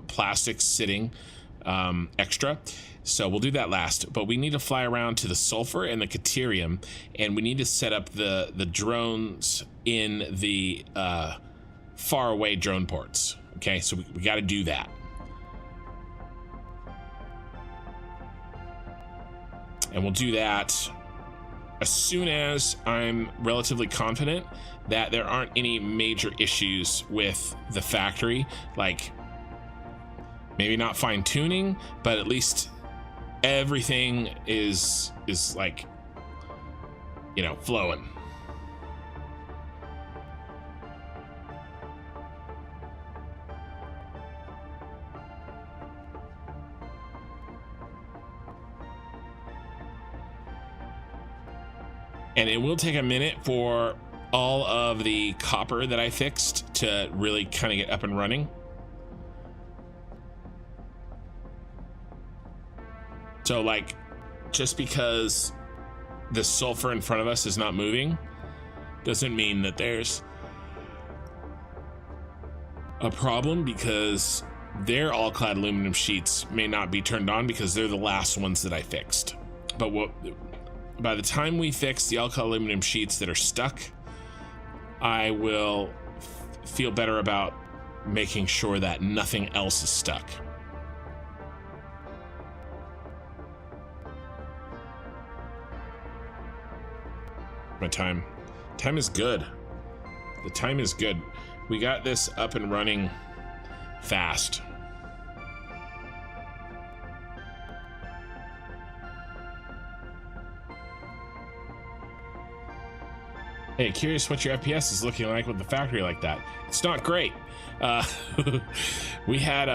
plastics sitting extra. So we'll do that last, but we need to fly around to the sulfur and the caterium, and we need to set up the drones in the far away drone ports. Okay, so we got to do that. And we'll do that as soon as I'm relatively confident that there aren't any major issues with the factory, like maybe not fine tuning, but at least everything is like, you know, flowing. And it will take a minute for all of the copper that I fixed to really kind of get up and running. So like, just because the sulfur in front of us is not moving doesn't mean that there's a problem, because their all-clad aluminum sheets may not be turned on because they're the last ones that I fixed. But by the time we fix the all-clad aluminum sheets that are stuck, I will feel better about making sure that nothing else is stuck. My time is good. The time is good. We got this up and running fast. Hey, curious what your FPS is looking like with the factory like that. It's not great. We had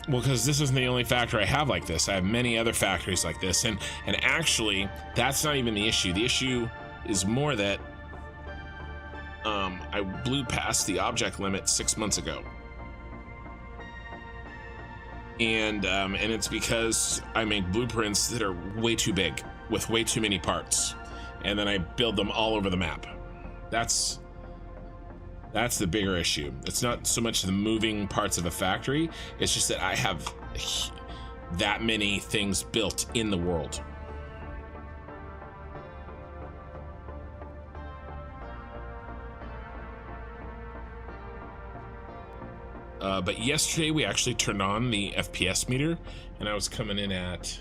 well, because this isn't the only factory I have like this. I have many other factories like this, and actually that's not even the issue. The issue is more that I blew past the object limit 6 months ago, and it's because I make blueprints that are way too big with way too many parts, and then I build them all over the map. That's the bigger issue. It's not so much the moving parts of a factory, it's just that I have that many things built in the world. But yesterday we actually turned on the FPS meter, and I was coming in at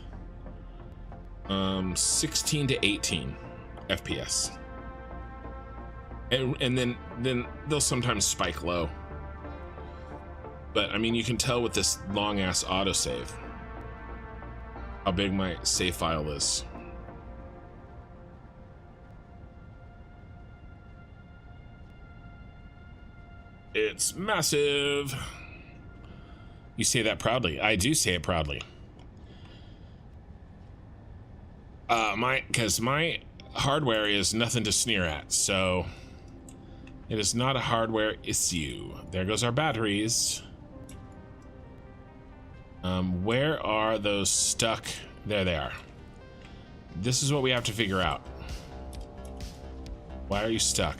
16 to 18 FPS. And then they'll sometimes spike low. But I mean, you can tell with this long ass autosave how big my save file is. It's massive. You say that proudly. I do say it proudly. Because my hardware is nothing to sneer at, so it is not a hardware issue. There goes our batteries. Where are those stuck? There they are. This is what we have to figure out. Why are you stuck?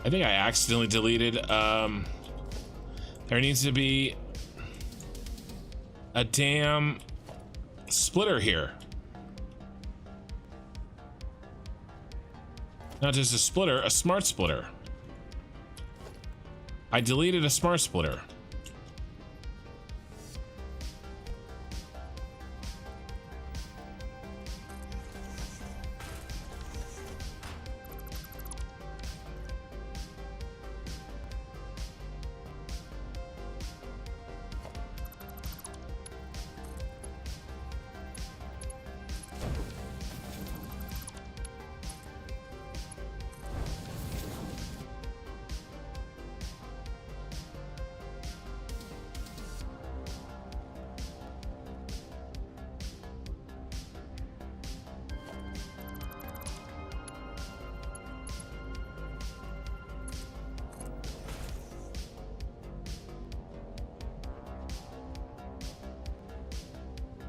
I think I accidentally deleted, there needs to be a damn splitter here. Not just a splitter, a smart splitter. I deleted a smart splitter.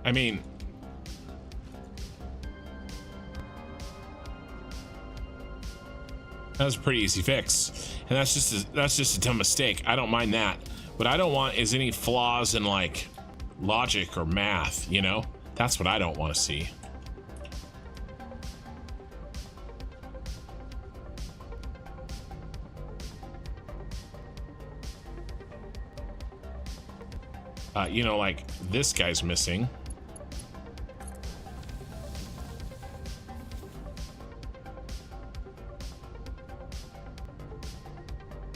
I mean, that was a pretty easy fix, and that's just a dumb mistake. I don't mind that. What I don't want is any flaws in like logic or math, you know? That's what I don't want to see. You know, like this guy's missing.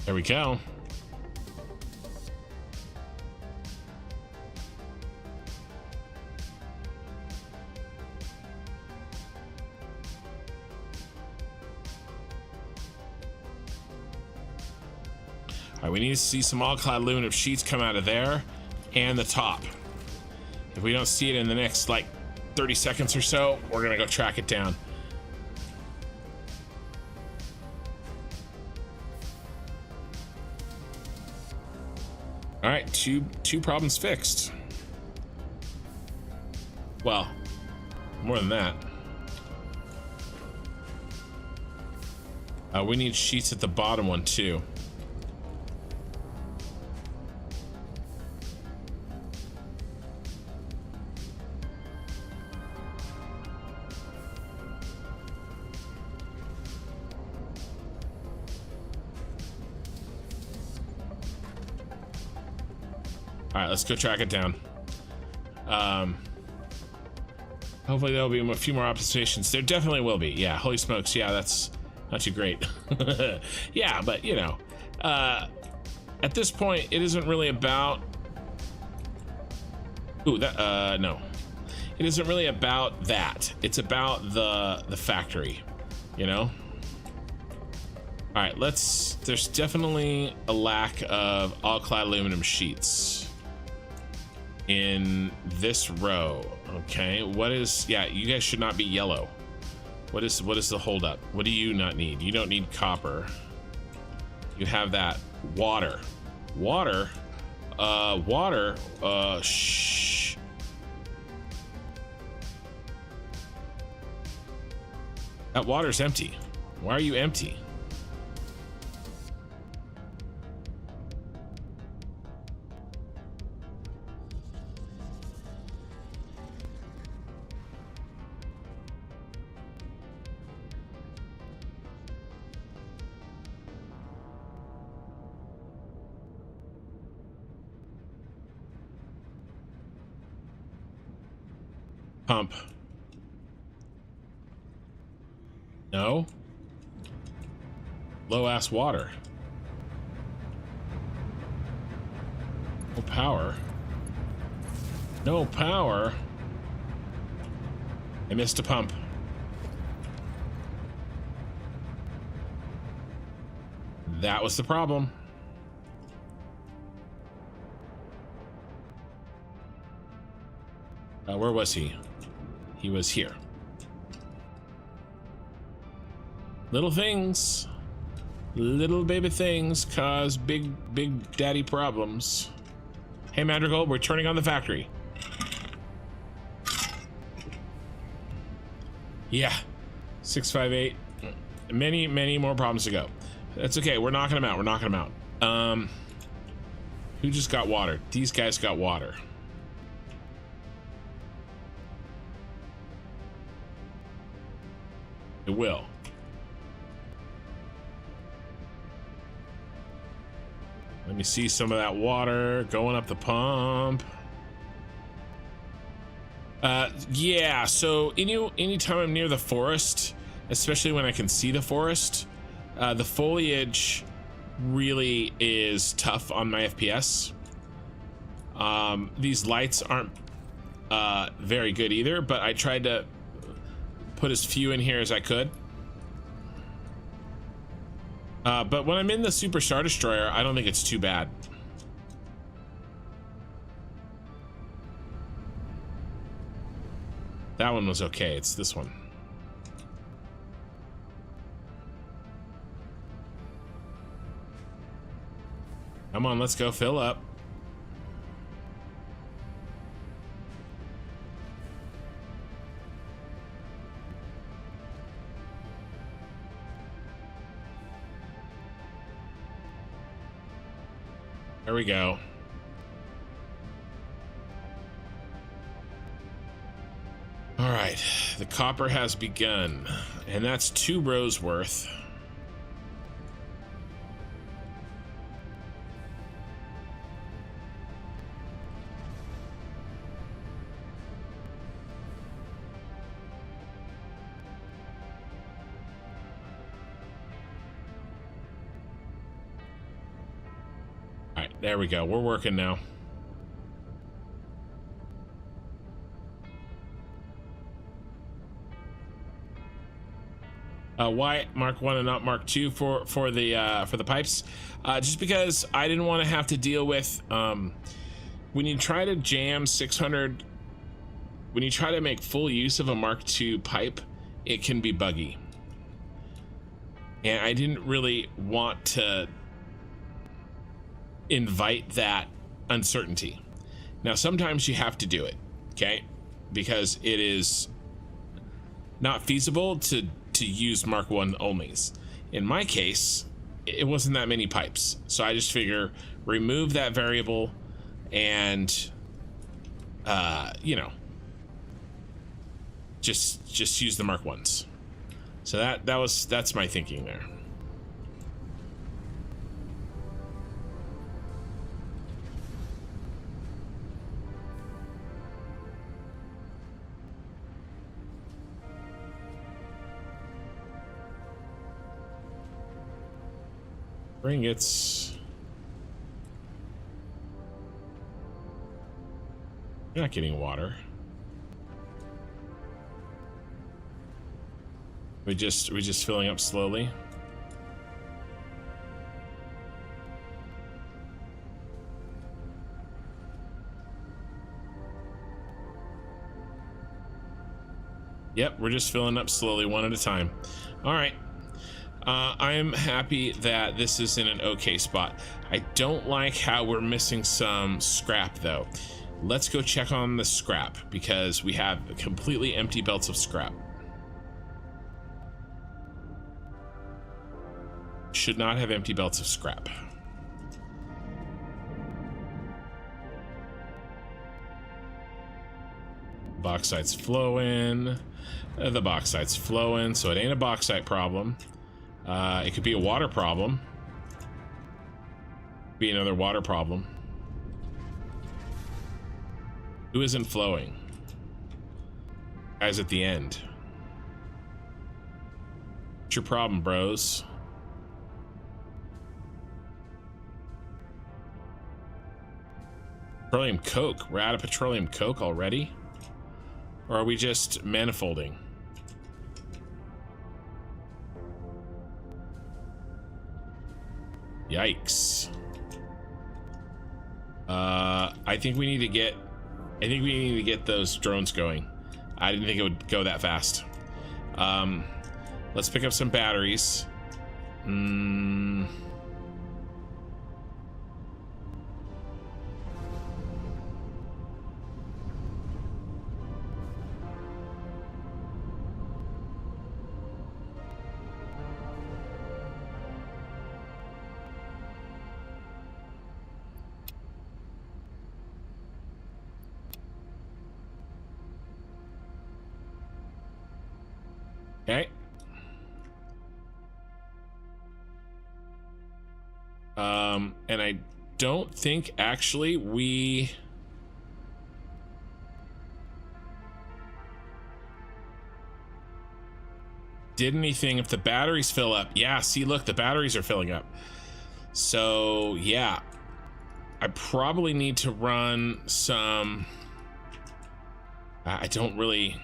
There we go. All right, we need to see some all-clad lumen of sheets come out of there and the top. If we don't see it in the next like 30 seconds or so, we're gonna go track it down. All right, two problems fixed. Well, more than that. We need sheets at the bottom one too. All right, let's go track it down. Hopefully there'll be a few more observations. There definitely will be. Yeah, holy smokes. Yeah, that's not too great. Yeah, but you know, at this point, it isn't really about. Ooh, that. No, it isn't really about that. It's about the factory. You know. All right, let's. There's definitely a lack of all-clad aluminum sheets in this row. Okay, what is? Yeah, you guys should not be yellow. What is the holdup? What do you not need? You don't need copper. You have that water. Shh. That water's empty. Why are you empty? Pump. No. Low ass water. No power. No power. I missed a pump. That was the problem. Where was he? He was here. Little things, little baby things cause big daddy problems. Hey Madrigal, we're turning on the factory. Yeah, 658. Many more problems to go. That's okay. We're knocking them out. We're knocking them out. Who just got water? These guys got water. It will. Let me see some of that water going up the pump. Yeah, so anytime I'm near the forest, especially when I can see the forest, the foliage really is tough on my FPS. These lights aren't very good either, but I tried to put as few in here as I could. But when I'm in the Super Star Destroyer, I don't think it's too bad. That one was okay. It's this one. Come on, let's go fill up. There we go. All right, the copper has begun, and that's 2 rows worth. All right, there we go. We're working now. Why Mark 1 and not Mark 2 for the pipes? Just because I didn't want to have to deal with when you try to jam 600, when you try to make full use of a Mark 2 pipe, it can be buggy, and I didn't really want to invite that uncertainty. Now sometimes you have to do it, okay, because it is not feasible to use Mark 1 onlys. In my case, it wasn't that many pipes, so I just figure remove that variable and you know, just use the Mark 1s. So that's my thinking there. Ingots. You're not getting water. We just filling up slowly. Yep, we're just filling up slowly, one at a time. All right. I'm happy that this is in an okay spot. I don't like how we're missing some scrap though. Let's go check on the scrap because we have completely empty belts of scrap. Should not have empty belts of scrap. Bauxite's flowing. The bauxite's flowing, so it ain't a bauxite problem. It could be a water problem. Be another water problem. Who isn't flowing? Guys at the end. What's your problem, bros? Petroleum coke. We're out of petroleum coke already? Or are we just manifolding? Yikes. I think we need to get those drones going. I didn't think it would go that fast. Let's pick up some batteries. Okay. And I don't think actually we did anything. If the batteries fill up, yeah, see, look, the batteries are filling up. So yeah, I probably need to run some. I don't really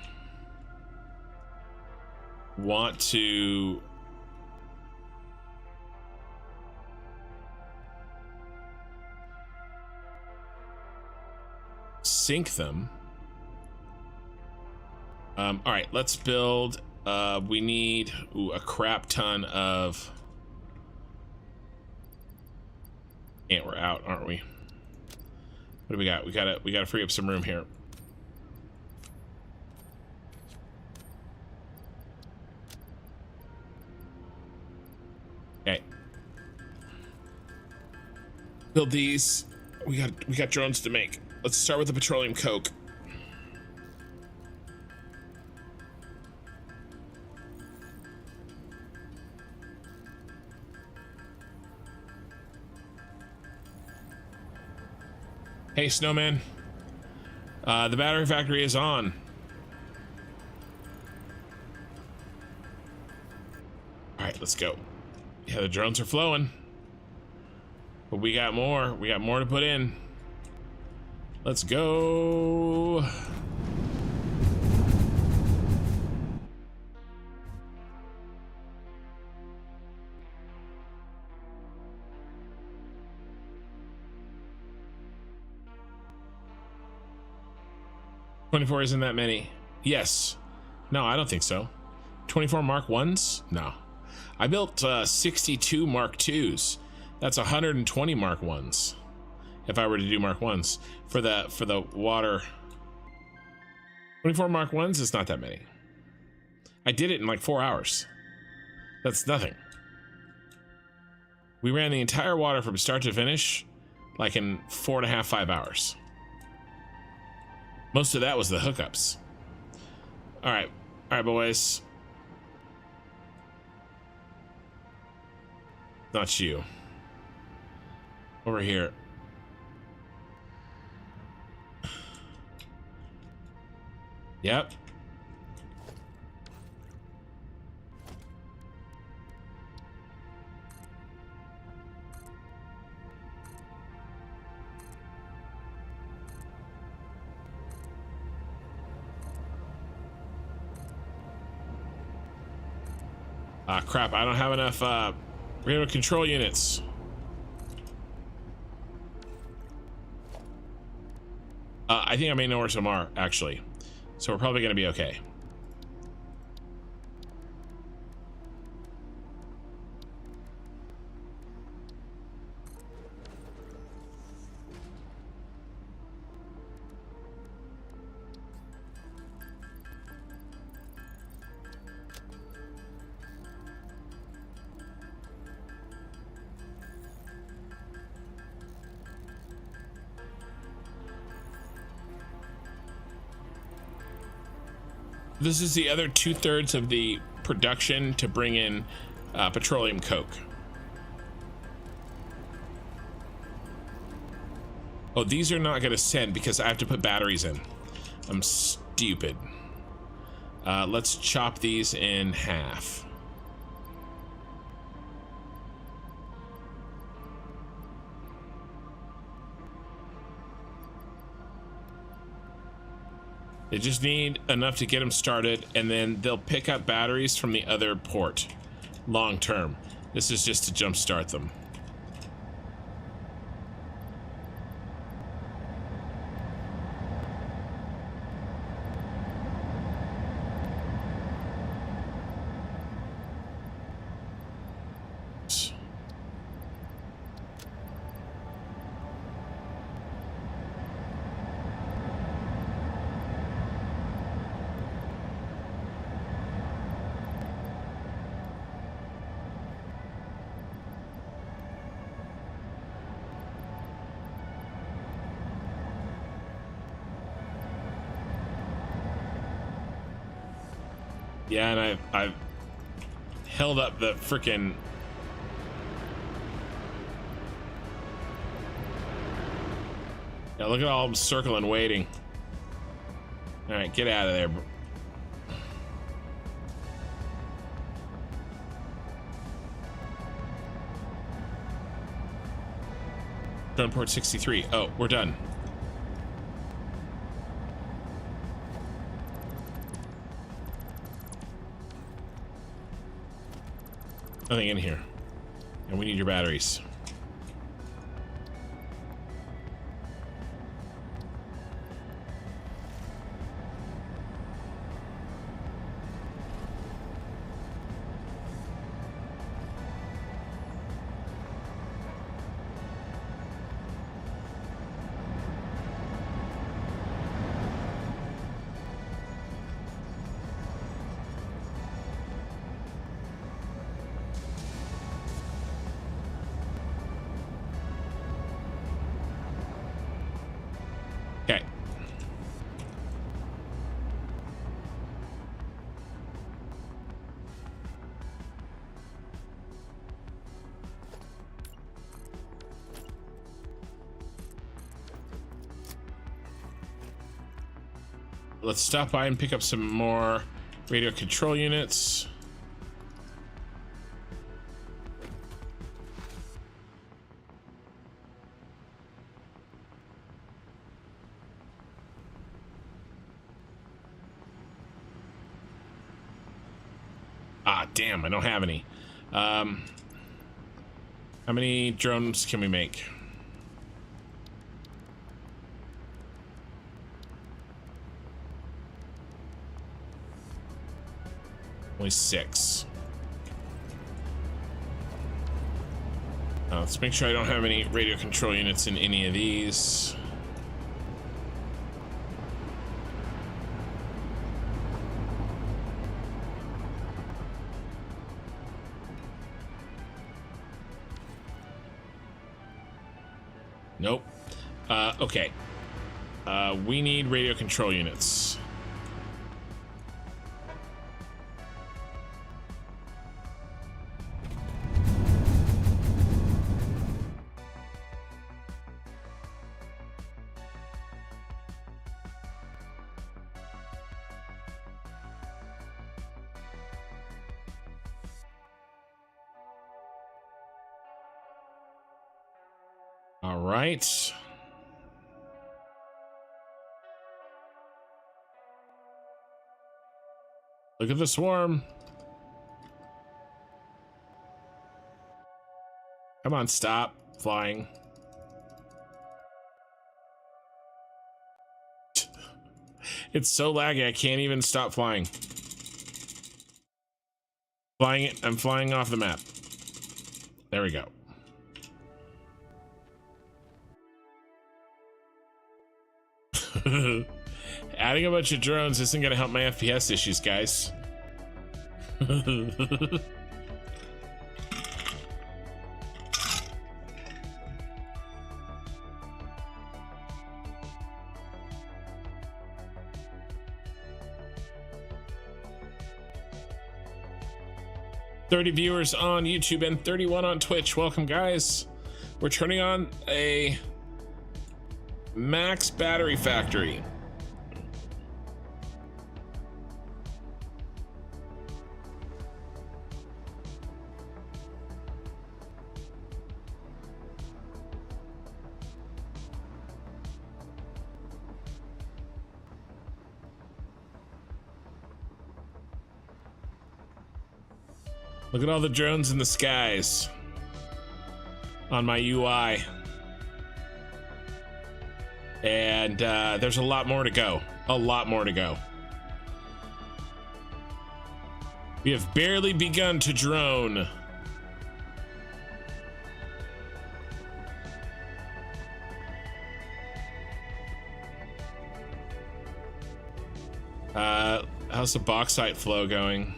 want to sink them. All right, let's build. We need a crap ton of. And we're out, aren't we? What do we got? We gotta free up some room here. Okay. Build these. We got drones to make. Let's start with the petroleum coke. Hey, Snowman. The battery factory is on. All right, let's go. Yeah, the drones are flowing. But we got more. We got more to put in. Let's go. $24 isn't that many. Yes. No, I don't think so. 24 Mark 1s? No. I built 62 Mark 2s. That's 120 Mark 1s. If I were to do Mark 1s for the water. 24 Mark 1s is not that many. I did it in like 4 hours. That's nothing. We ran the entire water from start to finish like in 4.5, 5 hours. Most of that was the hookups. All right, boys. Not you. Over here. Yep. Crap, I don't have enough radio control units. I think I may know where some are, actually. So we're probably going to be okay. This is the other 2/3 of the production to bring in petroleum coke. Oh, these are not going to send because I have to put batteries in. I'm stupid. Let's chop these in half. They just need enough to get them started, and then they'll pick up batteries from the other port long term. This is just to jumpstart them. Yeah, and I've held up the frickin'... Yeah, look at all them circling, waiting. All right, get out of there. Drone port 63. Oh, we're done. Nothing in here. And we need your batteries. Okay. Let's stop by and pick up some more radio control units. Ah, damn, I don't have any. How many drones can we make? Only 6. Let's make sure I don't have any radio control units in any of these. Nope. Okay. We need radio control units. All right. Look at the swarm. Come on, stop flying. It's so laggy, I can't even stop flying. I'm flying off the map. There we go. Adding a bunch of drones isn't going to help my FPS issues, guys. 30 viewers on YouTube and 31 on Twitch. Welcome, guys. We're turning on a max battery factory. Look at all the drones in the skies on my UI. And there's a lot more to go. A lot more to go. We have barely begun to drone. How's the bauxite flow going?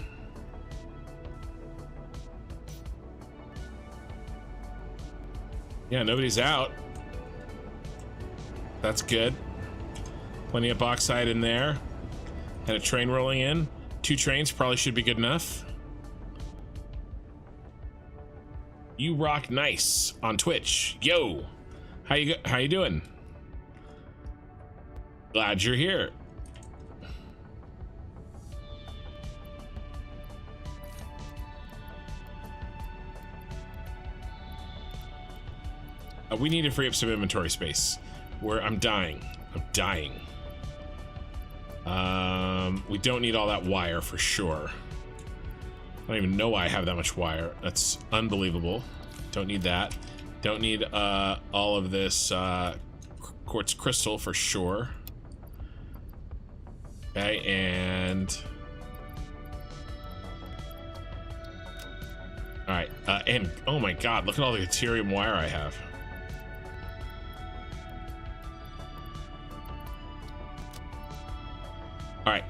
Yeah, nobody's out. That's good. Plenty of bauxite in there. And a train rolling in. 2 trains probably should be good enough. You rock nice on Twitch. Yo, how you doing? Glad you're here. We need to free up some inventory space. Where I'm dying. I'm dying. We don't need all that wire for sure. I don't even know why I have that much wire. That's unbelievable. Don't need that. Don't need all of this quartz crystal for sure. Okay, and all right, and oh my god, look at all the deuterium wire I have. All right.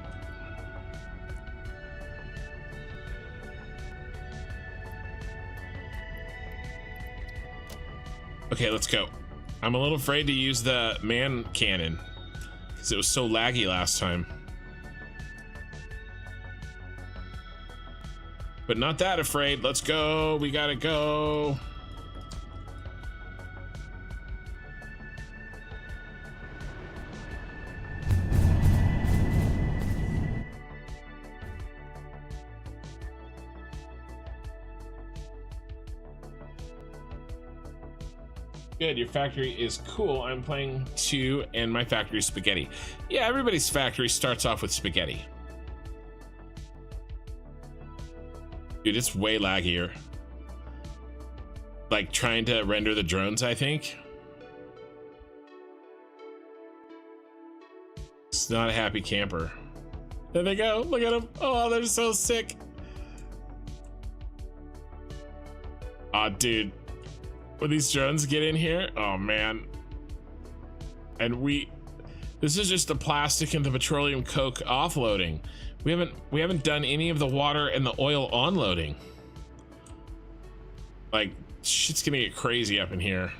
Okay, let's go. I'm a little afraid to use the man cannon because it was so laggy last time. But not that afraid. Let's go. We gotta go. Good, your factory is cool. I'm playing 2 and my factory is spaghetti. Yeah, everybody's factory starts off with spaghetti. Dude, it's way laggier. Like trying to render the drones, I think. It's not a happy camper. There they go, look at them. Oh, they're so sick. Aw, dude. When these drones get in here, oh man. And this is just the plastic and the petroleum coke offloading. We haven't done any of the water and the oil onloading. Like, shit's gonna get crazy up in here.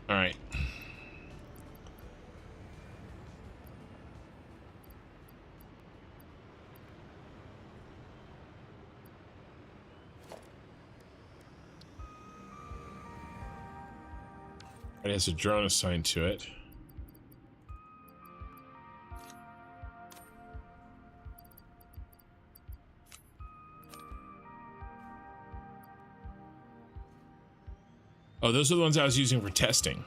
All right. It has a drone assigned to it. Oh, those are the ones I was using for testing.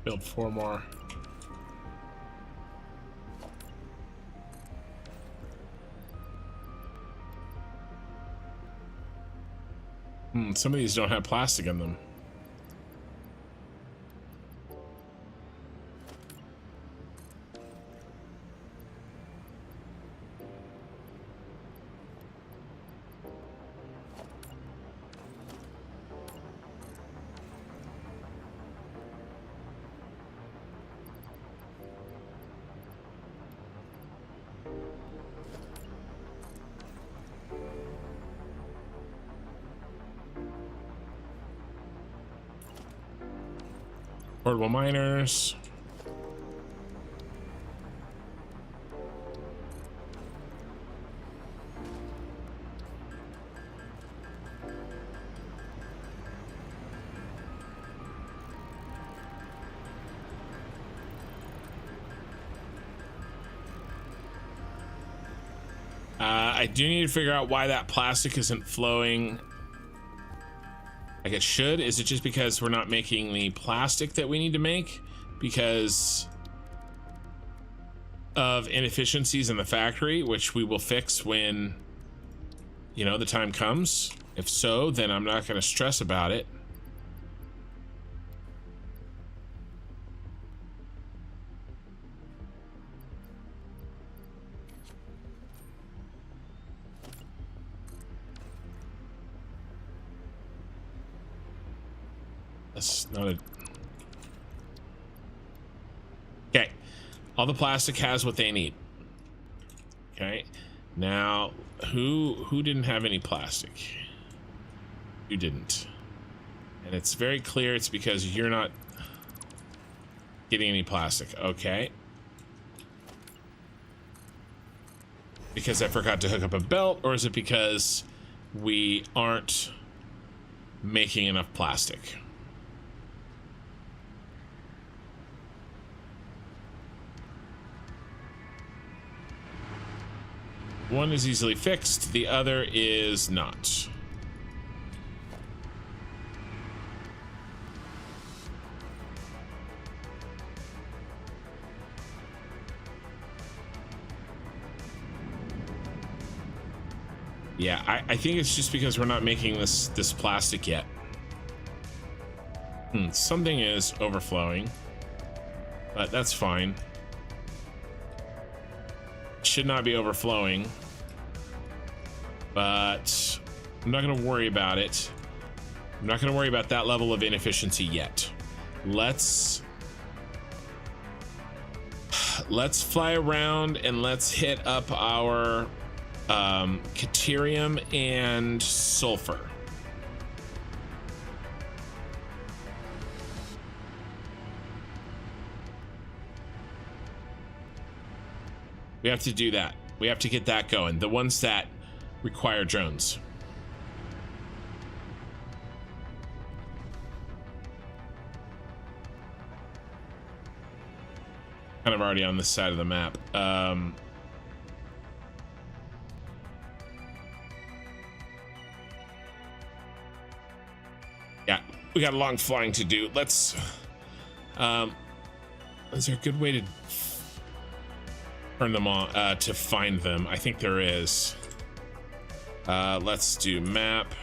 Build 4 more. Some of these don't have plastic in them. Portable miners. I do need to figure out why that plastic isn't flowing like it should. Is it just because we're not making the plastic that we need to make because of inefficiencies in the factory, which we will fix when, you know, the time comes? If so, then I'm not going to stress about it. That's not a... Okay, all the plastic has what they need. Okay, now who didn't have any plastic? You didn't, and it's very clear it's because you're not getting any plastic. Okay, because I forgot to hook up a belt, or is it because we aren't making enough plastic? One is easily fixed, the other is not. Yeah, I think it's just because we're not making this plastic yet. Something is overflowing, but that's fine. Should not be overflowing, but I'm not going to worry about it. I'm not going to worry about that level of inefficiency yet. Let's fly around and let's hit up our Caterium and sulfur. We have to do that. We have to get that going. The ones that require drones. Kind of already on this side of the map. Yeah, we got a long flying to do. Let's... is there a good way to turn them on, to find them? I think there is. Let's do map.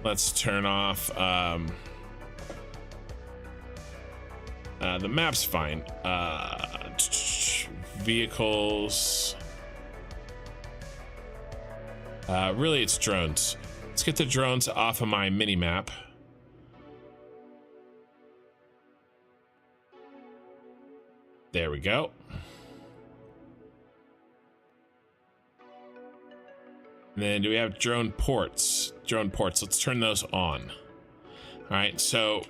Let's turn off the map's fine. Vehicles. Really it's drones. Let's get the drones off of my mini map. There we go. And then do we have drone ports? Drone ports, let's turn those on. All right, so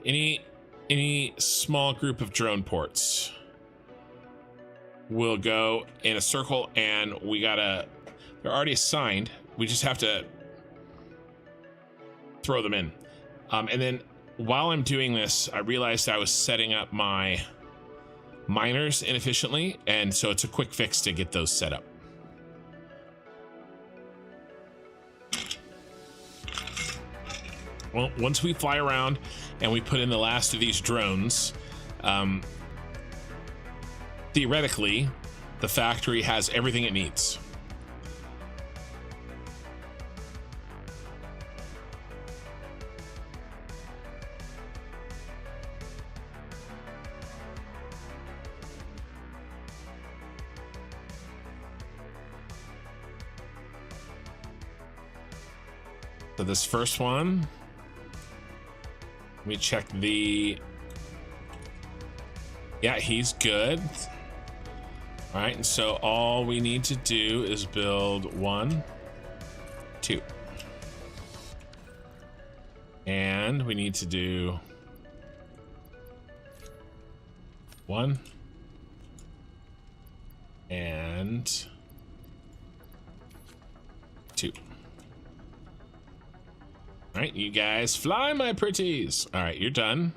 any small group of drone ports will go in a circle, and they're already assigned. We just have to throw them in. And then while I'm doing this, I realized I was setting up my miners inefficiently, and so it's a quick fix to get those set up. Well, once we fly around and we put in the last of these drones, theoretically, the factory has everything it needs. So this first one, let me check the... Yeah, he's good. All right, and so all we need to do is build 1, 2. And we need to do 1 and 2. All right, you guys fly, my pretties. All right, you're done.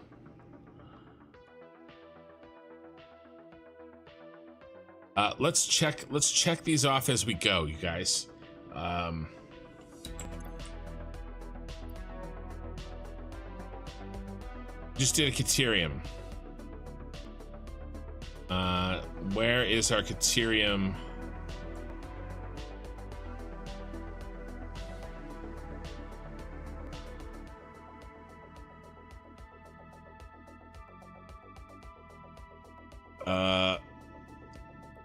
Let's check these off as we go, you guys. Just did a Caterium. Where is our Caterium?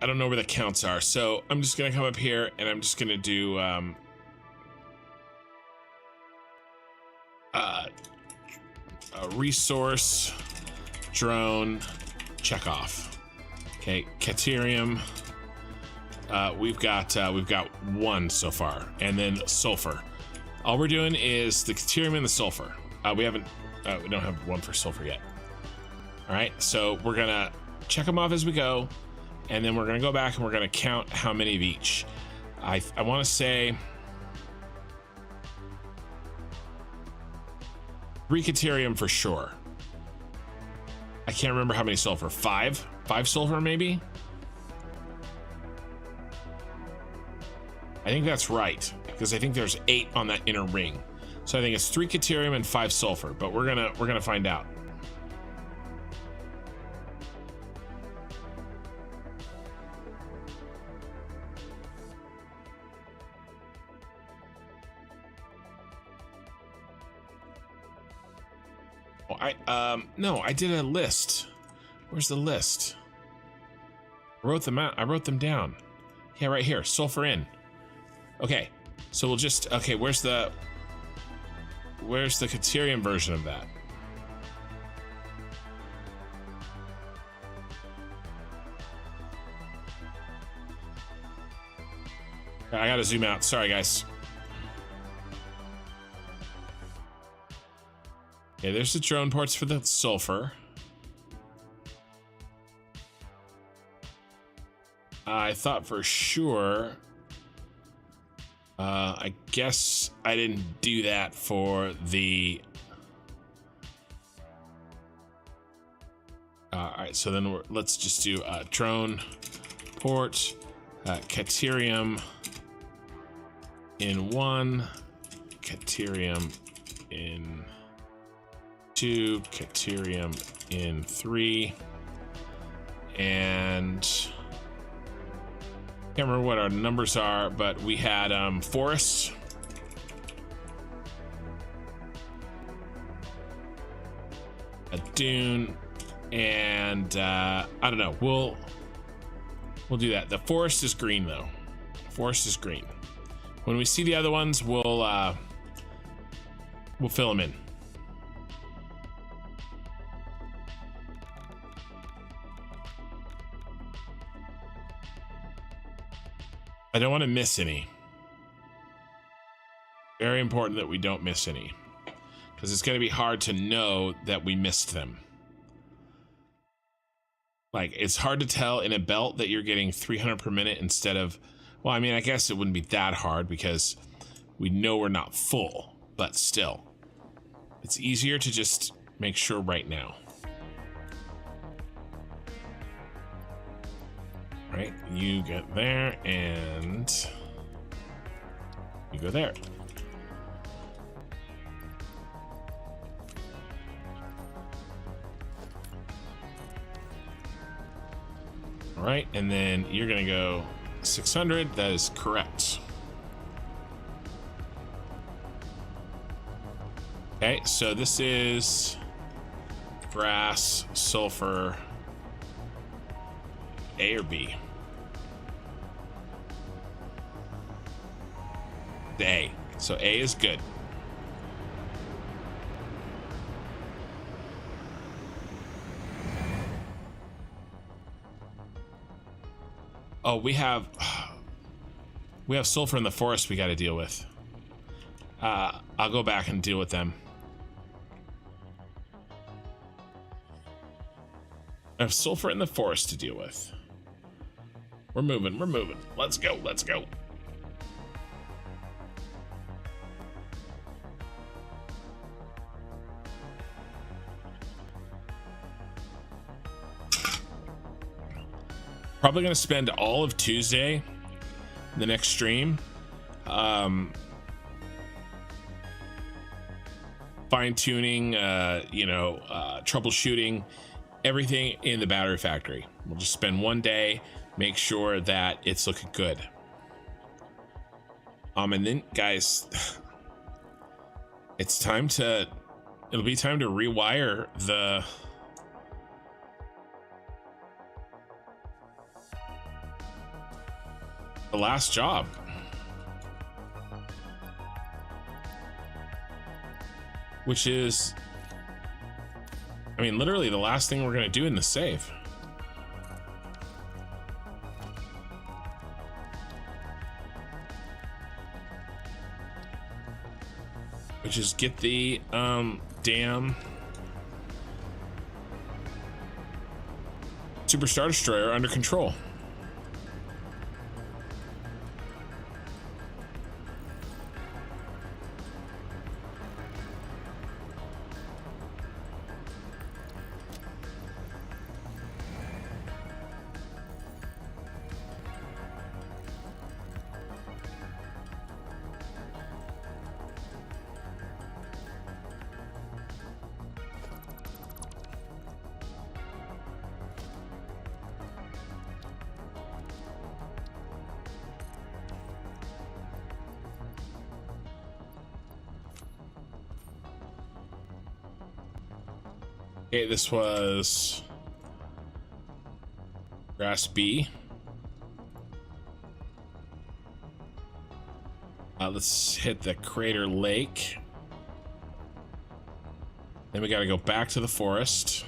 I don't know where the counts are, so I'm just gonna come up here and I'm just gonna do a resource drone check off. Okay, Caterium. We've got 1 so far, and then sulfur. All we're doing is the Caterium and the sulfur. We don't have 1 for sulfur yet. All right, so we're gonna check them off as we go, and then we're gonna go back and we're gonna count how many of each. I want to say 3 Caterium for sure. I can't remember how many sulfur. 5 sulfur maybe. I think that's right, because I think there's 8 on that inner ring. So I think it's 3 Caterium and 5 sulfur, but we're gonna find out. No, I did a list. Where's the list? I wrote them out. I wrote them down. Yeah, right here. Sulfur in. Okay, so we'll just, okay, where's the Caterium version of that? I gotta zoom out. Sorry, guys. Okay, there's the drone ports for the sulfur. I thought for sure. I guess I didn't do that for the. All right, so then let's just do drone port, Caterium in 1, Caterium in 2, Caterium in 3, and can't remember what our numbers are, but we had forest, a dune, and I don't know. We'll do that. The forest is green though. Forest is green. When we see the other ones, we'll fill them in. I don't want to miss any. Very important that we don't miss any, because it's going to be hard to know that we missed them. Like, it's hard to tell in a belt that you're getting 300 per minute instead of, well, I mean, I guess it wouldn't be that hard because we know we're not full, but still, it's easier to just make sure right now. Right, you get there and you go there. All right, and then you're gonna go 600. That is correct. Okay, so this is brass, sulfur, A or B? A. So A is good. Oh, we have sulfur in the forest we got to deal with. I'll go back and deal with them. I have sulfur in the forest to deal with. We're moving, we're moving. Let's go, let's go. Probably gonna spend all of Tuesday, the next stream, fine-tuning, troubleshooting everything in the battery factory. We'll just spend one day, make sure that it's looking good. And then guys, it'll be time to rewire the last job. Which is, I mean, literally the last thing we're gonna do in the save. Which is get the damn Super Star Destroyer under control. Okay, this was grass B. Let's hit the crater lake. Then we got to go back to the forest.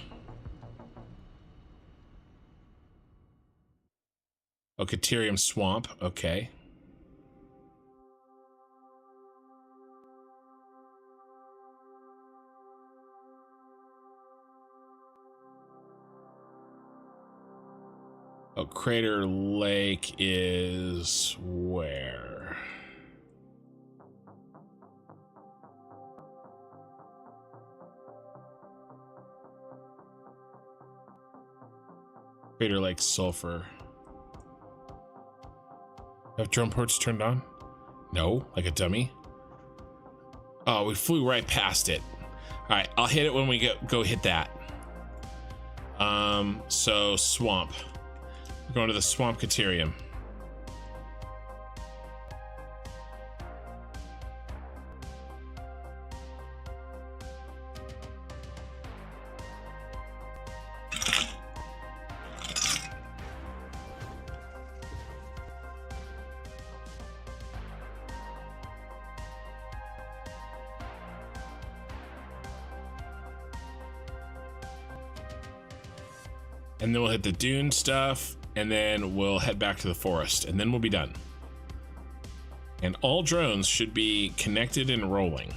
Oh, Caterium Swamp. Okay. Oh, Crater Lake is where? Crater Lake Sulfur. Have drone ports turned on? No, like a dummy. Oh, we flew right past it. All right, I'll hit it when we go hit that. So swamp. We're going to the swamp Caterium. And then we'll hit the dune stuff, and then we'll head back to the forest, and then we'll be done. And all drones should be connected and rolling.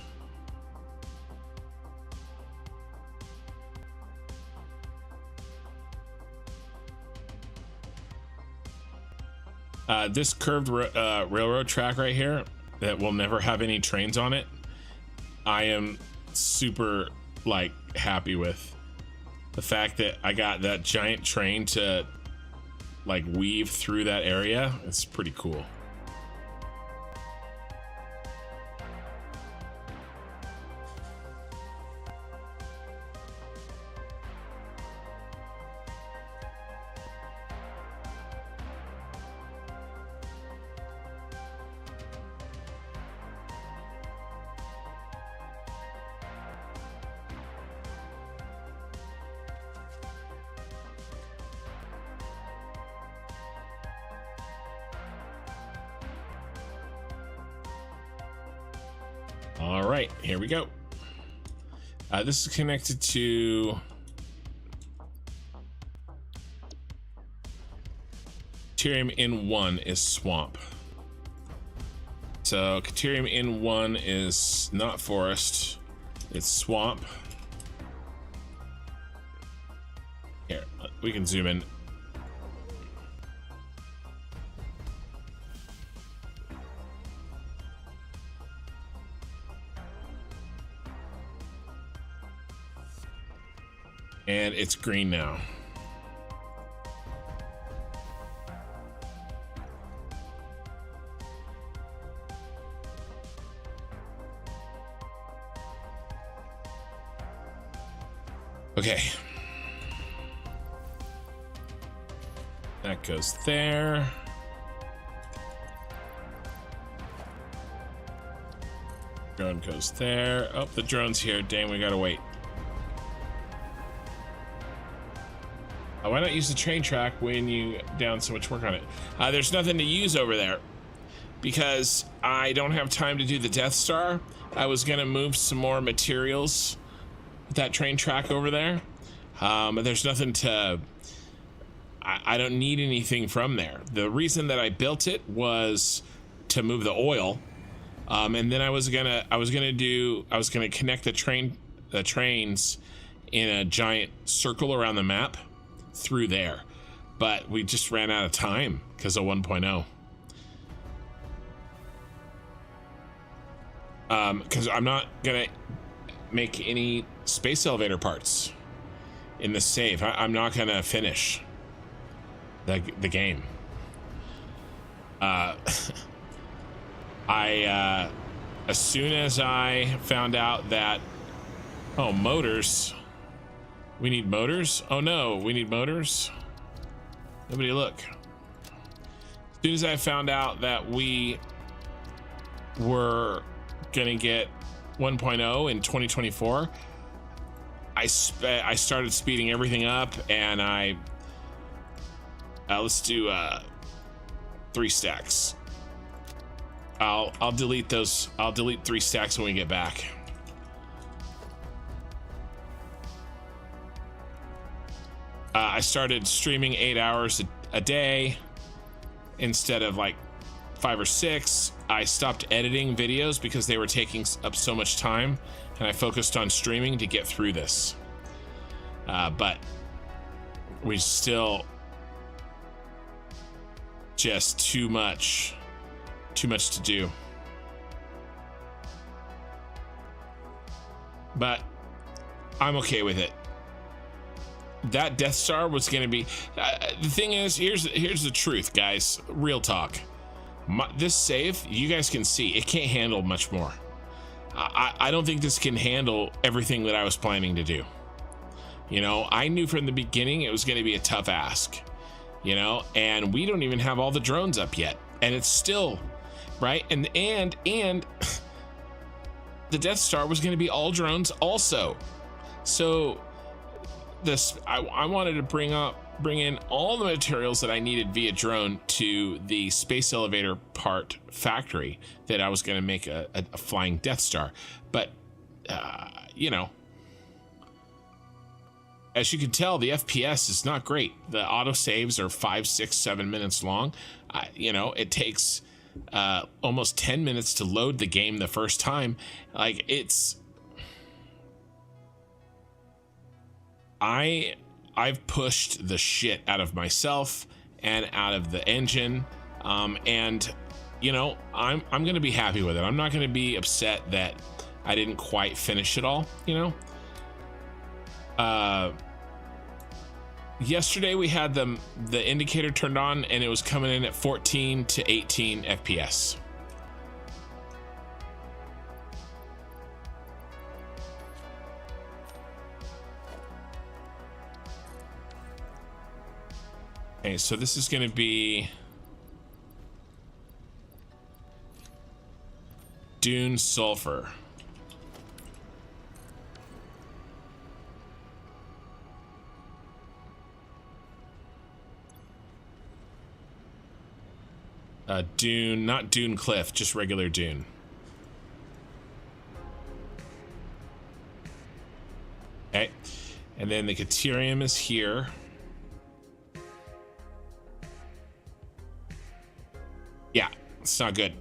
This curved railroad track right here that will never have any trains on it, I am super like happy with. The fact that I got that giant train to like weave through that area, it's pretty cool. All right, here we go. This is connected to Caterium N1 is swamp. So Caterium N1 is not forest, it's swamp. Here, we can zoom in. And it's green now. Okay. That goes there. Drone goes there. Oh, the drone's here. Dang, we gotta wait. Why not use the train track when you down so much work on it? There's nothing to use over there because I don't have time to do the Death Star. I was gonna move some more materials with that train track over there. But there's nothing to, I don't need anything from there. The reason that I built it was to move the oil. And then I was gonna connect the trains in a giant circle around the map through there, but we just ran out of time because of 1.0. Because I'm not gonna make any space elevator parts in the save. I'm not gonna finish the game. As soon as I found out that, oh, motors. We need motors? Oh no, we need motors? Nobody look. As soon as I found out that we were gonna get 1.0 in 2024, I started speeding everything up, and let's do 3 stacks. I'll delete those. I'll delete 3 stacks when we get back. I started streaming 8 hours a day instead of like 5 or 6. I stopped editing videos because they were taking up so much time, and I focused on streaming to get through this. But we still just too much to do. But I'm okay with it. That Death Star was going to be the thing is, here's the truth, guys. Real talk. This save, you guys can see it can't handle much more. I don't think this can handle everything that I was planning to do. You know, I knew from the beginning it was going to be a tough ask, you know, and we don't even have all the drones up yet, and it's still right. And the Death Star was going to be all drones also. So this, I wanted to bring in all the materials that I needed via drone to the space elevator part factory that I was going to make a flying Death Star. But you know, as you can tell, the FPS is not great. The auto saves are 5, 6, 7 minutes long. You know, it takes almost 10 minutes to load the game the first time. Like, it's, I've pushed the shit out of myself and out of the engine, and you know, I'm gonna be happy with it. I'm not gonna be upset that I didn't quite finish it all, you know. Yesterday we had the indicator turned on, and it was coming in at 14 to 18 FPS. Okay, so this is going to be Dune Sulfur. Dune, not Dune Cliff, just regular Dune. Okay, and then the Caterium is here. Yeah, it's not good.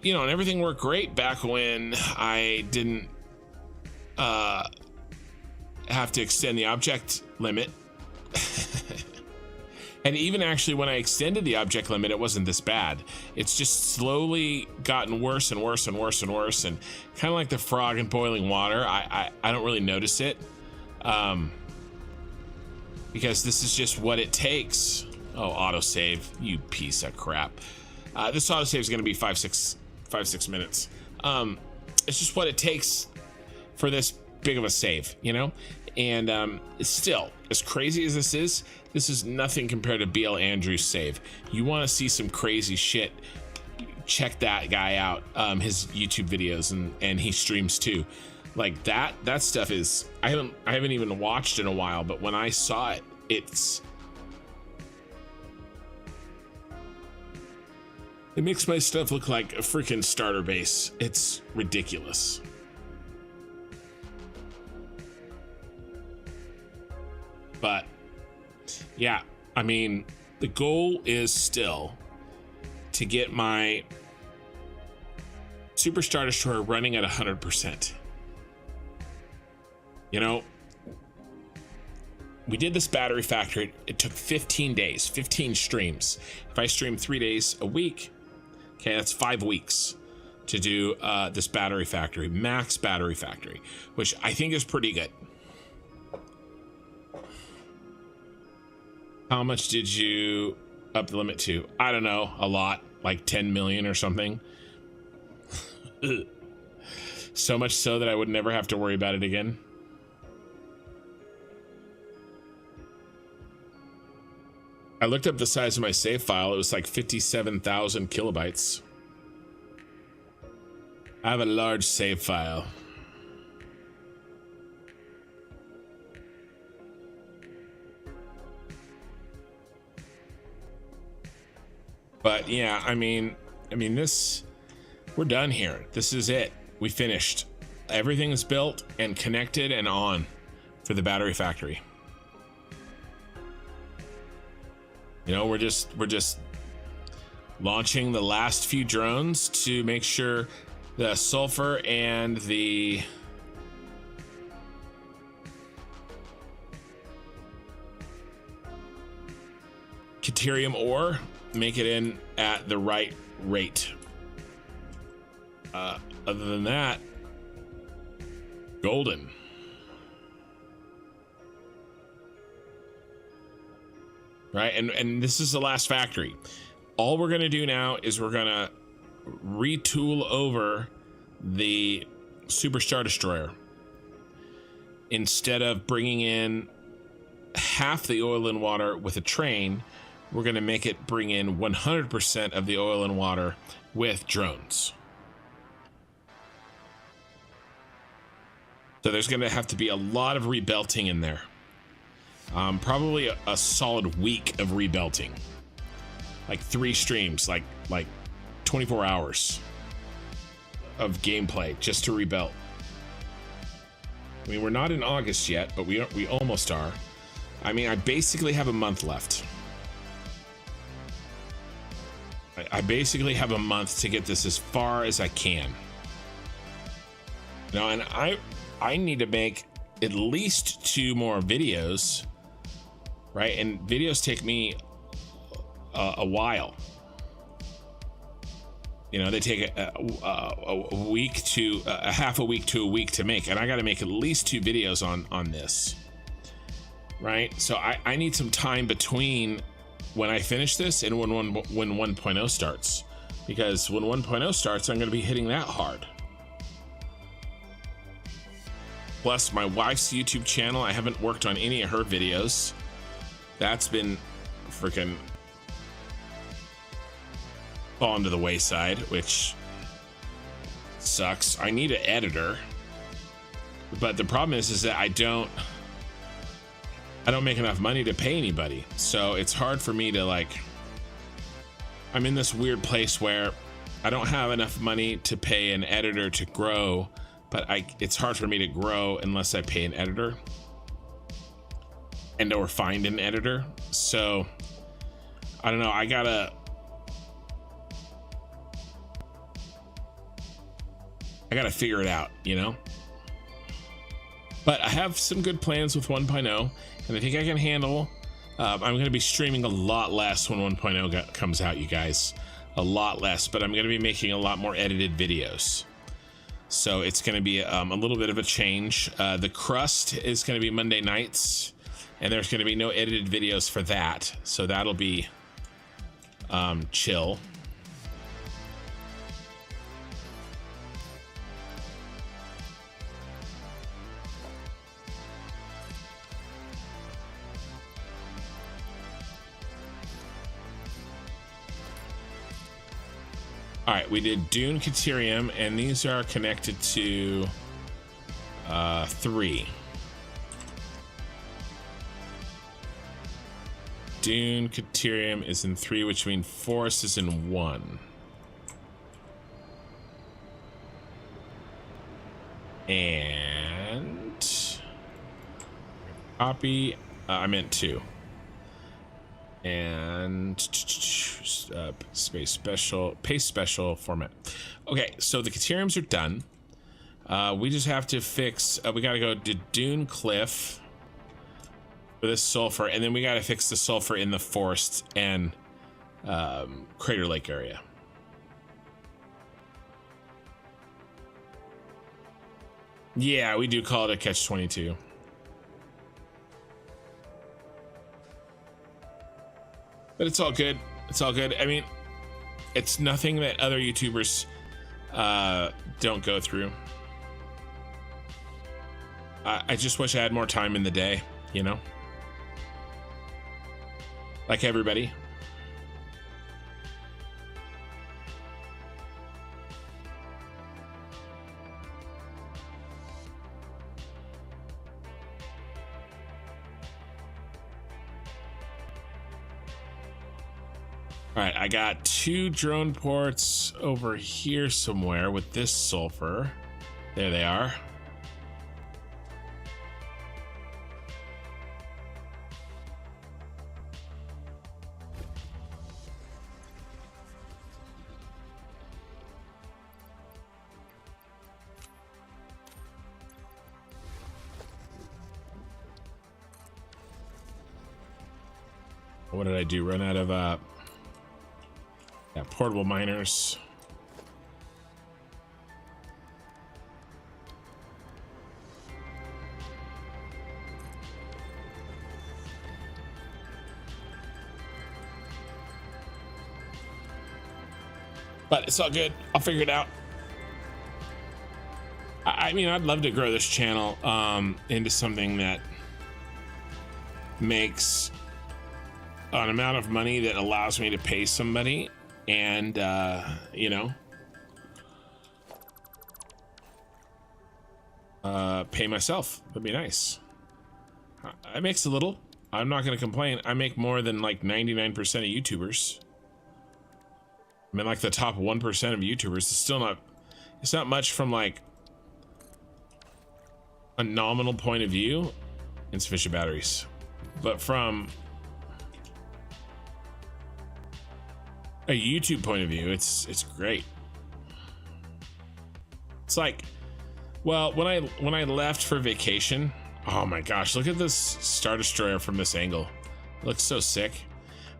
You know, and everything worked great back when I didn't have to extend the object limit. And even actually when I extended the object limit, it wasn't this bad. It's just slowly gotten worse and worse and worse and worse, and kind of like the frog in boiling water. I don't really notice it, because this is just what it takes. Oh, autosave, you piece of crap. This autosave is going to be 5-6 minutes. It's just what it takes for this big of a save, you know? And still, as crazy as this is nothing compared to BL Andrews' save. You want to see some crazy shit, check that guy out. His YouTube videos, and he streams too. Like that stuff is, I haven't even watched in a while, but when I saw it, it makes my stuff look like a freaking starter base. It's ridiculous. But yeah, I mean, the goal is still to get my Super Star Destroyer running at 100%. You know, we did this battery factory. It took 15 days, 15 streams. If I stream 3 days a week, okay, that's 5 weeks to do this battery factory, max battery factory, which I think is pretty good. How much did you up the limit to? I don't know, a lot, like 10 million or something. So much so that I would never have to worry about it again. I looked up the size of my save file. It was like 57,000 kilobytes. I have a large save file. But yeah, I mean this, we're done here. This is it. We finished. Everything is built and connected and on for the battery factory. You know, we're just launching the last few drones to make sure the sulfur and the Caterium ore make it in at the right rate. Other than that, golden. Right, and this is the last factory. All we're gonna do now is we're gonna retool over the Super Star Destroyer. Instead of bringing in half the oil and water with a train, we're gonna make it bring in 100% of the oil and water with drones. So there's gonna have to be a lot of rebelting in there. Probably a solid week of rebelting, like 3 streams, like 24 hours of gameplay just to rebelt. I mean, we're not in August yet, but we almost are. I mean, I basically have a month left. I basically have a month to get this as far as I can. Now, and I need to make at least 2 more videos. Right, and videos take me a while. You know, they take a week to a half a week to a week to make, and I got to make at least 2 videos on this. Right, so I need some time between when I finish this and when 1.0 starts, because when 1.0 starts, I'm going to be hitting that hard. Plus, my wife's YouTube channel, I haven't worked on any of her videos. That's been freaking fallen to the wayside, which sucks. I need an editor, but the problem is that I don't make enough money to pay anybody. So it's hard for me to, like, I'm in this weird place where I don't have enough money to pay an editor to grow, but it's hard for me to grow unless I pay an editor. And or find an editor. So I don't know, I gotta figure it out, you know. But I have some good plans with 1.0, and I think I can handle. I'm going to be streaming a lot less when 1.0 comes out, you guys. A lot less, but I'm going to be making a lot more edited videos. So it's going to be a little bit of a change. The crust is going to be Monday nights, and there's going to be no edited videos for that. So that'll be chill. All right, we did Dune Caterium, and these are connected to 3. Dune Caterium is in 3, which means Forest is in 1. And copy, I meant 2. And space special, paste special format. Okay, so the Cateriums are done. We just have to fix, we got to go to Dune Cliff for this sulfur, and then we got to fix the sulfur in the forest and Crater Lake area. Yeah, we do call it a catch-22. But it's all good. It's all good. I mean, it's nothing that other YouTubers don't go through. I just wish I had more time in the day, you know? Like everybody. All right, I got 2 drone ports over here somewhere with this sulfur. There they are. What did I do? Run out of yeah, portable miners. But it's all good. I'll figure it out. I mean, I'd love to grow this channel into something that makes an amount of money that allows me to pay somebody and you know, pay myself. Would be nice. I makes a little. I'm not gonna complain. I make more than like 99% of YouTubers. I mean, like the top 1% of YouTubers. It's still not, it's not much from like a nominal point of view. Insufficient batteries, but from a YouTube point of view, it's great. It's like, well, when I left for vacation, oh my gosh, look at this Star Destroyer from this angle. It looks so sick.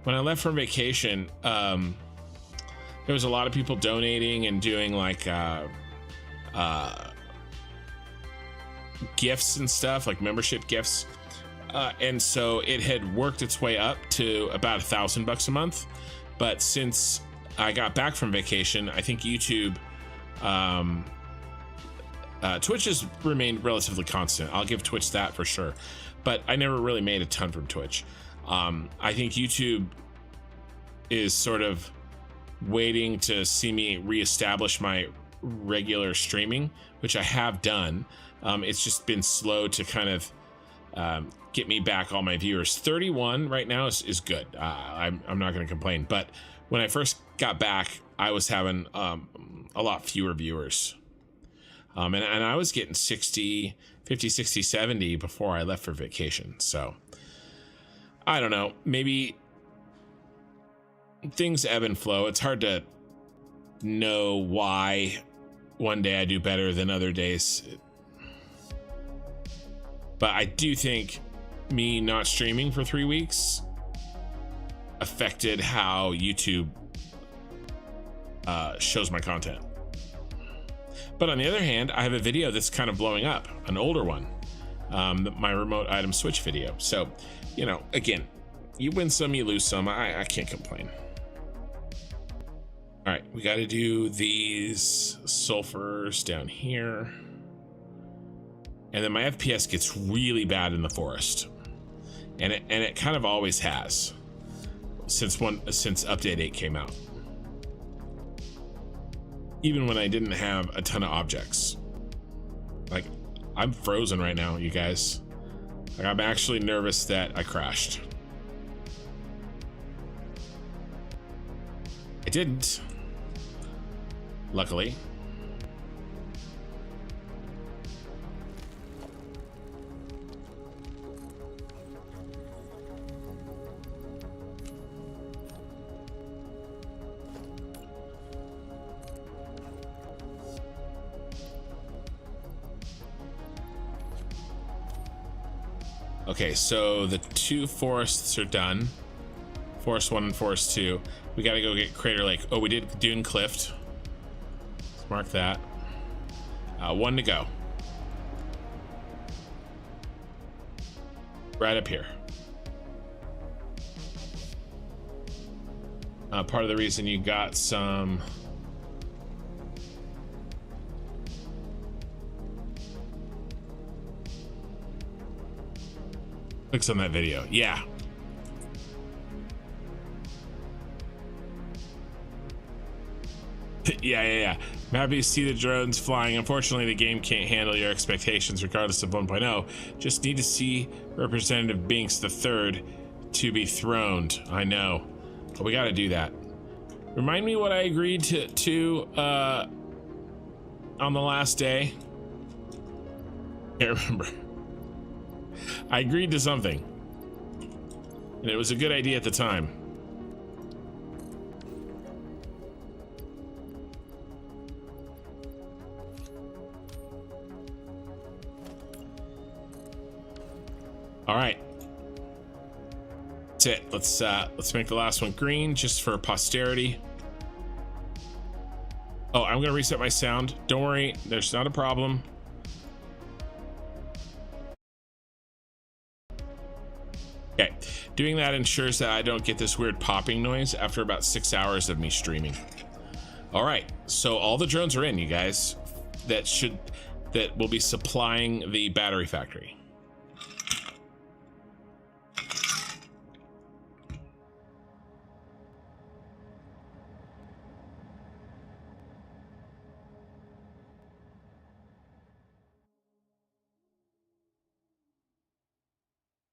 When I left for vacation, there was a lot of people donating and doing like gifts and stuff, like membership gifts, and so it had worked its way up to about $1,000 a month. But since I got back from vacation, I think YouTube, Twitch has remained relatively constant. I'll give Twitch that for sure, but I never really made a ton from Twitch. I think YouTube is sort of waiting to see me reestablish my regular streaming, which I have done. It's just been slow to kind of get me back all my viewers. 31 right now is good. I'm not going to complain, but when I first got back, I was having a lot fewer viewers, and I was getting 60, 50, 60, 70 before I left for vacation. So I don't know, maybe things ebb and flow. It's hard to know why one day I do better than other days. But I do think me not streaming for 3 weeks affected how YouTube shows my content. But on the other hand, I have a video that's kind of blowing up, an older one, my remote item switch video. So, you know, again, you win some, you lose some. I can't complain. All right, we got to do these sulfurs down here. And then my FPS gets really bad in the forest. And it kind of always has since update 8 came out. Even when I didn't have a ton of objects. Like, I'm frozen right now, you guys. Like, I'm actually nervous that I crashed. I didn't. Luckily. Okay, so the 2 forests are done. Forest 1 and Forest 2. We gotta go get Crater Lake. Oh, we did Dune Clift. Let's mark that. 1 to go. Right up here. Part of the reason you got some... clicks on that video. Yeah. yeah. I'm happy to see the drones flying. Unfortunately, the game can't handle your expectations regardless of 1.0. Just need to see Representative Binks III to be throned. I know. But we got to do that. Remind me what I agreed to on the last day. Can't remember. I agreed to something, and it was a good idea at the time. All right, that's it. Let's make the last one green just for posterity. Oh, I'm gonna reset my sound. Don't worry, there's not a problem. Okay, doing that ensures that I don't get this weird popping noise after about 6 hours of me streaming. All right, so all the drones are in, you guys. That will be supplying the battery factory.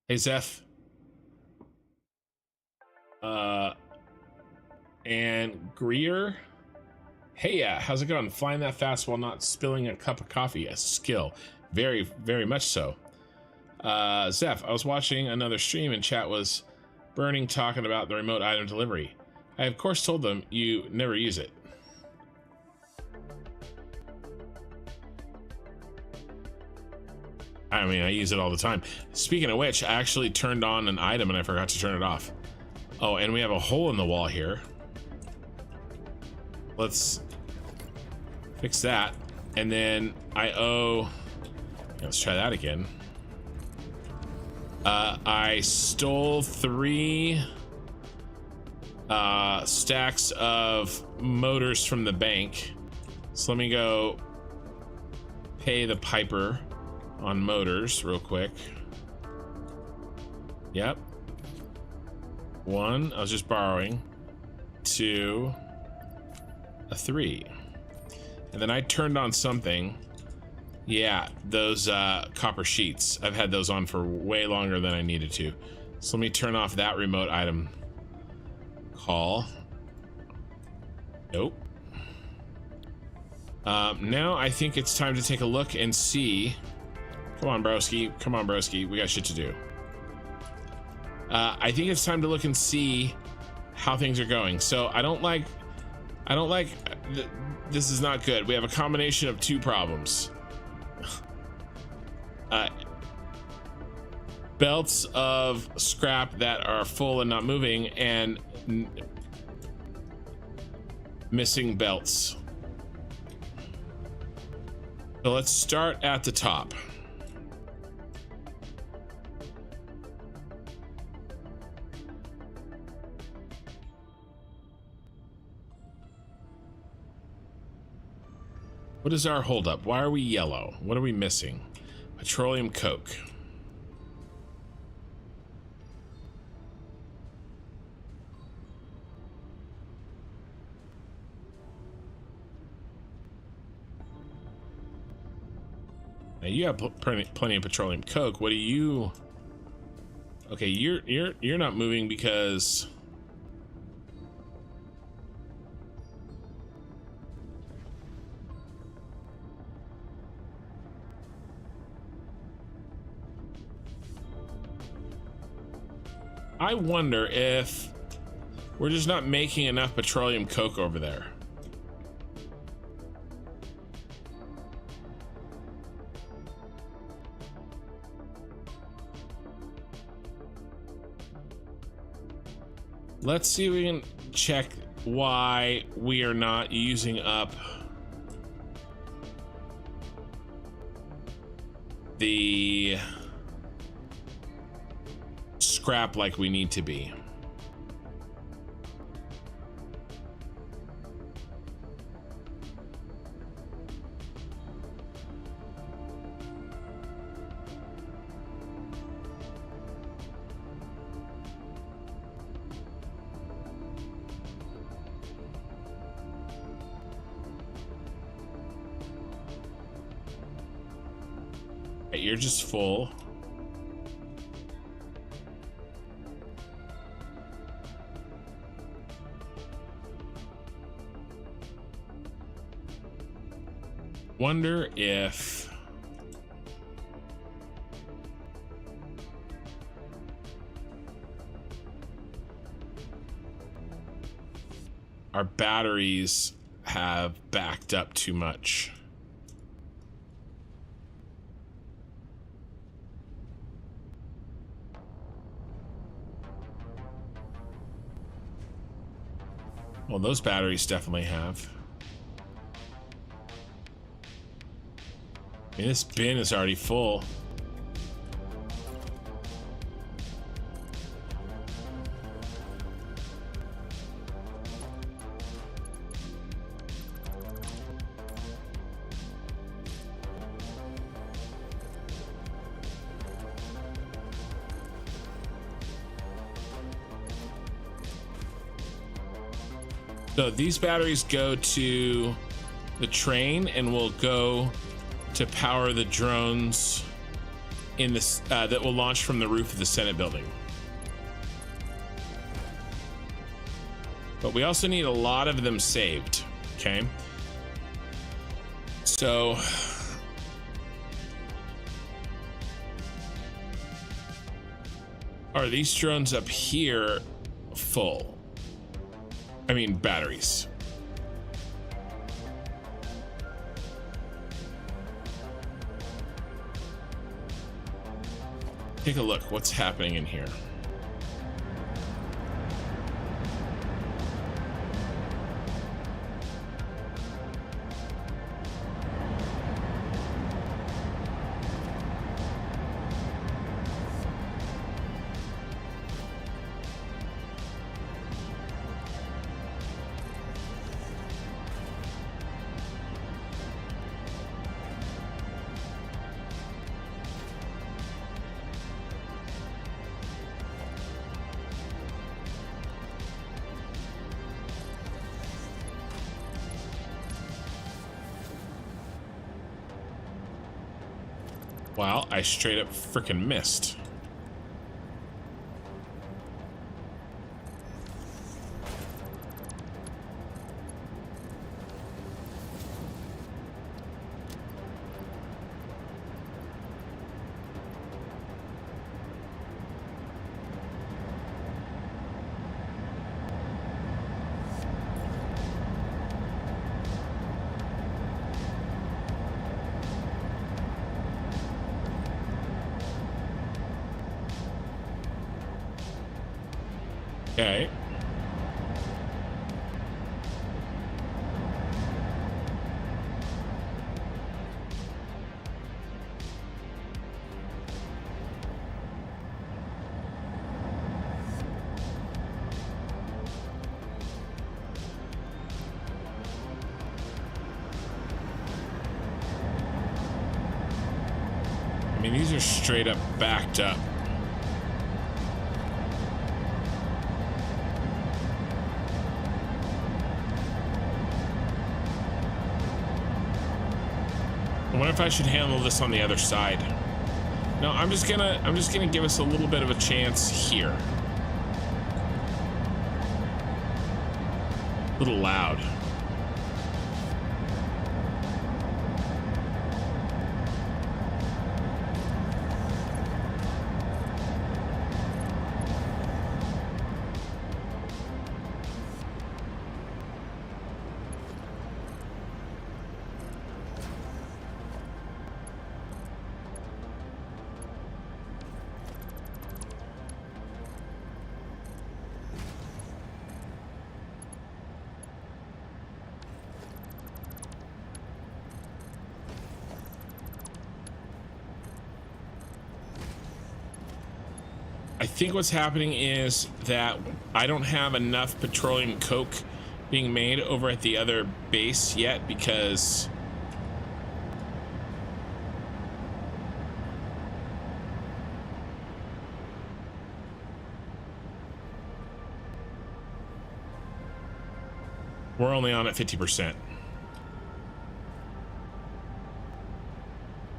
Hey, Zeph. And Greer. Hey, how's it going? Flying that fast while not spilling a cup of coffee. A skill. Very, very much so. Zeph, I was watching another stream and chat was burning talking about the remote item delivery. I, of course, told them you never use it. I mean, I use it all the time. Speaking of which, I actually turned on an item and I forgot to turn it off. Oh, and we have a hole in the wall here. Let's fix that. And then let's try that again. I stole 3 stacks of motors from the bank. So let me go pay the piper on motors real quick. Yep. 1, I was just borrowing. 2, a 3. And then I turned on something. Yeah, those copper sheets. I've had those on for way longer than I needed to. So let me turn off that remote item call. Nope. Now I think it's time to take a look and see. Come on, broski. Come on, broski. We got shit to do. I think it's time to look and see how things are going. So I don't like this is not good. We have a combination of 2 problems. belts of scrap that are full and not moving, and missing belts. So let's start at the top. What is our holdup? Why are we yellow? What are we missing? Petroleum coke. Now you have plenty of petroleum coke. What do you? Okay, you're not moving because I wonder if we're just not making enough petroleum coke over there. Let's see if we can check why we are not using up the scrap like we need to be. You're just full. Wonder if our batteries have backed up too much. Well, those batteries definitely have. I mean, this bin is already full. So these batteries go to the train and will go to power the drones in this that will launch from the roof of the Senate building. But we also need a lot of them saved. Okay. So are these drones up here full? I mean, batteries. Take a look. What's happening in here? Wow, I straight up freaking missed. Okay. I mean, these are straight up backed up. I wonder if I should handle this on the other side. No, I'm just gonna give us a little bit of a chance here. A little loud. I think what's happening is that I don't have enough petroleum coke being made over at the other base yet because we're only on at 50%.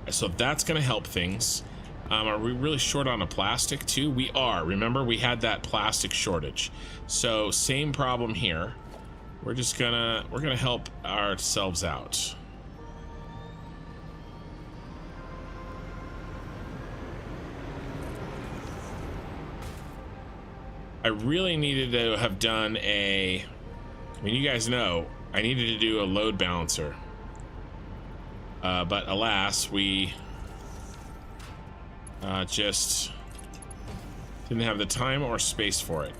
So that's going to help things. Are we really short on a plastic too? We are. Remember, we had that plastic shortage. So same problem here. We're gonna help ourselves out. I really needed to have done I mean, you guys know, I needed to do a load balancer. But alas, we just didn't have the time or space for it.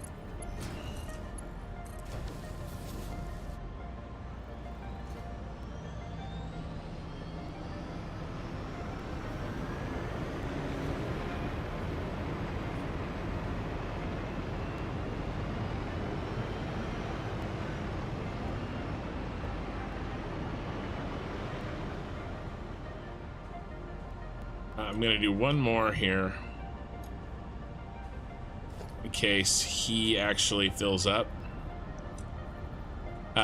I'm gonna do one more here in case he actually fills up.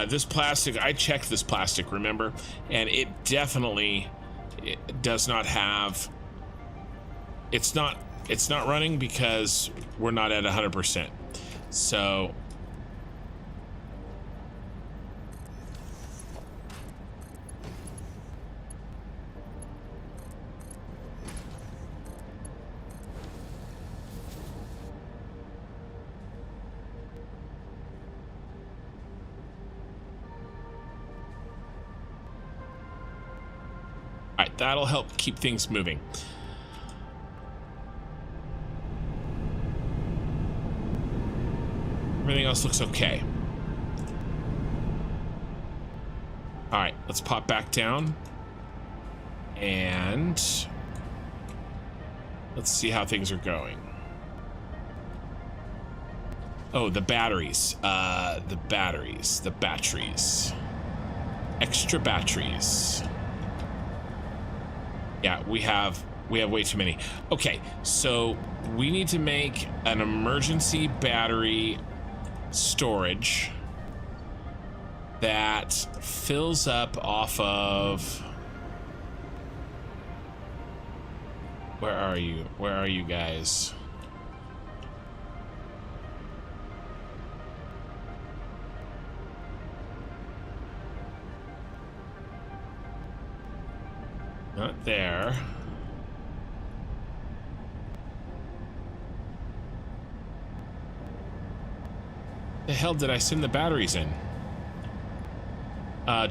This plastic, I checked this plastic, remember, and it definitely does not have. It's not running because we're not at 100%. So. That'll help keep things moving. Everything else looks okay. All right, let's pop back down and let's see how things are going. Oh, the batteries. The batteries. Extra batteries. Yeah, we have way too many. Okay, so we need to make an emergency battery storage that fills up off of. Where are you? Where are you guys? Not there. The hell did I send the batteries in?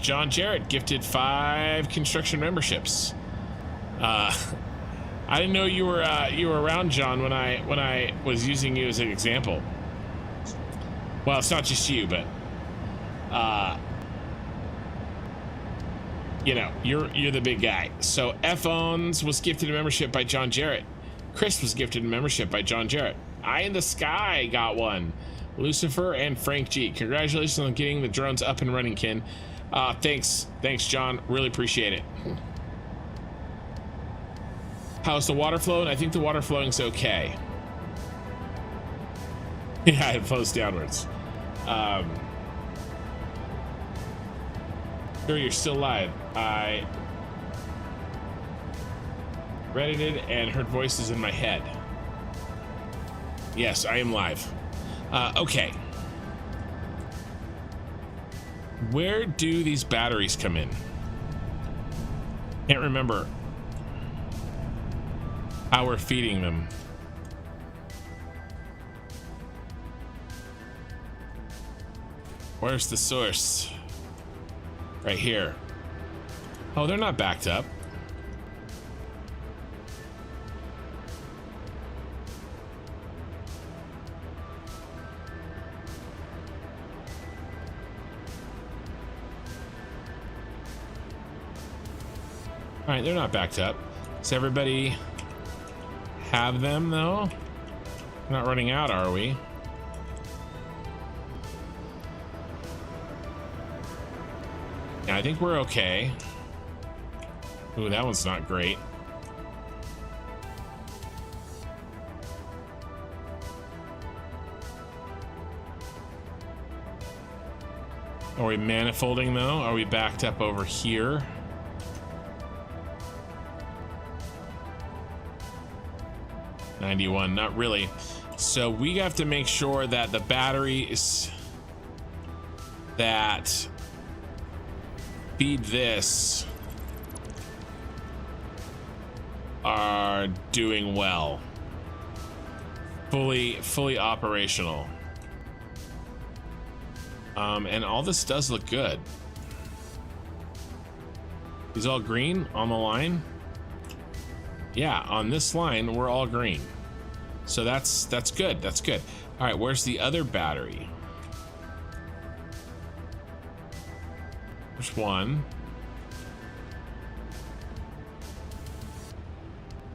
John Jarrett gifted 5 construction memberships. I didn't know you were around, John, when I was using you as an example. Well, it's not just you, but you know, you're the big guy. So F-Owns was gifted a membership by John Jarrett. Chris was gifted a membership by John Jarrett. Eye in the Sky got one. Lucifer and Frank G. Congratulations on getting the drones up and running, Ken. Thanks, John. Really appreciate it. How's the water flowing? I think the water flowing's okay. Yeah, it flows downwards. Sure, you're still live. I reddited and heard voices in my head. Yes, I am live. Okay. Where do these batteries come in? Can't remember how we're feeding them. Where's the source? Right here. Oh, they're not backed up. All right, they're not backed up. Does everybody have them though? We're not running out, are we? Yeah, I think we're okay. Ooh, that one's not great. Are we manifolding though? Are we backed up over here? $91, not really. So we have to make sure that the batteries that feed this are doing well. Fully operational. And all this does look good. Is all green on the line? Yeah, on this line we're all green. So that's good. That's good. All right, where's the other battery? There's one.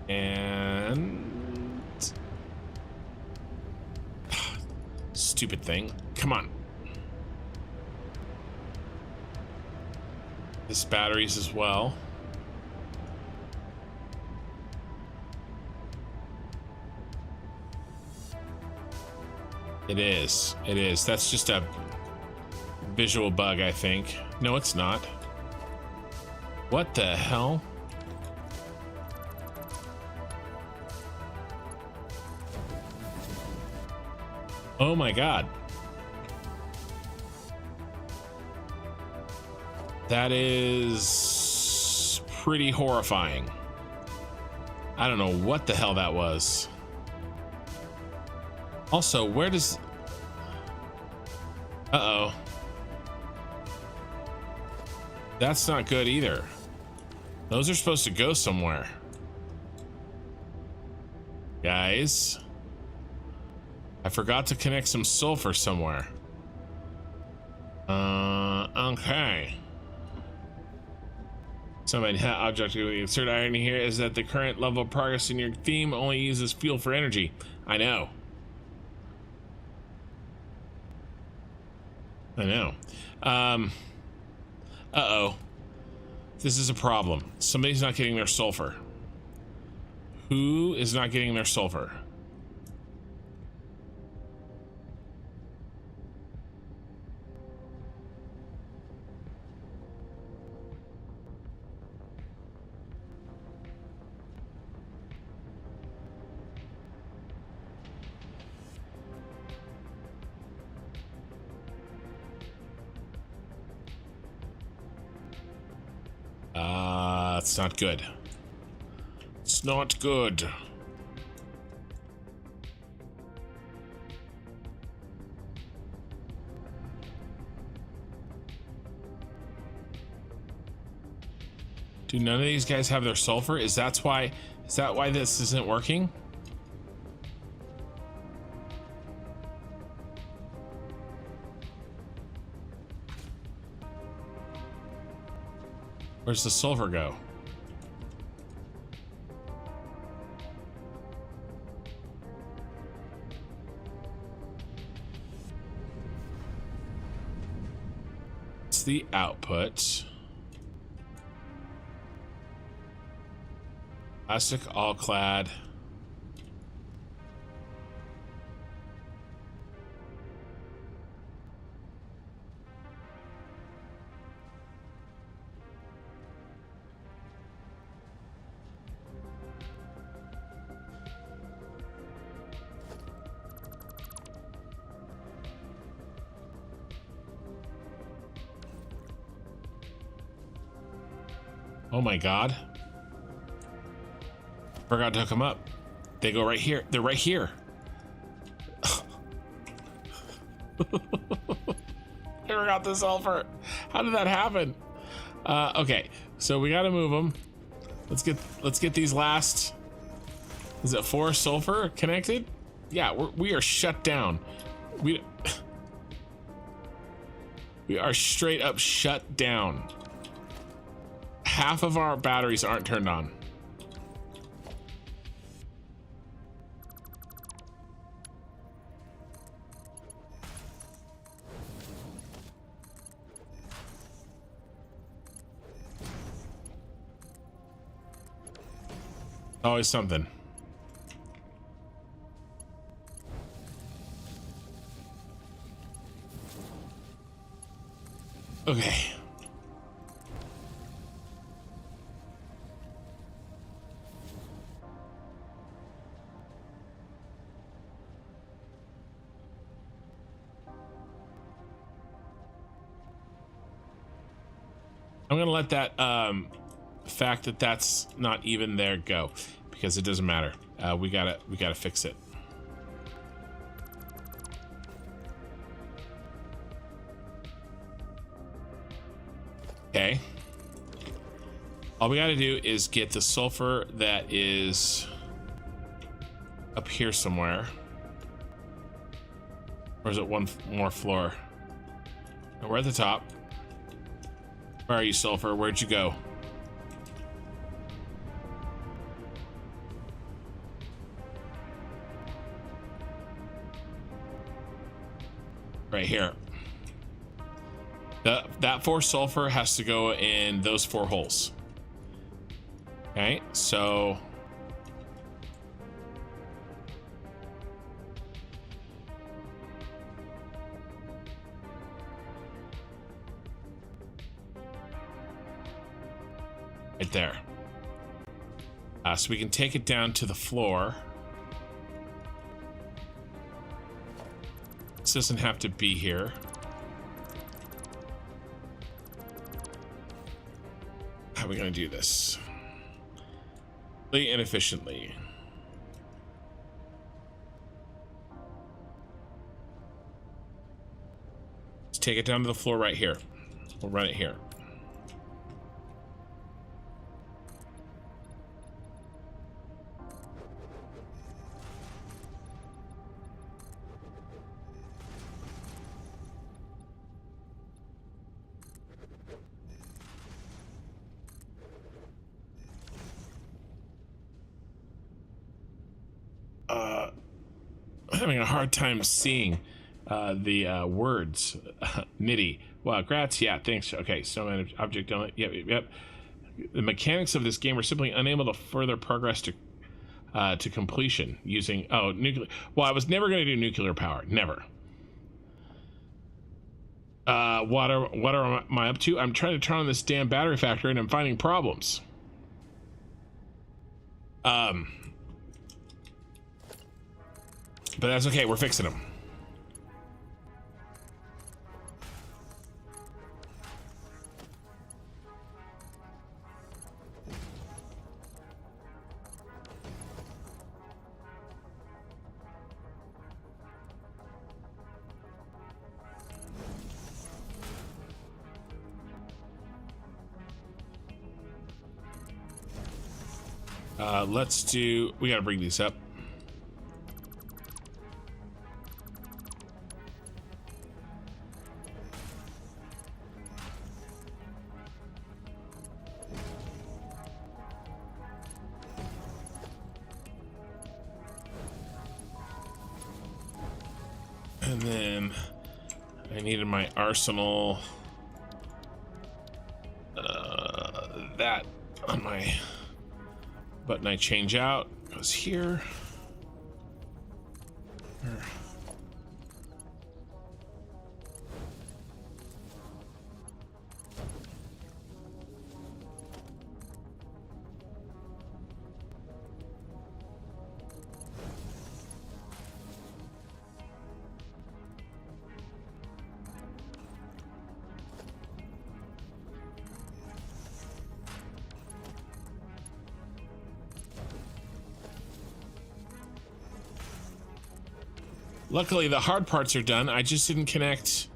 And stupid thing. Come on. This batteries as well. It is. It is. That's just a visual bug, I think. No, it's not. What the hell? Oh my god. That is pretty horrifying. I don't know what the hell that was. Also, where does... Uh-oh. That's not good either. Those are supposed to go somewhere. Guys. I forgot to connect some sulfur somewhere. Okay. Somebody object to insert irony here is that the current level of progress in your theme only uses fuel for energy. I know. I know. Uh-oh. This is a problem. Somebody's not getting their sulfur. Who is not getting their sulfur? It's not good. It's not good. Do none of these guys have their sulfur? Is that why this isn't working? Where's the sulfur go? It's the output. Plastic all clad. Oh my God. Forgot to hook them up. They go right here. They're right here. Never got the sulfur. How did that happen? Okay, so we got to move them. Let's get these last. Is it 4 sulfur connected? Yeah, we are shut down. We are straight up shut down. Half of our batteries aren't turned on. Always something. Okay. I'm gonna let that fact that that's not even there go, because it doesn't matter. We gotta fix it. Okay. All we gotta do is get the sulfur that is up here somewhere. Or is it one more floor? And we're at the top. Where are you, sulfur? Where'd you go? Right here. That 4 sulfur has to go in those 4 holes. Okay, so right there. So we can take it down to the floor. This doesn't have to be here. How are we going to do this? Really inefficiently. Let's take it down to the floor right here. We'll run it here. Having a hard time seeing the words. MIDI. Wow, grats. Yeah, thanks. Okay, so object element. Yep. The mechanics of this game are simply unable to further progress to completion using nuclear. Well, I was never going to do nuclear power. Never. What am I up to? I'm trying to turn on this damn battery factory and I'm finding problems. But that's okay, we're fixing them. We gotta bring these up. And then I needed my arsenal. That on my button I change out goes here. Luckily, the hard parts are done. I just didn't connect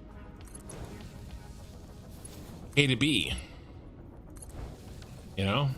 A to B. You know?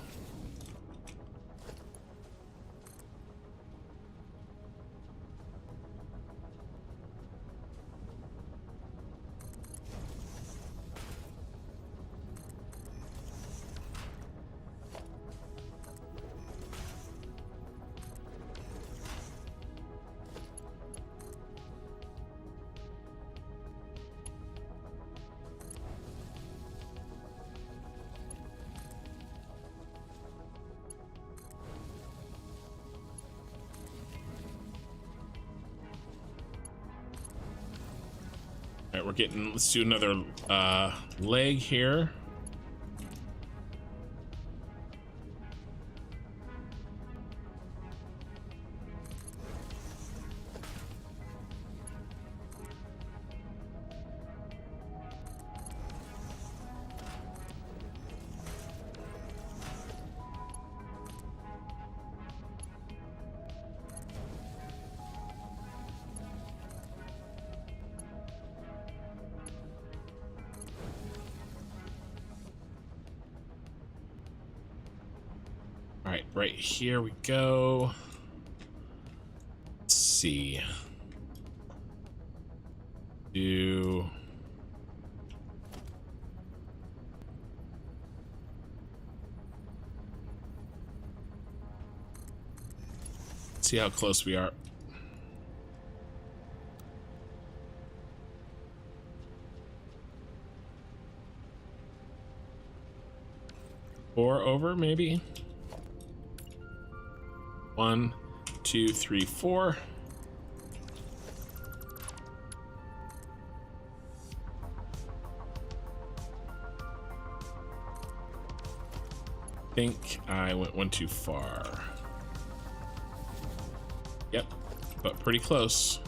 We're getting, let's do another leg here. All right, right here we go. Let's see. See how close we are. Four over, maybe. 1, 2, 3, 4. I think I went one too far. Yep, but pretty close.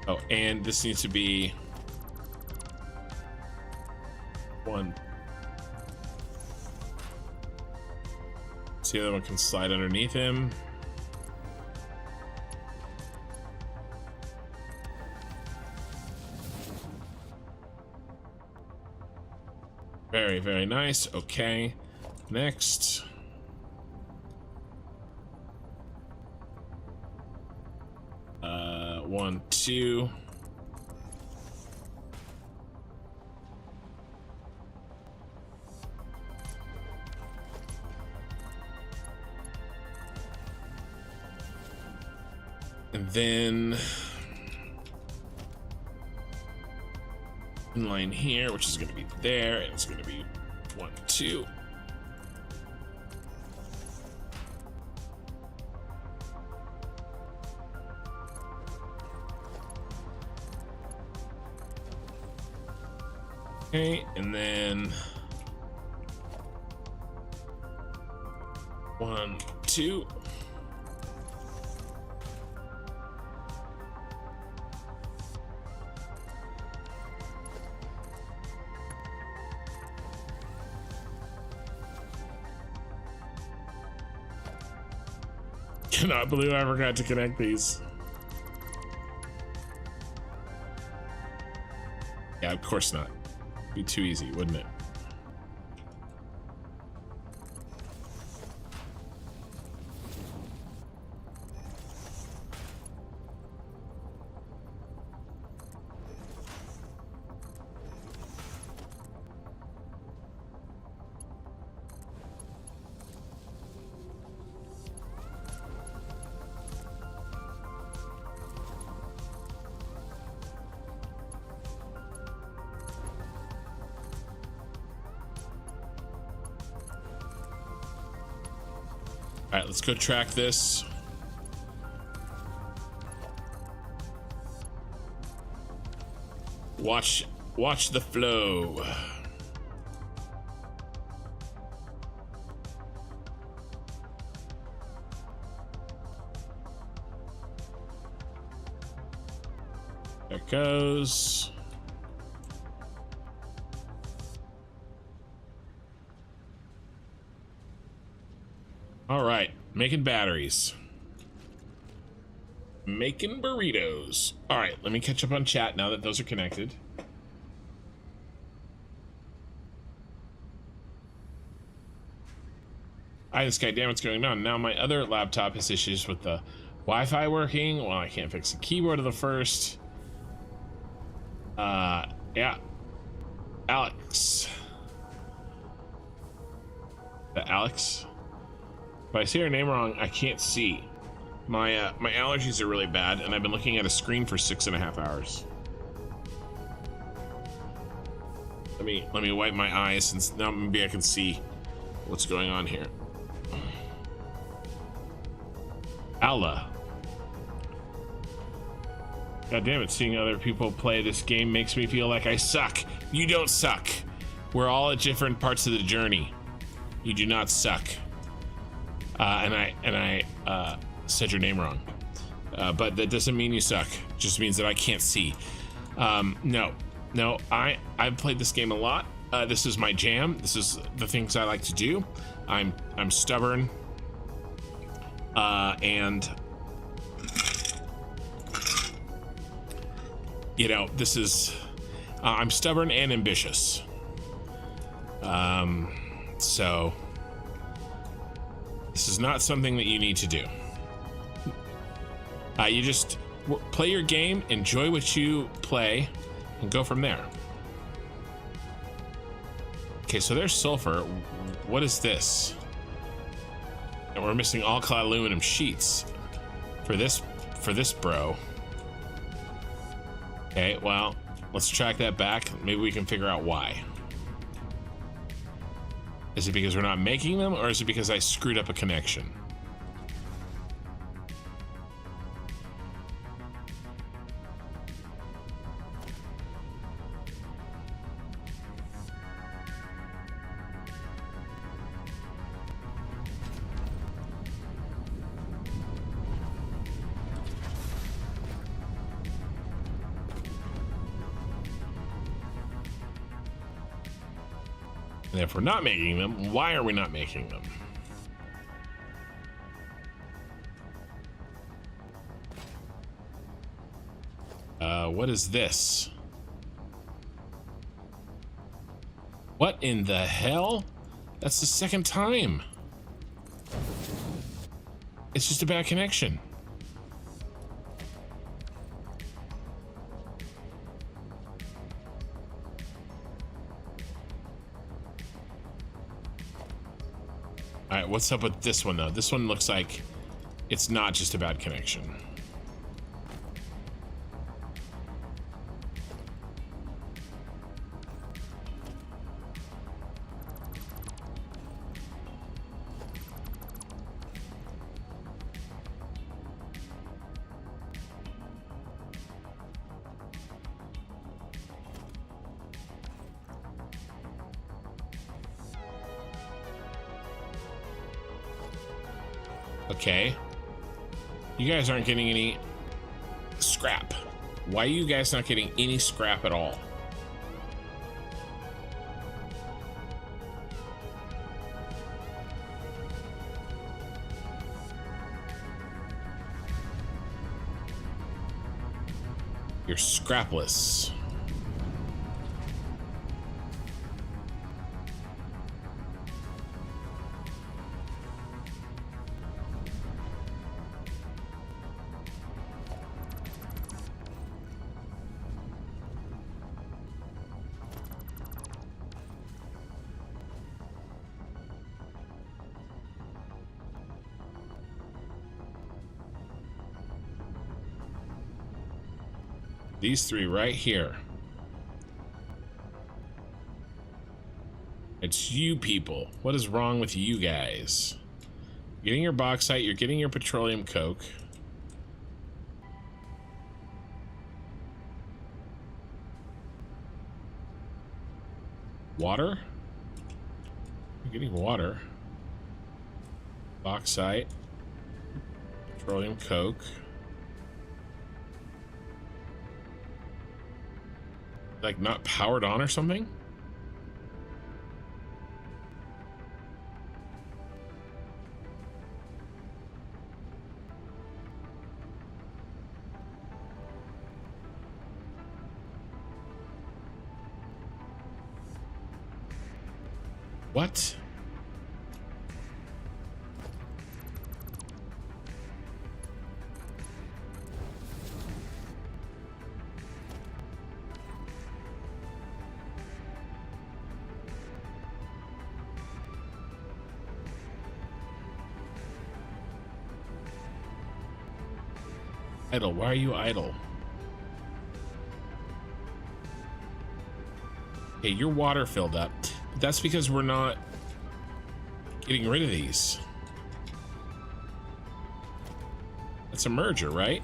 Oh, and this needs to be 1. So the other one can slide underneath him. Very, very nice. Okay, next. One, two. And then inline here, which is going to be there, and it's going to be 1, 2. Okay, and then 1, 2. Cannot believe I forgot to connect these. Yeah, of course not. Be too easy, wouldn't it? All right, let's go track this. Watch the flow. There it goes. All right, making batteries. Making burritos. All right, let me catch up on chat now that those are connected. Hi, this guy, damn, what's going on? Now my other laptop has issues with the Wi-Fi working. Well, I can't fix the keyboard of the first. Yeah. Alex. Alex? If I say her name wrong, I can't see. My allergies are really bad, and I've been looking at a screen for 6.5 hours. Let me wipe my eyes, since now maybe I can see what's going on here. Allah. God damn it, seeing other people play this game makes me feel like I suck. You don't suck. We're all at different parts of the journey. You do not suck. And I said your name wrong. But that doesn't mean you suck. It just means that I can't see. No, I've played this game a lot. This is my jam. This is the things I like to do. I'm stubborn. And you know, this is I'm stubborn and ambitious. So this is not something that you need to do. You just play your game, enjoy what you play, and go from there. Okay, so there's sulfur. What is this? And we're missing all clad aluminum sheets for this bro. Okay, well, let's track that back. Maybe we can figure out why. Is it because we're not making them, or is it because I screwed up a connection? And if we're not making them, why are we not making them? What is this? What in the hell? That's the second time. It's just a bad connection. All right, what's up with this one though? This one looks like it's not just a bad connection. Okay. You guys aren't getting any scrap. Why are you guys not getting any scrap at all? You're scrapless. These three right here. It's you people. What is wrong with you guys? Getting your bauxite, you're getting your petroleum coke. Water? You're getting water. Bauxite. Petroleum coke. Like not powered on or something? What? Idle. Why are you idle? Okay, your water filled up. But that's because we're not getting rid of these. That's a merger, right?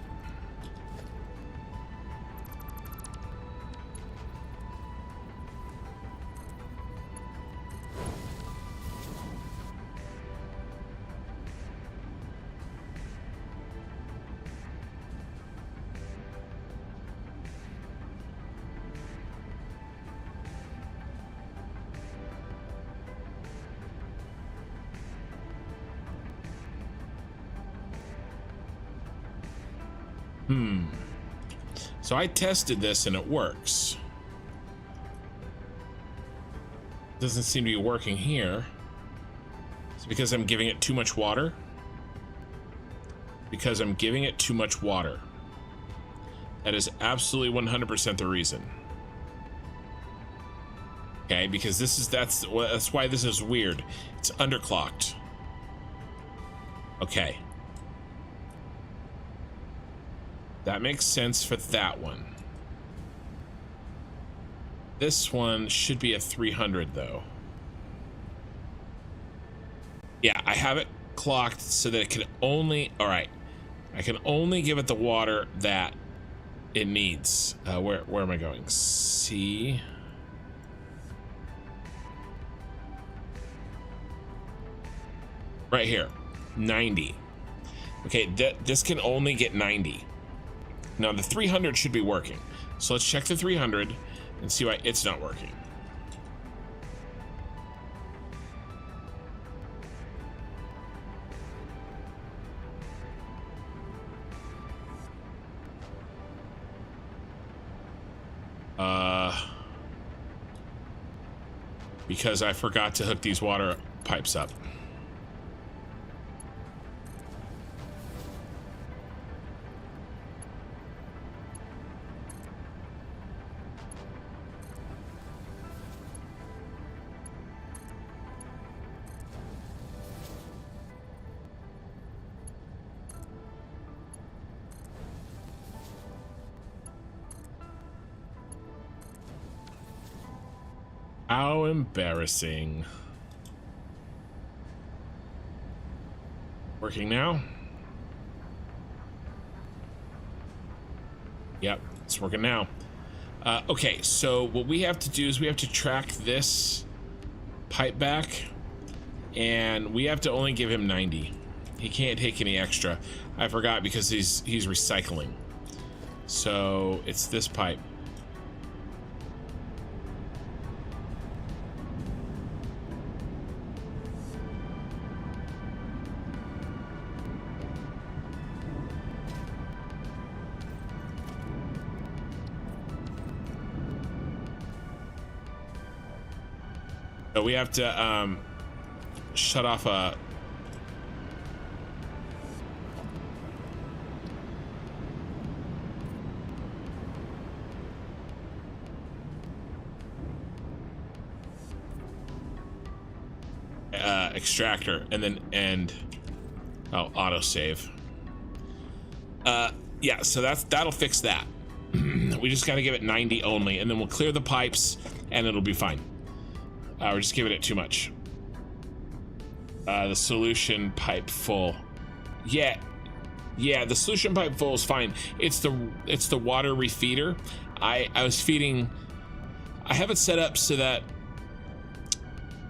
So I tested this and it works. Doesn't seem to be working here. It's because I'm giving it too much water. Because I'm giving it too much water. That is absolutely 100% the reason. Okay, because that's why this is weird. It's underclocked. Okay. That makes sense for that one. This one should be a 300 though. Yeah, I have it clocked so that it can only, all right, I can only give it the water that it needs. Where am I going? C. Right here, 90. Okay, this can only get 90. Now the 300 should be working. So let's check the 300 and see why it's not working. Because I forgot to hook these water pipes up. How embarrassing. Working now? Yep, it's working now. Okay, so what we have to do is we have to track this pipe back, and we have to only give him 90. He can't take any extra. I forgot because he's recycling. So it's this pipe. So we have to shut off a extractor and then autosave. Yeah, so that'll fix that. We just got to give it 90 only, and then we'll clear the pipes and it'll be fine. We're just giving it too much. The solution pipe full. Yeah, the solution pipe full is fine. It's the water refeeder. I was feeding. I have it set up so that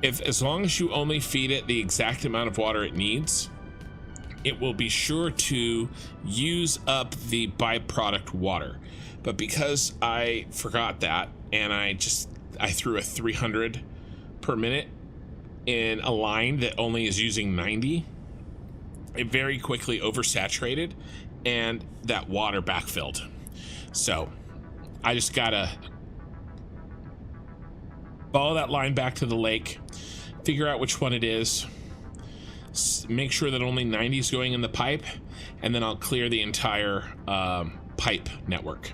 as long as you only feed it the exact amount of water it needs, it will be sure to use up the byproduct water. But because I forgot that, and I threw a 300 per minute in a line that only is using 90, it very quickly oversaturated and that water backfilled. So I just gotta follow that line back to the lake, figure out which one it is, make sure that only 90 is going in the pipe, and then I'll clear the entire pipe network.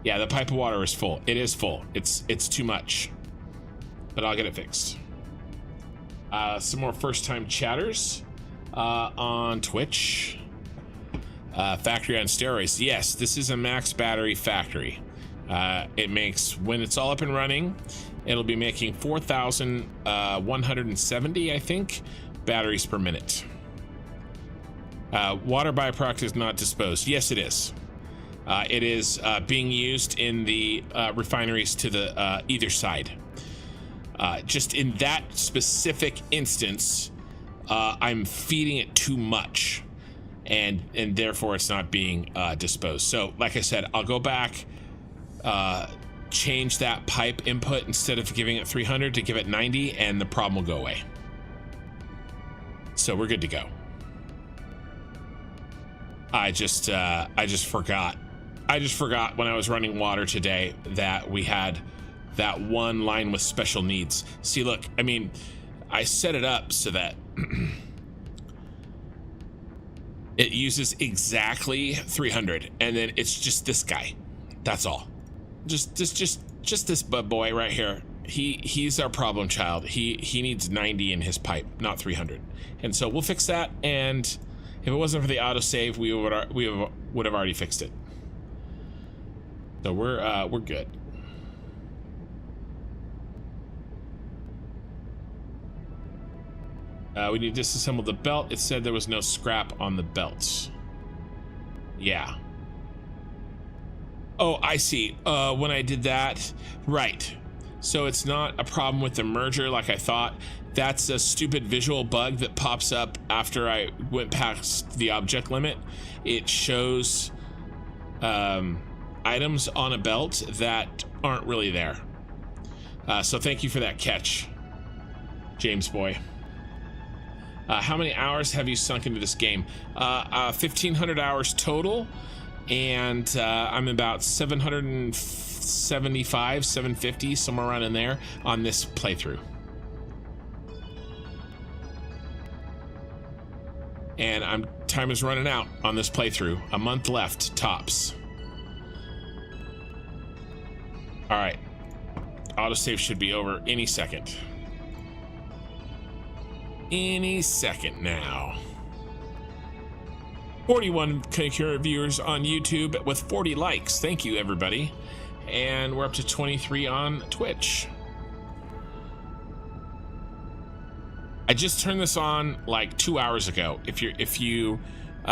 Yeah, the pipe of water is full. It is full. It's too much, but I'll get it fixed. Some more first-time chatters on Twitch. Factory on steroids. Yes, this is a max battery factory. It makes, when it's all up and running, it'll be making 4,170, I think, batteries per minute. Water byproduct is not disposed. Yes, it is. It is being used in the refineries to the either side. Just in that specific instance, I'm feeding it too much, and therefore it's not being disposed. So, like I said, I'll go back, change that pipe input, instead of giving it 300 to give it 90, and the problem will go away. So we're good to go. I just forgot when I was running water today that we had that one line with special needs. See, look, I mean, I set it up so that it uses exactly 300, and then it's just this guy. That's all. Just this boy right here. He's our problem child. He needs 90 in his pipe, not 300. And so we'll fix that. And if it wasn't for the autosave, we would have already fixed it. So we're good. We need to disassemble the belt. It said there was no scrap on the belts. Yeah. Oh, I see. When I did that, right. So it's not a problem with the merger like I thought. That's a stupid visual bug that pops up after I went past the object limit. It shows items on a belt that aren't really there. So thank you for that catch, James boy. How many hours have you sunk into this game? 1,500 hours total, and I'm about 775, 750, somewhere around in there on this playthrough. And time is running out on this playthrough. A month left, tops. All right, autosave should be over any second. Any second now. 41 concurrent viewers on YouTube with 40 likes. Thank you, everybody. And we're up to 23 on Twitch. I just turned this on like 2 hours ago. If you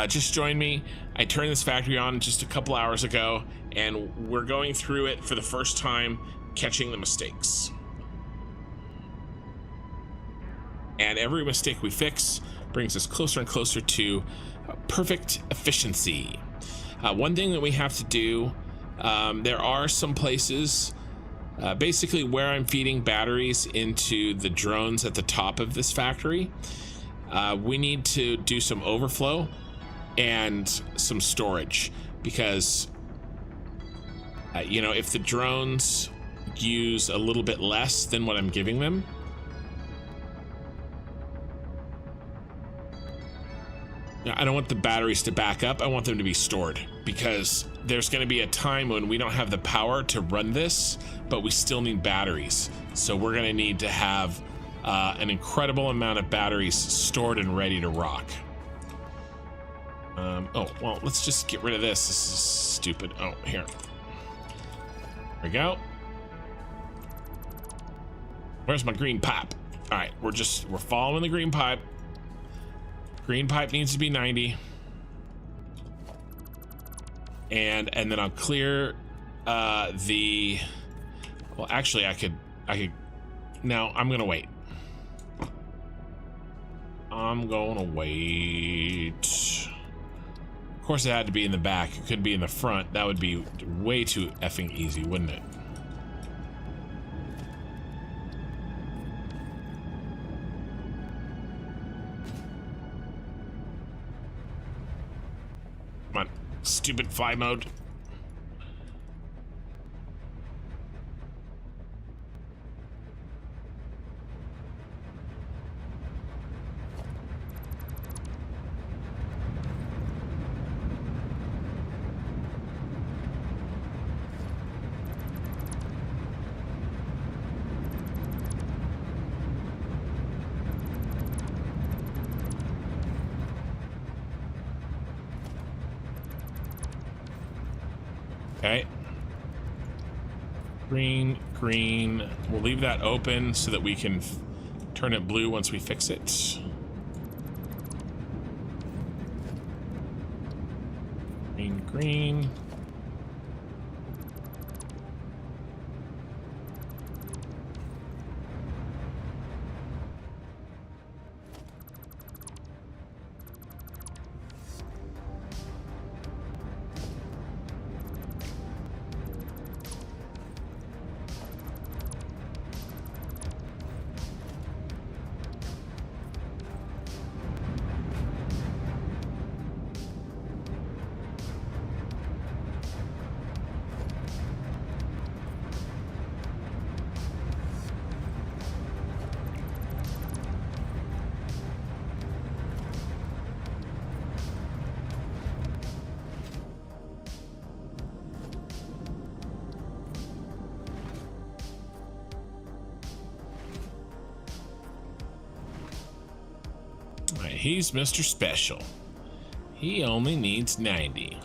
just joined me, I turned this factory on just a couple hours ago, and we're going through it for the first time, catching the mistakes. And every mistake we fix brings us closer and closer to perfect efficiency. One thing that we have to do, there are some places, basically where I'm feeding batteries into the drones at the top of this factory, we need to do some overflow and some storage, because if the drones use a little bit less than what I'm giving them, I don't want the batteries to back up. I want them to be stored, because there's going to be a time when we don't have the power to run this, but we still need batteries. So we're going to need to have an incredible amount of batteries stored and ready to rock. Oh, well, let's just get rid of this. This is stupid. Oh, here. There we go. Where's my green pipe? All right, we're following the green pipe. Green pipe needs to be 90. And then I'll clear the, well, actually I could, no, I'm gonna wait. I'm gonna wait. Of course it had to be in the back. It could be in the front. That would be way too effing easy, wouldn't it? Come on, stupid fly mode. Okay. Green, green. We'll leave that open so that we can turn it blue once we fix it. Green, green. He's Mr. Special. He only needs 90.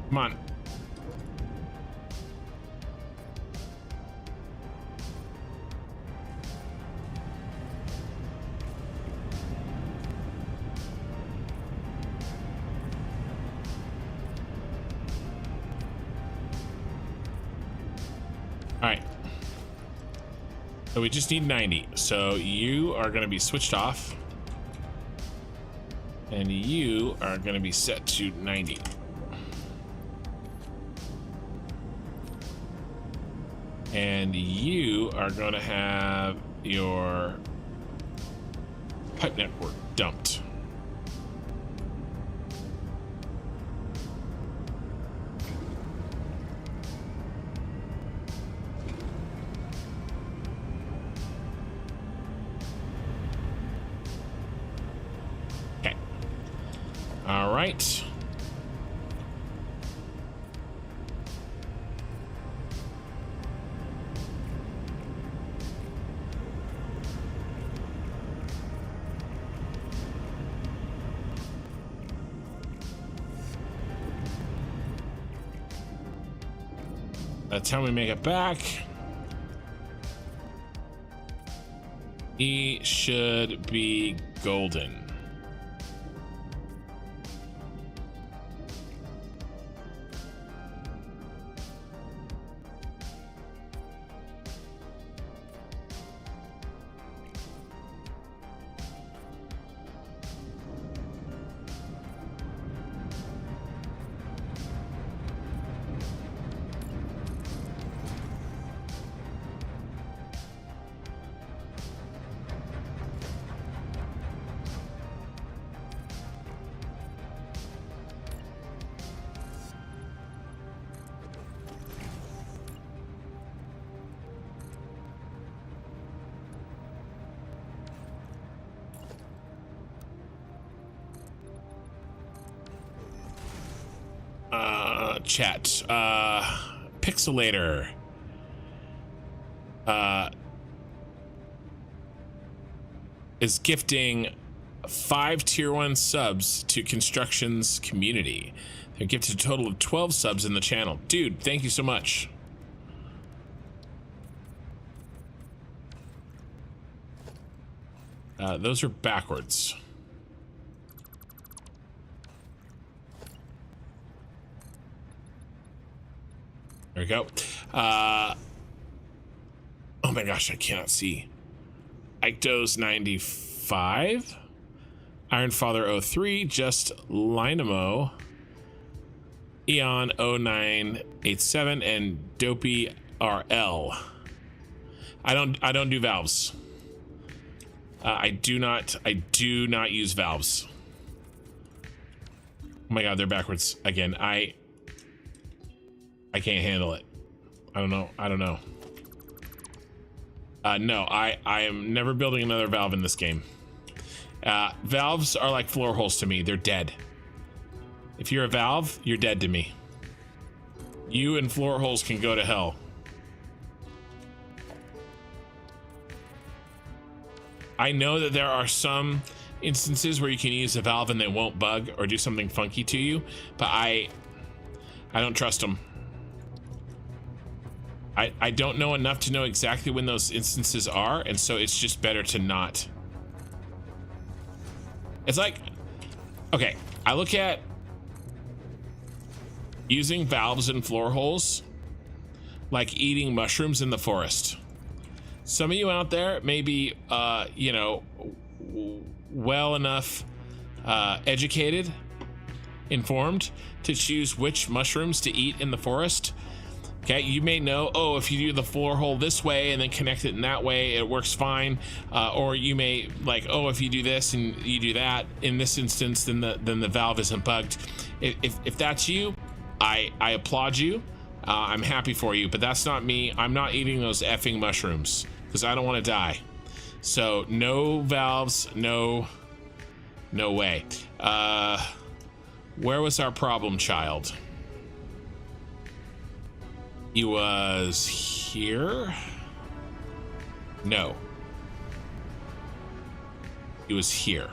Come on. All right. So we just need 90. So you are going to be switched off. And you are going to be set to 90. And you are going to have your pipe network dumped. Okay. All right. That's how we make it back. He should be golden. chat. Pixelator. Is gifting 5 tier 1 subs to Construction's community. They're gifted a total of 12 subs in the channel. Dude, thank you so much. Those are backwards. There we go. Oh my gosh, I cannot see. Ictos 95, Iron Father 03, Just Lynamo, Eon 0987, and Dopey RL. I don't do valves. I do not use valves. Oh my god, they're backwards again. I can't handle it. I don't know. No, I am never building another valve in this game. Valves are like floor holes to me. They're dead. If you're a valve, you're dead to me. You and floor holes can go to hell. I know that there are some instances where you can use a valve and they won't bug or do something funky to you, but I don't trust them. I don't know enough to know exactly when those instances are, and so it's just better to not. It's like, okay, I look at using valves and floor holes like eating mushrooms in the forest. Some of you out there may be, you know, well enough educated, informed to choose which mushrooms to eat in the forest. Okay, you may know, oh, if you do the floor hole this way and then connect it in that way, it works fine. Or you may like, oh, if you do this and you do that in this instance, then the valve isn't bugged. If that's you, I applaud you. I'm happy for you, but that's not me. I'm not eating those effing mushrooms because I don't want to die. So no valves, no way. Where was our problem child? He was here? No. He was here.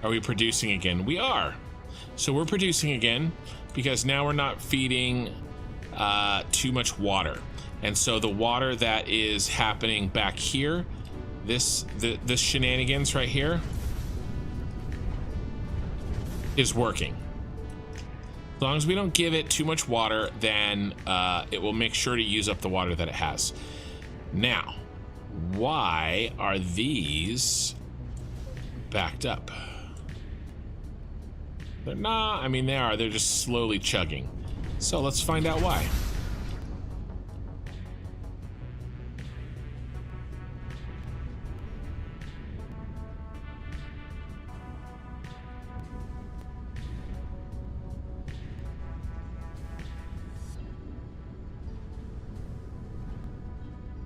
Are we producing again? We are. So we're producing again because now we're not feeding too much water. And so the water that is happening back here, this shenanigans right here, is working. As long as we don't give it too much water, then it will make sure to use up the water that it has. Now, why are these backed up? They're not, I mean, they are. They're just slowly chugging. So let's find out why.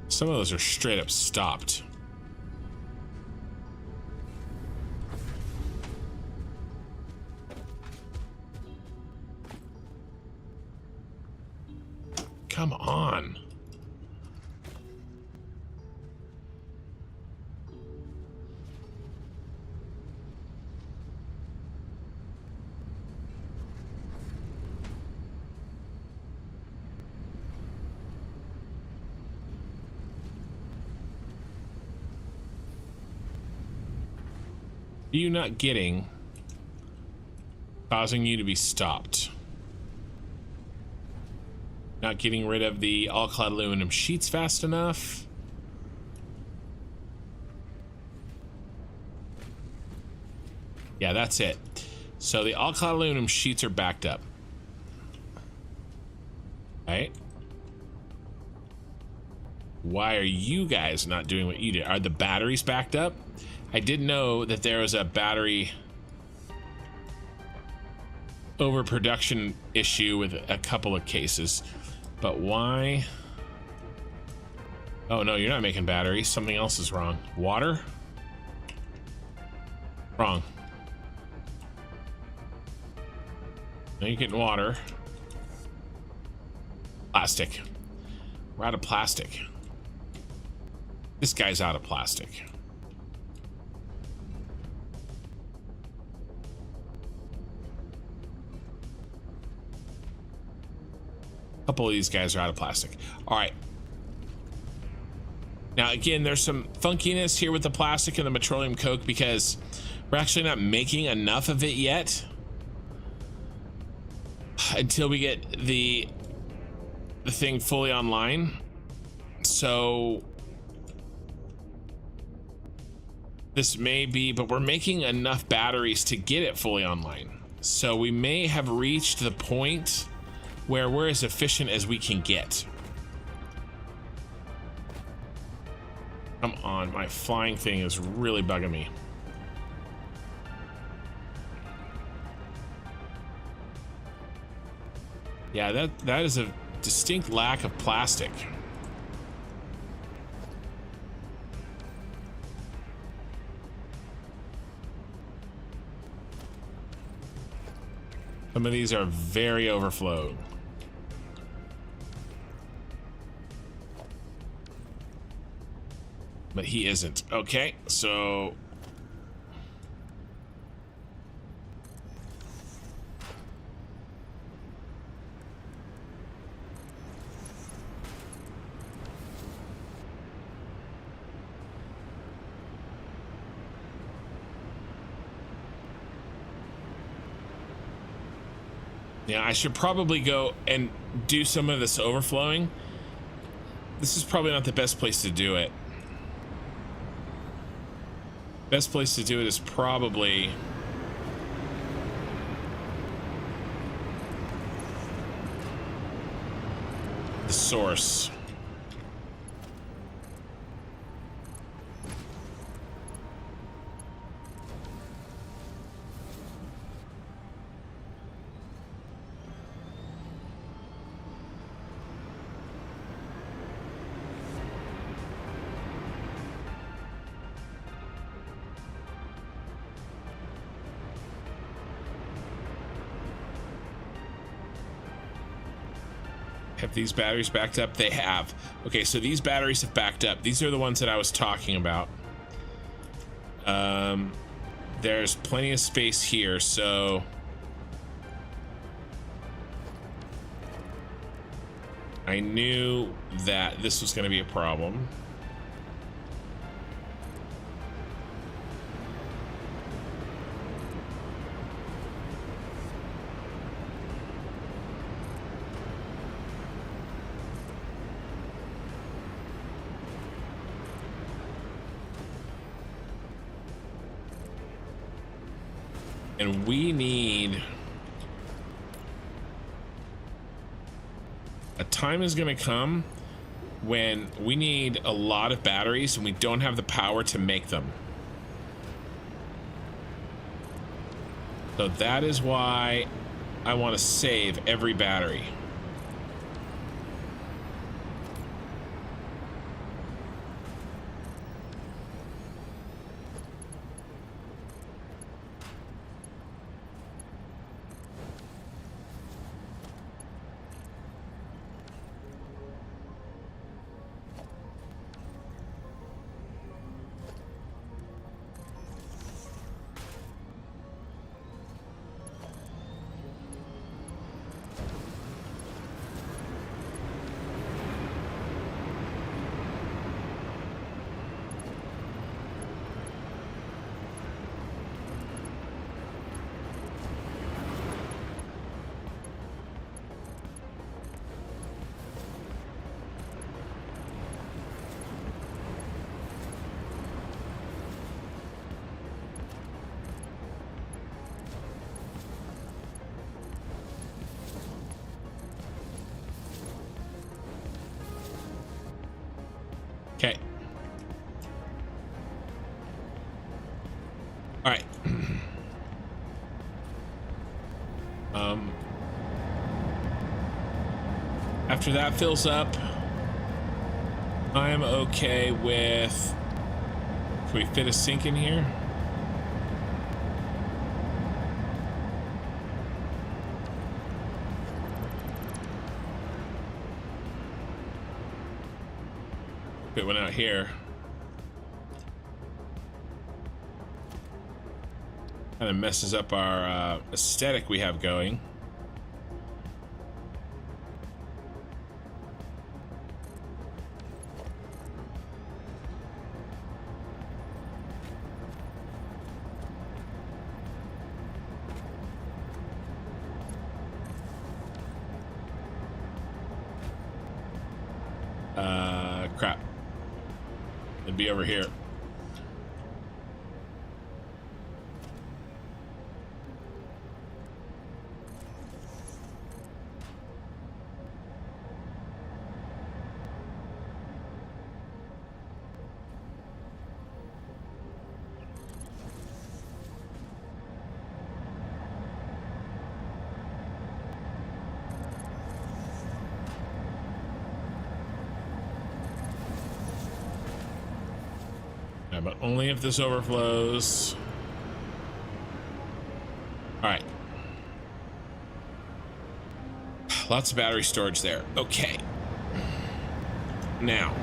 Some of those are straight up stopped. Come on. Are you not getting causing you to be stopped? Not getting rid of the all-clad aluminum sheets fast enough? Yeah, that's it. So the all-clad aluminum sheets are backed up. Right? Why are you guys not doing what you did? Are the batteries backed up? I did know that there was a battery overproduction issue with a couple of cases, but why? Oh no, you're not making batteries. Something else is wrong. Water? Wrong. Now you're getting water. Plastic. We're out of plastic. This guy's out of plastic. A couple of these guys are out of plastic. All right. Now, again, there's some funkiness here with the plastic and the petroleum coke because we're actually not making enough of it yet until we get the thing fully online. So this may be, but we're making enough batteries to get it fully online. So we may have reached the point where we're as efficient as we can get. Come on, my flying thing is really bugging me. Yeah, that is a distinct lack of plastic. Some of these are very overflowed. But he isn't. Okay, so yeah, I should probably go and do some of this overflowing. This is probably not the best place to do it. Best place to do it is probably the source. Have these batteries backed up? They have. Okay, so these batteries have backed up. These are the ones that I was talking about. There's plenty of space here, so I knew that this was going to be a problem. And we need... A time is going to come when we need a lot of batteries and we don't have the power to make them. So that is why I want to save every battery. Okay. All right. After that fills up, I'm okay with... Can we fit a sink in here? Put one out here. Kind of messes up our aesthetic we have going. Crap. It'd be over here. But only if this overflows. All right. Lots of battery storage there. Okay. Now.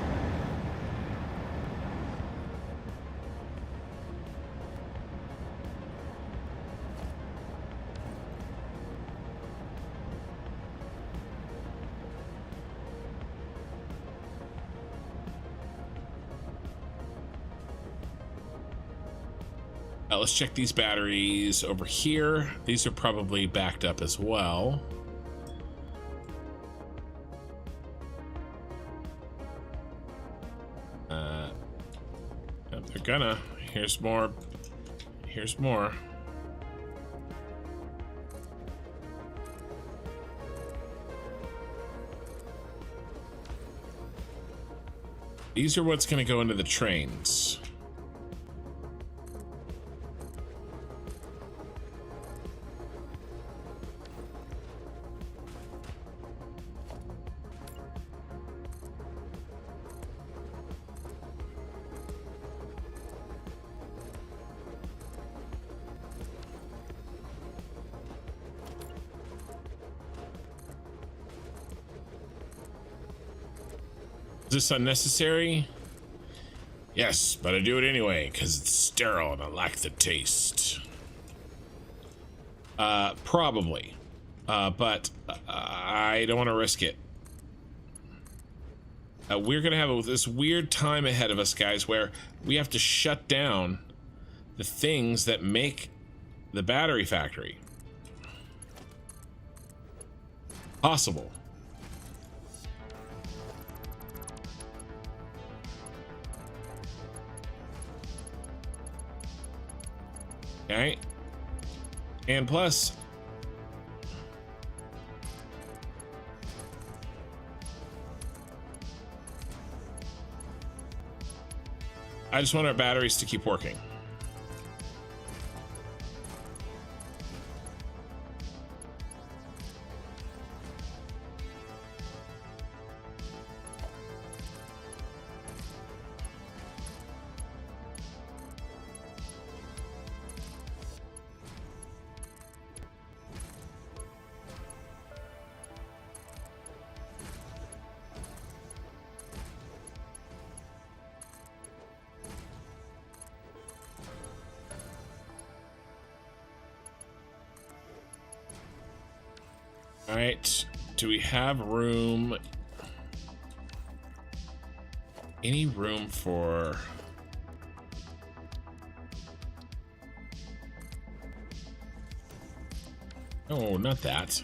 Let's check these batteries over here. These are probably backed up as well. They're gonna. Here's more. Here's more. These are what's gonna go into the trains. Is this unnecessary? Yes, but I do it anyway because it's sterile and I like the taste. Probably. But I don't want to risk it. We're going to have this weird time ahead of us, guys, where we have to shut down the things that make the battery factory possible. Okay. And plus, I just want our batteries to keep working. All right, do we have room? Any room for... Oh, not that.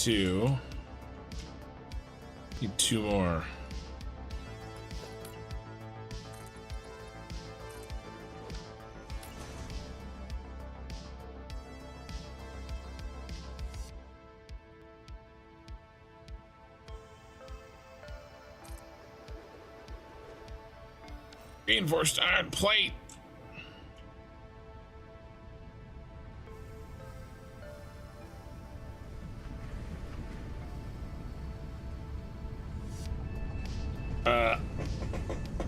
To Need 2 more. Reinforced iron plate.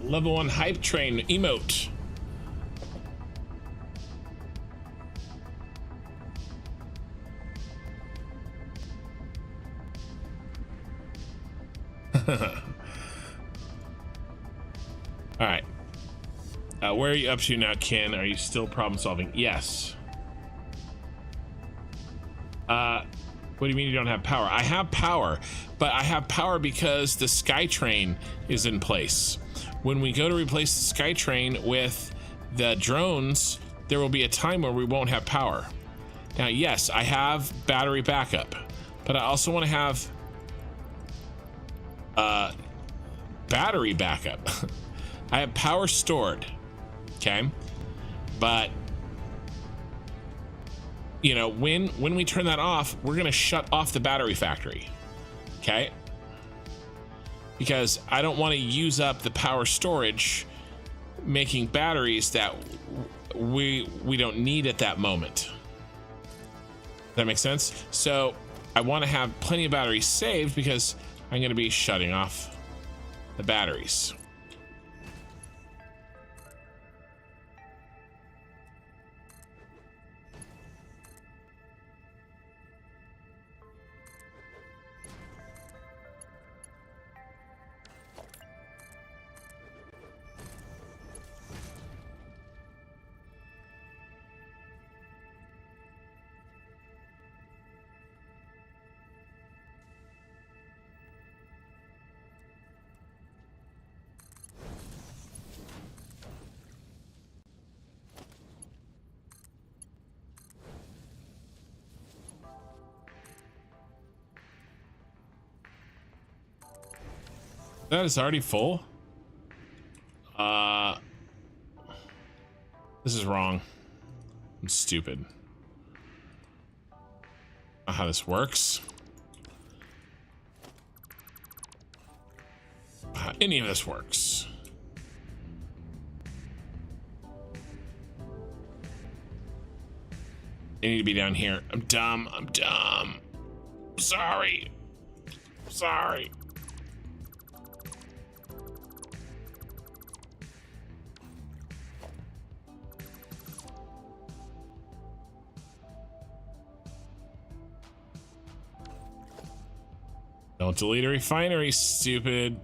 Level 1 hype train emote. All right. Where are you up to now, Ken? Are you still problem solving? Yes. What do you mean you don't have power? I have power, but I have power because the SkyTrain is in place. When we go to replace the SkyTrain with the drones, there will be a time where we won't have power. Now, yes, I have battery backup, but I also want to have battery backup. I have power stored, okay? But you know, when we turn that off, we're gonna shut off the battery factory, okay? Because I don't want to use up the power storage making batteries that we don't need at that moment. Does that make sense? So I want to have plenty of batteries saved because I'm going to be shutting off the batteries. That is already full. This is wrong. I'm stupid. How this works. How any of this works. I need to be down here. I'm dumb. I'm dumb. Sorry. Sorry. Don't delete a refinery, stupid.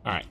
All right.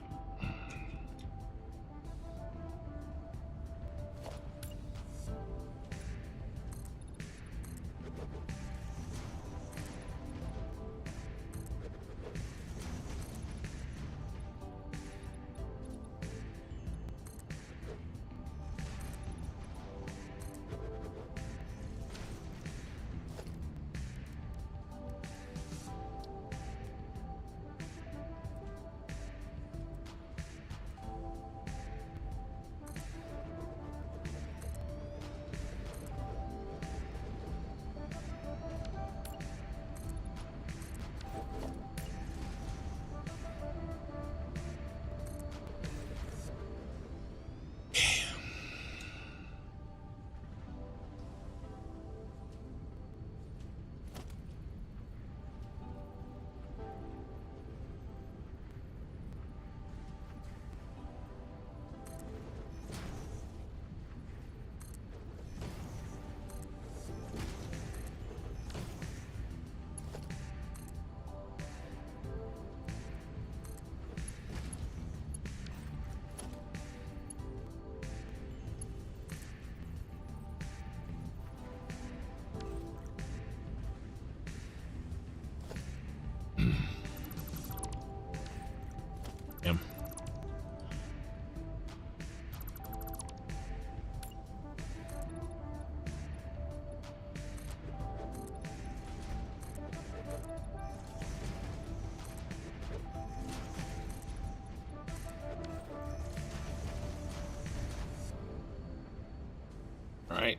All right.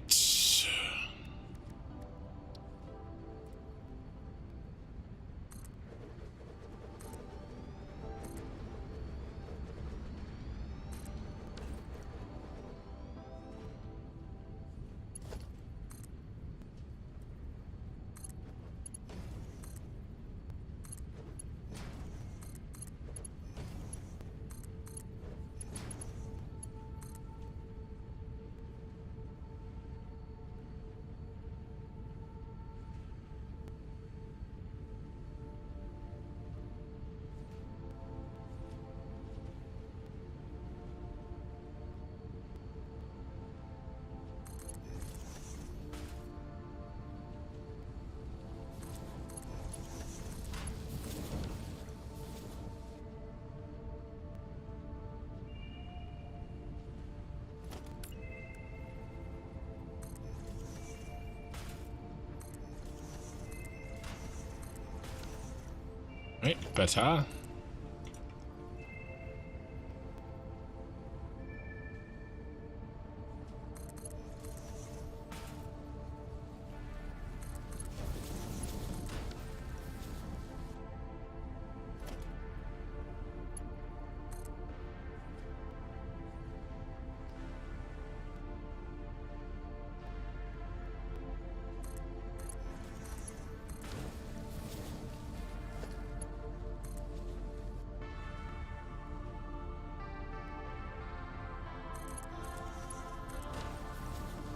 Right, better.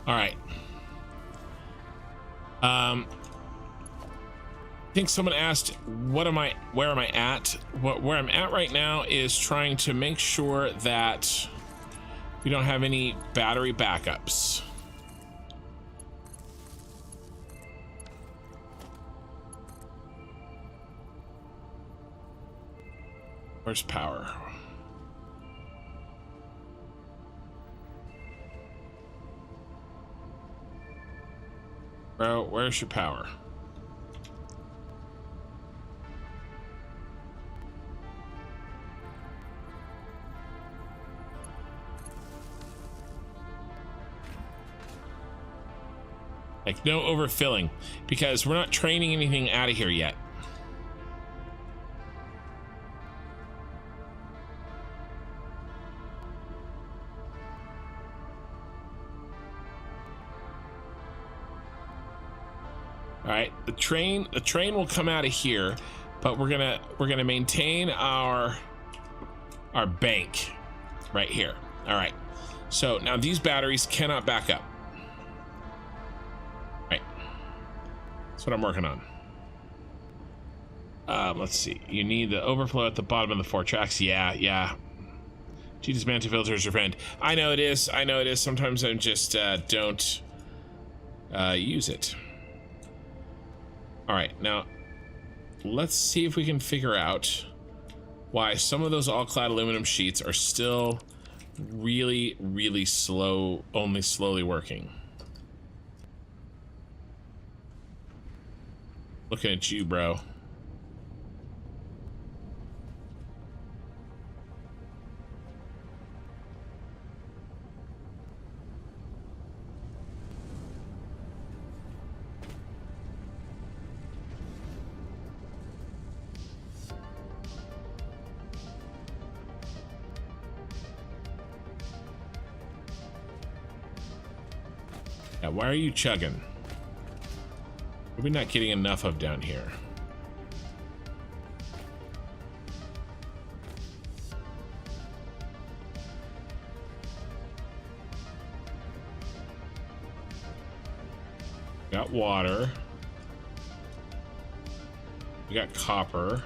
All right. I think someone asked, where am I at? Where I'm at right now is trying to make sure that we don't have any battery backups. Where's power? Bro, where's your power? Like, no overfilling, because we're not training anything out of here yet. All right, the train will come out of here, but we're gonna maintain our bank right here. All right, so now these batteries cannot back up. Right, that's what I'm working on. Let's see. You need the overflow at the bottom of the 4 tracks. Yeah. Jesus Manta-Filter is your friend. I know it is. Sometimes I just don't use it. All right, now let's see if we can figure out why some of those all-clad aluminum sheets are still really slow, only slowly working. Looking at you, bro. Yeah, why are you chugging? What are we not getting enough of down here? Got water. We got copper.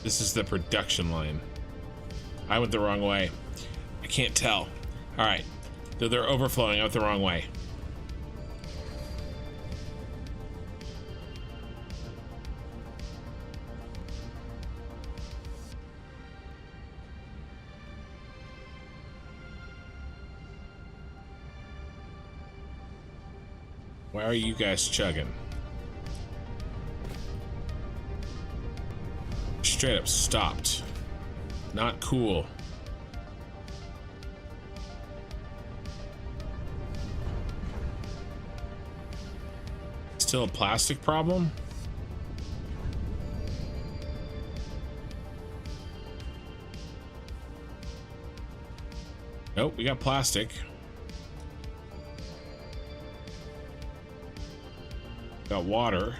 This is the production line. I went the wrong way. I can't tell. All right, they're overflowing. I went the wrong way. Why are you guys chugging? Straight up stopped. Not cool. Still a plastic problem? Nope, we got plastic. Got water.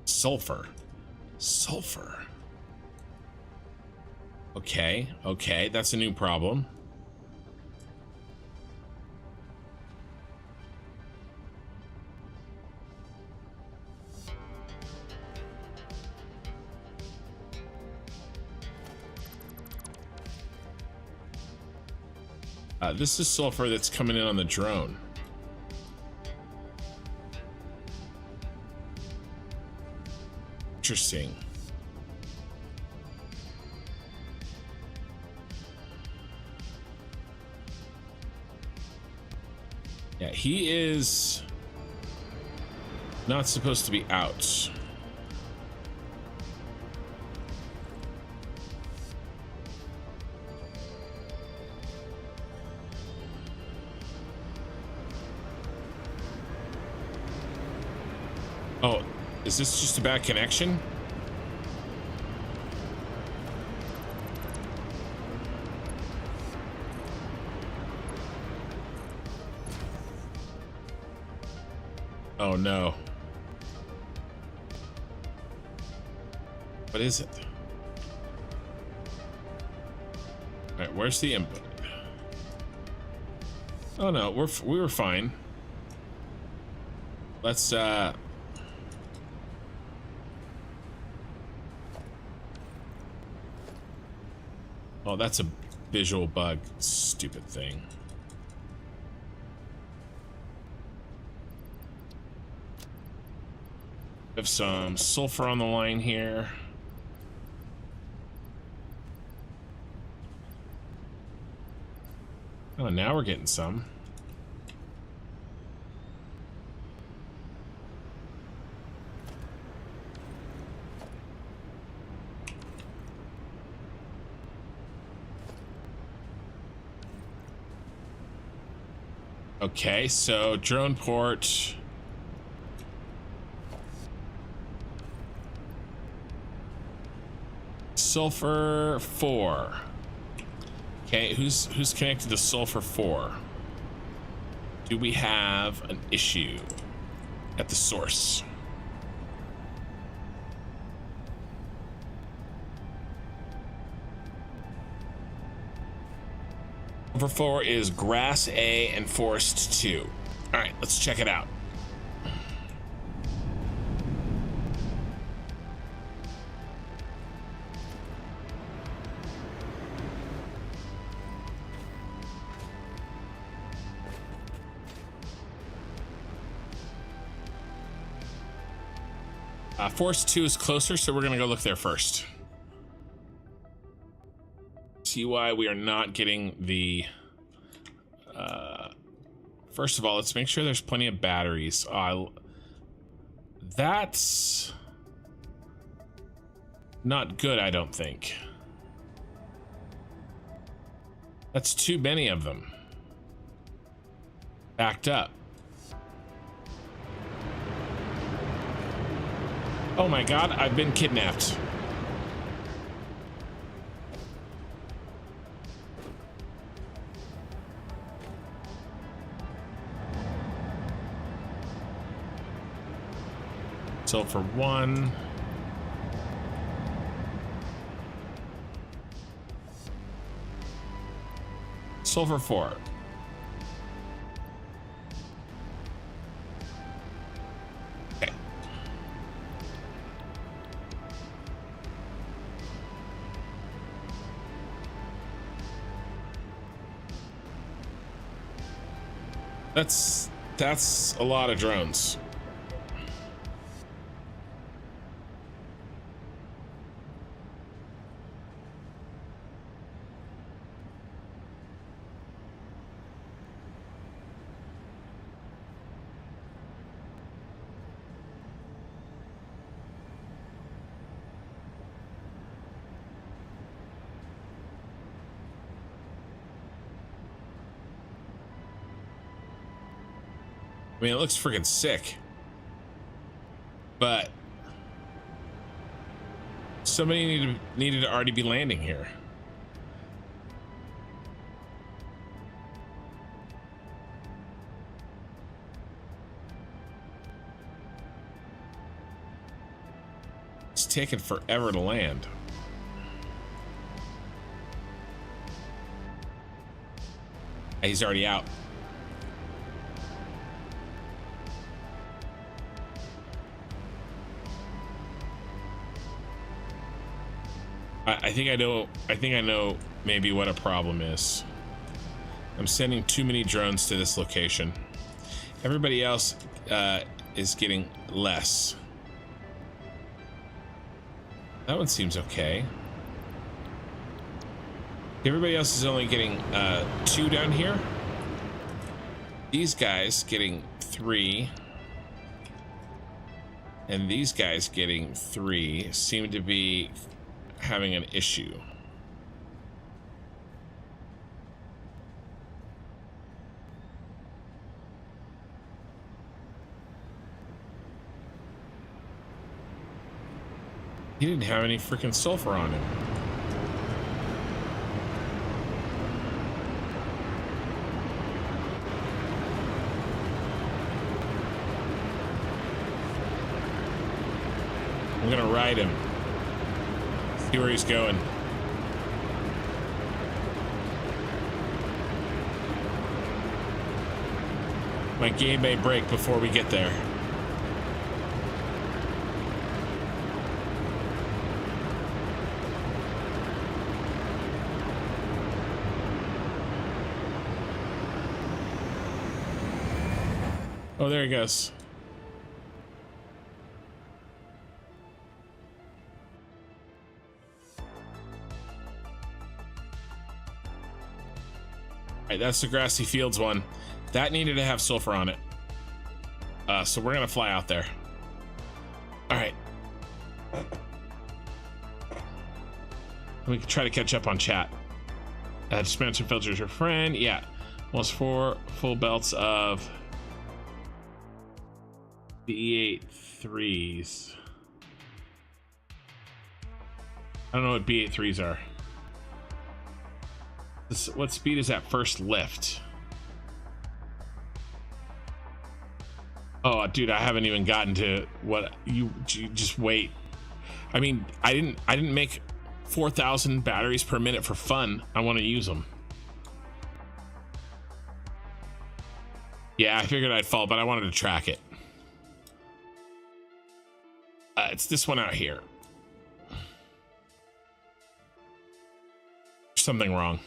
Sulfur. Sulfur. Okay, okay, that's a new problem. This is sulfur that's coming in on the drone. Interesting. Yeah, he is not supposed to be out. Oh, is this just a bad connection? Oh no. What is it? All right, where's the input? Oh no, we were fine. Let's oh, that's a visual bug. Stupid thing. We have some sulfur on the line here. Oh, now we're getting some. Okay, so drone port. Sulfur 4. Okay, who's connected to sulfur 4? Do we have an issue at the source? Sulfur 4 is grass A and forest 2. All right, let's check it out. Forest 2 is closer, so we're gonna go look there first. See why we are not getting the first of all, let's make sure there's plenty of batteries. That's not good, I don't think. That's too many of them backed up. Oh my god, I've been kidnapped. Sulfur 1. Sulfur 4. Okay. That's a lot of drones. I mean, it looks freaking sick. But somebody needed to already be landing here. It's taking forever to land. He's already out. I think I know maybe what a problem is. I'm sending too many drones to this location. Everybody else is getting less. That one seems okay. Everybody else is only getting 2 down here. These guys getting 3. And these guys getting 3 seem to be having an issue. He didn't have any freaking sulfur on him. I'm gonna ride him. See where he's going. My game may break before we get there. Oh, there he goes. Alright, that's the grassy fields one. That needed to have sulfur on it. So we're gonna fly out there. Alright. We can try to catch up on chat. Suspension filters your friend. Yeah. Almost 4 full belts of the B83s. I don't know what B83s are. What speed is that first lift? Oh, dude, I haven't even gotten to what you just wait. I mean, I didn't make 4,000 batteries per minute for fun. I want to use them. Yeah, I figured I'd fall, but I wanted to track it. It's this one out here. There's something wrong.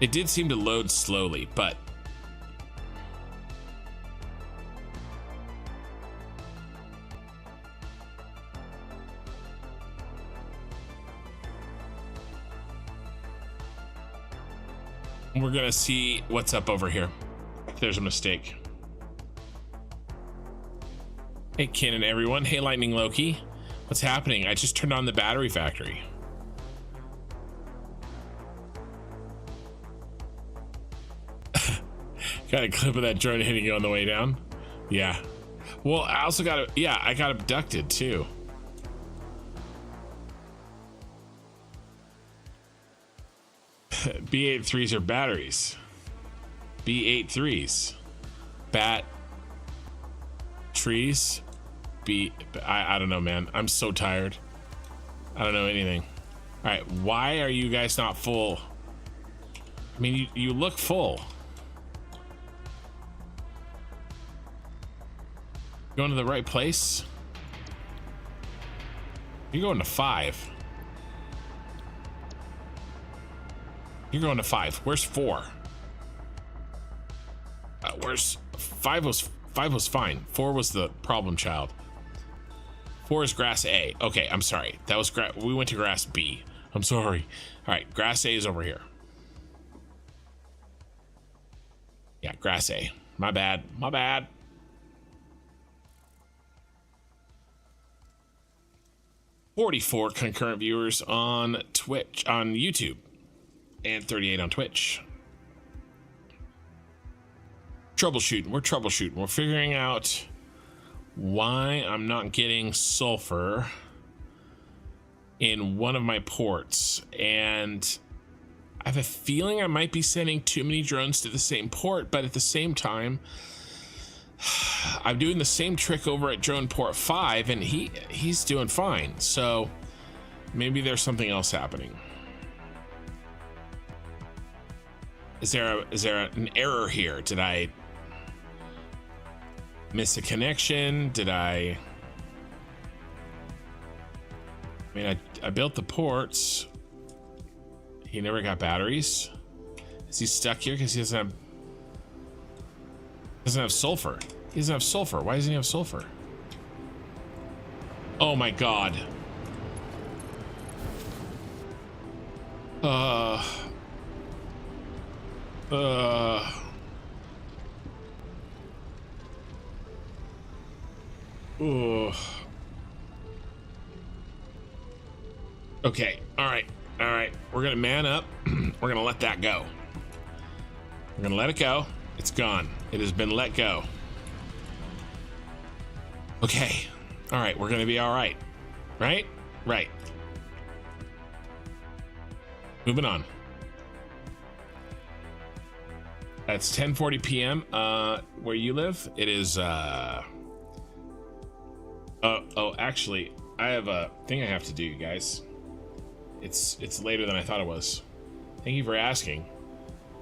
It did seem to load slowly, but we're gonna see what's up over here. There's a mistake. Hey, Ken and everyone. Hey, Lightning Loki. What's happening? I just turned on the battery factory. Got a clip of that drone hitting you on the way down. Yeah. Well, I also got I got abducted too. B83s are batteries. B83s. Bat trees. I don't know, man. I'm so tired. I don't know anything. All right, why are you guys not full? I mean, you look full. Going to the right place? You're going to 5. You're going to 5. Where's 4? Where's 5? Five was fine. 4 was the problem child. 4 is grass A. Okay, I'm sorry. That was we went to grass B. I'm sorry. All right, grass A is over here. Yeah, grass A. My bad. My bad. "44 concurrent viewers on Twitch, on YouTube. and 38 on Twitch. Troubleshooting. We're troubleshooting. We're figuring out why I'm not getting sulfur in one of my ports, and I have a feeling I might be sending too many drones to the same port, but at the same time, I'm doing the same trick over at drone port 5, and he's doing fine. So maybe there's something else happening. Is there an error here? Did I miss a connection? I mean, I built the ports. He never got batteries. Is he stuck here because he doesn't have sulfur? He doesn't have sulfur. Why doesn't he have sulfur? Oh my god. Okay, all right. We're gonna man up. We're gonna let that go. We're gonna let it go. It's gone. It has been let go. Okay, all right. We're gonna be all right. Right. Moving on. That's 10:40 p.m. Where you live. It is. Oh, actually, I have a thing I have to do, you guys. It's later than I thought it was. Thank you for asking.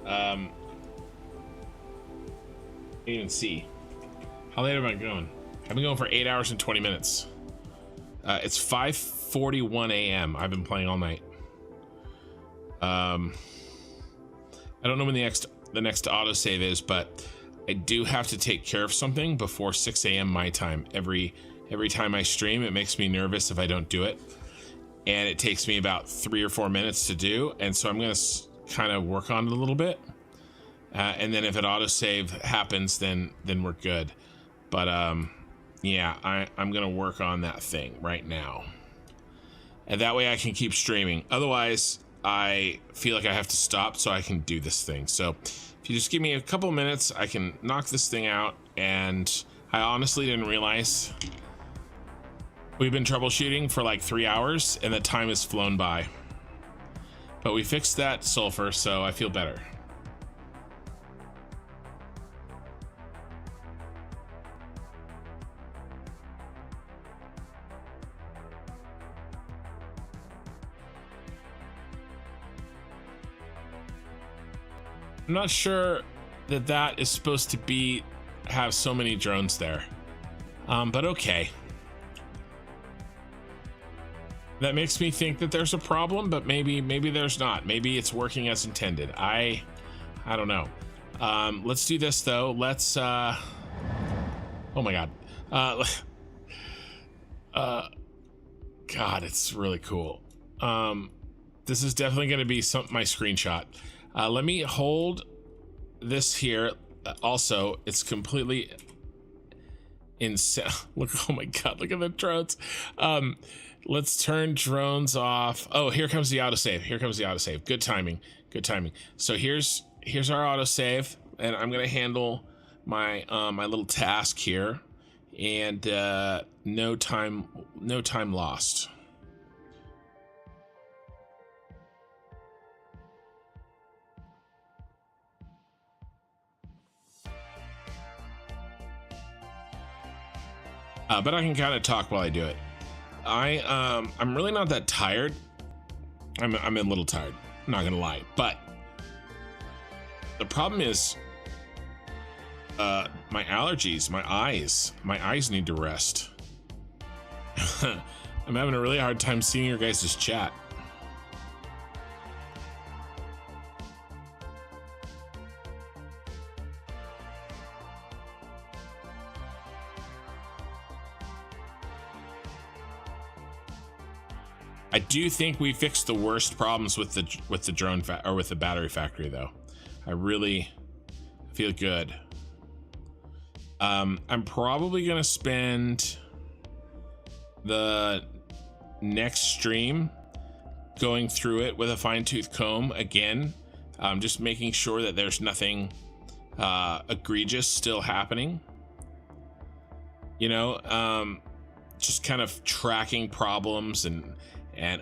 Can't even see. How late am I going? I've been going for 8 hours and 20 minutes. It's 5:41 a.m. I've been playing all night. I don't know when the next autosave is, but I do have to take care of something before 6 a.m. my time. Every time I stream, it makes me nervous if I don't do it, and it takes me about 3 or 4 minutes to do. And so I'm gonna kind of work on it a little bit, and then if an autosave happens, then we're good. But yeah, I'm gonna work on that thing right now, and that way I can keep streaming. Otherwise, I feel like I have to stop so I can do this thing. So if you just give me a couple minutes, I can knock this thing out. And I honestly didn't realize we've been troubleshooting for like 3 hours and the time has flown by. But we fixed that sulfur, so I feel better. I'm not sure that is supposed to have so many drones there, but okay. That makes me think that there's a problem, but maybe there's not. Maybe it's working as intended. I don't know. Let's do this though. Let's oh my god. God, it's really cool. This is definitely going to be my screenshot. Let me hold this here. Also, it's completely insane. Look, oh my god, look at the drones. Let's turn drones off. Oh, here comes the autosave. Good timing. So here's our autosave, and I'm gonna handle my my little task here, and no time lost. But I can kind of talk while I do it. I'm really not that tired. I'm a little tired, I'm not gonna lie, but the problem is my allergies, my eyes need to rest. I'm having a really hard time seeing your guys' chat. I do think we fixed the worst problems with the drone or with the battery factory, though. I really feel good. I'm probably gonna spend the next stream going through it with a fine-tooth comb again, just making sure that there's nothing egregious still happening. You know, just kind of tracking problems and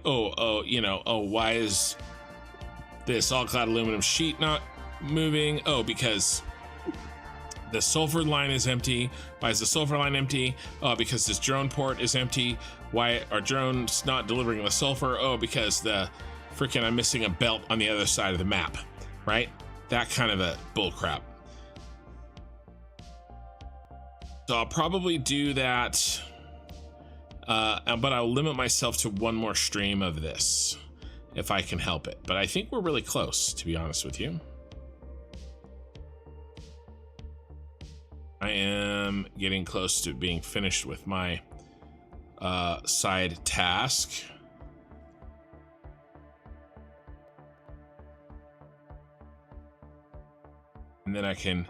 why is this all-clad aluminum sheet not moving? Oh, because the sulfur line is empty. Why is the sulfur line empty? Oh, because this drone port is empty. Why are drones not delivering the sulfur? Oh, because I'm missing a belt on the other side of the map, right? That kind of a bull crap. So I'll probably do that, but I'll limit myself to one more stream of this if I can help it. But I think we're really close, to be honest with you. I am getting close to being finished with my side task. And then I can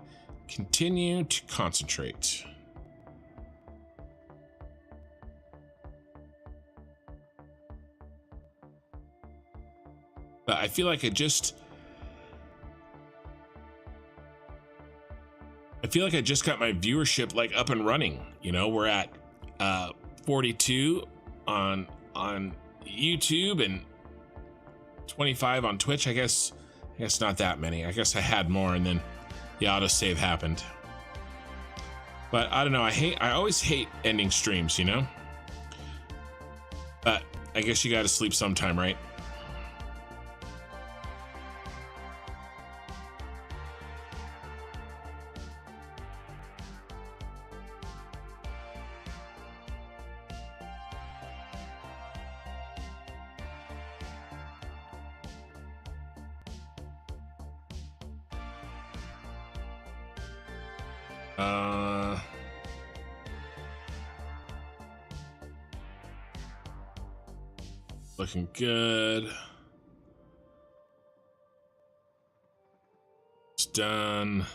continue to concentrate. But I feel like I just got my viewership like up and running. You know, we're at 42 on YouTube and 25 on Twitch. I guess not that many. I guess I had more and then the autosave happened. But I don't know. I always hate ending streams, you know? But I guess you got to sleep sometime, right? Looking good. It's done.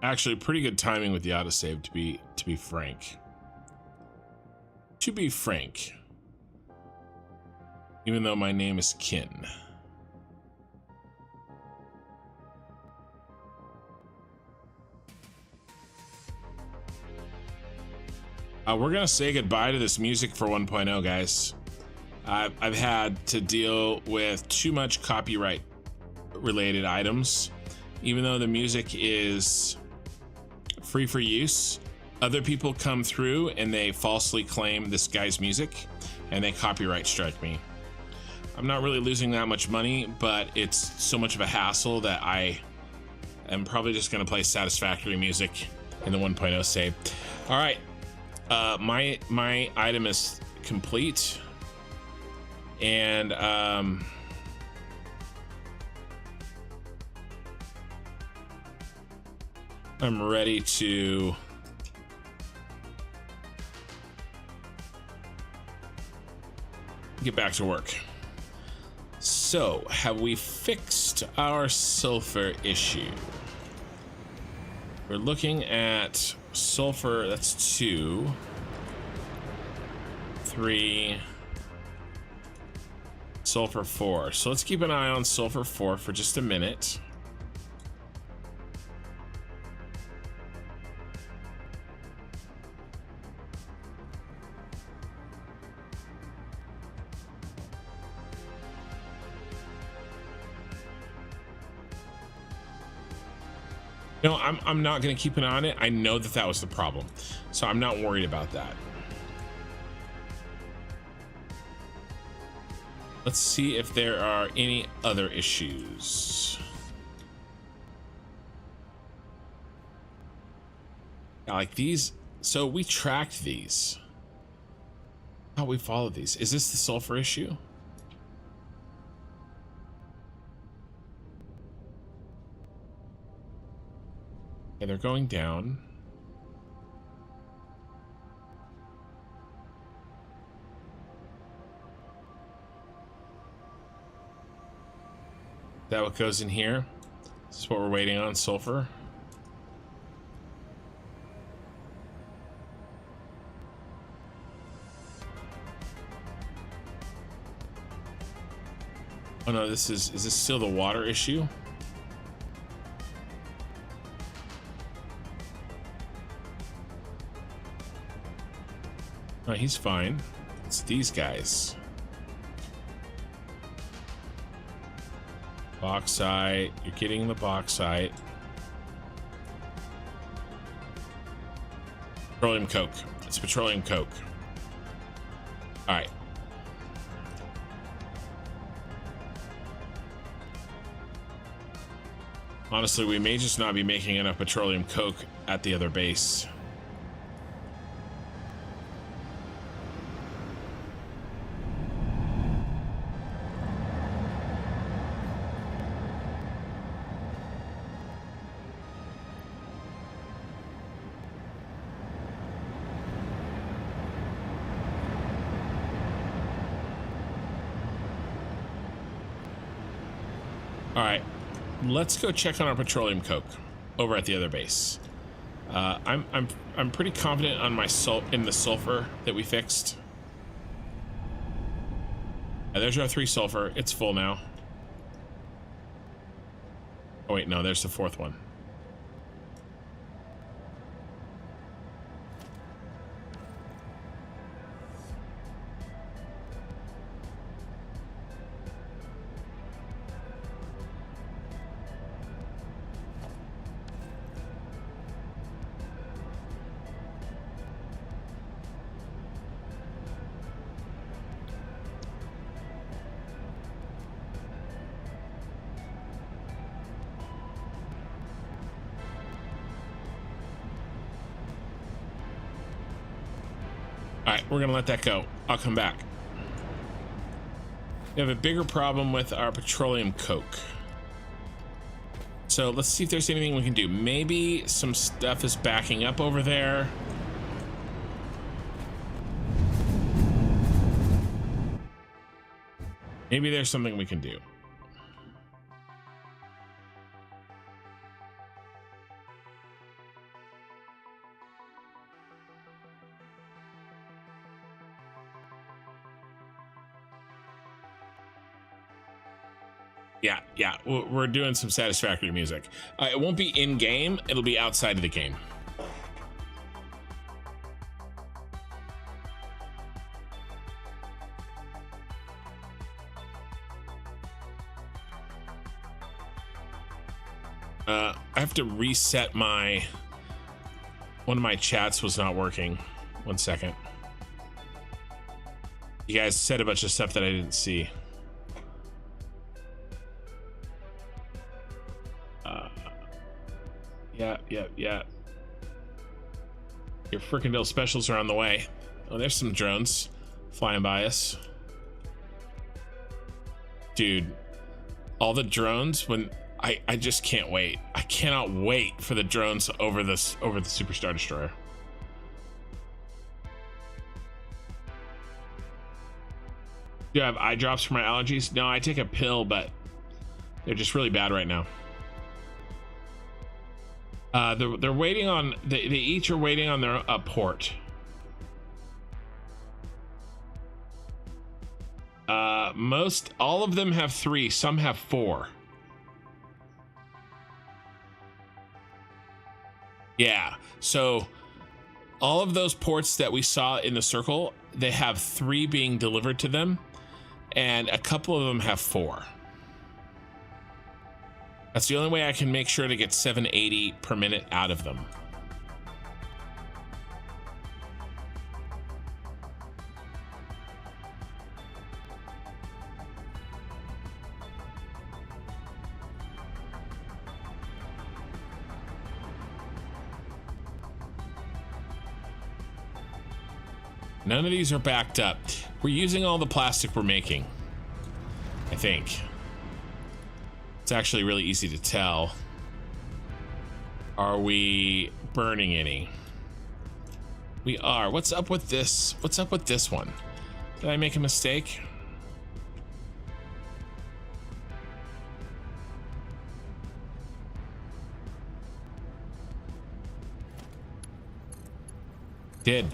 Actually, pretty good timing with the autosave, to be frank. To be frank. Even though my name is Kin. We're gonna say goodbye to this music for 1.0, guys. I've had to deal with too much copyright related items. Even though the music is free for use, other people come through and they falsely claim this guy's music and they copyright strike me. I'm not really losing that much money, but it's so much of a hassle that I am probably just going to play Satisfactory music in the 1.0 save. All right, my item is complete, and I'm ready to get back to work. So, have we fixed our sulfur issue? We're looking at sulfur, that's 2, 3, sulfur 4. So let's keep an eye on sulfur 4 for just a minute. No, I'm not going to keep an eye on it. I know that was the problem, so I'm not worried about that. Let's see if there are any other issues. Yeah, like these. So we tracked these. How we follow these? Is this the sulfur issue? Okay, they're going down. That what goes in here? This is what we're waiting on, sulfur. Oh no, is this still the water issue? No, he's fine. It's these guys. Bauxite, you're getting the bauxite. Petroleum coke. It's petroleum coke. All right. Honestly, we may just not be making enough petroleum coke at the other base. All right, let's go check on our petroleum coke over at the other base. I'm pretty confident on my in the sulfur that we fixed. There's our 3 sulfur. It's full now. Oh wait, no, there's the 4th one. All right, we're gonna let that go. I'll come back. We have a bigger problem with our petroleum coke. So let's see if there's anything we can do. Maybe some stuff is backing up over there. Maybe there's something we can do. Yeah, we're doing some Satisfactory music. It won't be in game, it'll be outside of the game. I have to reset one of my chats was not working. 1 second. You guys said a bunch of stuff that I didn't see. Yeah. Your Frickin' specials are on the way. Oh, there's some drones flying by us. Dude, all the drones, when I just can't wait. I cannot wait for the drones over the Superstar Destroyer. Do I have eye drops for my allergies? No, I take a pill, but they're just really bad right now. They're waiting on, they each are waiting on their port. All of them have 3, some have 4. Yeah, so all of those ports that we saw in the circle, they have 3 being delivered to them, and a couple of them have 4. That's the only way I can make sure to get 780 per minute out of them. None of these are backed up. We're using all the plastic we're making, I think. It's actually really easy to tell. Are we burning any? We are. What's up with this? What's up with this one? Did I make a mistake? Did.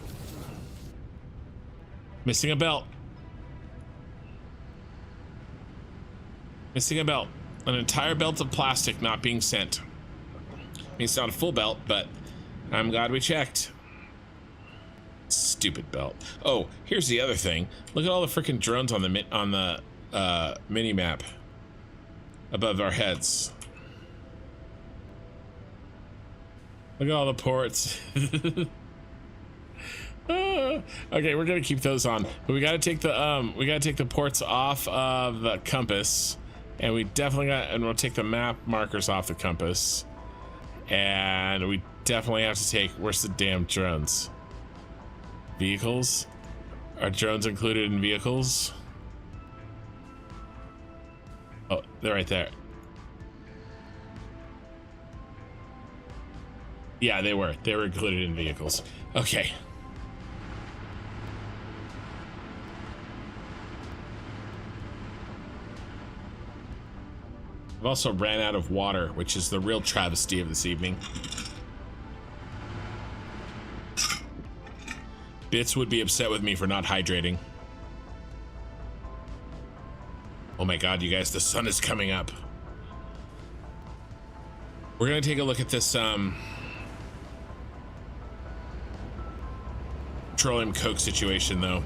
Missing a belt. Missing a belt. An entire belt of plastic not being sent. I mean, it's not a full belt, but I'm glad we checked. Stupid belt. Oh, here's the other thing. Look at all the freaking drones on the mini map above our heads. Look at all the ports. Okay, we're gonna keep those on, but we gotta take the ports off of the compass, and we'll take the map markers off the compass, and we definitely have to take, where's the damn drones? Vehicles? Are drones included in vehicles? Oh, they're right there. Yeah, they were included in vehicles. Okay. I've also ran out of water, which is the real travesty of this evening. Bits would be upset with me for not hydrating. Oh my god, you guys, the sun is coming up. We're gonna take a look at this petroleum coke situation, though.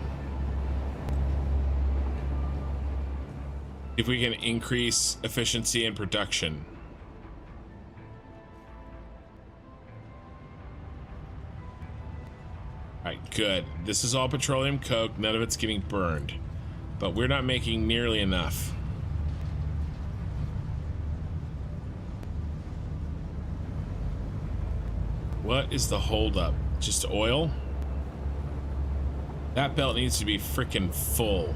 If we can increase efficiency and production. Alright, good. This is all petroleum coke, none of it's getting burned. But we're not making nearly enough. What is the holdup? Just oil? That belt needs to be freaking full.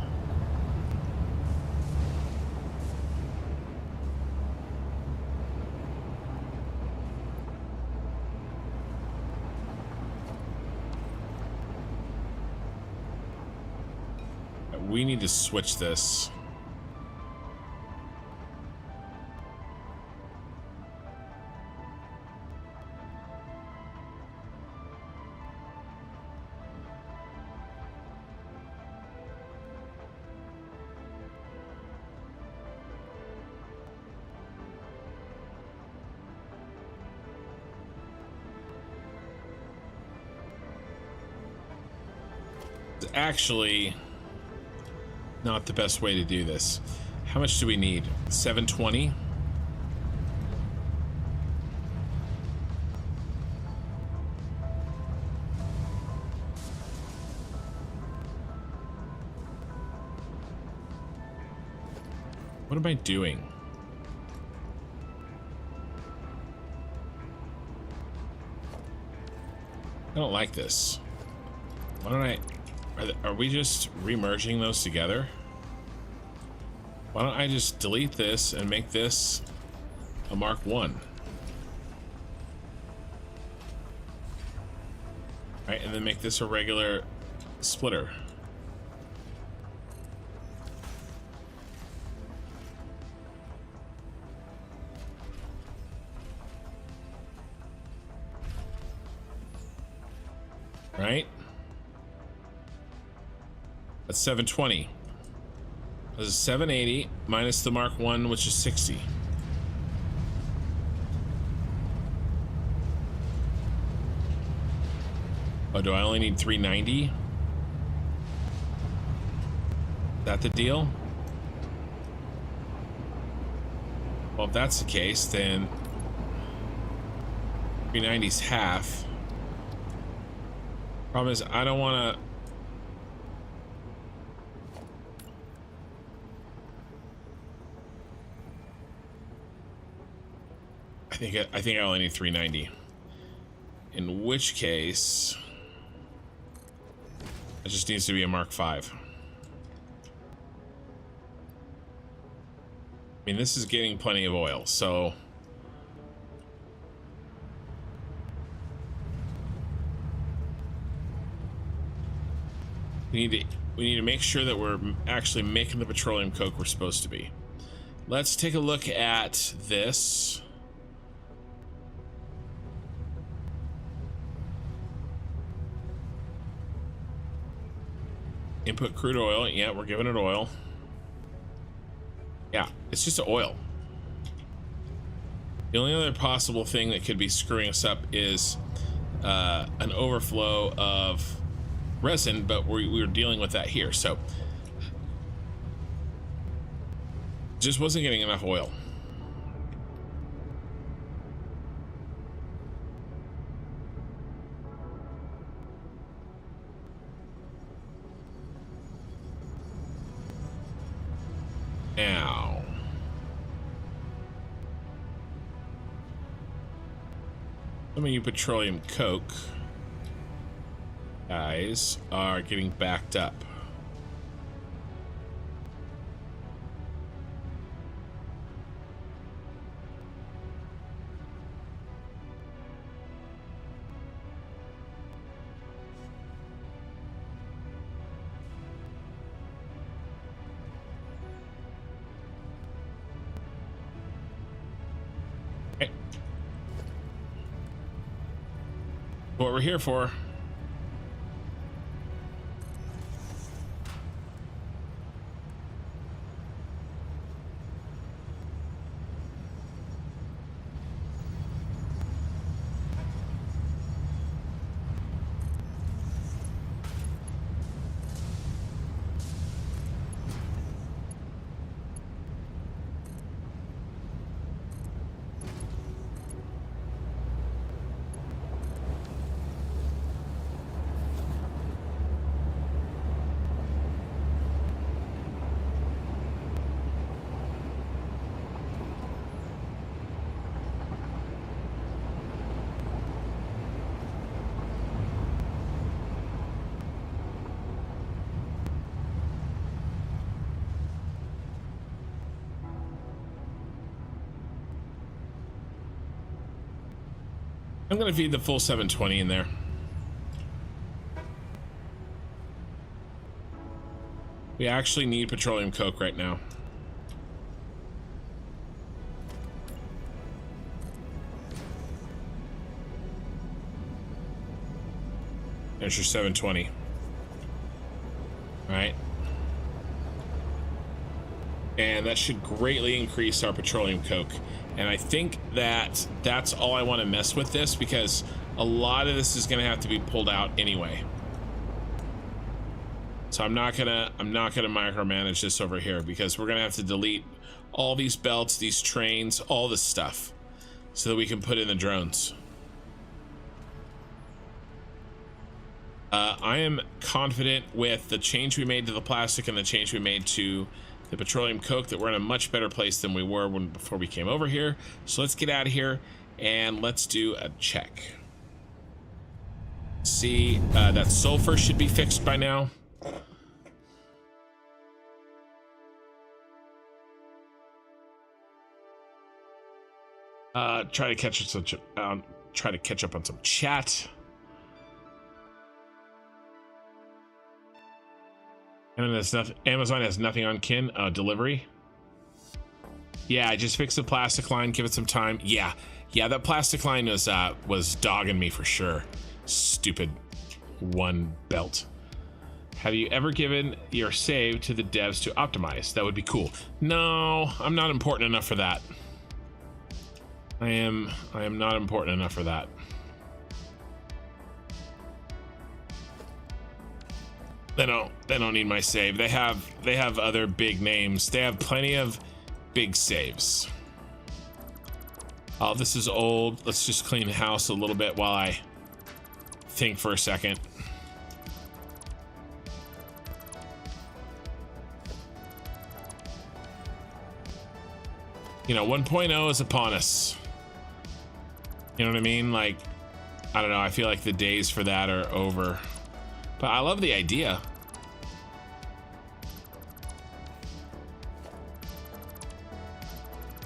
We need to switch this. It's actually not the best way to do this. How much do we need? 720? What am I doing? I don't like this. Why don't I... Are we just remerging those together? Why don't I just delete this and make this a Mark 1? Right, and then make this a regular splitter. Right? That's 720. This is 780 minus the Mark 1, which is 60. Oh, do I only need 390? Is that the deal? Well, if that's the case, then 390's half. Problem is, I don't want to... I think I only need 390. In which case, It just needs to be a Mark 5. I mean, this is getting plenty of oil, so we need to make sure that we're actually making the petroleum coke we're supposed to be. Let's take a look at this. Input crude oil. Yeah, we're giving it oil. Yeah, it's just oil. The only other possible thing that could be screwing us up is an overflow of resin, but we're dealing with that here, so just wasn't getting enough oil. Now, some of you petroleum coke guys are getting backed up. Okay. What we're here for. I'm gonna feed the full 720 in there. We actually need petroleum coke right now. There's your 720. All right. And that should greatly increase our petroleum coke. And I think that that's all I want to mess with this, because a lot of this is going to have to be pulled out anyway. So I'm not gonna micromanage this over here, because we're gonna have to delete all these belts, these trains, all this stuff, so that we can put in the drones. I am confident with the change we made to the plastic and the change we made to the petroleum coke that we're in a much better place than we were before we came over here. So let's get out of here and let's do a check. See, that sulfur should be fixed by now. Try to catch up on some chat. Amazon has nothing on kin delivery. Yeah, I just fixed the plastic line. Give it some time. Yeah, that plastic line was dogging me for sure. Stupid one belt. Have you ever given your save to the devs to optimize? That would be cool. No, I'm not important enough for that. I am not important enough for that. They don't need my save. They have other big names. They have plenty of big saves. Oh, this is old. Let's just clean the house a little bit while I think for a second. You know, 1.0 is upon us. You know what I mean? Like, I don't know. I feel like the days for that are over. but I love the idea.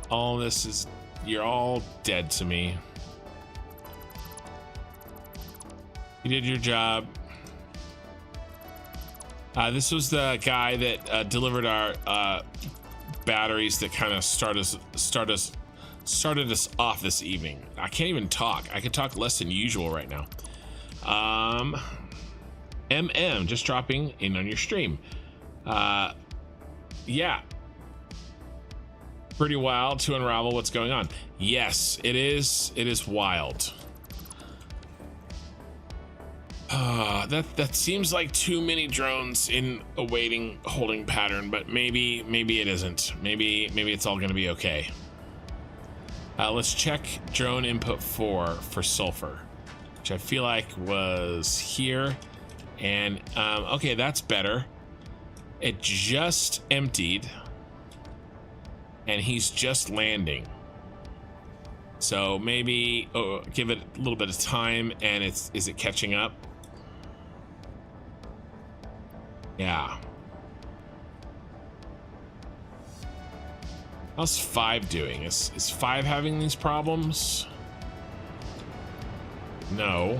All this is, you're all dead to me. You did your job. This was the guy that delivered our batteries that kind of started us off this evening. I can't even talk. I can talk less than usual right now. just dropping in on your stream. Yeah, pretty wild to unravel what's going on. Yes, it is wild. That seems like too many drones in a waiting holding pattern, but maybe it isn't. Maybe it's all gonna be okay. Let's check drone input 4 for sulfur, which I feel like was here. And okay, that's better. It just emptied and he's just landing. So maybe give it a little bit of time. And is it catching up? Yeah. How's 5 doing? Is 5 having these problems? No.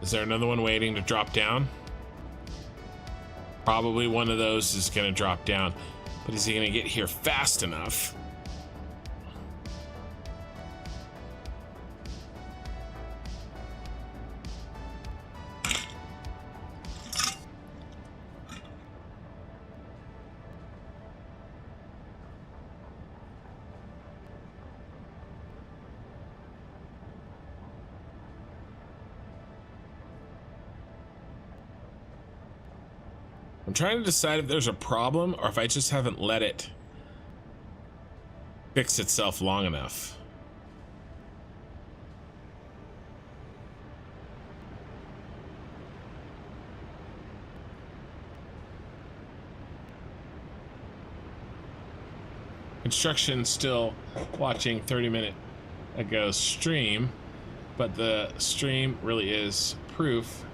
Is there another one waiting to drop down? Probably one of those is going to drop down, but is he going to get here fast enough? I'm trying to decide if there's a problem or if I just haven't let it fix itself long enough. Construction still watching 30-minute ago stream, but the stream really is proof.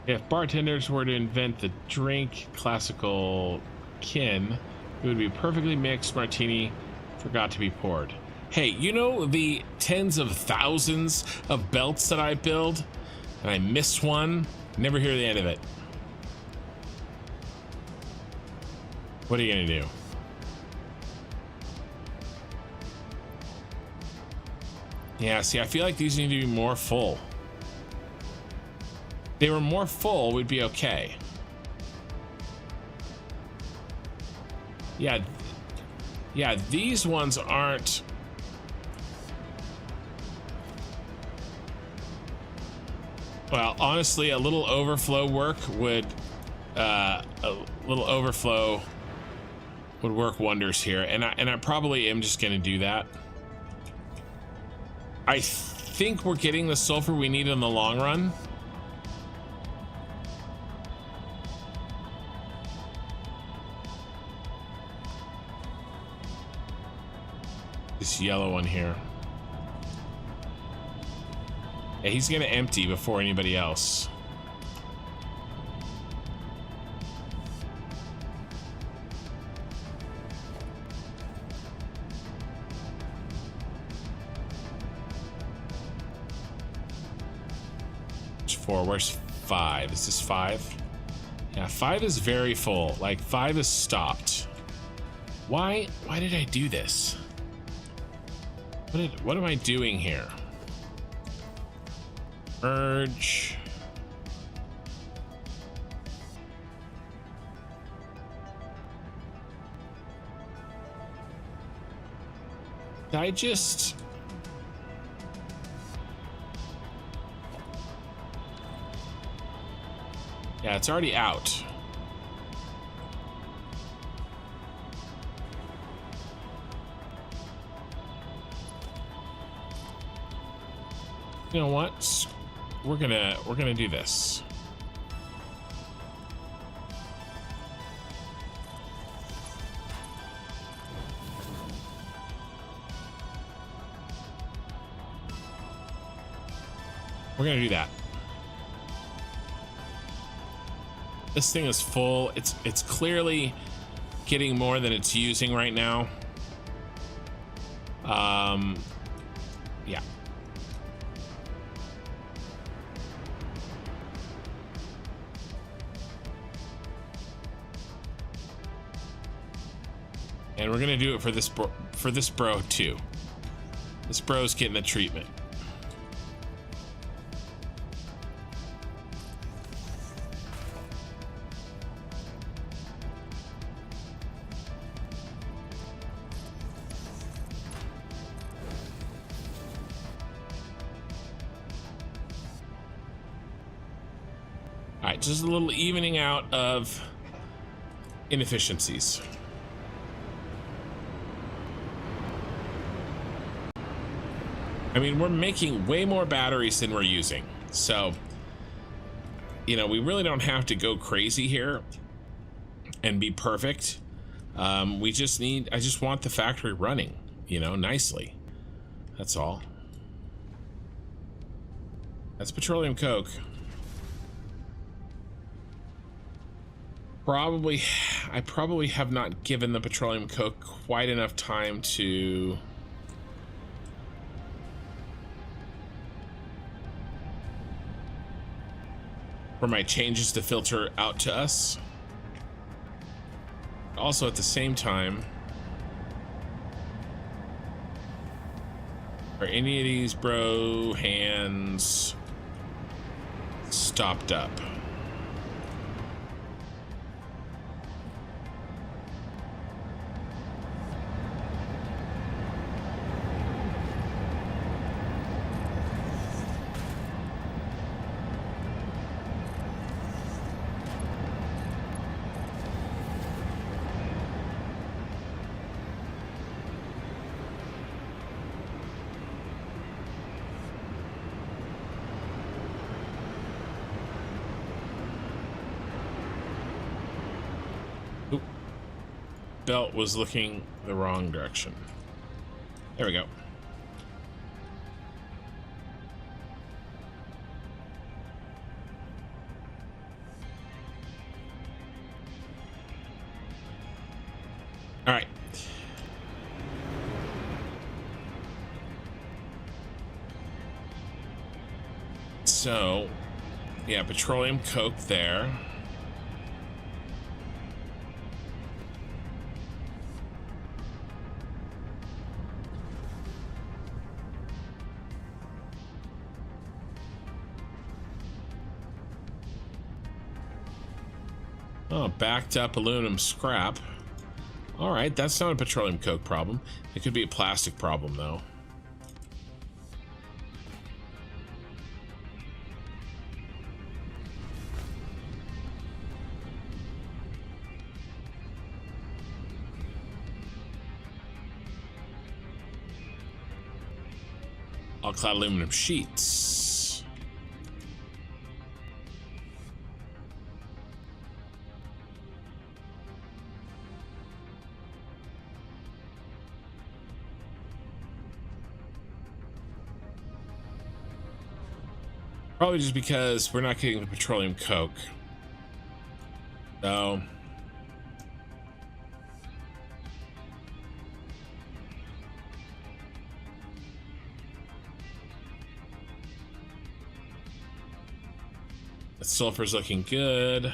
If bartenders were to invent the drink classical kin, it would be perfectly mixed martini, forgot to be poured. Hey, you know the tens of thousands of belts that I build, and I miss one, never hear the end of it. What are you gonna do? Yeah, see, I feel like these need to be more full. If they were more full, we'd be okay. Yeah, these ones aren't. Well, honestly, a little overflow work would work wonders here, and I probably am just gonna do that. I think we're getting the sulfur we need in the long run. This yellow one here. Yeah, he's gonna empty before anybody else. Which 4? Where's 5? Is this 5? Yeah, 5 is very full. Like 5 is stopped. Why did I do this? What am I doing here? Urge. Did I just... Yeah, it's already out. You know what? We're gonna do this. We're gonna do that. This thing is full. It's clearly getting more than it's using right now. Yeah. And we're gonna do it for this bro too. This bro's getting the treatment. All right, just a little evening out of inefficiencies. I mean, we're making way more batteries than we're using. So, you know, we really don't have to go crazy here and be perfect. I just want the factory running, you know, nicely. That's all. That's petroleum coke. I probably have not given the petroleum coke quite enough time to for my changes to filter out to us. Also at the same time, are any of these bro hands stopped up? Belt was looking the wrong direction. There we go. All right. So, yeah, petroleum coke there. Oh, backed up aluminum scrap. All right, that's not a petroleum coke problem. It could be a plastic problem, though. All clad aluminum sheets. Probably just because we're not getting the petroleum coke. So the sulfur's looking good.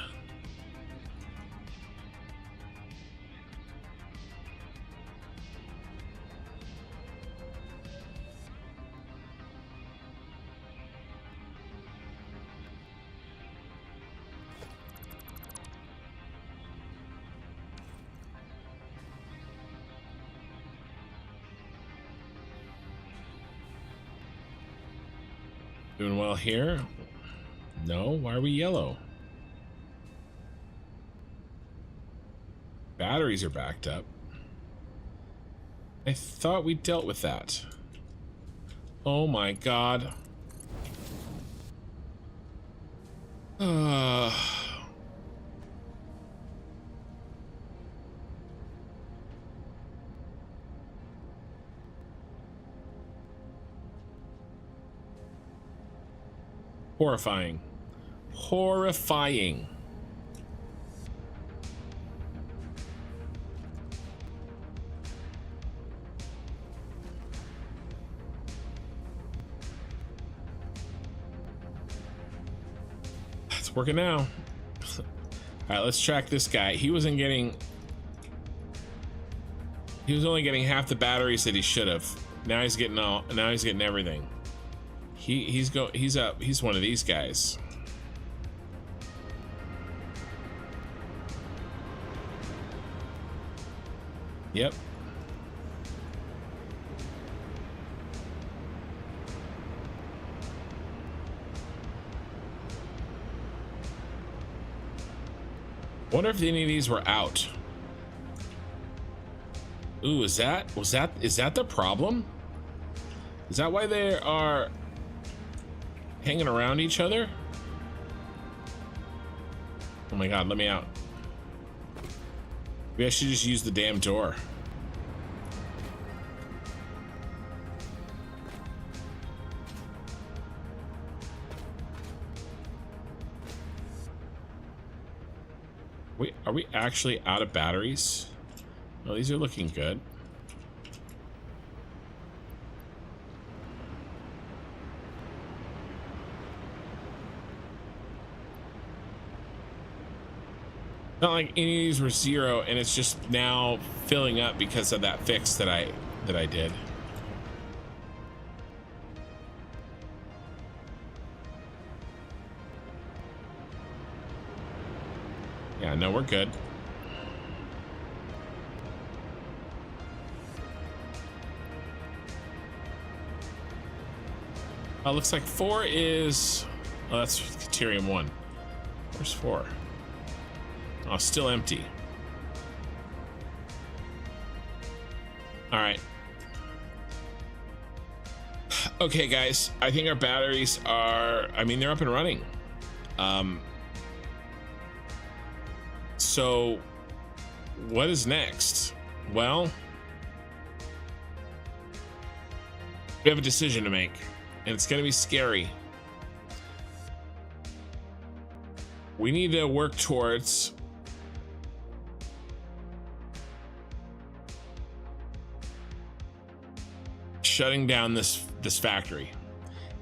Doing well here. No, why are we yellow? Batteries are backed up. I thought we dealt with that. Oh my god. Horrifying. Horrifying. It's working now. All right, let's track this guy. He was only getting half the batteries that he should have. Now he's getting everything. He's one of these guys. Yep. Wonder if any of these were out. Ooh, is that the problem? Is that why they are hanging around each other? Oh my god, let me out. Maybe I should just use the damn door. Wait, are we actually out of batteries? Oh, these are looking good. Not like any of these were zero, and it's just now filling up because of that fix that I did. Yeah, no, we're good. Oh, looks like 4 is... Oh, that's Caterium 1. Where's 4? Oh, still empty. All right. Okay, guys. I think our batteries are... I mean, they're up and running. So, what is next? Well, we have a decision to make, and it's going to be scary. We need to work towards shutting down this factory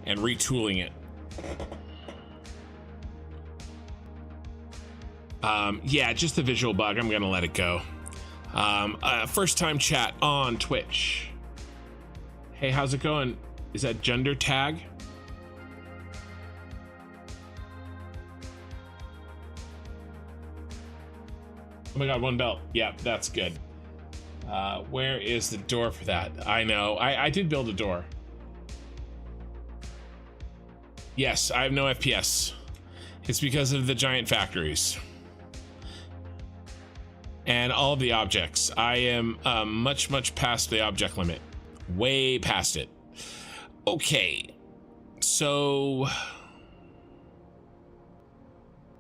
and retooling it. Yeah, just the visual bug. I'm gonna let it go. First time chat on Twitch. Hey, how's it going? Is that gender tag? Oh my god, 1 belt. Yeah, that's good. Where is the door for that? I know. I did build a door. Yes, I have no FPS. It's because of the giant factories. And all of the objects. I am much past the object limit. Way past it. Okay. So...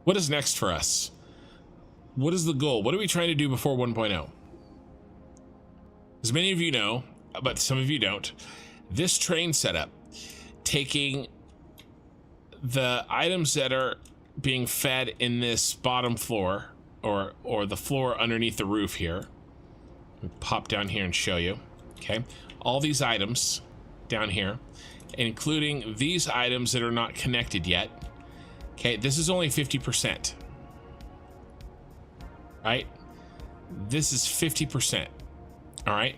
what is next for us? What is the goal? What are we trying to do before 1.0? As many of you know, but some of you don't, this train setup, taking the items that are being fed in this bottom floor, or the floor underneath the roof here. Let me pop down here and show you. Okay, all these items down here, including these items that are not connected yet. Okay, this is only 50%. Right? This is 50%. All right.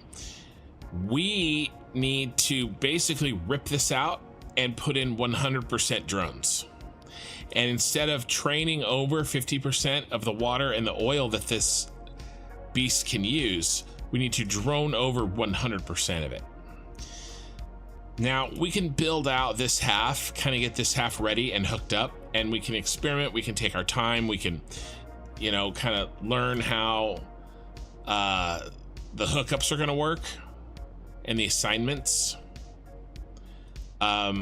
We need to basically rip this out and put in 100% drones. And instead of training over 50% of the water and the oil that this beast can use, we need to drone over 100% of it. Now we can build out this half, kind of get this half ready and hooked up, and we can experiment. We can take our time. We can, you know, kind of learn how the hookups are going to work and the assignments.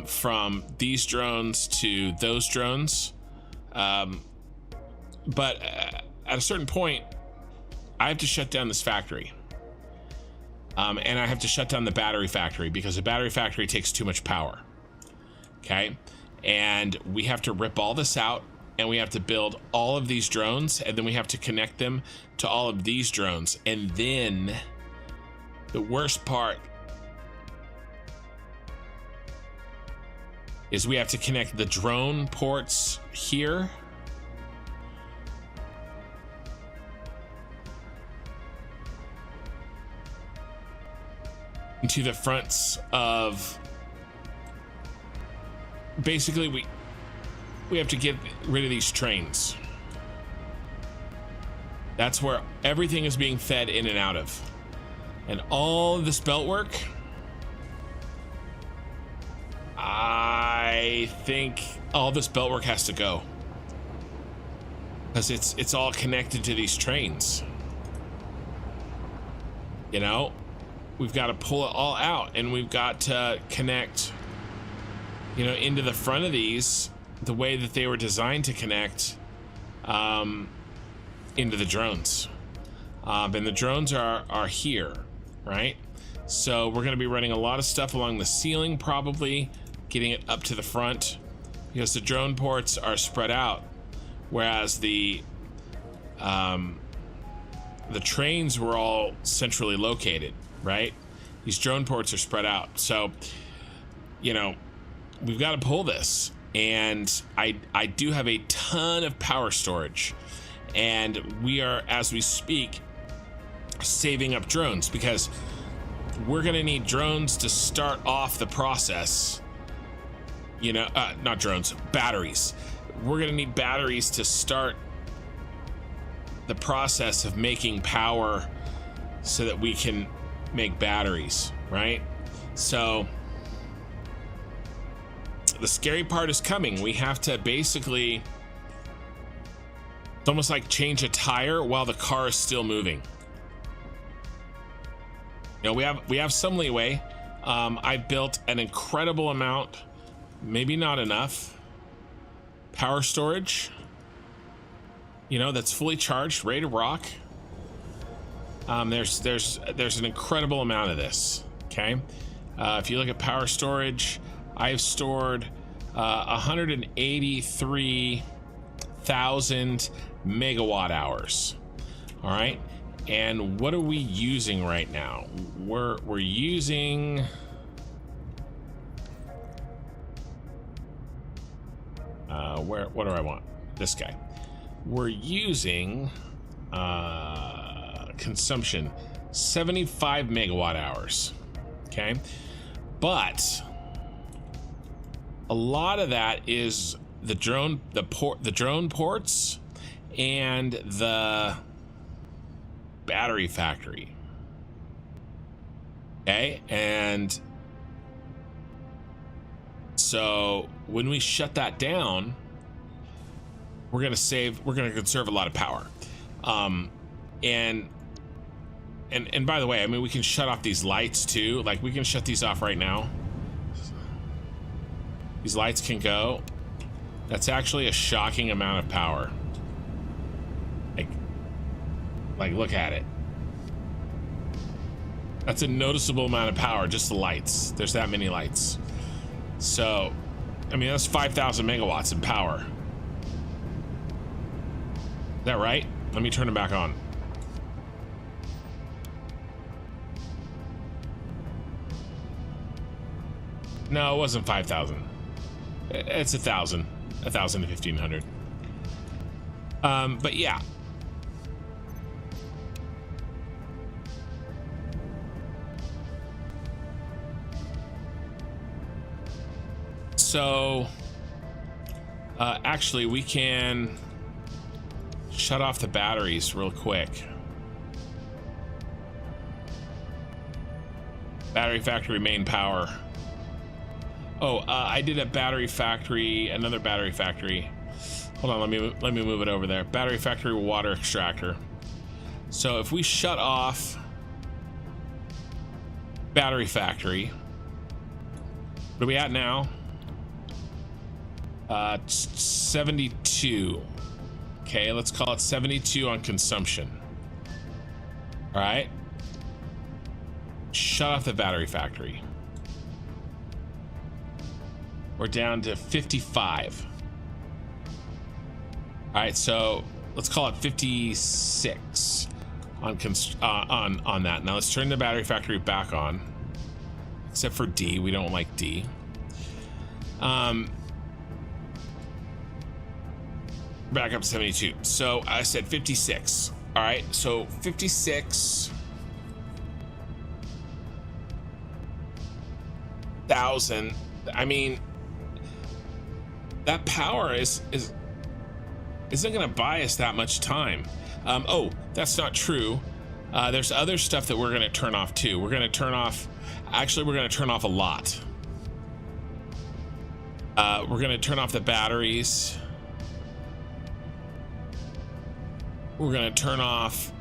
From these drones to those drones. But at a certain point, I have to shut down this factory. And I have to shut down the battery factory because the battery factory takes too much power. Okay. and we have to rip all this out, and we have to build all of these drones, and then we have to connect them to all of these drones. And then the worst part is we have to connect the drone ports here into the fronts of, basically we have to get rid of these trains. That's where everything is being fed in and out of. And all of this belt work, I think all this belt work has to go, because it's all connected to these trains. You know, we've got to pull it all out, and we've got to connect, you know, into the front of these the way that they were designed to connect into the drones. And the drones are here, right? So we're going to be running a lot of stuff along the ceiling, probably getting it up to the front, because the drone ports are spread out, whereas the trains were all centrally located, right? These drone ports are spread out. So, you know, we've got to pull this. And I do have a ton of power storage, and we are, as we speak, saving up drones, because we're going to need drones to start off the process. You know, not drones, batteries. We're going to need batteries to start the process of making power so that we can make batteries, right? So the scary part is coming. We have to basically, it's almost like change a tire while the car is still moving. You know, we have some leeway. I built an incredible amount, maybe not enough, power storage, you know, that's fully charged, ready to rock. There's an incredible amount of this. Okay, if you look at power storage, I've stored 183,000 megawatt hours. All right, and what are we using right now? We're using what do I want? This guy. We're using consumption 75 megawatt hours. Okay, but a lot of that is the drone ports and the battery factory. Okay, and so when we shut that down, we're gonna conserve a lot of power. And by the way, I mean, we can shut off these lights too. Like, we can shut these off right now. These lights can go. That's actually a shocking amount of power. Like look at it. That's a noticeable amount of power, just the lights. There's that many lights. So, I mean, that's 5,000 megawatts in power. Is that right? Let me turn it back on. No, it wasn't 5,000. It's 1,000 to 1,500. But yeah. So, actually, we can shut off the batteries real quick. Battery factory main power. Oh, I did a battery factory, another battery factory. Hold on, let me move it over there. Battery factory water extractor. So if we shut off battery factory, what are we at now? 72. Okay, let's call it 72 on consumption. All right. Shut off the battery factory. we're down to 55. All right, so let's call it 56 on that. Now let's turn the battery factory back on, except for D. We don't like D. Back up to 72. So I said 56. All right, so 56,000. I mean, that power isn't going to buy us that much time. Oh, that's not true. There's other stuff that we're going to turn off too. We're going to turn off. Actually, we're going to turn off a lot. We're going to turn off the batteries. We're going to turn off.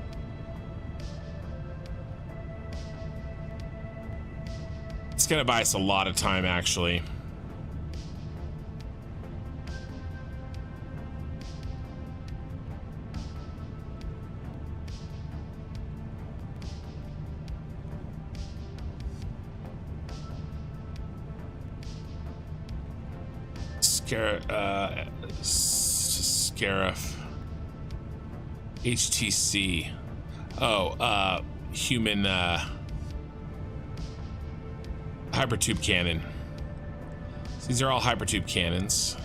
It's going to buy us a lot of time, actually. Scarif. HTC. Oh, human hypertube cannon. These are all hypertube cannons.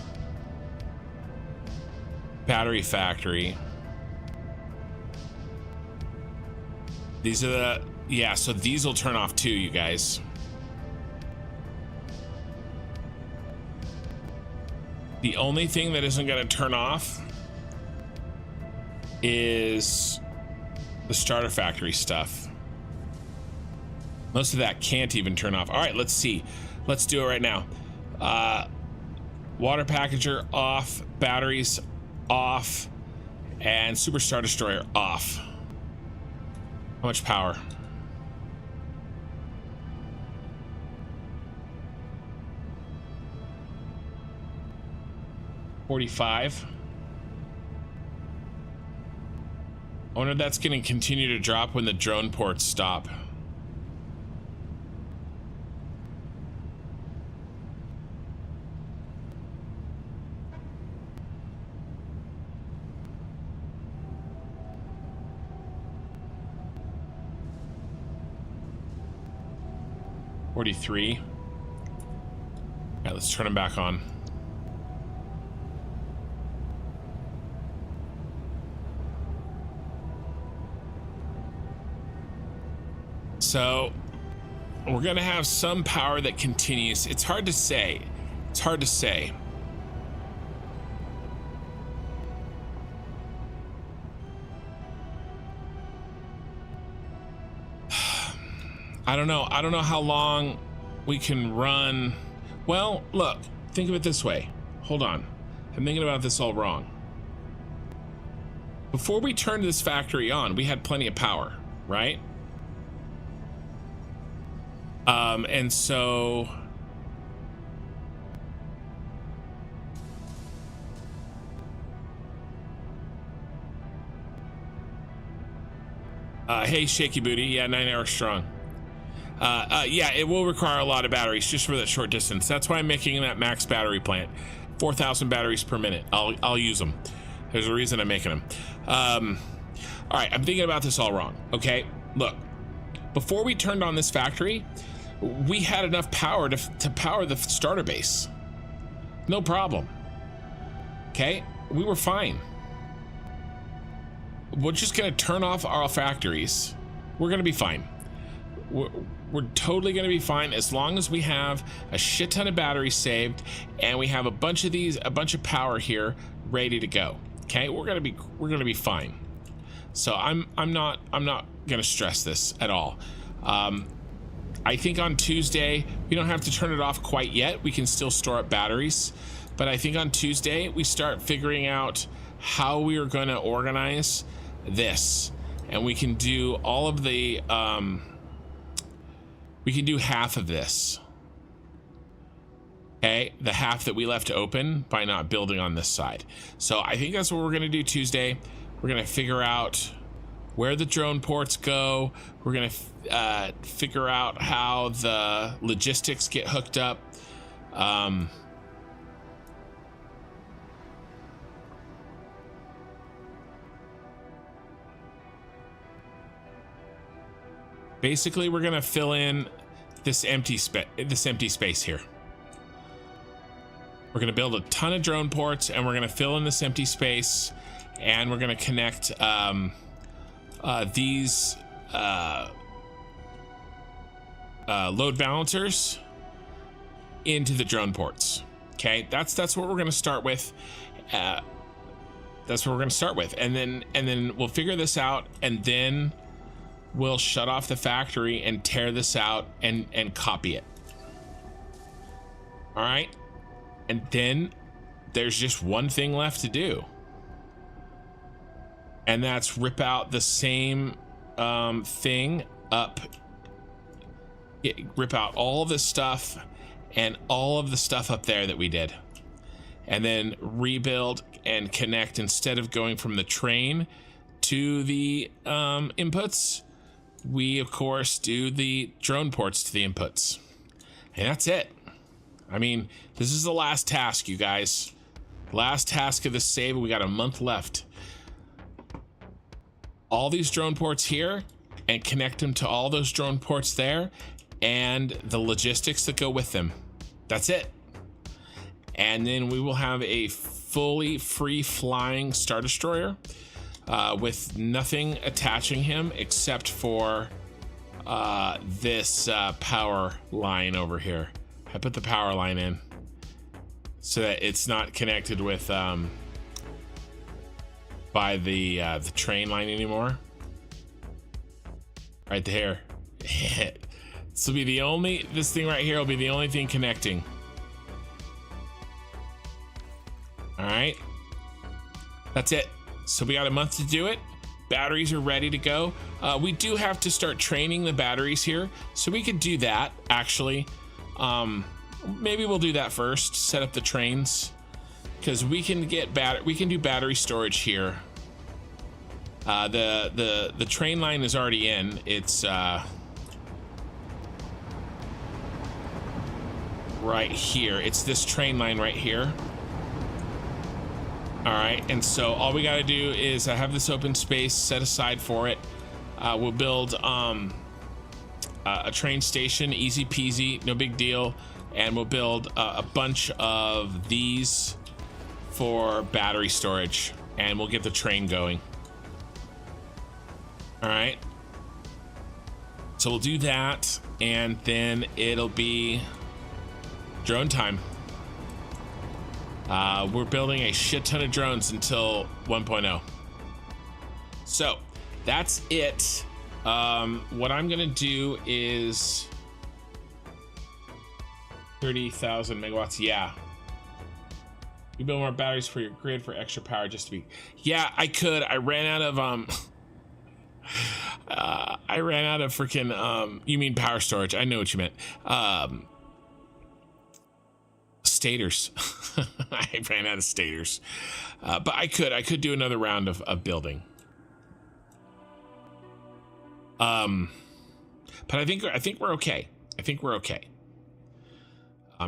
Battery factory. These are the, yeah, so these will turn off too, you guys. The only thing that isn't going to turn off is the starter factory stuff. Most of that can't even turn off. All right, let's see. Let's do it right now. Water packager off, batteries off, and super star destroyer off. How much power? $45. I wonder if that's going to continue to drop when the drone ports stop. $43. All right, let's turn them back on. So we're going to have some power that continues. It's hard to say. It's hard to say. I don't know. I don't know how long we can run. Well, look, think of it this way. Hold on. I'm thinking about this all wrong. Before we turned this factory on, we had plenty of power, right? And so hey, Shaky Booty, yeah, 9 hours strong. Yeah, it will require a lot of batteries just for that short distance. That's why I'm making that max battery plant. 4,000 batteries per minute. I'll use them. There's a reason I'm making them. All right, I'm thinking about this all wrong. Okay, look, before we turned on this factory, we had enough power to power the starter base. No problem. Okay, we were fine. We're just gonna turn off our factories. We're gonna be fine. We're totally gonna be fine as long as we have a shit ton of batteries saved and we have a bunch of power here ready to go. Okay, we're gonna be fine. So I'm not gonna stress this at all. I think on Tuesday we don't have to turn it off quite yet. We can still store up batteries, but I think on Tuesday we start figuring out how we are going to organize this, and we can do all of the we can do half of this. Okay, the half that we left open by not building on this side. So I think that's what we're going to do Tuesday. We're going to figure out where the drone ports go. We're going to figure out how the logistics get hooked up. Basically, we're gonna fill in this empty space here. We're gonna build a ton of drone ports, and we're gonna fill in this empty space, and we're gonna connect these load balancers into the drone ports. Okay, that's what we're gonna start with. That's what we're gonna start with, and then we'll figure this out, and then we'll shut off the factory and tear this out and copy it. All right, and then there's just one thing left to do, and that's rip out the same thing up. Rip out all this stuff and all of the stuff up there that we did, and then rebuild and connect. Instead of going from the train to the inputs, we of course do the drone ports to the inputs, and that's it. I mean, this is the last task, you guys. Last task of the save. We got a month left. All these drone ports here, and connect them to all those drone ports there, and the logistics that go with them. That's it. And then we will have a fully free flying Star Destroyer with nothing attaching him except for this power line over here. I put the power line in so that it's not connected with by the train line anymore. Right there. This will be the only, this thing right here will be the only thing connecting. All right, that's it. So we got a month to do it. Batteries are ready to go. We do have to start training the batteries here, so we could do that actually. Maybe we'll do that first, set up the trains, because we can get we can do battery storage here. The train line is already in. It's right here. It's this train line right here. All right, and so all we got to do is have this open space set aside for it. We'll build a train station, easy peasy, no big deal, and we'll build a bunch of these for battery storage, and we'll get the train going. All right, so we'll do that, and then it'll be drone time. We're building a shit ton of drones until 1.0. So that's it. What I'm gonna do is 30,000 megawatts. Yeah, you build more batteries for your grid for extra power. Just to be, yeah, I could. I ran out of I ran out of freaking you mean power storage? I know what you meant. Stators. I ran out of stators, but I could do another round of building. But I think we're okay. I think we're okay.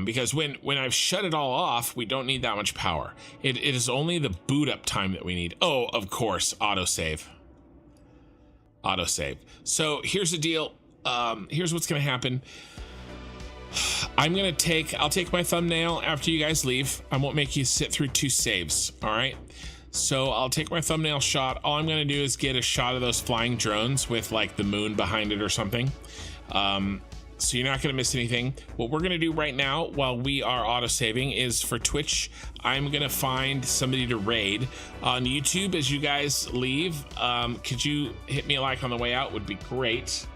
Because when I've shut it all off, we don't need that much power. It is only the boot up time that we need. Oh, of course, autosave. Autosave. So here's the deal. Here's what's gonna happen. I'll take my thumbnail after you guys leave. I won't make you sit through 2 saves. All right. So I'll take my thumbnail shot. All I'm going to do is get a shot of those flying drones with like the moon behind it or something. So you're not going to miss anything. What we're going to do right now while we are auto-saving is for Twitch, I'm going to find somebody to raid. On YouTube, as you guys leave, could you hit me a like on the way out? Would be great.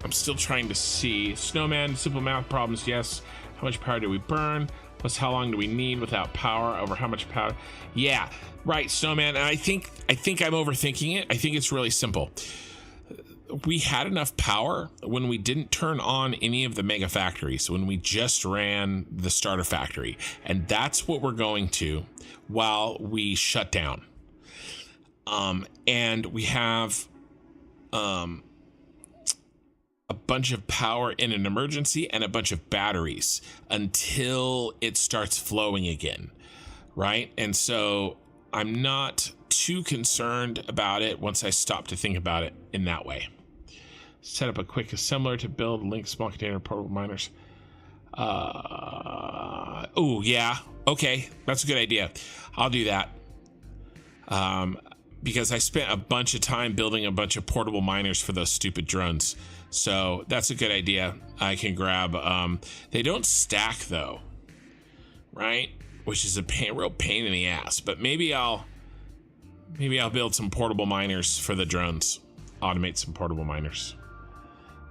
I'm still trying to see. Snowman, simple math problems, yes. How much power do we burn? Plus how long do we need without power over how much power? Yeah, right, Snowman. And I think I'm overthinking it. I think it's really simple. We had enough power when we didn't turn on any of the mega factories, when we just ran the starter factory. And that's what we're going to while we shut down. And we have a bunch of power in an emergency and a bunch of batteries until it starts flowing again, right? And so I'm not too concerned about it once I stopped to think about it in that way. Set up a quick assembler to build link small container portable miners. Oh yeah, okay, that's a good idea. I'll do that. Because I spent a bunch of time building a bunch of portable miners for those stupid drones. So that's a good idea. I can grab, they don't stack though, right? Which is a real pain in the ass, but maybe I'll build some portable miners for the drones. Automate some portable miners.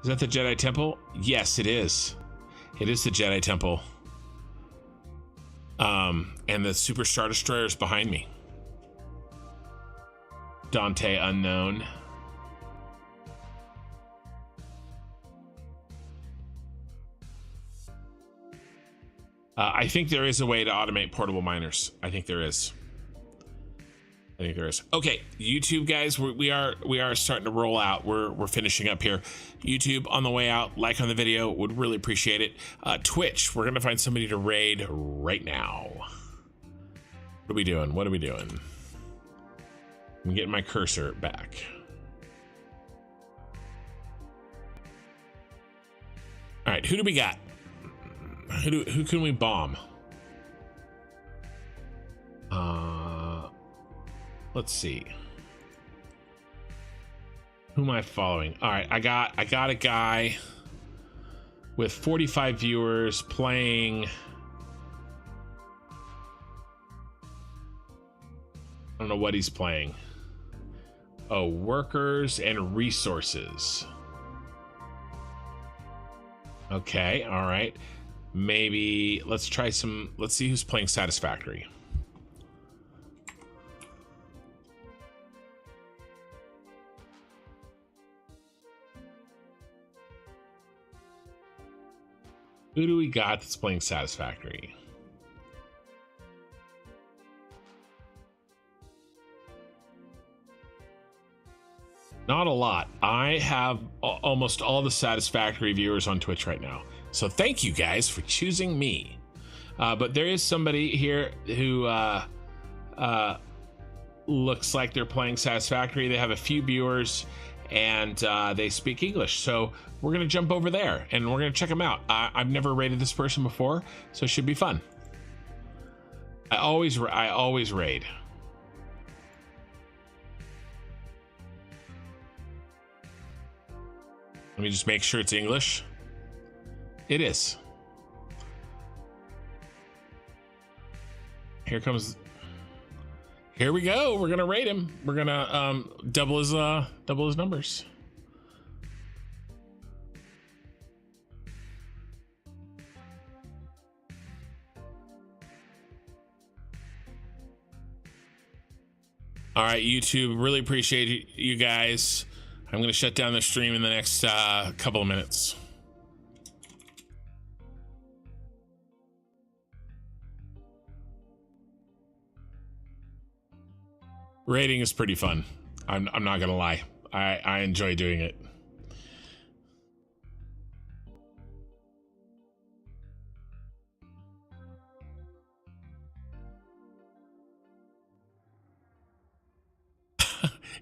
Is that the Jedi Temple? Yes, it is. It is the Jedi Temple. And the Super Star Destroyer is behind me. Dante Unknown. I think there is a way to automate portable miners. I think there is. Okay, YouTube guys, we are starting to roll out. We're finishing up here. YouTube, on the way out, like on the video, would really appreciate it. Twitch, we're gonna find somebody to raid right now. What are we doing? I'm getting my cursor back. All right, who do we got? Who can we bomb? Let's see. Who am I following? All right, I got a guy with 45 viewers playing. I don't know what he's playing. Oh, workers and resources. Okay, all right. Maybe let's try some. Let's see who's playing Satisfactory. Who do we got that's playing Satisfactory? Not a lot. I have almost all the Satisfactory viewers on Twitch right now. So thank you guys for choosing me. But there is somebody here who looks like they're playing Satisfactory. They have a few viewers and they speak English. So we're going to jump over there and we're going to check them out. I've never raided this person before, so it should be fun. I always raid. Let me just make sure it's English. It is. Here we go. We're gonna raid him. We're gonna double his numbers. All right, YouTube, really appreciate you guys. I'm going to shut down the stream in the next couple of minutes. Raiding is pretty fun. I'm not going to lie. I enjoy doing it.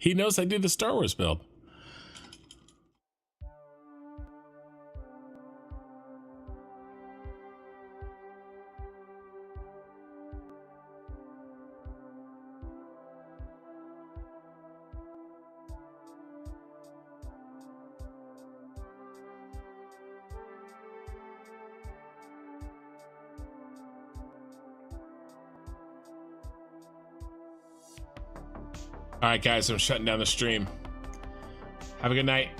He knows I did the Star Wars build. All right, guys, I'm shutting down the stream. Have a good night.